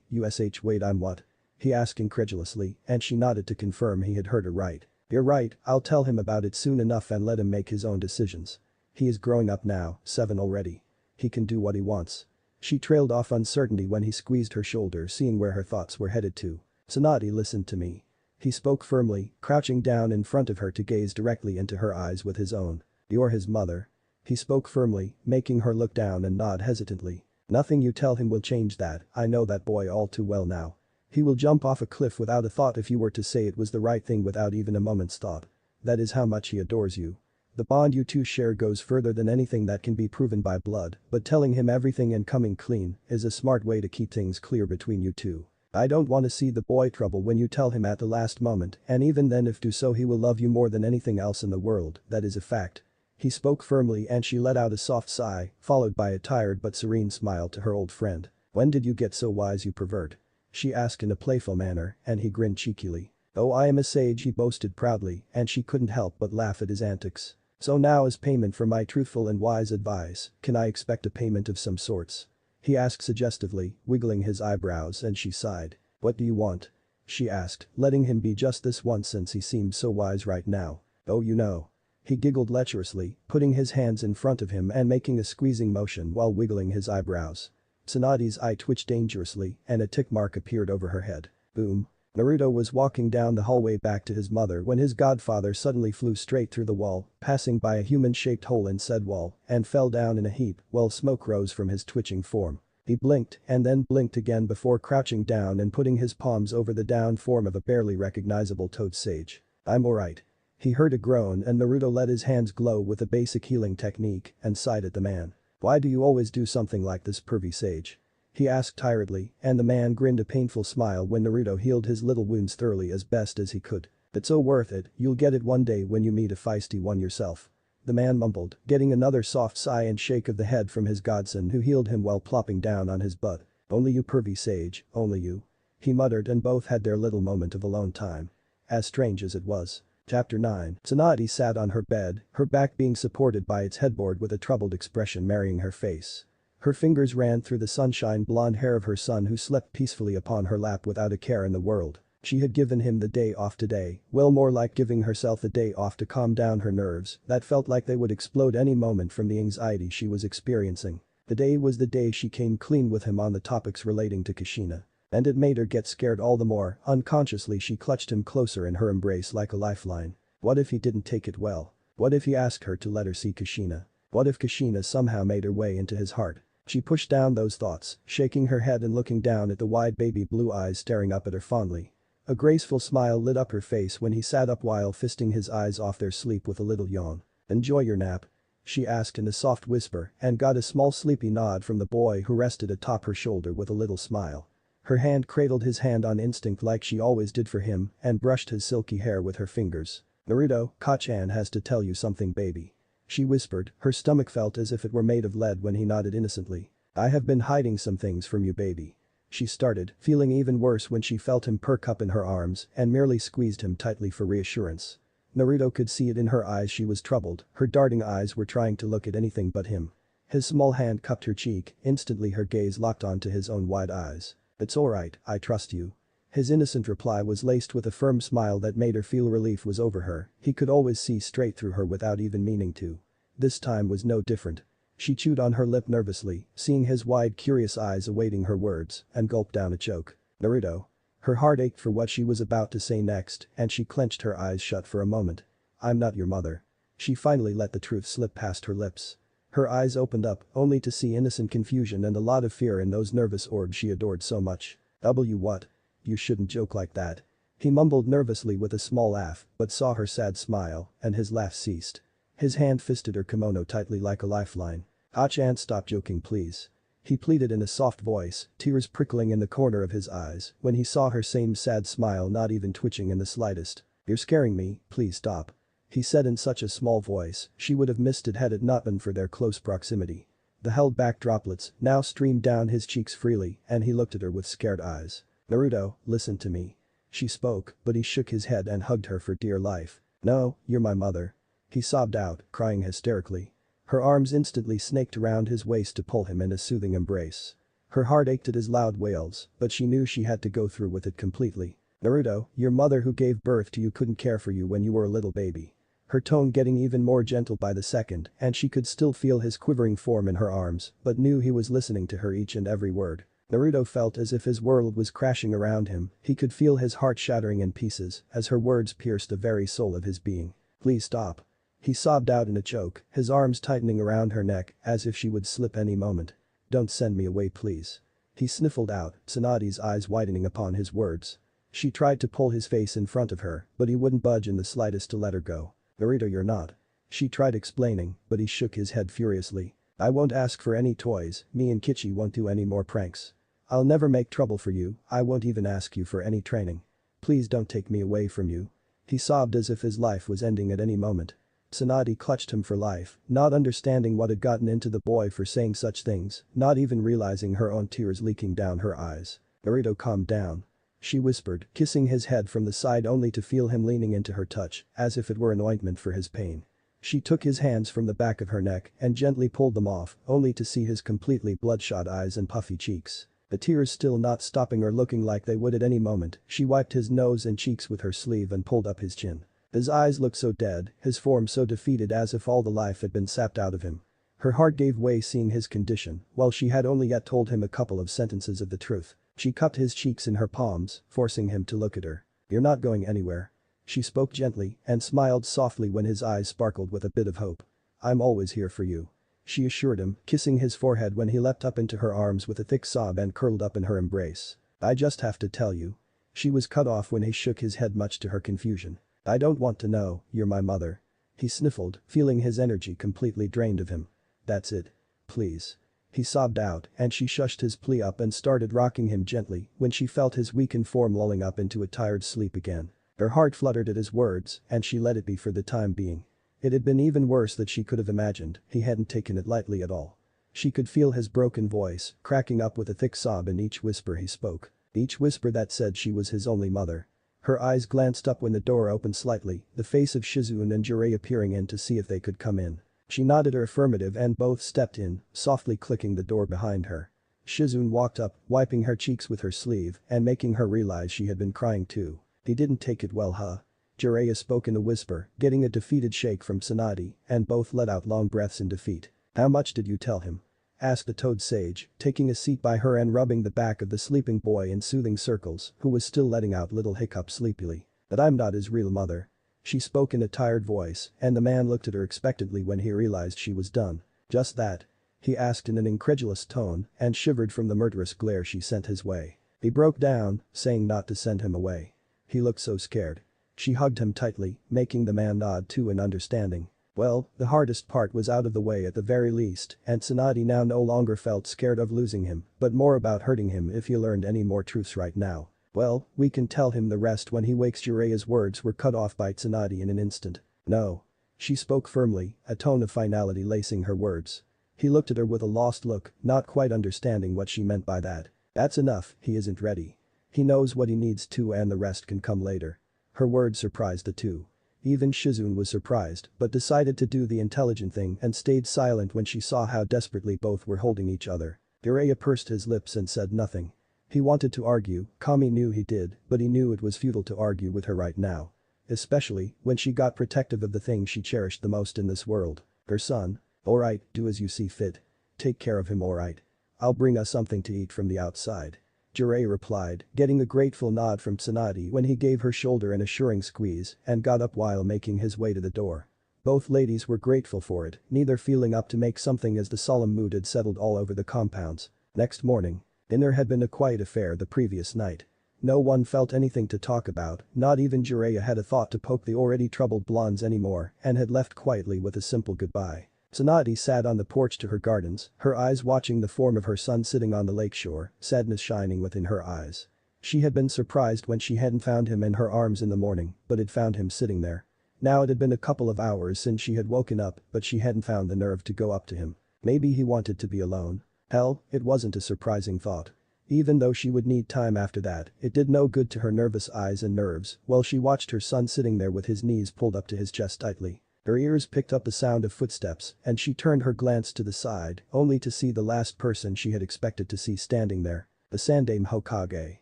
Wait, I'm what? He asked incredulously, and she nodded to confirm he had heard her right. You're right, I'll tell him about it soon enough and let him make his own decisions. He is growing up now, 7 already. He can do what he wants. She trailed off uncertainty when he squeezed her shoulder, seeing where her thoughts were headed to. Tsunade, listen to me. He spoke firmly, crouching down in front of her to gaze directly into her eyes with his own. You're his mother. He spoke firmly, making her look down and nod hesitantly. Nothing you tell him will change that, I know that boy all too well now. He will jump off a cliff without a thought if you were to say it was the right thing without even a moment's thought. That is how much he adores you. The bond you two share goes further than anything that can be proven by blood, but telling him everything and coming clean is a smart way to keep things clear between you two. I don't want to see the boy trouble when you tell him at the last moment, and even then if do so he will love you more than anything else in the world, that is a fact. He spoke firmly and she let out a soft sigh, followed by a tired but serene smile to her old friend. When did you get so wise, you pervert? She asked in a playful manner, and he grinned cheekily. Oh, I am a sage, he boasted proudly, and she couldn't help but laugh at his antics. So now as payment for my truthful and wise advice, can I expect a payment of some sorts? He asked suggestively, wiggling his eyebrows, and she sighed. What do you want? She asked, letting him be just this once since he seemed so wise right now. Oh, you know. He giggled lecherously, putting his hands in front of him and making a squeezing motion while wiggling his eyebrows. Tsunade's eye twitched dangerously and a tick mark appeared over her head. Boom. Naruto was walking down the hallway back to his mother when his godfather suddenly flew straight through the wall, passing by a human-shaped hole in said wall, and fell down in a heap while smoke rose from his twitching form. He blinked and then blinked again before crouching down and putting his palms over the down form of a barely recognizable toad sage. I'm alright. He heard a groan and Naruto let his hands glow with a basic healing technique and sighed at the man. Why do you always do something like this, pervy sage? He asked tiredly, and the man grinned a painful smile when Naruto healed his little wounds thoroughly as best as he could. It's so worth it, you'll get it one day when you meet a feisty one yourself. The man mumbled, getting another soft sigh and shake of the head from his godson who healed him while plopping down on his butt. Only you, pervy sage, only you. He muttered and both had their little moment of alone time. As strange as it was. Chapter 9. Tsunade sat on her bed, her back being supported by its headboard with a troubled expression marrying her face. Her fingers ran through the sunshine blonde hair of her son who slept peacefully upon her lap without a care in the world. She had given him the day off today, well more like giving herself the day off to calm down her nerves that felt like they would explode any moment from the anxiety she was experiencing. The day was the day she came clean with him on the topics relating to Kushina. And it made her get scared all the more. Unconsciously she clutched him closer in her embrace like a lifeline. What if he didn't take it well? What if he asked her to let her see Kushina? What if Kushina somehow made her way into his heart? She pushed down those thoughts, shaking her head and looking down at the wide baby blue eyes staring up at her fondly. A graceful smile lit up her face when he sat up while fisting his eyes off their sleep with a little yawn. Enjoy your nap? She asked in a soft whisper and got a small sleepy nod from the boy who rested atop her shoulder with a little smile. Her hand cradled his hand on instinct like she always did for him and brushed his silky hair with her fingers. Naruto, Kachan has to tell you something, baby. She whispered, her stomach felt as if it were made of lead when he nodded innocently. I have been hiding some things from you, baby. she started, feeling even worse when she felt him perk up in her arms and merely squeezed him tightly for reassurance. Naruto could see it in her eyes she was troubled, her darting eyes were trying to look at anything but him. His small hand cupped her cheek, instantly her gaze locked onto his own wide eyes. "It's alright, I trust you." His innocent reply was laced with a firm smile that made her feel relief was over her, he could always see straight through her without even meaning to. This time was no different. She chewed on her lip nervously, seeing his wide curious eyes awaiting her words, and gulped down a choke. "Naruto." Her heart ached for what she was about to say next, and she clenched her eyes shut for a moment. "I'm not your mother." She finally let the truth slip past her lips. Her eyes opened up, only to see innocent confusion and a lot of fear in those nervous orbs she adored so much. What? You shouldn't joke like that." He mumbled nervously with a small laugh, but saw her sad smile, and his laugh ceased. His hand fisted her kimono tightly like a lifeline. "Ah-chan, stop joking please." He pleaded in a soft voice, tears prickling in the corner of his eyes when he saw her same sad smile not even twitching in the slightest. "You're scaring me, please stop." He said in such a small voice, she would have missed it had it not been for their close proximity. The held back droplets now streamed down his cheeks freely and he looked at her with scared eyes. "Naruto, listen to me." She spoke, but he shook his head and hugged her for dear life. "No, you're my mother." He sobbed out, crying hysterically. Her arms instantly snaked around his waist to pull him in a soothing embrace. Her heart ached at his loud wails, but she knew she had to go through with it completely. "Naruto, your mother who gave birth to you couldn't care for you when you were a little baby." Her tone getting even more gentle by the second, and she could still feel his quivering form in her arms, but knew he was listening to her each and every word. Naruto felt as if his world was crashing around him, he could feel his heart shattering in pieces as her words pierced the very soul of his being. "Please stop." He sobbed out in a choke, his arms tightening around her neck as if she would slip any moment. "Don't send me away please." He sniffled out, Tsunade's eyes widening upon his words. She tried to pull his face in front of her, but he wouldn't budge in the slightest to let her go. "Naruto, you're not." She tried explaining, but he shook his head furiously. "I won't ask for any toys, me and Kichi won't do any more pranks. I'll never make trouble for you, I won't even ask you for any training. Please don't take me away from you." He sobbed as if his life was ending at any moment. Tsunade clutched him for life, not understanding what had gotten into the boy for saying such things, not even realizing her own tears leaking down her eyes. "Naruto, calm down." She whispered, kissing his head from the side only to feel him leaning into her touch, as if it were an ointment for his pain. She took his hands from the back of her neck and gently pulled them off, only to see his completely bloodshot eyes and puffy cheeks. The tears still not stopping or looking like they would at any moment, she wiped his nose and cheeks with her sleeve and pulled up his chin. His eyes looked so dead, his form so defeated as if all the life had been sapped out of him. Her heart gave way seeing his condition, while she had only yet told him a couple of sentences of the truth. She cupped his cheeks in her palms, forcing him to look at her. "You're not going anywhere." She spoke gently and smiled softly when his eyes sparkled with a bit of hope. "I'm always here for you." She assured him, kissing his forehead when he leapt up into her arms with a thick sob and curled up in her embrace. "I just have to tell you." She was cut off when he shook his head much to her confusion. "I don't want to know, you're my mother." He sniffled, feeling his energy completely drained of him. "That's it. Please." He sobbed out and she shushed his plea up and started rocking him gently when she felt his weakened form lulling up into a tired sleep again. Her heart fluttered at his words and she let it be for the time being. It had been even worse than she could have imagined, he hadn't taken it lightly at all. She could feel his broken voice, cracking up with a thick sob in each whisper he spoke. Each whisper that said she was his only mother. Her eyes glanced up when the door opened slightly, the face of Shizune and Jiraiya peering in to see if they could come in. She nodded her affirmative and both stepped in, softly clicking the door behind her. Shizune walked up, wiping her cheeks with her sleeve and making her realize she had been crying too. "He didn't take it well, huh?" Jiraiya spoke in a whisper, getting a defeated shake from Tsunade, and both let out long breaths in defeat. "How much did you tell him?" asked the Toad Sage, taking a seat by her and rubbing the back of the sleeping boy in soothing circles, who was still letting out little hiccups sleepily. "That I'm not his real mother." She spoke in a tired voice, and the man looked at her expectantly when he realized she was done. "Just that?" he asked in an incredulous tone and shivered from the murderous glare she sent his way. He broke down, saying not to send him away. He looked so scared. She hugged him tightly, making the man nod too in understanding. Well, the hardest part was out of the way at the very least, and Tsunade now no longer felt scared of losing him, but more about hurting him if he learned any more truths right now. "Well, we can tell him the rest when he wakes." Jiraiya's words were cut off by Tsunade in an instant. "No." She spoke firmly, a tone of finality lacing her words. He looked at her with a lost look, not quite understanding what she meant by that. That's enough, he isn't ready. He knows what he needs to and the rest can come later. Her words surprised the two. Even Shizune was surprised but decided to do the intelligent thing and stayed silent when she saw how desperately both were holding each other. Jiraiya pursed his lips and said nothing. He wanted to argue, Kami knew he did, but he knew it was futile to argue with her right now. Especially when she got protective of the thing she cherished the most in this world. Her son. Alright, do as you see fit. Take care of him, alright. I'll bring us something to eat from the outside. Jiraiya replied, getting a grateful nod from Tsunade when he gave her shoulder an assuring squeeze and got up while making his way to the door. Both ladies were grateful for it, neither feeling up to make something as the solemn mood had settled all over the compounds. Next morning. Dinner had been a quiet affair the previous night. No one felt anything to talk about, not even Jiraiya had a thought to poke the already troubled blondes anymore and had left quietly with a simple goodbye. Tsunade sat on the porch to her gardens, her eyes watching the form of her son sitting on the lakeshore, sadness shining within her eyes. She had been surprised when she hadn't found him in her arms in the morning, but had found him sitting there. Now it had been a couple of hours since she had woken up, but she hadn't found the nerve to go up to him. Maybe he wanted to be alone. Hell, it wasn't a surprising thought. Even though she would need time after that, it did no good to her nervous eyes and nerves while she watched her son sitting there with his knees pulled up to his chest tightly. Her ears picked up the sound of footsteps and she turned her glance to the side only to see the last person she had expected to see standing there. The Sandaime Hokage.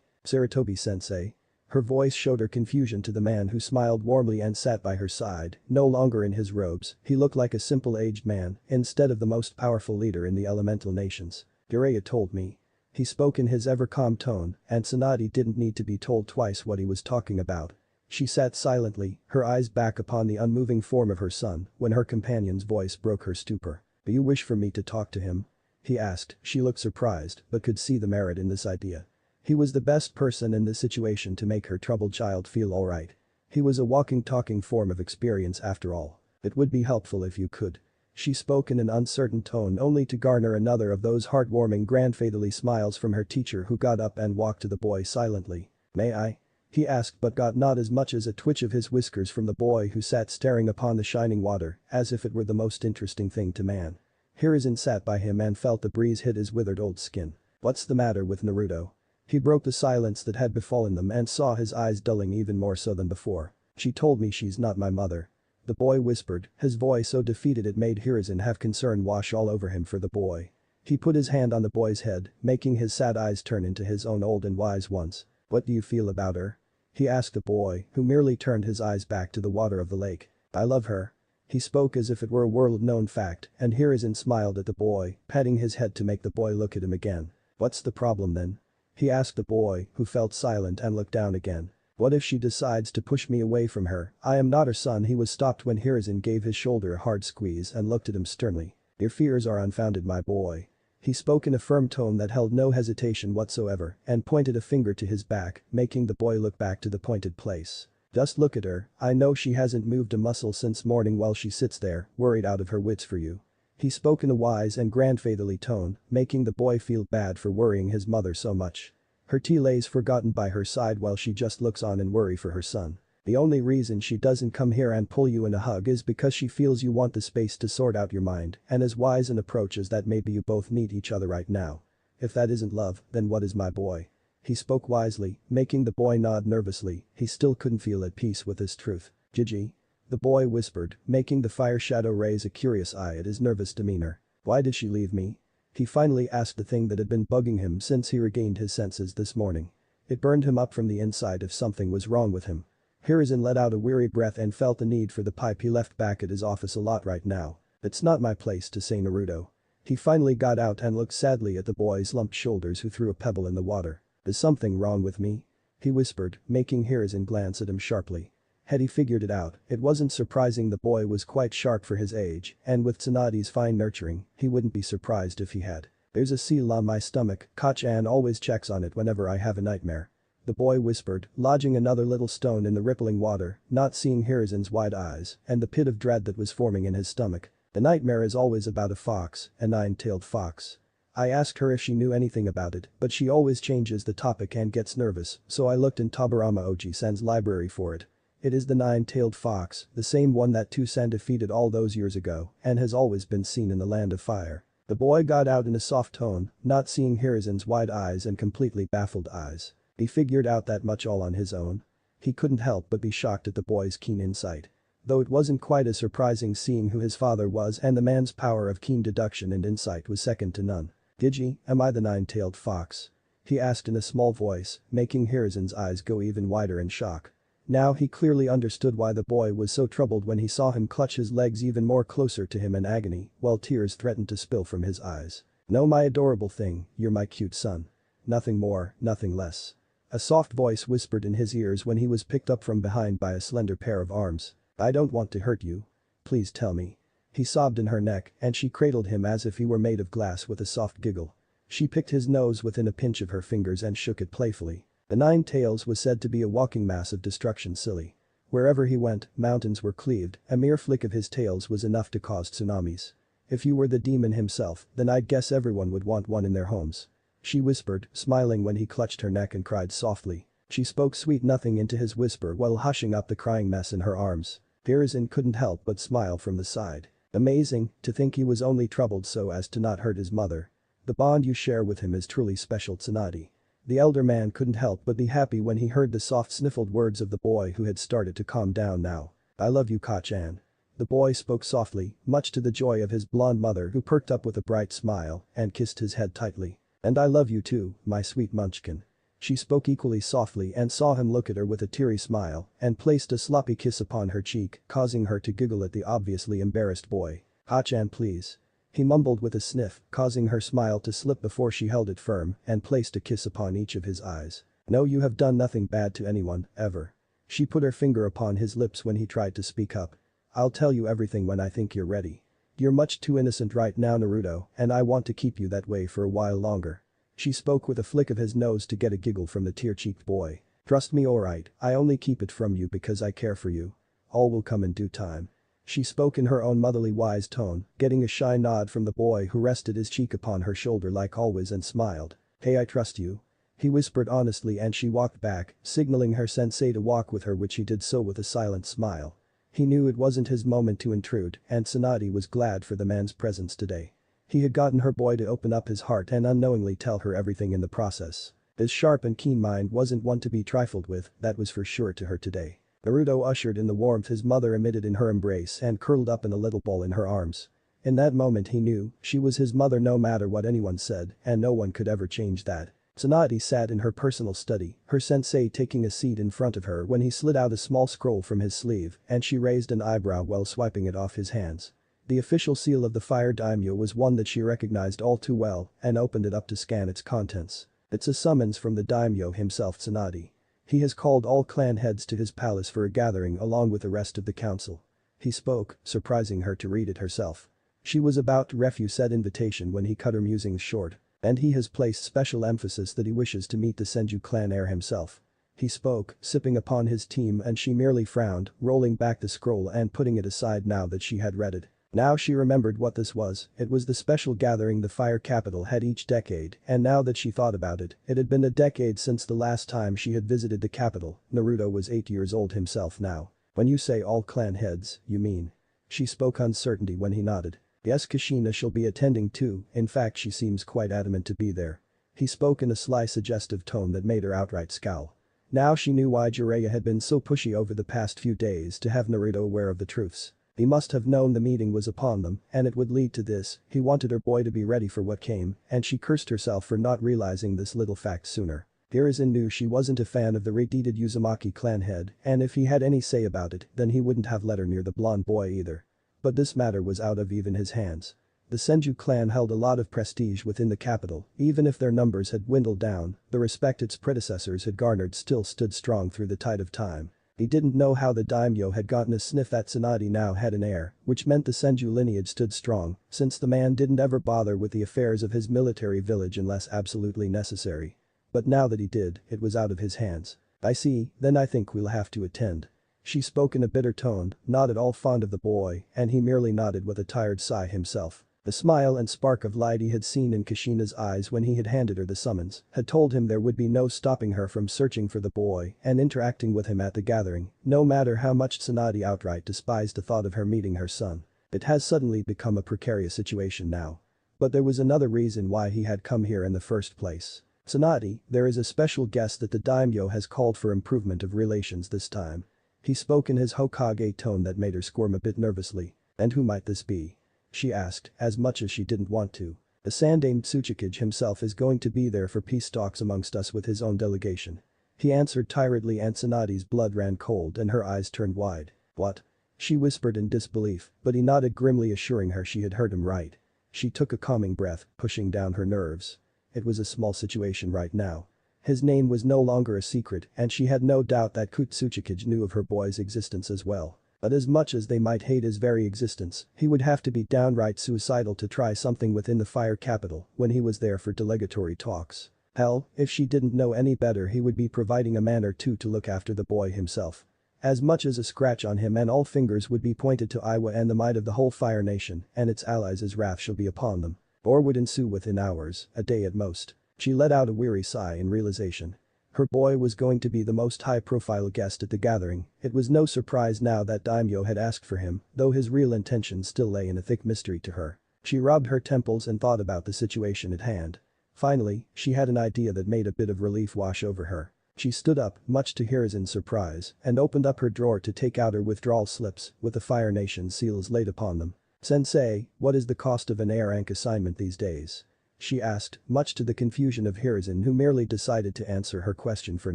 Sarutobi-sensei. Her voice showed her confusion to the man who smiled warmly and sat by her side, no longer in his robes, he looked like a simple aged man instead of the most powerful leader in the elemental nations. Jiraiya told me. He spoke in his ever-calm tone and Tsunade didn't need to be told twice what he was talking about. She sat silently, her eyes back upon the unmoving form of her son when her companion's voice broke her stupor. "Do you wish for me to talk to him?" he asked. She looked surprised but could see the merit in this idea. He was the best person in this situation to make her troubled child feel alright. He was a walking talking form of experience after all. "It would be helpful if you could." She spoke in an uncertain tone only to garner another of those heartwarming grandfatherly smiles from her teacher who got up and walked to the boy silently. "May I?" he asked but got not as much as a twitch of his whiskers from the boy who sat staring upon the shining water as if it were the most interesting thing to man. Hiruzen sat by him and felt the breeze hit his withered old skin. "What's the matter with Naruto?" He broke the silence that had befallen them and saw his eyes dulling even more so than before. "She told me she's not my mother." The boy whispered, his voice so defeated it made Hiruzen have concern wash all over him for the boy. He put his hand on the boy's head, making his sad eyes turn into his own old and wise ones. "What do you feel about her?" he asked the boy, who merely turned his eyes back to the water of the lake. "I love her." He spoke as if it were a world-known fact and Hiruzen smiled at the boy, patting his head to make the boy look at him again. "What's the problem then?" he asked the boy, who felt silent and looked down again. "What if she decides to push me away from her? I am not her son." He was stopped when Hiruzen gave his shoulder a hard squeeze and looked at him sternly. "Your fears are unfounded, my boy." He spoke in a firm tone that held no hesitation whatsoever and pointed a finger to his back, making the boy look back to the pointed place. "Just look at her, I know she hasn't moved a muscle since morning while she sits there, worried out of her wits for you." He spoke in a wise and grandfatherly tone, making the boy feel bad for worrying his mother so much. Her tea lays forgotten by her side while she just looks on in worry for her son. "The only reason she doesn't come here and pull you in a hug is because she feels you want the space to sort out your mind, and as wise an approach as that maybe you both need each other right now. If that isn't love, then what is, my boy?" He spoke wisely, making the boy nod nervously, he still couldn't feel at peace with his truth. "Gigi?" the boy whispered, making the fire shadow raise a curious eye at his nervous demeanor. "Why did she leave me?" he finally asked the thing that had been bugging him since he regained his senses this morning. It burned him up from the inside if something was wrong with him. Hiruzen let out a weary breath and felt the need for the pipe he left back at his office a lot right now. "It's not my place to say, Naruto." He finally got out and looked sadly at the boy's lumped shoulders who threw a pebble in the water. "Is something wrong with me?" he whispered, making Hiruzen glance at him sharply. Had he figured it out, it wasn't surprising the boy was quite sharp for his age, and with Tsunade's fine nurturing, he wouldn't be surprised if he had. "There's a seal on my stomach, Kachan always checks on it whenever I have a nightmare." The boy whispered, lodging another little stone in the rippling water, not seeing Hiruzen's wide eyes and the pit of dread that was forming in his stomach. "The nightmare is always about a fox, a nine-tailed fox. I asked her if she knew anything about it, but she always changes the topic and gets nervous, so I looked in Tabarama Oji-san's library for it. It is the nine-tailed fox, the same one that Tsunade defeated all those years ago and has always been seen in the Land of Fire." The boy got out in a soft tone, not seeing Hirazen's wide eyes and completely baffled eyes. He figured out that much all on his own. He couldn't help but be shocked at the boy's keen insight. Though it wasn't quite as surprising seeing who his father was, and the man's power of keen deduction and insight was second to none. "Gigi, am I the nine-tailed fox?" he asked in a small voice, making Hirazen's eyes go even wider in shock. Now he clearly understood why the boy was so troubled when he saw him clutch his legs even more closer to him in agony, while tears threatened to spill from his eyes. "No, my adorable thing, you're my cute son. Nothing more, nothing less." A soft voice whispered in his ears when he was picked up from behind by a slender pair of arms. "I don't want to hurt you. Please tell me." He sobbed in her neck, and she cradled him as if he were made of glass with a soft giggle. She picked his nose within a pinch of her fingers and shook it playfully. The Nine Tails was said to be a walking mass of destruction, silly. Wherever he went, mountains were cleaved, a mere flick of his tails was enough to cause tsunamis. "If you were the demon himself, then I'd guess everyone would want one in their homes," she whispered, smiling when he clutched her neck and cried softly. She spoke sweet nothing into his whisper while hushing up the crying mess in her arms. Hiruzen couldn't help but smile from the side. Amazing, to think he was only troubled so as to not hurt his mother. "The bond you share with him is truly special, Tsunade." The elder man couldn't help but be happy when he heard the soft sniffled words of the boy who had started to calm down now. "I love you, Ka-chan." The boy spoke softly, much to the joy of his blonde mother who perked up with a bright smile and kissed his head tightly. "And I love you too, my sweet munchkin." She spoke equally softly and saw him look at her with a teary smile and placed a sloppy kiss upon her cheek, causing her to giggle at the obviously embarrassed boy. "Ka-chan, please." He mumbled with a sniff, causing her smile to slip before she held it firm and placed a kiss upon each of his eyes. "No, you have done nothing bad to anyone, ever." She put her finger upon his lips when he tried to speak up. "I'll tell you everything when I think you're ready. You're much too innocent right now, Naruto, and I want to keep you that way for a while longer." She spoke with a flick of his nose to get a giggle from the tear-cheeked boy. "Trust me, alright, I only keep it from you because I care for you. All will come in due time." She spoke in her own motherly wise tone, getting a shy nod from the boy who rested his cheek upon her shoulder like always and smiled. "Hey, I trust you." He whispered honestly and she walked back, signaling her sensei to walk with her, which he did so with a silent smile. He knew it wasn't his moment to intrude, and Tsunade was glad for the man's presence today. He had gotten her boy to open up his heart and unknowingly tell her everything in the process. His sharp and keen mind wasn't one to be trifled with, that was for sure to her today. Naruto ushered in the warmth his mother emitted in her embrace and curled up in a little ball in her arms. In that moment he knew she was his mother no matter what anyone said, and no one could ever change that. Tsunade sat in her personal study, her sensei taking a seat in front of her when he slid out a small scroll from his sleeve and she raised an eyebrow while swiping it off his hands. The official seal of the Fire Daimyo was one that she recognized all too well and opened it up to scan its contents. "It's a summons from the Daimyo himself, Tsunade. He has called all clan heads to his palace for a gathering along with the rest of the council." He spoke, surprising her to read it herself. She was about to refuse said invitation when he cut her musings short. "And he has placed special emphasis that he wishes to meet the Senju clan heir himself." He spoke, sipping upon his tea, and she merely frowned, rolling back the scroll and putting it aside now that she had read it. Now she remembered what this was, it was the special gathering the Fire Capital had each decade, and now that she thought about it, it had been a decade since the last time she had visited the capital. Naruto was 8 years old himself now. "When you say all clan heads, you mean?" She spoke uncertainty when he nodded. "Yes, Kushina shall be attending too, in fact she seems quite adamant to be there." He spoke in a sly suggestive tone that made her outright scowl. Now she knew why Jiraiya had been so pushy over the past few days to have Naruto aware of the truths. He must have known the meeting was upon them, and it would lead to this. He wanted her boy to be ready for what came, and she cursed herself for not realizing this little fact sooner. Hiruzen knew she wasn't a fan of the redeeted Uzumaki clan head, and if he had any say about it, then he wouldn't have let her near the blonde boy either. But this matter was out of even his hands. The Senju clan held a lot of prestige within the capital, even if their numbers had dwindled down, the respect its predecessors had garnered still stood strong through the tide of time. He didn't know how the daimyo had gotten a sniff that Tsunade now had an heir, which meant the Senju lineage stood strong, since the man didn't ever bother with the affairs of his military village unless absolutely necessary. But now that he did, it was out of his hands. "I see, then I think we'll have to attend." She spoke in a bitter tone, not at all fond of the boy, and he merely nodded with a tired sigh himself. The smile and spark of light he had seen in Kushina's eyes when he had handed her the summons had told him there would be no stopping her from searching for the boy and interacting with him at the gathering, no matter how much Tsunade outright despised the thought of her meeting her son. It has suddenly become a precarious situation now. But there was another reason why he had come here in the first place. Tsunade, there is a special guest that the daimyo has called for improvement of relations this time. He spoke in his Hokage tone that made her squirm a bit nervously. And who might this be? She asked, as much as she didn't want to. The Sandaime Tsuchikage himself is going to be there for peace talks amongst us with his own delegation. He answered tiredly and Tsunade's blood ran cold and her eyes turned wide. What? She whispered in disbelief, but he nodded grimly assuring her she had heard him right. She took a calming breath, pushing down her nerves. It was a small situation right now. His name was no longer a secret and she had no doubt that Tsuchikage knew of her boy's existence as well. But as much as they might hate his very existence, he would have to be downright suicidal to try something within the fire capital when he was there for delegatory talks. Hell, if she didn't know any better he would be providing a man or two to look after the boy himself. As much as a scratch on him and all fingers would be pointed to Iwa and the might of the whole Fire Nation and its allies as wrath shall be upon them. Or would ensue within hours, a day at most. She let out a weary sigh in realization. Her boy was going to be the most high-profile guest at the gathering. It was no surprise now that Daimyo had asked for him, though his real intentions still lay in a thick mystery to her. She rubbed her temples and thought about the situation at hand. Finally, she had an idea that made a bit of relief wash over her. She stood up, much to Hirizen's surprise, and opened up her drawer to take out her withdrawal slips with the Fire Nation seals laid upon them. "Sensei, what is the cost of an A rank assignment these days?" she asked, much to the confusion of Hirizen who merely decided to answer her question for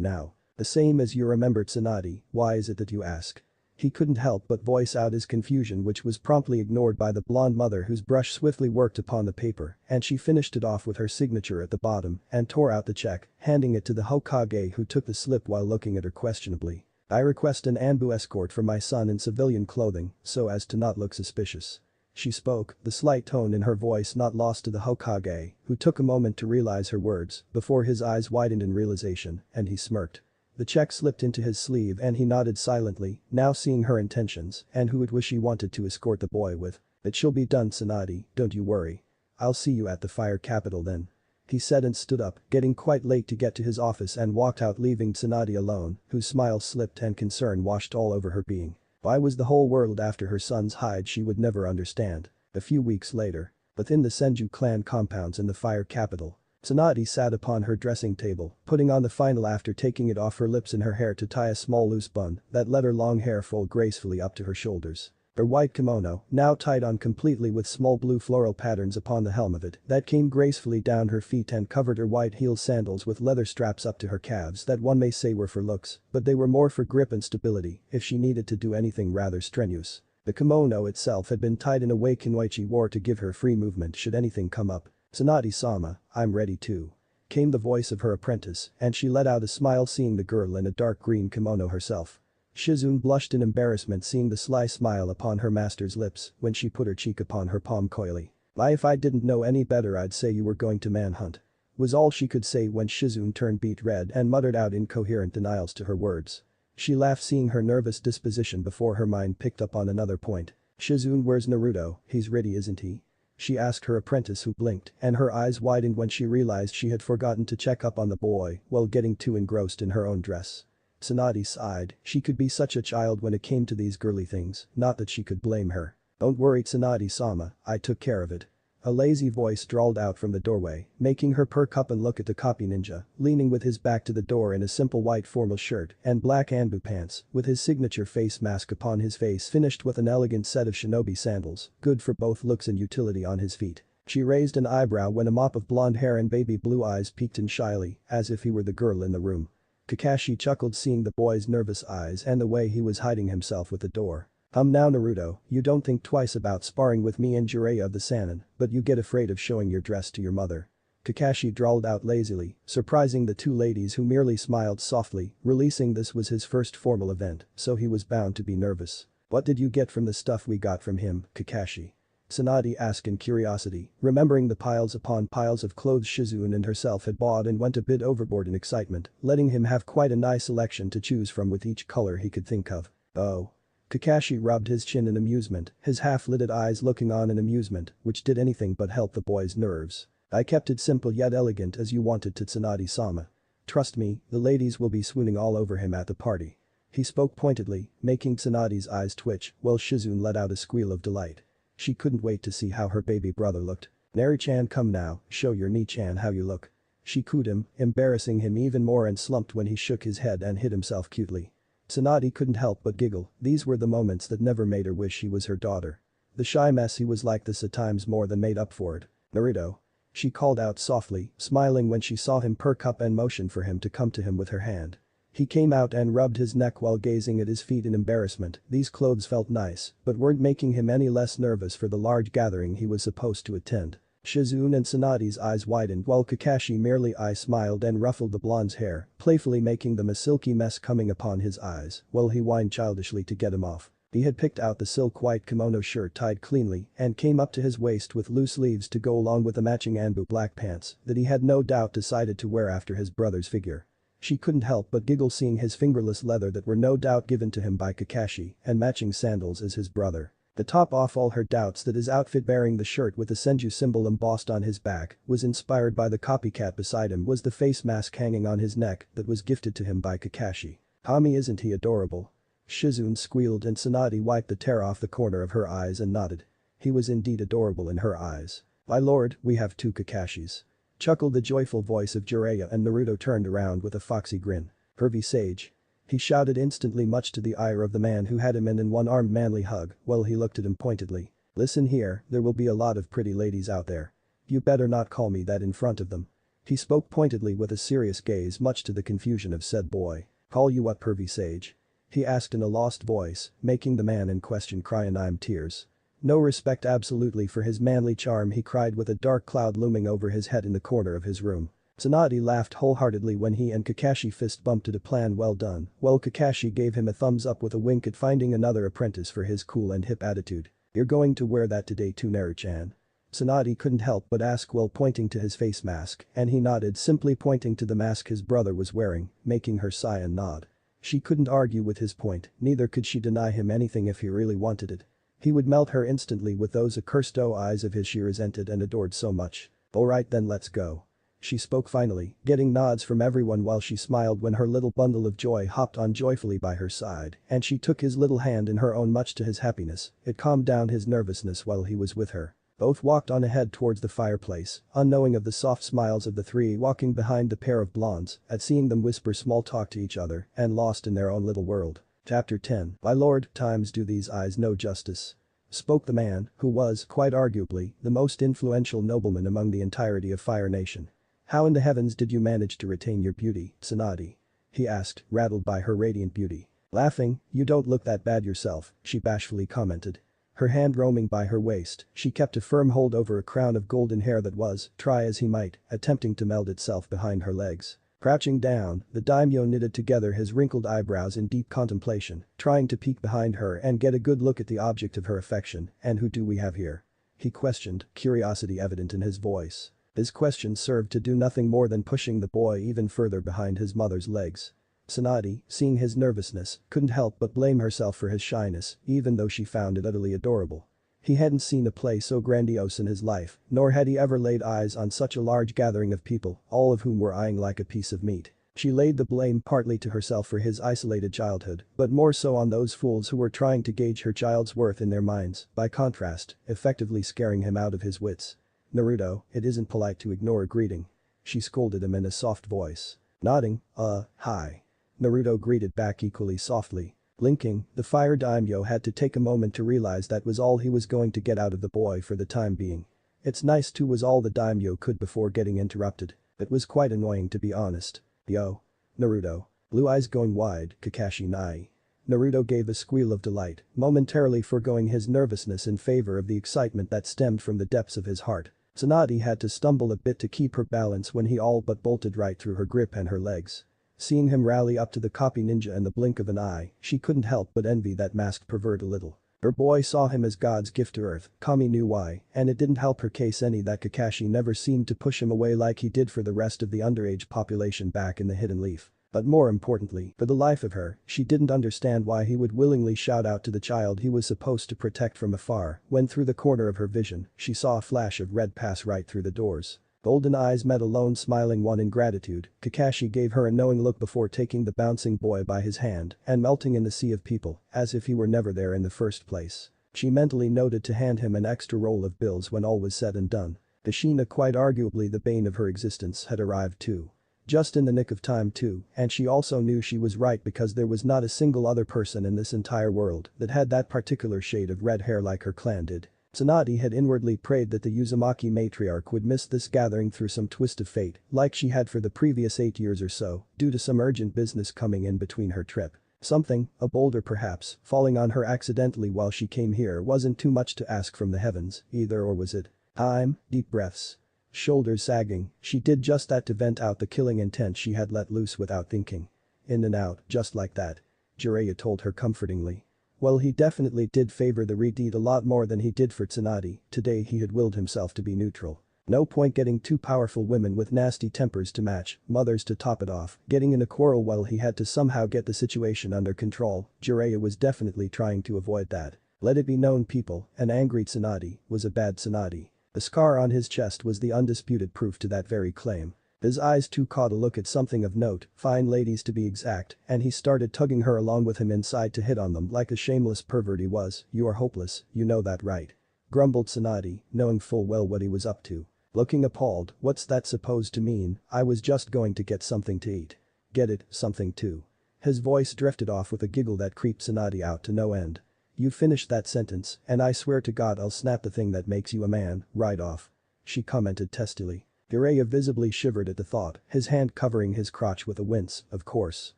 now. "The same as you remember Tsunade, why is it that you ask?" He couldn't help but voice out his confusion which was promptly ignored by the blonde mother whose brush swiftly worked upon the paper and she finished it off with her signature at the bottom and tore out the check, handing it to the Hokage who took the slip while looking at her questionably. "I request an Anbu escort for my son in civilian clothing so as to not look suspicious." She spoke, the slight tone in her voice not lost to the Hokage, who took a moment to realize her words before his eyes widened in realization and he smirked. The check slipped into his sleeve and he nodded silently, now seeing her intentions and who it was she wanted to escort the boy with. "It shall be done Tsunade, don't you worry. I'll see you at the fire capital then." He said and stood up, getting quite late to get to his office and walked out leaving Tsunade alone, whose smile slipped and concern washed all over her being. Why was the whole world after her son's hide she would never understand. A few weeks later. Within the Senju clan compounds in the fire capital. Tsunade sat upon her dressing table, putting on the final after taking it off her lips and her hair to tie a small loose bun that let her long hair fall gracefully up to her shoulders. Her white kimono, now tied on completely with small blue floral patterns upon the helm of it, that came gracefully down her feet and covered her white heel sandals with leather straps up to her calves that one may say were for looks, but they were more for grip and stability if she needed to do anything rather strenuous. The kimono itself had been tied in a way Kunoichi wore to give her free movement should anything come up. "Tsunade-sama, I'm ready too." Came the voice of her apprentice and she let out a smile seeing the girl in a dark green kimono herself. Shizune blushed in embarrassment seeing the sly smile upon her master's lips when she put her cheek upon her palm coyly. If I didn't know any better I'd say you were going to manhunt," was all she could say when Shizune turned beet red and muttered out incoherent denials to her words. She laughed seeing her nervous disposition before her mind picked up on another point. "Shizune, where's Naruto? He's ready isn't he?" she asked her apprentice who blinked and her eyes widened when she realized she had forgotten to check up on the boy while getting too engrossed in her own dress. Tsunade sighed, she could be such a child when it came to these girly things, not that she could blame her. "Don't worry Tsunade-sama, I took care of it." A lazy voice drawled out from the doorway, making her perk up and look at the copy ninja, leaning with his back to the door in a simple white formal shirt and black Anbu pants, with his signature face mask upon his face finished with an elegant set of shinobi sandals, good for both looks and utility on his feet. She raised an eyebrow when a mop of blonde hair and baby blue eyes peeked in shyly, as if he were the girl in the room. Kakashi chuckled seeing the boy's nervous eyes and the way he was hiding himself with the door. Now Naruto, you don't think twice about sparring with me and Jiraiya of the Sannin, but you get afraid of showing your dress to your mother." Kakashi drawled out lazily, surprising the two ladies who merely smiled softly, releasing this was his first formal event, so he was bound to be nervous. "What did you get from the stuff we got from him, Kakashi?" Tsunade asked in curiosity, remembering the piles upon piles of clothes Shizune and herself had bought and went a bit overboard in excitement, letting him have quite a nice selection to choose from with each color he could think of. "Oh." Kakashi rubbed his chin in amusement, his half-lidded eyes looking on in amusement, which did anything but help the boy's nerves. "I kept it simple yet elegant as you wanted to Tsunade-sama. Trust me, the ladies will be swooning all over him at the party." He spoke pointedly, making Tsunade's eyes twitch, while Shizune let out a squeal of delight. She couldn't wait to see how her baby brother looked. Nari-chan, come now, show your knee-chan how you look. She cooed him, embarrassing him even more, and slumped when he shook his head and hit himself cutely. Tsunade couldn't help but giggle. These were the moments that never made her wish he was her daughter. The shy mess he was like this at times more than made up for it. Naruto. She called out softly, smiling when she saw him perk up and motioned for him to come to him with her hand. He came out and rubbed his neck while gazing at his feet in embarrassment. These clothes felt nice, but weren't making him any less nervous for the large gathering he was supposed to attend. Shizune and Tsunade's eyes widened while Kakashi merely smiled and ruffled the blonde's hair, playfully making them a silky mess coming upon his eyes, while he whined childishly to get him off. He had picked out the silk white kimono shirt tied cleanly and came up to his waist with loose sleeves to go along with the matching Anbu black pants that he had no doubt decided to wear after his brother's figure. She couldn't help but giggle seeing his fingerless leather that were no doubt given to him by Kakashi and matching sandals as his brother. To top off all her doubts that his outfit bearing the shirt with the Senju symbol embossed on his back was inspired by the copycat beside him was the face mask hanging on his neck that was gifted to him by Kakashi. Tommy, isn't he adorable? Shizune squealed and Tsunade wiped the tear off the corner of her eyes and nodded. He was indeed adorable in her eyes. My lord, we have two Kakashis. Chuckled the joyful voice of Jiraiya, and Naruto turned around with a foxy grin. Pervy sage. He shouted instantly, much to the ire of the man who had him in an one-armed manly hug, while he looked at him pointedly. Listen here, there will be a lot of pretty ladies out there. You better not call me that in front of them. He spoke pointedly with a serious gaze, much to the confusion of said boy. Call you what, pervy sage? He asked in a lost voice, making the man in question cry in tears. No respect absolutely for his manly charm, he cried with a dark cloud looming over his head in the corner of his room. Tsunade laughed wholeheartedly when he and Kakashi fist bumped at a plan well done, while Kakashi gave him a thumbs up with a wink at finding another apprentice for his cool and hip attitude. You're going to wear that today too, Naru-chan? Tsunade couldn't help but ask while pointing to his face mask, and he nodded, simply pointing to the mask his brother was wearing, making her sigh and nod. She couldn't argue with his point, neither could she deny him anything if he really wanted it. He would melt her instantly with those accursed doe eyes of his she resented and adored so much. Alright then, let's go. She spoke finally, getting nods from everyone while she smiled when her little bundle of joy hopped on joyfully by her side, and she took his little hand in her own, much to his happiness. It calmed down his nervousness while he was with her. Both walked on ahead towards the fireplace, unknowing of the soft smiles of the three walking behind the pair of blondes, at seeing them whisper small talk to each other and lost in their own little world. Chapter 10. My lord, times do these eyes no justice. Spoke the man, who was, quite arguably, the most influential nobleman among the entirety of Fire Nation. How in the heavens did you manage to retain your beauty, Tsunade? He asked, rattled by her radiant beauty. Laughing, you don't look that bad yourself, she bashfully commented. Her hand roaming by her waist, she kept a firm hold over a crown of golden hair that was, try as he might, attempting to meld itself behind her legs. Crouching down, the daimyo knitted together his wrinkled eyebrows in deep contemplation, trying to peek behind her and get a good look at the object of her affection. And who do we have here? He questioned, curiosity evident in his voice. His question served to do nothing more than pushing the boy even further behind his mother's legs. Tsunade, seeing his nervousness, couldn't help but blame herself for his shyness, even though she found it utterly adorable. He hadn't seen a play so grandiose in his life, nor had he ever laid eyes on such a large gathering of people, all of whom were eyeing like a piece of meat. She laid the blame partly to herself for his isolated childhood, but more so on those fools who were trying to gauge her child's worth in their minds, by contrast, effectively scaring him out of his wits. Naruto, it isn't polite to ignore a greeting. She scolded him in a soft voice. Nodding, hi. Naruto greeted back equally softly. Blinking, the fire daimyo had to take a moment to realize that was all he was going to get out of the boy for the time being. It's nice too was all the daimyo could before getting interrupted. It was quite annoying to be honest. Yo. Naruto. Blue eyes going wide, Kakashi Nai. Naruto gave a squeal of delight, momentarily foregoing his nervousness in favor of the excitement that stemmed from the depths of his heart. Tsunade had to stumble a bit to keep her balance when he all but bolted right through her grip and her legs. Seeing him rally up to the copy ninja in the blink of an eye, she couldn't help but envy that masked pervert a little. Her boy saw him as God's gift to Earth, Kami knew why, and it didn't help her case any that Kakashi never seemed to push him away like he did for the rest of the underage population back in the Hidden Leaf. But more importantly, for the life of her, she didn't understand why he would willingly shout out to the child he was supposed to protect from afar when through the corner of her vision, she saw a flash of red pass right through the doors. Golden eyes met a lone smiling one in gratitude. Kakashi gave her a knowing look before taking the bouncing boy by his hand and melting in the sea of people, as if he were never there in the first place. She mentally noted to hand him an extra roll of bills when all was said and done. Kushina, quite arguably the bane of her existence, had arrived too. Just in the nick of time too, and she also knew she was right because there was not a single other person in this entire world that had that particular shade of red hair like her clan did. Tsunade had inwardly prayed that the Uzumaki matriarch would miss this gathering through some twist of fate, like she had for the previous 8 years or so, due to some urgent business coming in between her trip. Something, a boulder perhaps, falling on her accidentally while she came here wasn't too much to ask from the heavens, either, or was it? Time, deep breaths. Shoulders sagging, she did just that to vent out the killing intent she had let loose without thinking. In and out, just like that. Jiraiya told her comfortingly. Well, he definitely did favor the Redeed a lot more than he did for Tsunade. Today he had willed himself to be neutral. No point getting two powerful women with nasty tempers to match, mothers to top it off, getting in a quarrel while he had to somehow get the situation under control. Jiraiya was definitely trying to avoid that. Let it be known, people, an angry Tsunade was a bad Tsunade. The scar on his chest was the undisputed proof to that very claim. His eyes too caught a look at something of note, fine ladies to be exact, and he started tugging her along with him inside to hit on them like a shameless pervert he was. You are hopeless, you know that, right? Grumbled Tsunade, knowing full well what he was up to. Looking appalled, what's that supposed to mean? I was just going to get something to eat. Get it, something too. His voice drifted off with a giggle that creeped Tsunade out to no end. You finish that sentence, and I swear to God I'll snap the thing that makes you a man, right off. She commented testily. Jiraiya visibly shivered at the thought, his hand covering his crotch with a wince, of course.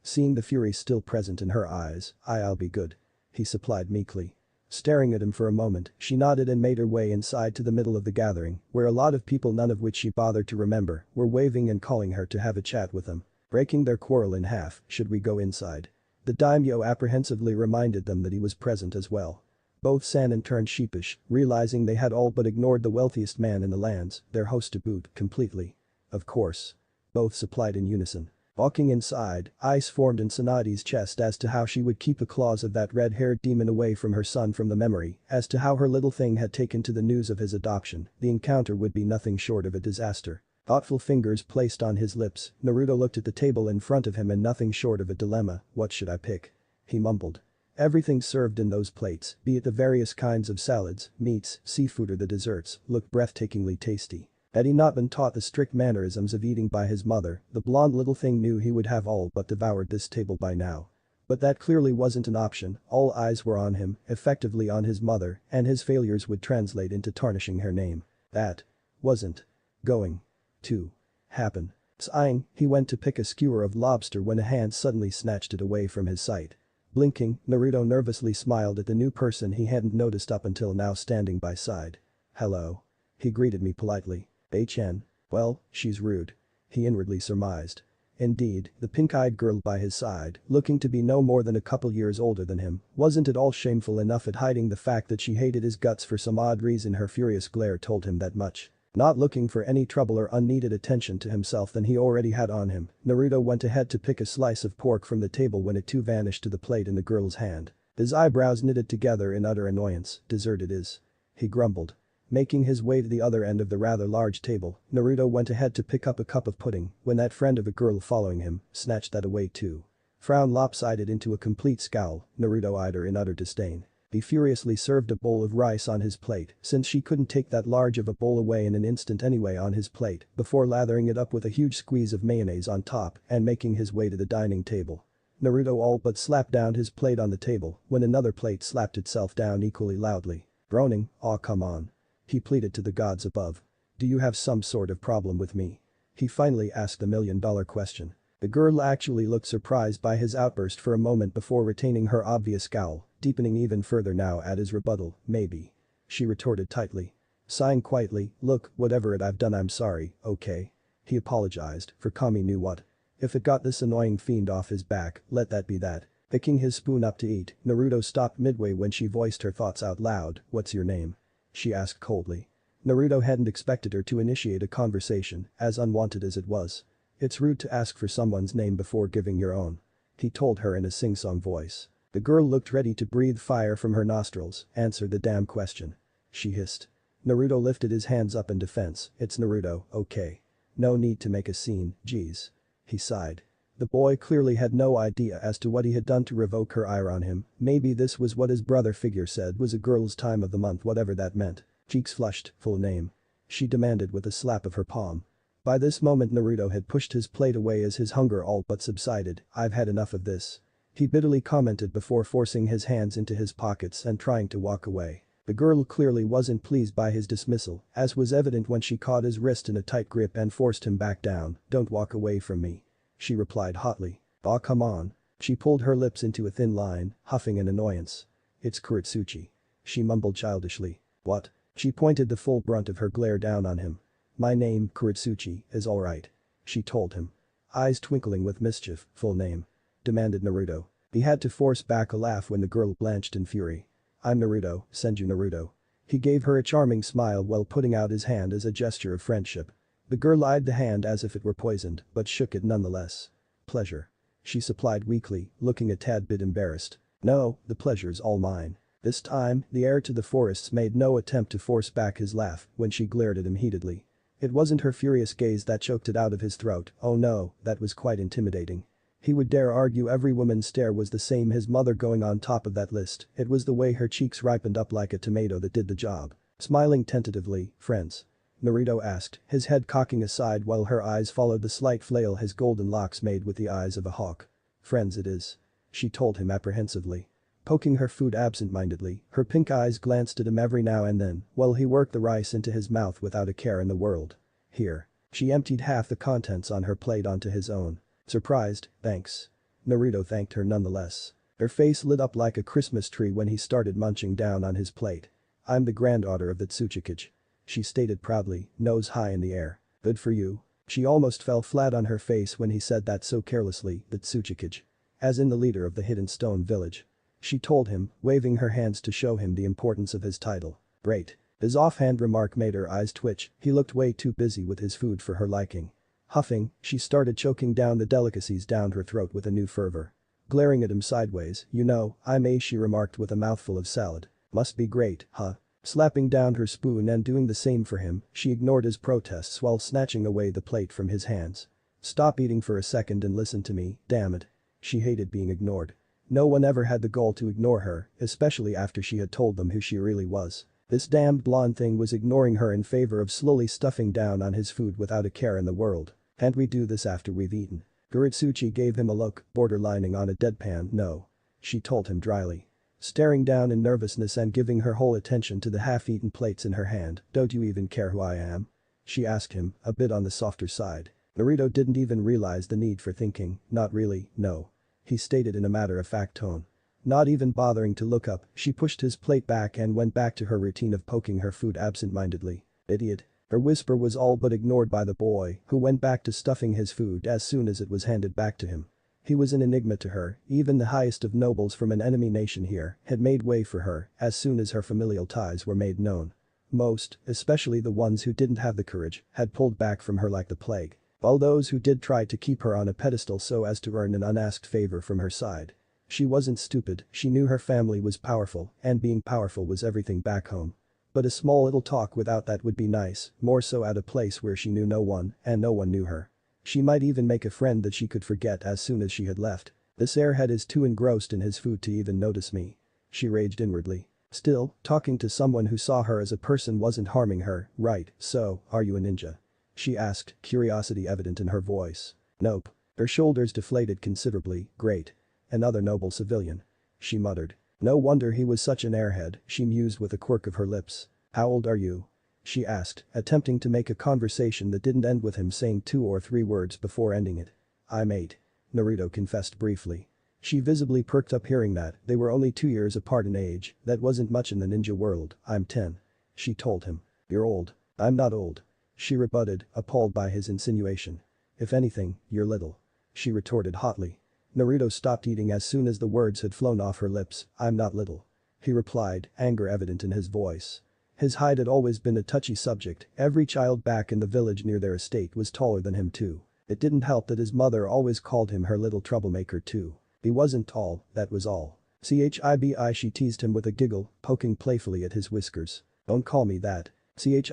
Seeing the fury still present in her eyes, I'll be good. He supplied meekly. Staring at him for a moment, she nodded and made her way inside to the middle of the gathering, where a lot of people, none of which she bothered to remember, were waving and calling her to have a chat with them. Breaking their quarrel in half, should we go inside? The daimyo apprehensively reminded them that he was present as well. Both Sanin turned sheepish, realizing they had all but ignored the wealthiest man in the lands, their host to boot, completely. Of course. Both supplied in unison. Walking inside, ice formed in Tsunade's chest as to how she would keep the claws of that red-haired demon away from her son from the memory, as to how her little thing had taken to the news of his adoption. The encounter would be nothing short of a disaster. Thoughtful fingers placed on his lips, Naruto looked at the table in front of him in nothing short of a dilemma. What should I pick? He mumbled. Everything served in those plates, be it the various kinds of salads, meats, seafood or the desserts, looked breathtakingly tasty. Had he not been taught the strict mannerisms of eating by his mother, the blonde little thing knew he would have all but devoured this table by now. But that clearly wasn't an option, all eyes were on him, effectively on his mother, and his failures would translate into tarnishing her name. That wasn't going to happen. Sighing, he went to pick a skewer of lobster when a hand suddenly snatched it away from his sight. Blinking, Naruto nervously smiled at the new person he hadn't noticed up until now standing by side. Hello. He greeted me politely. HN. Well, she's rude. He inwardly surmised. Indeed, the pink-eyed girl by his side, looking to be no more than a couple years older than him, wasn't at all shameful enough at hiding the fact that she hated his guts for some odd reason. Her furious glare told him that much. Not looking for any trouble or unneeded attention to himself than he already had on him, Naruto went ahead to pick a slice of pork from the table when it too vanished to the plate in the girl's hand. His eyebrows knitted together in utter annoyance. Dessert it is. He grumbled. Making his way to the other end of the rather large table, Naruto went ahead to pick up a cup of pudding when that friend of a girl following him snatched that away too. Frown lopsided into a complete scowl, Naruto eyed her in utter disdain. He furiously served a bowl of rice on his plate, since she couldn't take that large of a bowl away in an instant anyway on his plate, before lathering it up with a huge squeeze of mayonnaise on top and making his way to the dining table. Naruto all but slapped down his plate on the table when another plate slapped itself down equally loudly. Groaning, "Aw, come on." He pleaded to the gods above. Do you have some sort of problem with me? He finally asked the million-dollar question. The girl actually looked surprised by his outburst for a moment before retaining her obvious scowl, deepening even further now at his rebuttal. Maybe. She retorted tightly. Sighing quietly, look, whatever I've done I'm sorry, okay? He apologized, for Kami knew what. If it got this annoying fiend off his back, let that be that. Picking his spoon up to eat, Naruto stopped midway when she voiced her thoughts out loud. What's your name? She asked coldly. Naruto hadn't expected her to initiate a conversation, as unwanted as it was. It's rude to ask for someone's name before giving your own. He told her in a sing-song voice. The girl looked ready to breathe fire from her nostrils. Answer the damn question. She hissed. Naruto lifted his hands up in defense. It's Naruto, okay? No need to make a scene, geez. He sighed. The boy clearly had no idea as to what he had done to revoke her ire on him. Maybe this was what his brother figure said was a girl's time of the month, whatever that meant. Cheeks flushed, full name. she demanded with a slap of her palm. By this moment Naruto had pushed his plate away as his hunger all but subsided. "I've had enough of this," he bitterly commented before forcing his hands into his pockets and trying to walk away. The girl clearly wasn't pleased by his dismissal, as was evident when she caught his wrist in a tight grip and forced him back down. "Don't walk away from me," she replied hotly. "Aw, come on." She pulled her lips into a thin line, huffing in annoyance. "It's Kuretsuchi," she mumbled childishly. "What?" She pointed the full brunt of her glare down on him. "My name, Kuretsuchi, is alright," she told him. Eyes twinkling with mischief. "Full name?" demanded Naruto. He had to force back a laugh when the girl blanched in fury. "I'm Naruto, Senju Naruto." He gave her a charming smile while putting out his hand as a gesture of friendship. The girl eyed the hand as if it were poisoned, but shook it nonetheless. "Pleasure," she supplied weakly, looking a tad bit embarrassed. "No, the pleasure's all mine." This time, the heir to the forests made no attempt to force back his laugh when she glared at him heatedly. It wasn't her furious gaze that choked it out of his throat. Oh no, that was quite intimidating. He would dare argue every woman's stare was the same, his mother going on top of that list. It was the way her cheeks ripened up like a tomato that did the job. Smiling tentatively, "Friends?" Naruto asked, his head cocking aside while her eyes followed the slight flail his golden locks made with the eyes of a hawk. "Friends it is," she told him apprehensively. Poking her food absent-mindedly, her pink eyes glanced at him every now and then while he worked the rice into his mouth without a care in the world. "Here." She emptied half the contents on her plate onto his own. Surprised, "Thanks." Naruto thanked her nonetheless. Her face lit up like a Christmas tree when he started munching down on his plate. "I'm the granddaughter of the Tsuchikage," she stated proudly, nose high in the air. "Good for you." She almost fell flat on her face when he said that so carelessly, the Tsuchikage. "As in the leader of the hidden stone village," she told him, waving her hands to show him the importance of his title. "Great." His offhand remark made her eyes twitch, he looked way too busy with his food for her liking. Huffing, she started choking down the delicacies down her throat with a new fervor. Glaring at him sideways, "You know, I'm a," she remarked with a mouthful of salad. "Must be great, huh?" Slapping down her spoon and doing the same for him, she ignored his protests while snatching away the plate from his hands. "Stop eating for a second and listen to me, damn it." She hated being ignored. No one ever had the gall to ignore her, especially after she had told them who she really was. This damned blonde thing was ignoring her in favor of slowly stuffing down on his food without a care in the world. "Can't we do this after we've eaten?" Kuretsuchi gave him a look, borderlining on a deadpan no. She told him dryly. Staring down in nervousness and giving her whole attention to the half-eaten plates in her hand, "Don't you even care who I am?" she asked him, a bit on the softer side. Naruto didn't even realize the need for thinking, "Not really, no," he stated in a matter-of-fact tone. Not even bothering to look up, she pushed his plate back and went back to her routine of poking her food absent-mindedly. "Idiot." Her whisper was all but ignored by the boy, who went back to stuffing his food as soon as it was handed back to him. He was an enigma to her, even the highest of nobles from an enemy nation here had made way for her as soon as her familial ties were made known. Most, especially the ones who didn't have the courage, had pulled back from her like the plague, while those who did tried to keep her on a pedestal so as to earn an unasked favor from her side. She wasn't stupid, she knew her family was powerful, and being powerful was everything back home. But a small little talk without that would be nice, more so at a place where she knew no one and no one knew her. She might even make a friend that she could forget as soon as she had left. "This airhead is too engrossed in his food to even notice me," she raged inwardly. Still, talking to someone who saw her as a person wasn't harming her, right? "So, are you a ninja?" she asked, curiosity evident in her voice. "Nope." Her shoulders deflated considerably. "Great. Another noble civilian," she muttered. No wonder he was such an airhead, she mused with a quirk of her lips. "How old are you?" she asked, attempting to make a conversation that didn't end with him saying 2 or 3 words before ending it. "I'm 8. Naruto confessed briefly. She visibly perked up hearing that they were only 2 years apart in age, that wasn't much in the ninja world. "I'm 10. She told him. "You're old." "I'm not old," she rebutted, appalled by his insinuation. "If anything, you're little," she retorted hotly. Naruto stopped eating as soon as the words had flown off her lips. "I'm not little," he replied, anger evident in his voice. His height had always been a touchy subject, every child back in the village near their estate was taller than him too. It didn't help that his mother always called him her little troublemaker too. He wasn't tall, that was all. "Chibi," she teased him with a giggle, poking playfully at his whiskers. "Don't call me that. Chibi,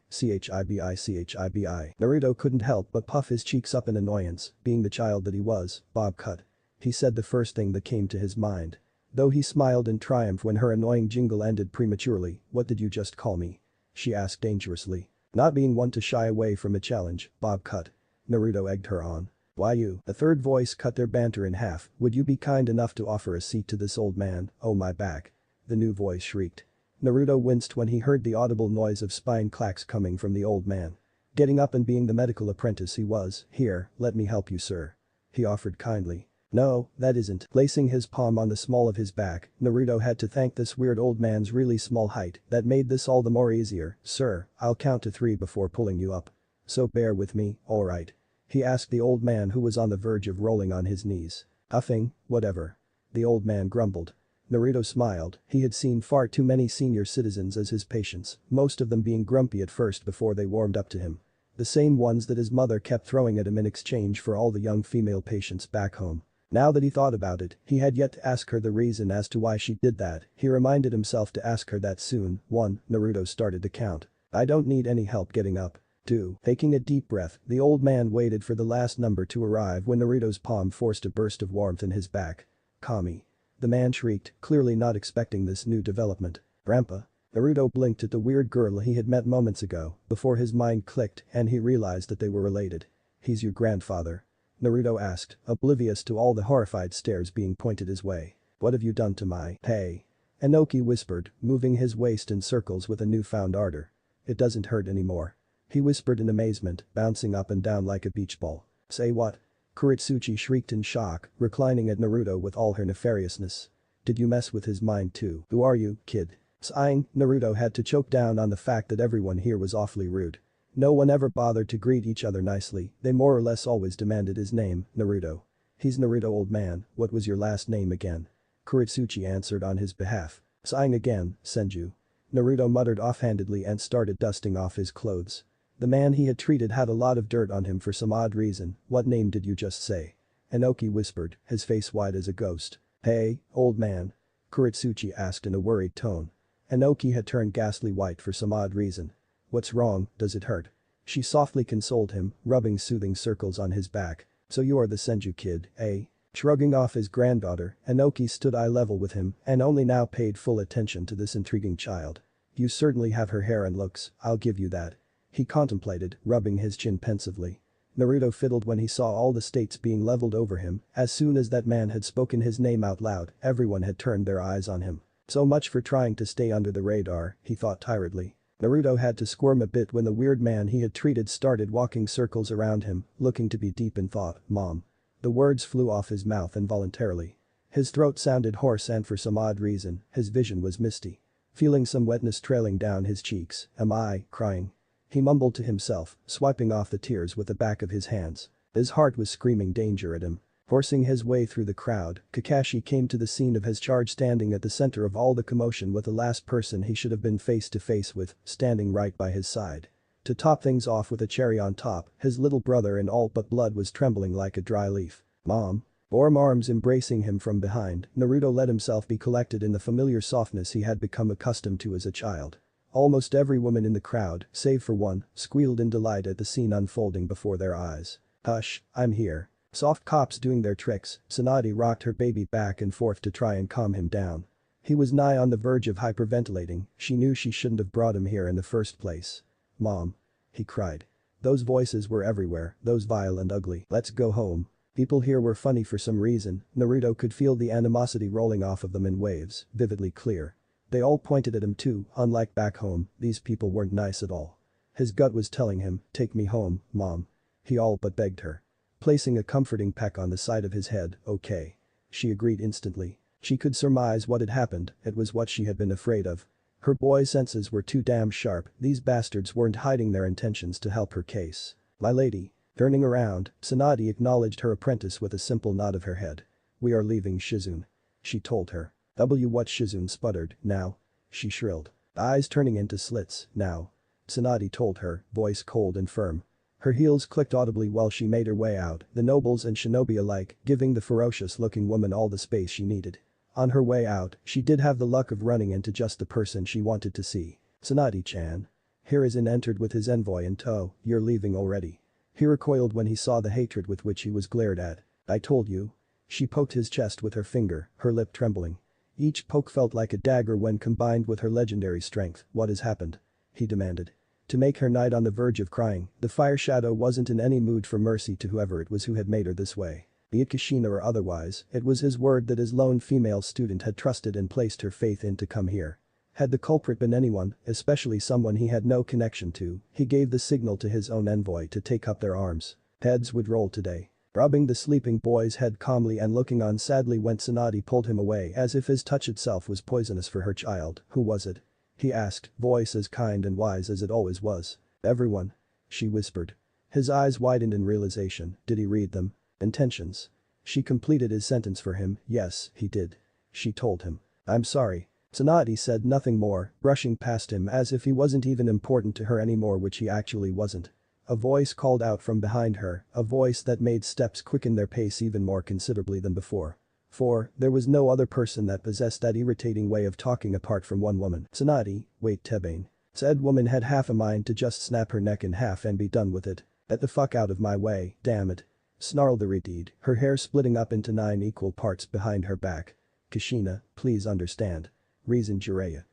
chibi. Naruto couldn't help but puff his cheeks up in annoyance, being the child that he was, Bob cut. He said the first thing that came to his mind. Though he smiled in triumph when her annoying jingle ended prematurely. "What did you just call me?" she asked dangerously. Not being one to shy away from a challenge, Bob cut. Naruto egged her on. Why you? A third voice cut their banter in half. Would you be kind enough to offer a seat to this old man? Oh my back. The new voice shrieked. Naruto winced when he heard the audible noise of spine clacks coming from the old man. Getting up and being the medical apprentice he was, here, let me help you sir. He offered kindly. No, that isn't. Placing his palm on the small of his back, Naruto had to thank this weird old man's really small height that made this all the more easier. Sir, I'll count to 3 before pulling you up. So bear with me, alright? He asked the old man who was on the verge of rolling on his knees. Huffing, whatever. The old man grumbled. Naruto smiled, he had seen far too many senior citizens as his patients, most of them being grumpy at first before they warmed up to him. The same ones that his mother kept throwing at him in exchange for all the young female patients back home. Now that he thought about it, he had yet to ask her the reason as to why she did that. He reminded himself to ask her that soon. 1. Naruto started to count. I don't need any help getting up. 2. Taking a deep breath, the old man waited for the last number to arrive when Naruto's palm forced a burst of warmth in his back. Kami. The man shrieked, clearly not expecting this new development. Grandpa. Naruto blinked at the weird girl he had met moments ago before his mind clicked and he realized that they were related. He's your grandfather? Naruto asked, oblivious to all the horrified stares being pointed his way. What have you done to my hey? Inoki whispered, moving his waist in circles with a newfound ardor. It doesn't hurt anymore. He whispered in amazement, bouncing up and down like a beach ball. Say what? Kuritsuchi shrieked in shock, reclining at Naruto with all her nefariousness. Did you mess with his mind too? Who are you, kid? Sighing, Naruto had to choke down on the fact that everyone here was awfully rude. No one ever bothered to greet each other nicely, they more or less always demanded his name, Naruto. He's Naruto old man, what was your last name again? Kuritsuchi answered on his behalf. Sighing again, Senju. Naruto muttered offhandedly and started dusting off his clothes. The man he had treated had a lot of dirt on him for some odd reason. What name did you just say? Inoki whispered, his face white as a ghost. Hey, old man? Kuritsuchi asked in a worried tone. Inoki had turned ghastly white for some odd reason. What's wrong, does it hurt? She softly consoled him, rubbing soothing circles on his back. So you are the Senju kid, eh? Shrugging off his granddaughter, Inoki stood eye level with him and only now paid full attention to this intriguing child. You certainly have her hair and looks, I'll give you that. He contemplated, rubbing his chin pensively. Naruto fiddled when he saw all the states being leveled over him. As soon as that man had spoken his name out loud, everyone had turned their eyes on him. So much for trying to stay under the radar, he thought tiredly. Naruto had to squirm a bit when the weird man he had treated started walking circles around him, looking to be deep in thought. Mom. The words flew off his mouth involuntarily. His throat sounded hoarse and for some odd reason, his vision was misty. Feeling some wetness trailing down his cheeks. Am I crying? He mumbled to himself, swiping off the tears with the back of his hands. His heart was screaming danger at him. Forcing his way through the crowd, Kakashi came to the scene of his charge standing at the center of all the commotion with the last person he should have been face to face with, standing right by his side. To top things off with a cherry on top, his little brother in all but blood was trembling like a dry leaf. Mom. Warm arms embracing him from behind, Naruto let himself be collected in the familiar softness he had become accustomed to as a child. Almost every woman in the crowd, save for one, squealed in delight at the scene unfolding before their eyes. Hush, I'm here. Soft cops doing their tricks, Tsunade rocked her baby back and forth to try and calm him down. He was nigh on the verge of hyperventilating, she knew she shouldn't have brought him here in the first place. Mom. He cried. Those voices were everywhere, those vile and ugly. Let's go home. People here were funny for some reason, Naruto could feel the animosity rolling off of them in waves, vividly clear. They all pointed at him too, unlike back home, these people weren't nice at all. His gut was telling him, take me home, Mom. He all but begged her. Placing a comforting peck on the side of his head, okay. She agreed instantly. She could surmise what had happened, it was what she had been afraid of. Her boy senses were too damn sharp, these bastards weren't hiding their intentions to help her case. My lady. Turning around, Tsunade acknowledged her apprentice with a simple nod of her head. We are leaving Shizune. She told her. What Shizune sputtered, now? She shrilled. Eyes turning into slits, now. Tsunade told her, voice cold and firm. Her heels clicked audibly while she made her way out, the nobles and shinobi alike, giving the ferocious-looking woman all the space she needed. On her way out, she did have the luck of running into just the person she wanted to see. Tsunade-chan. Hiruzen entered with his envoy in tow, you're leaving already. He recoiled when he saw the hatred with which he was glared at. I told you. She poked his chest with her finger, her lip trembling. Each poke felt like a dagger when combined with her legendary strength. What has happened? He demanded. To make her night on the verge of crying, the fire shadow wasn't in any mood for mercy to whoever it was who had made her this way. Be it Kushina or otherwise, it was his word that his lone female student had trusted and placed her faith in to come here. Had the culprit been anyone, especially someone he had no connection to, he gave the signal to his own envoy to take up their arms. Heads would roll today. Rubbing the sleeping boy's head calmly and looking on sadly when Tsunade pulled him away as if his touch itself was poisonous for her child. Who was it? He asked, voice as kind and wise as it always was. Everyone. She whispered. His eyes widened in realization. Did he read them? Intentions. She completed his sentence for him. Yes, he did. She told him. I'm sorry. Tsunade said nothing more, brushing past him as if he wasn't even important to her anymore, which he actually wasn't. A voice called out from behind her, a voice that made steps quicken their pace even more considerably than before. For, there was no other person that possessed that irritating way of talking apart from one woman. Tsunade, wait Tebane. Said woman had half a mind to just snap her neck in half and be done with it. Get the fuck out of my way, damn it. Snarled the Redeed, her hair splitting up into 9 equal parts behind her back. Kushina, please understand. Reasoned Jiraiya.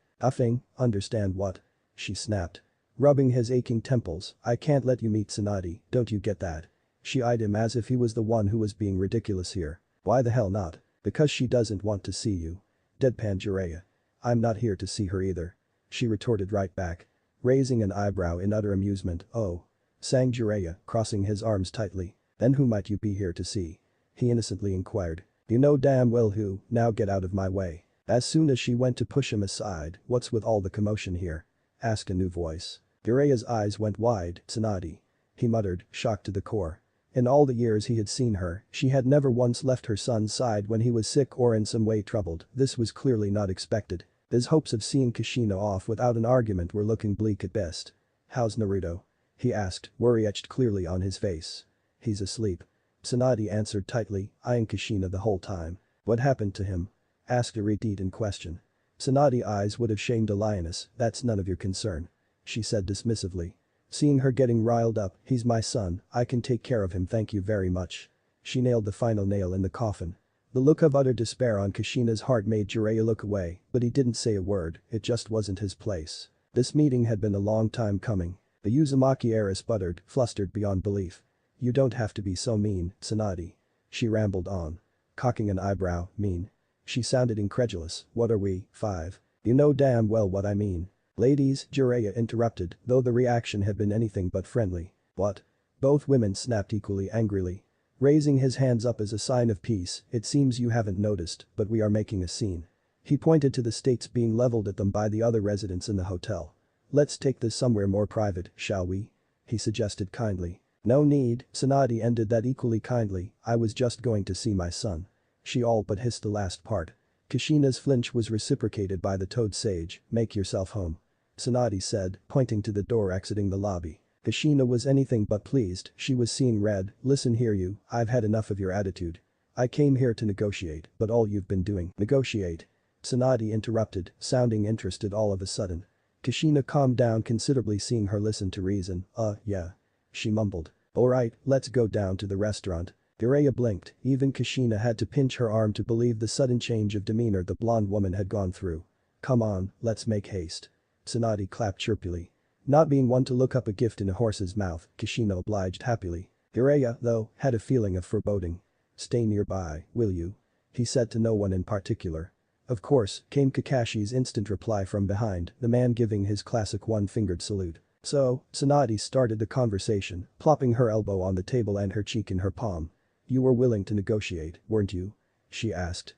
Understand what? She snapped. Rubbing his aching temples, I can't let you meet Tsunade, don't you get that? She eyed him as if he was the one who was being ridiculous here. Why the hell not? Because she doesn't want to see you. Deadpan Jiraiya. I'm not here to see her either. She retorted right back. Raising an eyebrow in utter amusement. Oh. Sang Jiraiya, crossing his arms tightly. Then who might you be here to see? He innocently inquired. You know damn well who, now get out of my way. As soon as she went to push him aside, what's with all the commotion here? Asked a new voice. Jiraiya's eyes went wide. Tsunade. He muttered, shocked to the core. In all the years he had seen her, she had never once left her son's side when he was sick or in some way troubled. This was clearly not expected. His hopes of seeing Kushina off without an argument were looking bleak at best. How's Naruto? He asked, worry etched clearly on his face. He's asleep. Tsunade answered tightly, eyeing Kushina the whole time. What happened to him? Asked a repeat in question. Tsunade's eyes would have shamed a lioness, that's none of your concern. She said dismissively. Seeing her getting riled up, he's my son, I can take care of him thank you very much. She nailed the final nail in the coffin. The look of utter despair on Kushina's heart made Jiraiya look away, but he didn't say a word, it just wasn't his place. This meeting had been a long time coming. The Uzumaki heiress sputtered, flustered beyond belief. You don't have to be so mean, Tsunade. She rambled on. Cocking an eyebrow, mean. She sounded incredulous, what are we, 5? You know damn well what I mean. Ladies, Jiraiya interrupted, though the reaction had been anything but friendly. What? Both women snapped equally angrily. Raising his hands up as a sign of peace, it seems you haven't noticed, but we are making a scene. He pointed to the stakes being leveled at them by the other residents in the hotel. Let's take this somewhere more private, shall we? He suggested kindly. No need, Tsunade ended that equally kindly, I was just going to see my son. She all but hissed the last part. Kushina's flinch was reciprocated by the toad sage, make yourself home. Tsunade said, pointing to the door exiting the lobby. Kushina was anything but pleased, she was seeing red, listen here you, I've had enough of your attitude. I came here to negotiate, but all you've been doing. Negotiate? Tsunade interrupted, sounding interested all of a sudden. Kushina calmed down considerably seeing her listen to reason, yeah. She mumbled. Alright, let's go down to the restaurant. Jiraiya blinked, even Kushina had to pinch her arm to believe the sudden change of demeanor the blonde woman had gone through. Come on, let's make haste. Tsunade clapped chirpily. Not being one to look up a gift in a horse's mouth, Kushina obliged happily. Jiraiya, though, had a feeling of foreboding. Stay nearby, will you? He said to no one in particular. Of course, came Kakashi's instant reply from behind, the man giving his classic one-fingered salute. So, Tsunade started the conversation, plopping her elbow on the table and her cheek in her palm. You were willing to negotiate, weren't you? She asked.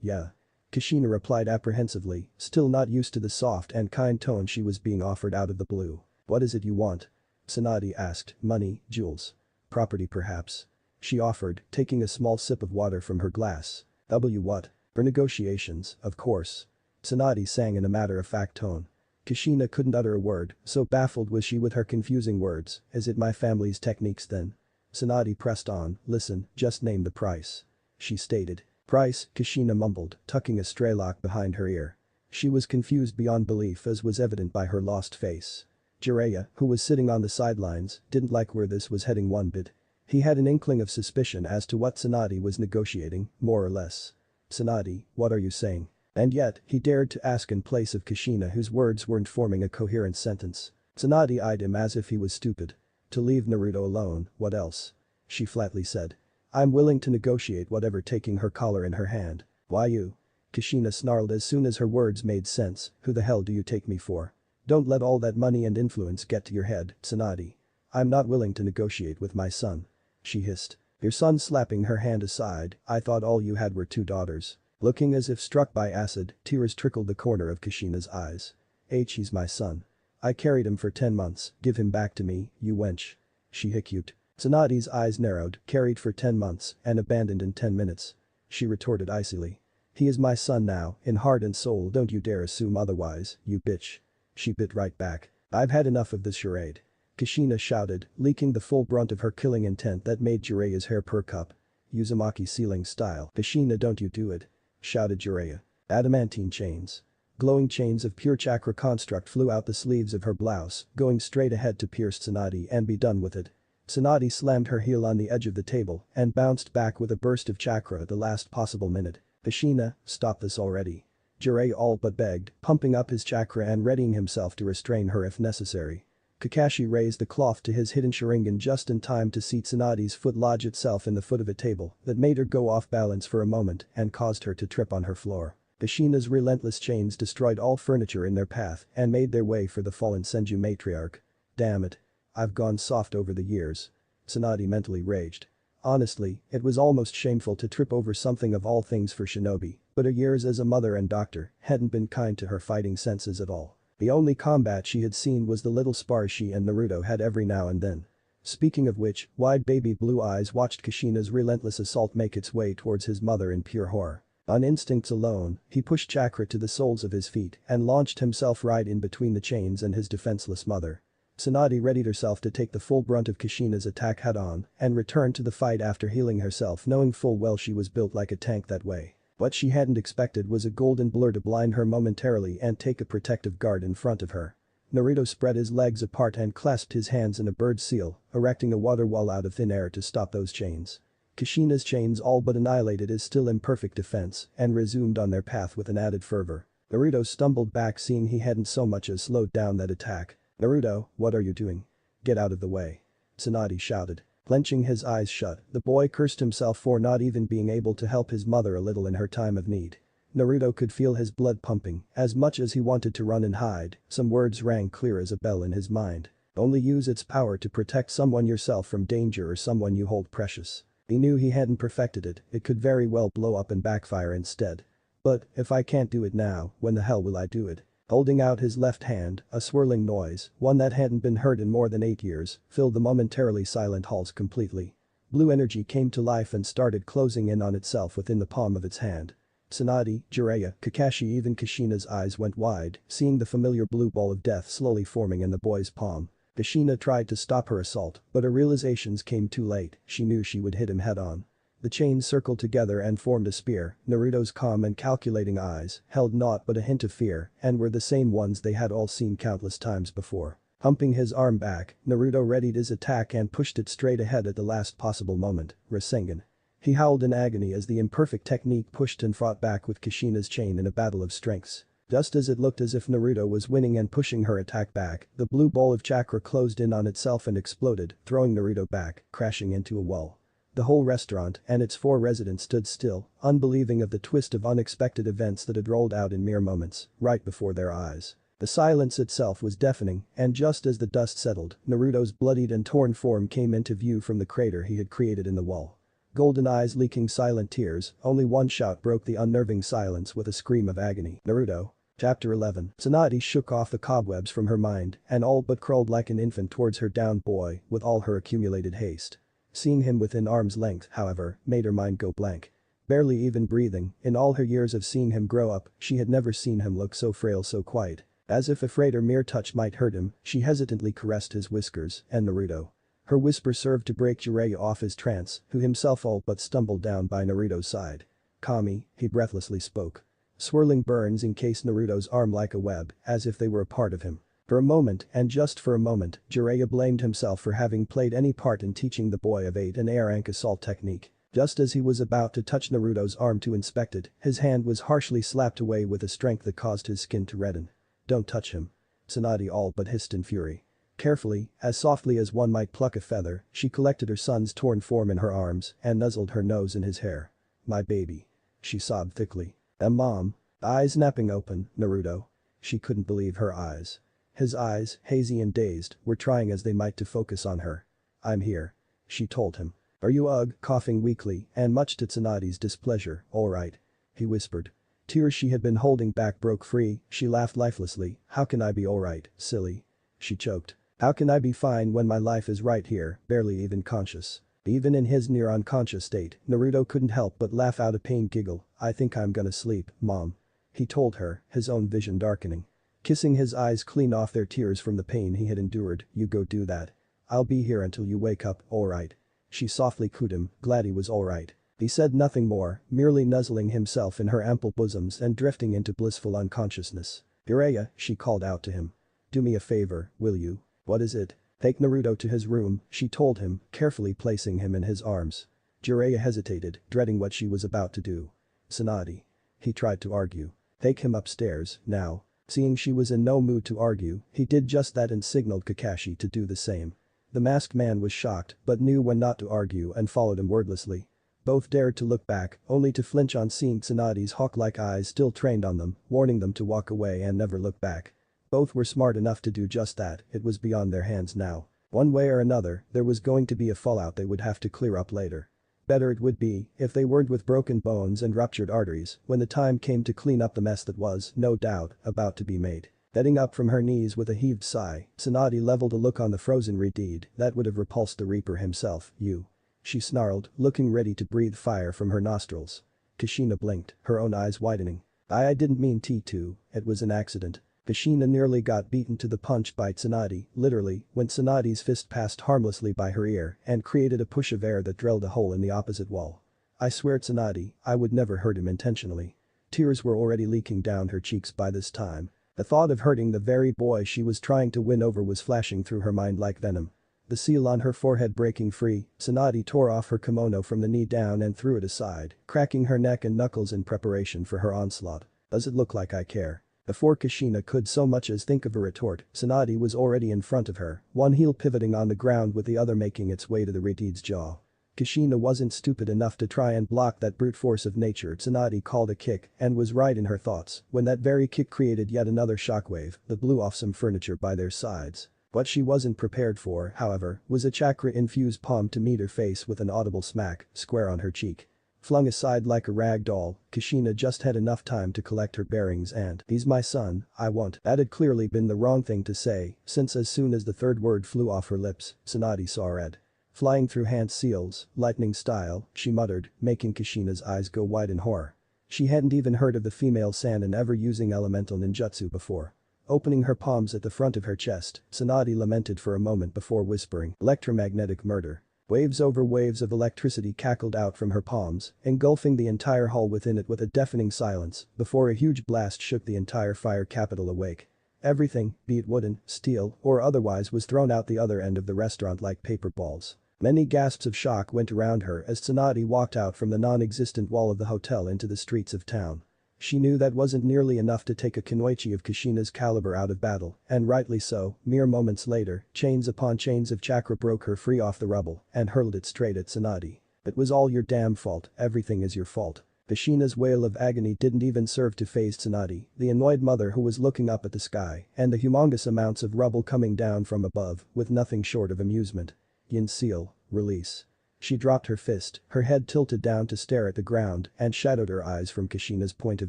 Yeah. Kushina replied apprehensively, still not used to the soft and kind tone she was being offered out of the blue. What is it you want? Tsunade asked, money, jewels. Property perhaps. She offered, taking a small sip of water from her glass. What? For negotiations, of course. Tsunade sang in a matter-of-fact tone. Kushina couldn't utter a word, so baffled was she with her confusing words. Is it my family's techniques then? Tsunade pressed on, listen, just name the price. She stated. Price, Kushina mumbled, tucking a stray lock behind her ear. She was confused beyond belief as was evident by her lost face. Jiraiya, who was sitting on the sidelines, didn't like where this was heading one bit. He had an inkling of suspicion as to what Tsunade was negotiating, more or less. Tsunade, what are you saying? And yet, he dared to ask in place of Kushina whose words weren't forming a coherent sentence. Tsunade eyed him as if he was stupid. To leave Naruto alone, what else? She flatly said. I'm willing to negotiate whatever, taking her collar in her hand. Why you? Kushina snarled as soon as her words made sense. Who the hell do you take me for? Don't let all that money and influence get to your head, Tsunade. I'm not willing to negotiate with my son. She hissed. Your son, slapping her hand aside. I thought all you had were 2 daughters. Looking as if struck by acid, tears trickled the corner of Kushina's eyes. He's my son. I carried him for 10 months, give him back to me, you wench. She hiccuped. Tsunade's eyes narrowed, carried for 10 months, and abandoned in 10 minutes. She retorted icily. He is my son now, in heart and soul, don't you dare assume otherwise, you bitch. She bit right back. I've had enough of this charade. Kushina shouted, leaking the full brunt of her killing intent that made Jiraiya's hair perk up. Uzumaki ceiling style. Kushina, don't you do it. Shouted Jiraiya. Adamantine chains. Glowing chains of pure chakra construct flew out the sleeves of her blouse, going straight ahead to pierce Tsunade and be done with it. Tsunade slammed her heel on the edge of the table and bounced back with a burst of chakra at the last possible minute. Kushina, stop this already. Jiraiya all but begged, pumping up his chakra and readying himself to restrain her if necessary. Kakashi raised the cloth to his hidden Sharingan just in time to see Tsunade's foot lodge itself in the foot of a table that made her go off balance for a moment and caused her to trip on her floor. Kushina's relentless chains destroyed all furniture in their path and made their way for the fallen Senju matriarch. Damn it. I've gone soft over the years. Tsunade mentally raged. Honestly, it was almost shameful to trip over something of all things for shinobi, but her years as a mother and doctor hadn't been kind to her fighting senses at all. The only combat she had seen was the little spars she and Naruto had every now and then. Speaking of which, wide baby blue eyes watched Kushina's relentless assault make its way towards his mother in pure horror. On instincts alone, he pushed chakra to the soles of his feet and launched himself right in between the chains and his defenseless mother. Tsunade readied herself to take the full brunt of Kushina's attack head-on and returned to the fight after healing herself, knowing full well she was built like a tank that way. What she hadn't expected was a golden blur to blind her momentarily and take a protective guard in front of her. Naruto spread his legs apart and clasped his hands in a bird seal, erecting a water wall out of thin air to stop those chains. Kushina's chains all but annihilated his still imperfect defense and resumed on their path with an added fervor. Naruto stumbled back, seeing he hadn't so much as slowed down that attack. Naruto, what are you doing? Get out of the way. Tsunade shouted. Clenching his eyes shut, the boy cursed himself for not even being able to help his mother a little in her time of need. Naruto could feel his blood pumping. As much as he wanted to run and hide, some words rang clear as a bell in his mind. Only use its power to protect someone, yourself, from danger or someone you hold precious. He knew he hadn't perfected it, it could very well blow up and backfire instead. But, if I can't do it now, when the hell will I do it? Holding out his left hand, a swirling noise, one that hadn't been heard in more than 8 years, filled the momentarily silent halls completely. Blue energy came to life and started closing in on itself within the palm of its hand. Tsunade, Jiraiya, Kakashi, even Kushina's eyes went wide, seeing the familiar blue ball of death slowly forming in the boy's palm. Kushina tried to stop her assault, but her realizations came too late. She knew she would hit him head-on. The chains circled together and formed a spear. Naruto's calm and calculating eyes held naught but a hint of fear and were the same ones they had all seen countless times before. Humping his arm back, Naruto readied his attack and pushed it straight ahead at the last possible moment. Rasengan. He howled in agony as the imperfect technique pushed and fought back with Kushina's chain in a battle of strengths. Just as it looked as if Naruto was winning and pushing her attack back, the blue ball of chakra closed in on itself and exploded, throwing Naruto back, crashing into a wall. The whole restaurant and its 4 residents stood still, unbelieving of the twist of unexpected events that had rolled out in mere moments, right before their eyes. The silence itself was deafening, and just as the dust settled, Naruto's bloodied and torn form came into view from the crater he had created in the wall. Golden eyes leaking silent tears, only one shout broke the unnerving silence with a scream of agony. Naruto. Chapter 11. Tsunade shook off the cobwebs from her mind and all but crawled like an infant towards her downed boy with all her accumulated haste. Seeing him within arm's length, however, made her mind go blank. Barely even breathing, in all her years of seeing him grow up, she had never seen him look so frail, so quiet. As if afraid her mere touch might hurt him, she hesitantly caressed his whiskers and Naruto. Her whisper served to break Jiraiya off his trance, who himself all but stumbled down by Naruto's side. Kami, he breathlessly spoke. Swirling burns encased Naruto's arm like a web, as if they were a part of him. For a moment, and just for a moment, Jiraiya blamed himself for having played any part in teaching the boy of 8 an air rank assault technique. Just as he was about to touch Naruto's arm to inspect it, his hand was harshly slapped away with a strength that caused his skin to redden. Don't touch him. Tsunade all but hissed in fury. Carefully, as softly as one might pluck a feather, she collected her son's torn form in her arms and nuzzled her nose in his hair. "My baby." She sobbed thickly. Mom." Eyes snapping open, Naruto. She couldn't believe her eyes. His eyes, hazy and dazed, were trying as they might to focus on her. "I'm here," she told him. "Are you coughing weakly, and much to Tsunade's displeasure, alright," he whispered. Tears she had been holding back broke free, she laughed lifelessly. "How can I be alright, silly?" She choked. "How can I be fine when my life is right here, barely even conscious?" Even in his near unconscious state, Naruto couldn't help but laugh out a pained giggle. "I think I'm gonna sleep, Mom," he told her, his own vision darkening. Kissing his eyes clean off their tears from the pain he had endured. "You go do that. I'll be here until you wake up, alright?" She softly cooed him, glad he was alright. He said nothing more, merely nuzzling himself in her ample bosoms and drifting into blissful unconsciousness. "Jiraiya," she called out to him. "Do me a favor, will you?" "What is it?" "Take Naruto to his room," she told him, carefully placing him in his arms. Jiraiya hesitated, dreading what she was about to do. "Tsunade." He tried to argue. "Take him upstairs, now." Seeing she was in no mood to argue, he did just that and signaled Kakashi to do the same. The masked man was shocked, but knew when not to argue and followed him wordlessly. Both dared to look back, only to flinch on seeing Tsunade's hawk-like eyes still trained on them, warning them to walk away and never look back. Both were smart enough to do just that, it was beyond their hands now. One way or another, there was going to be a fallout they would have to clear up later. Better it would be if they weren't with broken bones and ruptured arteries when the time came to clean up the mess that was, no doubt, about to be made. Getting up from her knees with a heaved sigh, Tsunade leveled a look on the frozen Reed that would have repulsed the Reaper himself. "You." She snarled, looking ready to breathe fire from her nostrils. Kushina blinked, her own eyes widening. I didn't mean T2, it was an accident." Kushina nearly got beaten to the punch by Tsunade, literally, when Tsunade's fist passed harmlessly by her ear and created a push of air that drilled a hole in the opposite wall. "I swear Tsunade, I would never hurt him intentionally." Tears were already leaking down her cheeks by this time. The thought of hurting the very boy she was trying to win over was flashing through her mind like venom. The seal on her forehead breaking free, Tsunade tore off her kimono from the knee down and threw it aside, cracking her neck and knuckles in preparation for her onslaught. "Does it look like I care?" Before Kushina could so much as think of a retort, Tsunade was already in front of her, one heel pivoting on the ground with the other making its way to the Reed's jaw. Kushina wasn't stupid enough to try and block that brute force of nature Tsunade called a kick and was right in her thoughts when that very kick created yet another shockwave that blew off some furniture by their sides. What she wasn't prepared for, however, was a chakra-infused palm to meet her face with an audible smack, square on her cheek. Flung aside like a rag doll, Kushina just had enough time to collect her bearings and "He's my son, I won't." That had clearly been the wrong thing to say, since as soon as the third word flew off her lips, Tsunade saw red. Flying through hand seals, lightning style, she muttered, making Kushina's eyes go wide in horror. She hadn't even heard of the female Sannin ever using elemental ninjutsu before. Opening her palms at the front of her chest, Tsunade lamented for a moment before whispering, "Electromagnetic murder." Waves over waves of electricity cackled out from her palms, engulfing the entire hall within it with a deafening silence, before a huge blast shook the entire fire capital awake. Everything, be it wooden, steel, or otherwise, was thrown out the other end of the restaurant like paper balls. Many gasps of shock went around her as Tsunade walked out from the non-existent wall of the hotel into the streets of town. She knew that wasn't nearly enough to take a kunoichi of Kushina's caliber out of battle, and rightly so. Mere moments later, chains upon chains of chakra broke her free off the rubble and hurled it straight at Tsunade. "It was all your damn fault, everything is your fault." Kushina's wail of agony didn't even serve to faze Tsunade, the annoyed mother who was looking up at the sky and the humongous amounts of rubble coming down from above with nothing short of amusement. "Yin seal, release." She dropped her fist, her head tilted down to stare at the ground and shadowed her eyes from Kushina's point of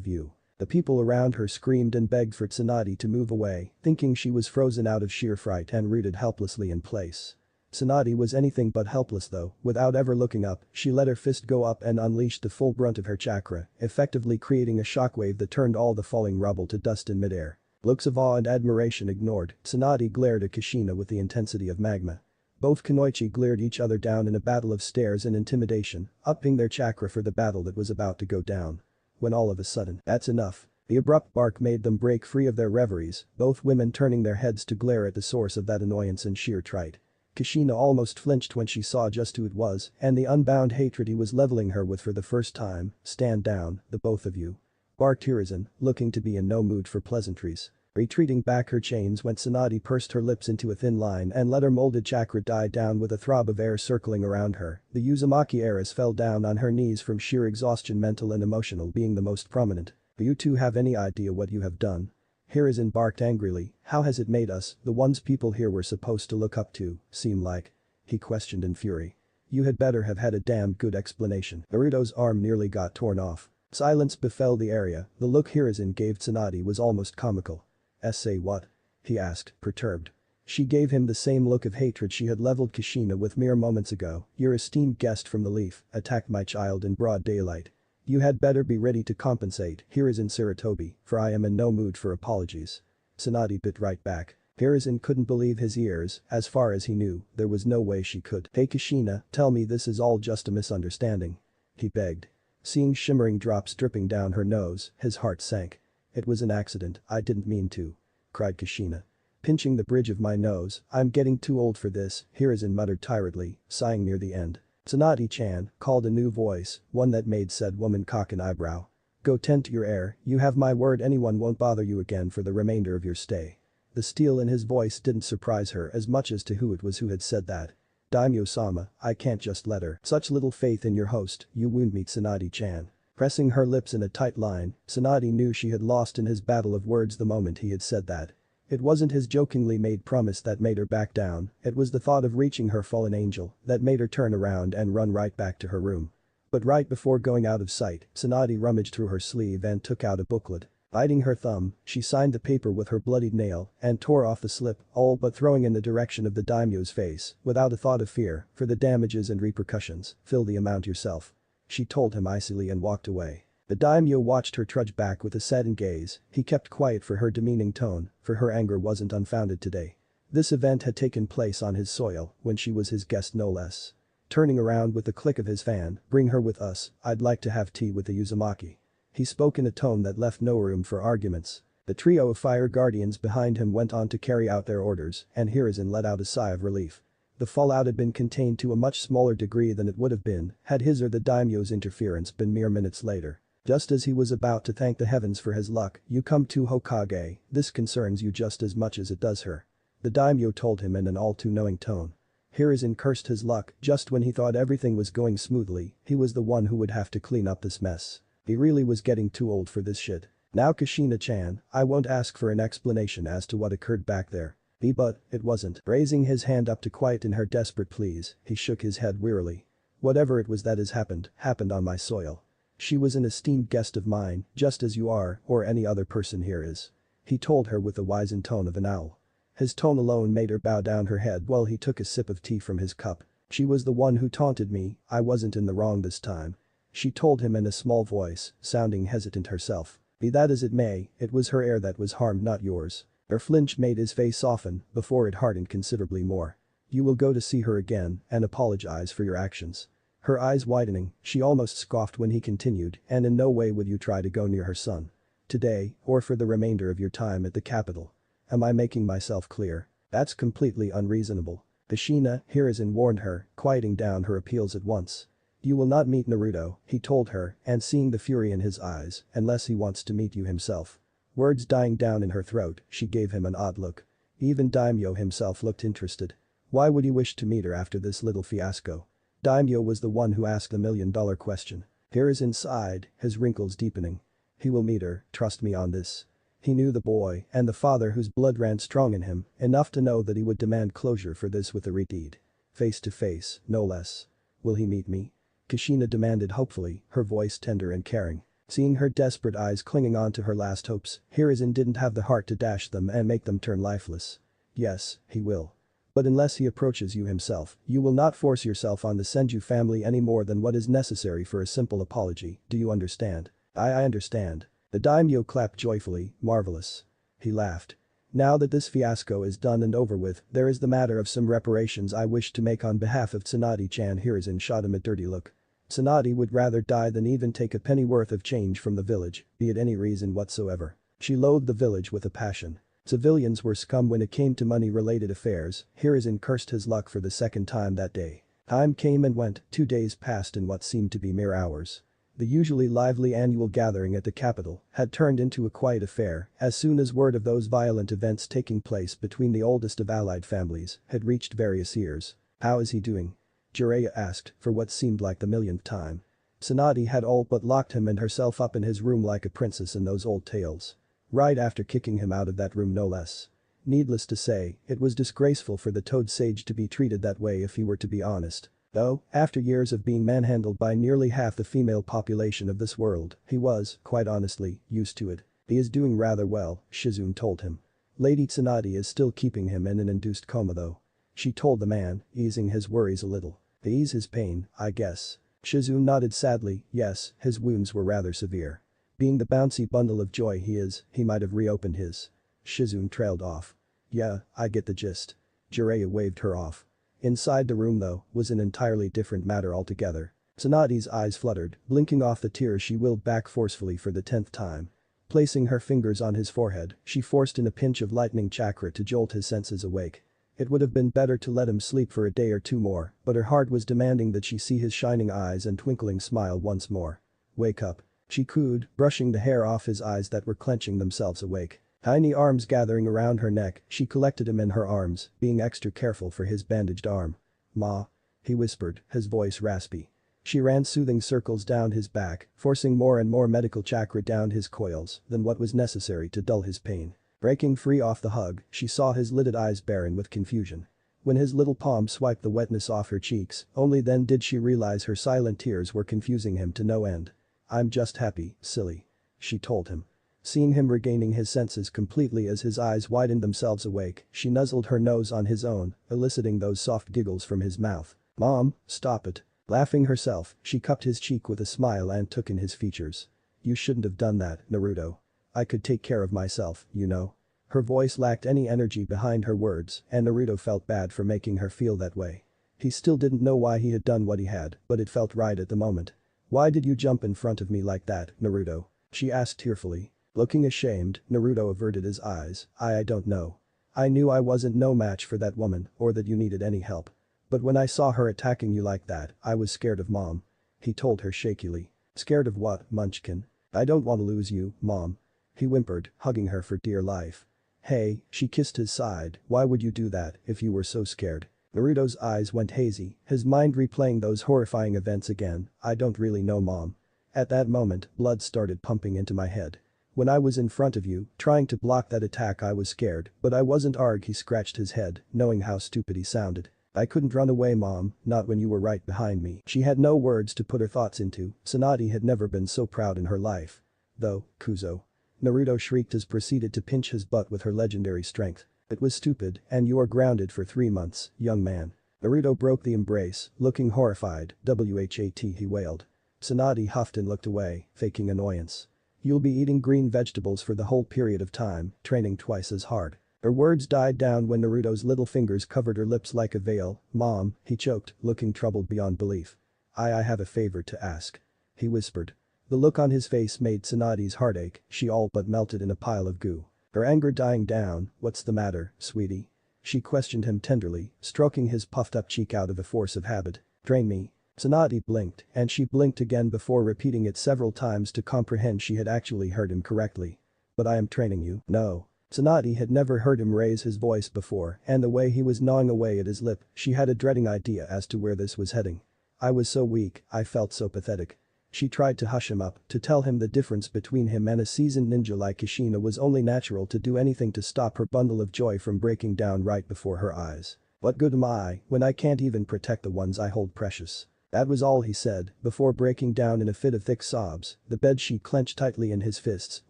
view. The people around her screamed and begged for Tsunade to move away, thinking she was frozen out of sheer fright and rooted helplessly in place. Tsunade was anything but helpless though. Without ever looking up, she let her fist go up and unleashed the full brunt of her chakra, effectively creating a shockwave that turned all the falling rubble to dust in midair. Looks of awe and admiration ignored, Tsunade glared at Kushina with the intensity of magma. Both kunoichi glared each other down in a battle of stares and intimidation, upping their chakra for the battle that was about to go down. When all of a sudden, "That's enough." The abrupt bark made them break free of their reveries, both women turning their heads to glare at the source of that annoyance in sheer fright. Kushina almost flinched when she saw just who it was and the unbound hatred he was leveling her with for the first time. "Stand down, the both of you," barked Hiruzen, looking to be in no mood for pleasantries. Retreating back her chains when Tsunade pursed her lips into a thin line and let her molded chakra die down with a throb of air circling around her, the Uzumaki heiress fell down on her knees from sheer exhaustion, mental and emotional being the most prominent. Do you two have any idea what you have done? Hiruzen barked angrily, how has it made us, the ones people here were supposed to look up to, seem like? He questioned in fury. You had better have had a damn good explanation. Naruto's arm nearly got torn off. Silence befell the area, the look Hiruzen gave Tsunade was almost comical. Say what? He asked, perturbed. She gave him the same look of hatred she had leveled Kushina with mere moments ago. Your esteemed guest from the Leaf attacked my child in broad daylight. You had better be ready to compensate, Hiruzen Sarutobi, for I am in no mood for apologies. Tsunade bit right back. Hiruzen couldn't believe his ears, as far as he knew, there was no way she could. Hey Kushina, tell me this is all just a misunderstanding. He begged. Seeing shimmering drops dripping down her nose, his heart sank. It was an accident, I didn't mean to. Cried Kushina. Pinching the bridge of my nose, I'm getting too old for this, Hiruzen muttered tiredly, sighing near the end. Tsunade-chan, called a new voice, one that made said woman cock an eyebrow. Go tend to your heir, you have my word anyone won't bother you again for the remainder of your stay. The steel in his voice didn't surprise her as much as to who it was who had said that. Daimyo-sama, I can't just let her. Such little faith in your host, you wound me Tsunade-chan. Pressing her lips in a tight line, Tsunade knew she had lost in his battle of words the moment he had said that. It wasn't his jokingly made promise that made her back down, it was the thought of reaching her fallen angel that made her turn around and run right back to her room. But right before going out of sight, Tsunade rummaged through her sleeve and took out a booklet. Biting her thumb, she signed the paper with her bloodied nail and tore off the slip, all but throwing in the direction of the daimyo's face, without a thought of fear, for the damages and repercussions, fill the amount yourself. She told him icily and walked away. The daimyo watched her trudge back with a saddened gaze, he kept quiet for her demeaning tone, for her anger wasn't unfounded today. This event had taken place on his soil, when she was his guest no less. Turning around with a click of his fan, bring her with us, I'd like to have tea with the Uzumaki. He spoke in a tone that left no room for arguments. The trio of fire guardians behind him went on to carry out their orders, and Hiruzen let out a sigh of relief. The fallout had been contained to a much smaller degree than it would have been had his or the daimyo's interference been mere minutes later. Just as he was about to thank the heavens for his luck, you come to Hokage, this concerns you just as much as it does her. The daimyo told him in an all-too-knowing tone. Hiruzen cursed his luck, just when he thought everything was going smoothly, he was the one who would have to clean up this mess. He really was getting too old for this shit. Now Kushina-chan, I won't ask for an explanation as to what occurred back there. But, it wasn't. Raising his hand up to quieten her desperate pleas, he shook his head wearily. Whatever it was that has happened on my soil. She was an esteemed guest of mine, just as you are, or any other person here is. He told her with the wizened tone of an owl. His tone alone made her bow down her head while he took a sip of tea from his cup. She was the one who taunted me, I wasn't in the wrong this time. She told him in a small voice, sounding hesitant herself. Be that as it may, it was her heir that was harmed, not yours. Her flinch made his face soften, before it hardened considerably more. You will go to see her again and apologize for your actions. Her eyes widening, she almost scoffed when he continued, and in no way would you try to go near her son. Today, or for the remainder of your time at the capital. Am I making myself clear? That's completely unreasonable. Kushina, Hiruzen warned her, quieting down her appeals at once. You will not meet Naruto, he told her, and seeing the fury in his eyes, unless he wants to meet you himself. Words dying down in her throat, she gave him an odd look. Even Daimyo himself looked interested. Why would he wish to meet her after this little fiasco? Daimyo was the one who asked the million-dollar question. Hiruzen sighed, his wrinkles deepening. He will meet her, trust me on this. He knew the boy and the father whose blood ran strong in him, enough to know that he would demand closure for this with a redeed. Face to face, no less. Will he meet me? Kushina demanded hopefully, her voice tender and caring. Seeing her desperate eyes clinging on to her last hopes, Hiruzen didn't have the heart to dash them and make them turn lifeless. Yes, he will. But unless he approaches you himself, you will not force yourself on the Senju family any more than what is necessary for a simple apology, do you understand? I understand. The daimyo clapped joyfully, marvelous. He laughed. Now that this fiasco is done and over with, there is the matter of some reparations I wish to make on behalf of Tsunade-chan. Hiruzen shot him a dirty look. Tsunade would rather die than even take a penny worth of change from the village, be it any reason whatsoever. She loathed the village with a passion. Civilians were scum when it came to money-related affairs. Hiruzen cursed his luck for the second time that day. Time came and went, 2 days passed in what seemed to be mere hours. The usually lively annual gathering at the capital had turned into a quiet affair as soon as word of those violent events taking place between the oldest of allied families had reached various ears. "How is he doing?" Jiraiya asked for what seemed like the millionth time. Tsunade had all but locked him and herself up in his room like a princess in those old tales. Right after kicking him out of that room no less. Needless to say, it was disgraceful for the Toad Sage to be treated that way if he were to be honest. Though, after years of being manhandled by nearly half the female population of this world, he was, quite honestly, used to it. "He is doing rather well," Shizune told him. "Lady Tsunade is still keeping him in an induced coma though," she told the man, easing his worries a little. "To ease his pain, I guess." Shizune nodded sadly, yes, his wounds were rather severe. Being the bouncy bundle of joy he is, he might have reopened his. Shizune trailed off. "Yeah, I get the gist." Jiraiya waved her off. Inside the room though, was an entirely different matter altogether. Tsunade's eyes fluttered, blinking off the tears she willed back forcefully for the 10th time. Placing her fingers on his forehead, she forced in a pinch of lightning chakra to jolt his senses awake. It would have been better to let him sleep for a day or two more, but her heart was demanding that she see his shining eyes and twinkling smile once more. "Wake up," she cooed, brushing the hair off his eyes that were clenching themselves awake. Tiny arms gathering around her neck, she collected him in her arms, being extra careful for his bandaged arm. "Ma," he whispered, his voice raspy. She ran soothing circles down his back, forcing more and more medical chakra down his coils than what was necessary to dull his pain. Breaking free off the hug, she saw his lidded eyes barren with confusion. When his little palm swiped the wetness off her cheeks, only then did she realize her silent tears were confusing him to no end. "I'm just happy, silly," she told him. Seeing him regaining his senses completely as his eyes widened themselves awake, she nuzzled her nose on his own, eliciting those soft giggles from his mouth. "Mom, stop it." Laughing herself, she cupped his cheek with a smile and took in his features. "You shouldn't have done that, Naruto. I could take care of myself, you know." Her voice lacked any energy behind her words, and Naruto felt bad for making her feel that way. He still didn't know why he had done what he had, but it felt right at the moment. "Why did you jump in front of me like that, Naruto?" she asked tearfully. Looking ashamed, Naruto averted his eyes. I don't know. I knew I wasn't no match for that woman, or that you needed any help. But when I saw her attacking you like that, I was scared of Mom." He told her shakily. "Scared of what, Munchkin?" "I don't want to lose you, Mom." He whimpered, hugging her for dear life. "Hey," she kissed his side, "why would you do that if you were so scared?" Naruto's eyes went hazy, his mind replaying those horrifying events again. "I don't really know, Mom." At that moment, blood started pumping into my head. "When I was in front of you, trying to block that attack I was scared, but I wasn't." He scratched his head, knowing how stupid he sounded. "I couldn't run away, Mom, not when you were right behind me." She had no words to put her thoughts into. Tsunade had never been so proud in her life. "Though, Kuzo." Naruto shrieked as proceeded to pinch his butt with her legendary strength. "It was stupid, and you are grounded for 3 months, young man." Naruto broke the embrace, looking horrified. "What?" he wailed. Tsunade huffed and looked away, faking annoyance. "You'll be eating green vegetables for the whole period of time, training twice as hard." Her words died down when Naruto's little fingers covered her lips like a veil. "Mom," he choked, looking troubled beyond belief. I have a favor to ask," he whispered. The look on his face made Tsunade's heart ache, she all but melted in a pile of goo. Her anger dying down. "What's the matter, sweetie?" she questioned him tenderly, stroking his puffed up cheek out of a force of habit. "Train me." Tsunade blinked, and she blinked again before repeating it several times to comprehend she had actually heard him correctly. "But I am training you." "No." Tsunade had never heard him raise his voice before, and the way he was gnawing away at his lip, she had a dreading idea as to where this was heading. "I was so weak, I felt so pathetic." She tried to hush him up, to tell him the difference between him and a seasoned ninja like Kushina was only natural, to do anything to stop her bundle of joy from breaking down right before her eyes. "What good am I when I can't even protect the ones I hold precious?" That was all he said, before breaking down in a fit of thick sobs, the bedsheet clenched tightly in his fists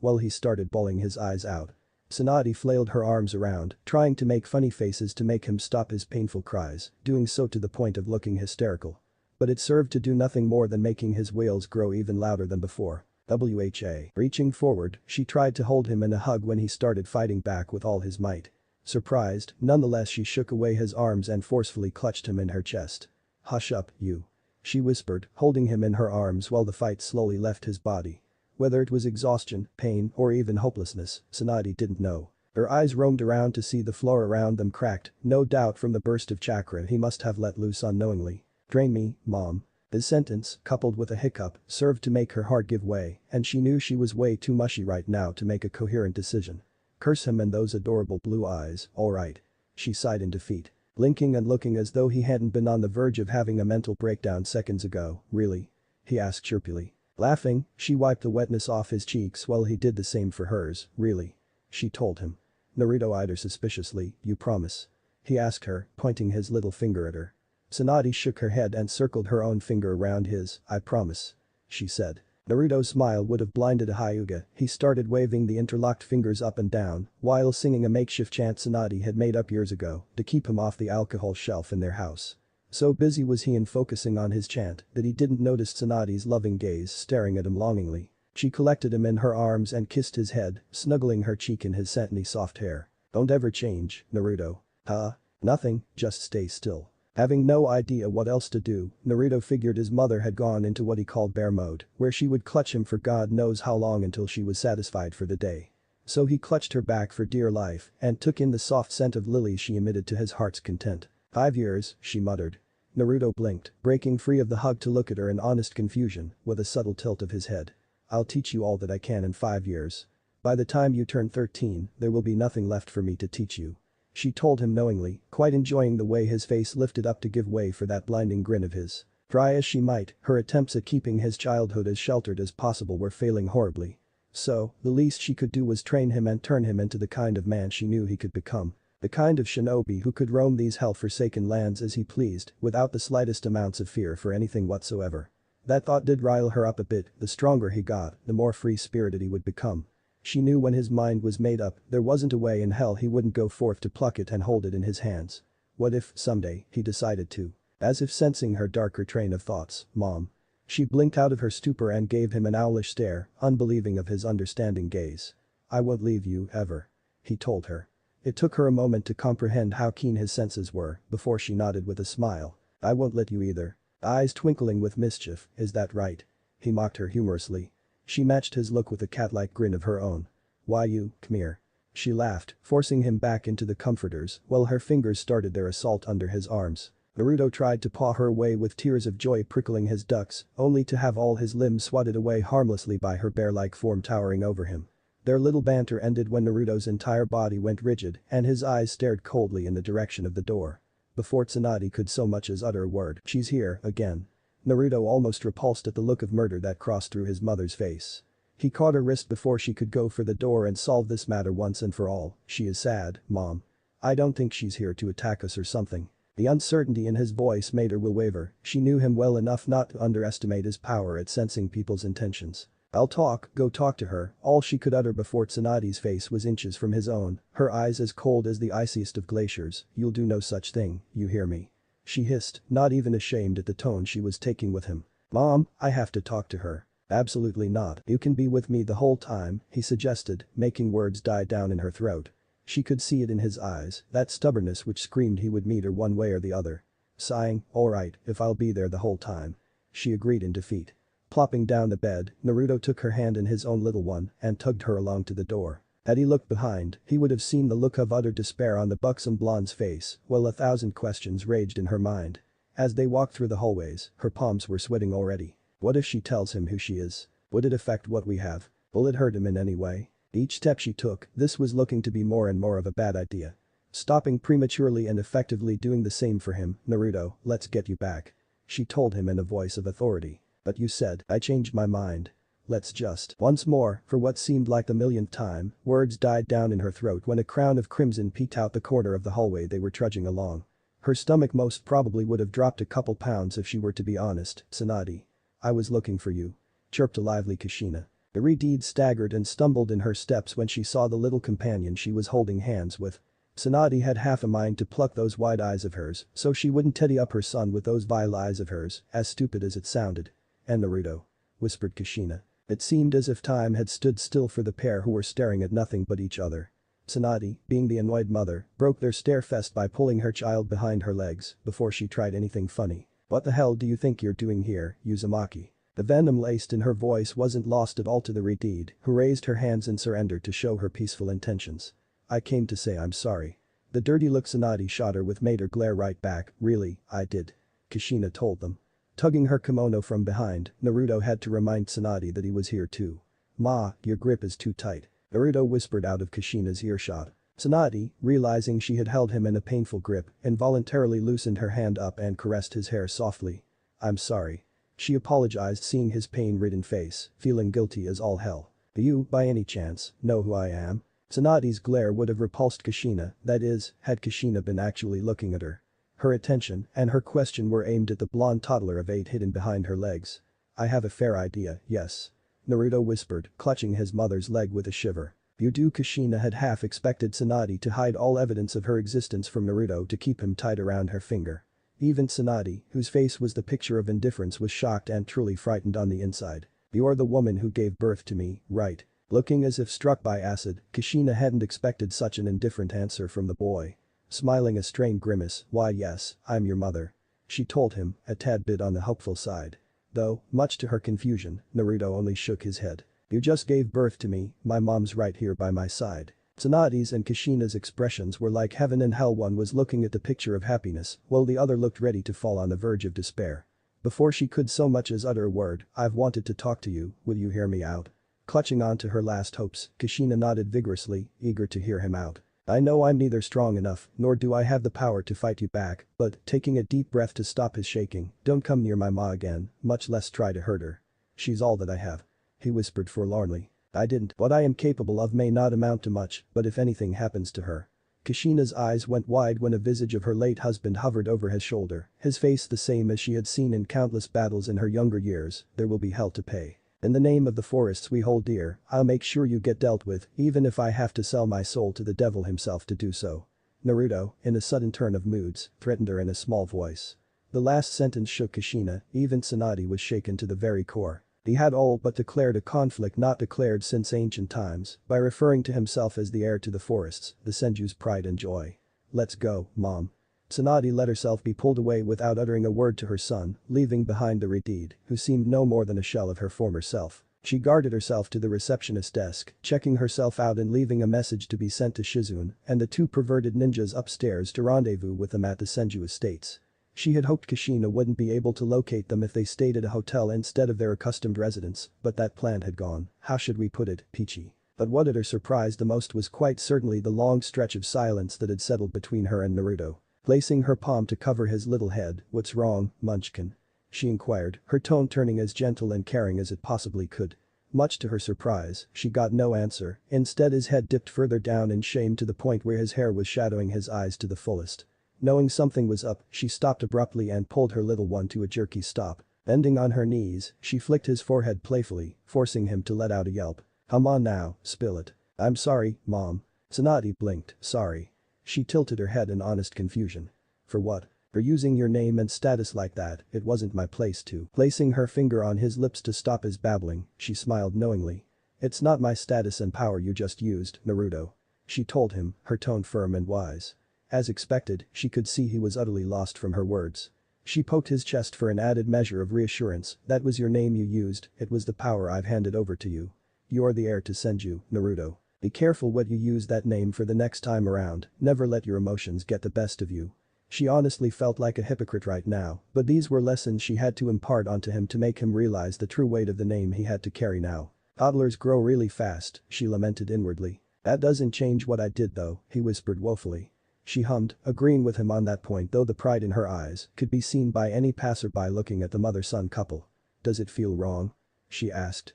while he started bawling his eyes out. Tsunade flailed her arms around, trying to make funny faces to make him stop his painful cries, doing so to the point of looking hysterical. But it served to do nothing more than making his wails grow even louder than before. Wha. Reaching forward, she tried to hold him in a hug when he started fighting back with all his might. Surprised, nonetheless, she shook away his arms and forcefully clutched him in her chest. "Hush up, you," she whispered, holding him in her arms while the fight slowly left his body. Whether it was exhaustion, pain, or even hopelessness, Tsunade didn't know. Her eyes roamed around to see the floor around them cracked, no doubt from the burst of chakra he must have let loose unknowingly. "Train me, Mom." His sentence, coupled with a hiccup, served to make her heart give way, and she knew she was way too mushy right now to make a coherent decision. Curse him and those adorable blue eyes, alright. She sighed in defeat. Blinking and looking as though he hadn't been on the verge of having a mental breakdown seconds ago, really? He asked chirpily. Laughing, she wiped the wetness off his cheeks while he did the same for hers, really? She told him. Naruto eyed her suspiciously, you promise? He asked her, pointing his little finger at her. Tsunade shook her head and circled her own finger around his, I promise. She said. Naruto's smile would have blinded a Hyuga. He started waving the interlocked fingers up and down while singing a makeshift chant Tsunade had made up years ago to keep him off the alcohol shelf in their house. So busy was he in focusing on his chant that he didn't notice Tsunade's loving gaze staring at him longingly. She collected him in her arms and kissed his head, snuggling her cheek in his satiny soft hair. Don't ever change, Naruto. Huh? Nothing, just stay still. Having no idea what else to do, Naruto figured his mother had gone into what he called bear mode, where she would clutch him for God knows how long until she was satisfied for the day. So he clutched her back for dear life and took in the soft scent of lilies she emitted to his heart's content. 5 years, she muttered. Naruto blinked, breaking free of the hug to look at her in honest confusion, with a subtle tilt of his head. I'll teach you all that I can in 5 years. By the time you turn 13, there will be nothing left for me to teach you. She told him knowingly, quite enjoying the way his face lifted up to give way for that blinding grin of his. Try as she might, her attempts at keeping his childhood as sheltered as possible were failing horribly. So, the least she could do was train him and turn him into the kind of man she knew he could become. The kind of shinobi who could roam these hell-forsaken lands as he pleased, without the slightest amounts of fear for anything whatsoever. That thought did rile her up a bit. The stronger he got, the more free-spirited he would become. She knew when his mind was made up, there wasn't a way in hell he wouldn't go forth to pluck it and hold it in his hands. What if, someday, he decided to? As if sensing her darker train of thoughts, Mom. She blinked out of her stupor and gave him an owlish stare, unbelieving of his understanding gaze. I won't leave you, ever. He told her. It took her a moment to comprehend how keen his senses were, before she nodded with a smile. I won't let you either. Eyes twinkling with mischief, is that right? He mocked her humorously. She matched his look with a cat-like grin of her own. Why you, come here. She laughed, forcing him back into the comforters while her fingers started their assault under his arms. Naruto tried to paw her away with tears of joy prickling his ducts, only to have all his limbs swatted away harmlessly by her bear-like form towering over him. Their little banter ended when Naruto's entire body went rigid and his eyes stared coldly in the direction of the door. Before Tsunade could so much as utter a word, she's here, again. Naruto almost repulsed at the look of murder that crossed through his mother's face. He caught her wrist before she could go for the door and solve this matter once and for all. She is sad, Mom. I don't think she's here to attack us or something. The uncertainty in his voice made her will waver. She knew him well enough not to underestimate his power at sensing people's intentions. I'll talk, go talk to her, all she could utter before Tsunade's face was inches from his own, her eyes as cold as the iciest of glaciers. You'll do no such thing, you hear me? She hissed, not even ashamed at the tone she was taking with him. Mom, I have to talk to her. Absolutely not. You can be with me the whole time, he suggested, making words die down in her throat. She could see it in his eyes, that stubbornness which screamed he would meet her one way or the other. Sighing, alright, if I'll be there the whole time. She agreed in defeat. Plopping down the bed, Naruto took her hand in his own little one and tugged her along to the door. Had he looked behind, he would have seen the look of utter despair on the buxom blonde's face, while 1,000 questions raged in her mind. As they walked through the hallways, her palms were sweating already. What if she tells him who she is? Would it affect what we have? Will it hurt him in any way? Each step she took, this was looking to be more and more of a bad idea. Stopping prematurely and effectively doing the same for him, Naruto, let's get you back. She told him in a voice of authority. But you said, I changed my mind. Let's just. Once more, for what seemed like the millionth time, words died down in her throat when a crown of crimson peeked out the corner of the hallway they were trudging along. Her stomach most probably would have dropped a couple pounds if she were to be honest. Tsunade. I was looking for you. Chirped a lively Kushina. Iridide staggered and stumbled in her steps when she saw the little companion she was holding hands with. Tsunade had half a mind to pluck those wide eyes of hers so she wouldn't teddy up her son with those vile eyes of hers, as stupid as it sounded. And Naruto. Whispered Kushina. It seemed as if time had stood still for the pair who were staring at nothing but each other. Tsunade, being the annoyed mother, broke their stare-fest by pulling her child behind her legs before she tried anything funny. What the hell do you think you're doing here, Uzumaki? The venom laced in her voice wasn't lost at all to the Iridide, who raised her hands in surrender to show her peaceful intentions. I came to say I'm sorry. The dirty look Tsunade shot her with made her glare right back. Really, I did. Kushina told them. Tugging her kimono from behind, Naruto had to remind Tsunade that he was here too. "Ma, your grip is too tight," Naruto whispered out of Kushina's earshot. Tsunade, realizing she had held him in a painful grip, involuntarily loosened her hand up and caressed his hair softly. "I'm sorry." She apologized, seeing his pain-ridden face, feeling guilty as all hell. "Do you, by any chance, know who I am?" Tsunade's glare would have repulsed Kushina, that is, had Kushina been actually looking at her. Her attention and her question were aimed at the blonde toddler of 8 hidden behind her legs. "I have a fair idea, yes," Naruto whispered, clutching his mother's leg with a shiver. "You do." Kushina had half expected Tsunade to hide all evidence of her existence from Naruto to keep him tight around her finger. Even Tsunade, whose face was the picture of indifference, was shocked and truly frightened on the inside. "You're the woman who gave birth to me, right?" Looking as if struck by acid, Kushina hadn't expected such an indifferent answer from the boy. Smiling a strained grimace, "Why yes, I'm your mother," she told him, a tad bit on the hopeful side. Though, much to her confusion, Naruto only shook his head. "You just gave birth to me, my mom's right here by my side." Tsunade's and Kushina's expressions were like heaven and hell. One was looking at the picture of happiness, while the other looked ready to fall on the verge of despair. Before she could so much as utter a word, "I've wanted to talk to you, will you hear me out?" Clutching on to her last hopes, Kushina nodded vigorously, eager to hear him out. "I know I'm neither strong enough, nor do I have the power to fight you back, but," taking a deep breath to stop his shaking, "don't come near my ma again, much less try to hurt her. She's all that I have," he whispered forlornly. "I didn't. What I am capable of may not amount to much, but if anything happens to her." Kushina's eyes went wide when a visage of her late husband hovered over his shoulder, his face the same as she had seen in countless battles in her younger years. "There will be hell to pay. In the name of the forests we hold dear, I'll make sure you get dealt with, even if I have to sell my soul to the devil himself to do so." Naruto, in a sudden turn of moods, threatened her in a small voice. The last sentence shook Kushina, even Tsunade was shaken to the very core. He had all but declared a conflict not declared since ancient times, by referring to himself as the heir to the forests, the Senju's pride and joy. "Let's go, Mom." Tsunade let herself be pulled away without uttering a word to her son, leaving behind the Redeed, who seemed no more than a shell of her former self. She guarded herself to the receptionist's desk, checking herself out and leaving a message to be sent to Shizune and the 2 perverted ninjas upstairs to rendezvous with them at the Senju estates. She had hoped Kushina wouldn't be able to locate them if they stayed at a hotel instead of their accustomed residence, but that plan had gone, how should we put it, peachy. But what had her surprised the most was quite certainly the long stretch of silence that had settled between her and Naruto. Placing her palm to cover his little head, "What's wrong, Munchkin?" she inquired, her tone turning as gentle and caring as it possibly could. Much to her surprise, she got no answer, instead his head dipped further down in shame to the point where his hair was shadowing his eyes to the fullest. Knowing something was up, she stopped abruptly and pulled her little one to a jerky stop. Bending on her knees, she flicked his forehead playfully, forcing him to let out a yelp. "Come on now, spill it." "I'm sorry, Mom." Tsunade blinked, "Sorry." She tilted her head in honest confusion. "For what?" "For using your name and status like that, it wasn't my place to." Placing her finger on his lips to stop his babbling, she smiled knowingly. "It's not my status and power you just used, Naruto," she told him, her tone firm and wise. As expected, she could see he was utterly lost from her words. She poked his chest for an added measure of reassurance. "That was your name you used, it was the power I've handed over to you. You're the heir to Senju, Naruto. Be careful what you use that name for the next time around, never let your emotions get the best of you." She honestly felt like a hypocrite right now, but these were lessons she had to impart onto him to make him realize the true weight of the name he had to carry now. "Toddlers grow really fast," she lamented inwardly. "That doesn't change what I did though," he whispered woefully. She hummed, agreeing with him on that point, though the pride in her eyes could be seen by any passerby looking at the mother-son couple. "Does it feel wrong?" she asked.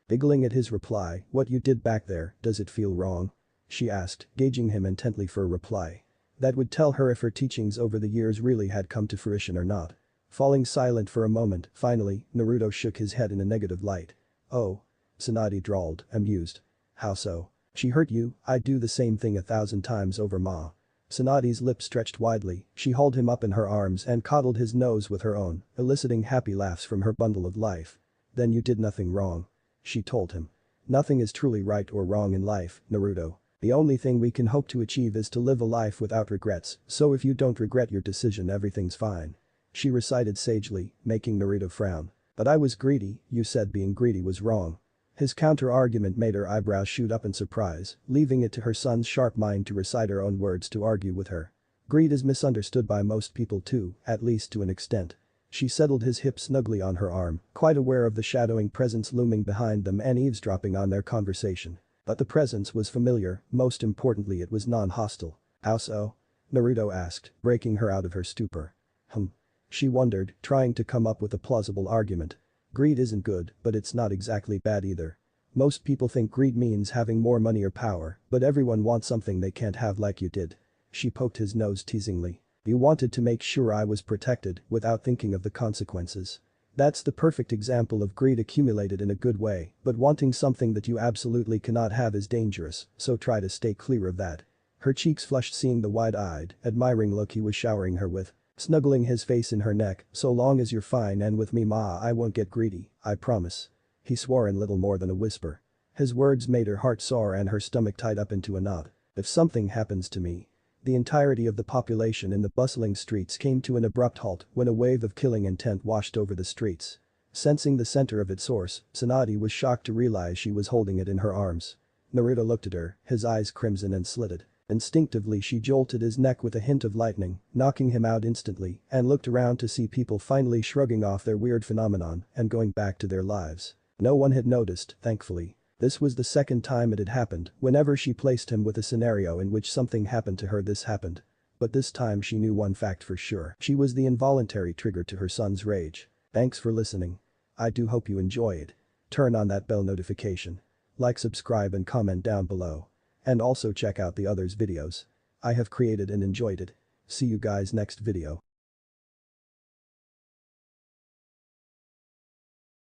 Giggling at his reply, "What you did back there, does it feel wrong?" she asked, gauging him intently for a reply. That would tell her if her teachings over the years really had come to fruition or not. Falling silent for a moment, finally, Naruto shook his head in a negative light. "Oh." Tsunade drawled, amused. "How so?" "She hurt you, I'd do the same thing 1,000 times over, Ma." Tsunade's lips stretched widely, she hauled him up in her arms and coddled his nose with her own, eliciting happy laughs from her bundle of life. "Then you did nothing wrong," she told him. "Nothing is truly right or wrong in life, Naruto. The only thing we can hope to achieve is to live a life without regrets, so if you don't regret your decision everything's fine." She recited sagely, making Naruto frown. "But I was greedy, you said being greedy was wrong." His counter-argument made her eyebrows shoot up in surprise, leaving it to her son's sharp mind to recite her own words to argue with her. "Greed is misunderstood by most people too, at least to an extent." She settled his hip snugly on her arm, quite aware of the shadowing presence looming behind them and eavesdropping on their conversation. But the presence was familiar, most importantly it was non-hostile. How so? Naruto asked, breaking her out of her stupor. She wondered, trying to come up with a plausible argument. Greed isn't good, but it's not exactly bad either. Most people think greed means having more money or power, but everyone wants something they can't have like you did. She poked his nose teasingly. You wanted to make sure I was protected without thinking of the consequences. That's the perfect example of greed accumulated in a good way, but wanting something that you absolutely cannot have is dangerous, so try to stay clear of that. Her cheeks flushed seeing the wide-eyed, admiring look he was showering her with. Snuggling his face in her neck, so long as you're fine and with me ma I won't get greedy, I promise. He swore in little more than a whisper. His words made her heart soar and her stomach tied up into a knot. If something happens to me. The entirety of the population in the bustling streets came to an abrupt halt when a wave of killing intent washed over the streets. Sensing the center of its source, Tsunade was shocked to realize she was holding it in her arms. Naruto looked at her, his eyes crimson and slitted. Instinctively she jolted his neck with a hint of lightning, knocking him out instantly, and looked around to see people finally shrugging off their weird phenomenon and going back to their lives. No one had noticed, thankfully. This was the second time it had happened. Whenever she placed him with a scenario in which something happened to her, this happened. But this time she knew one fact for sure. She was the involuntary trigger to her son's rage. Thanks for listening. I do hope you enjoy it. Turn on that bell notification. Like, subscribe and comment down below. And also check out the others videos I have created and enjoyed it. See you guys next video.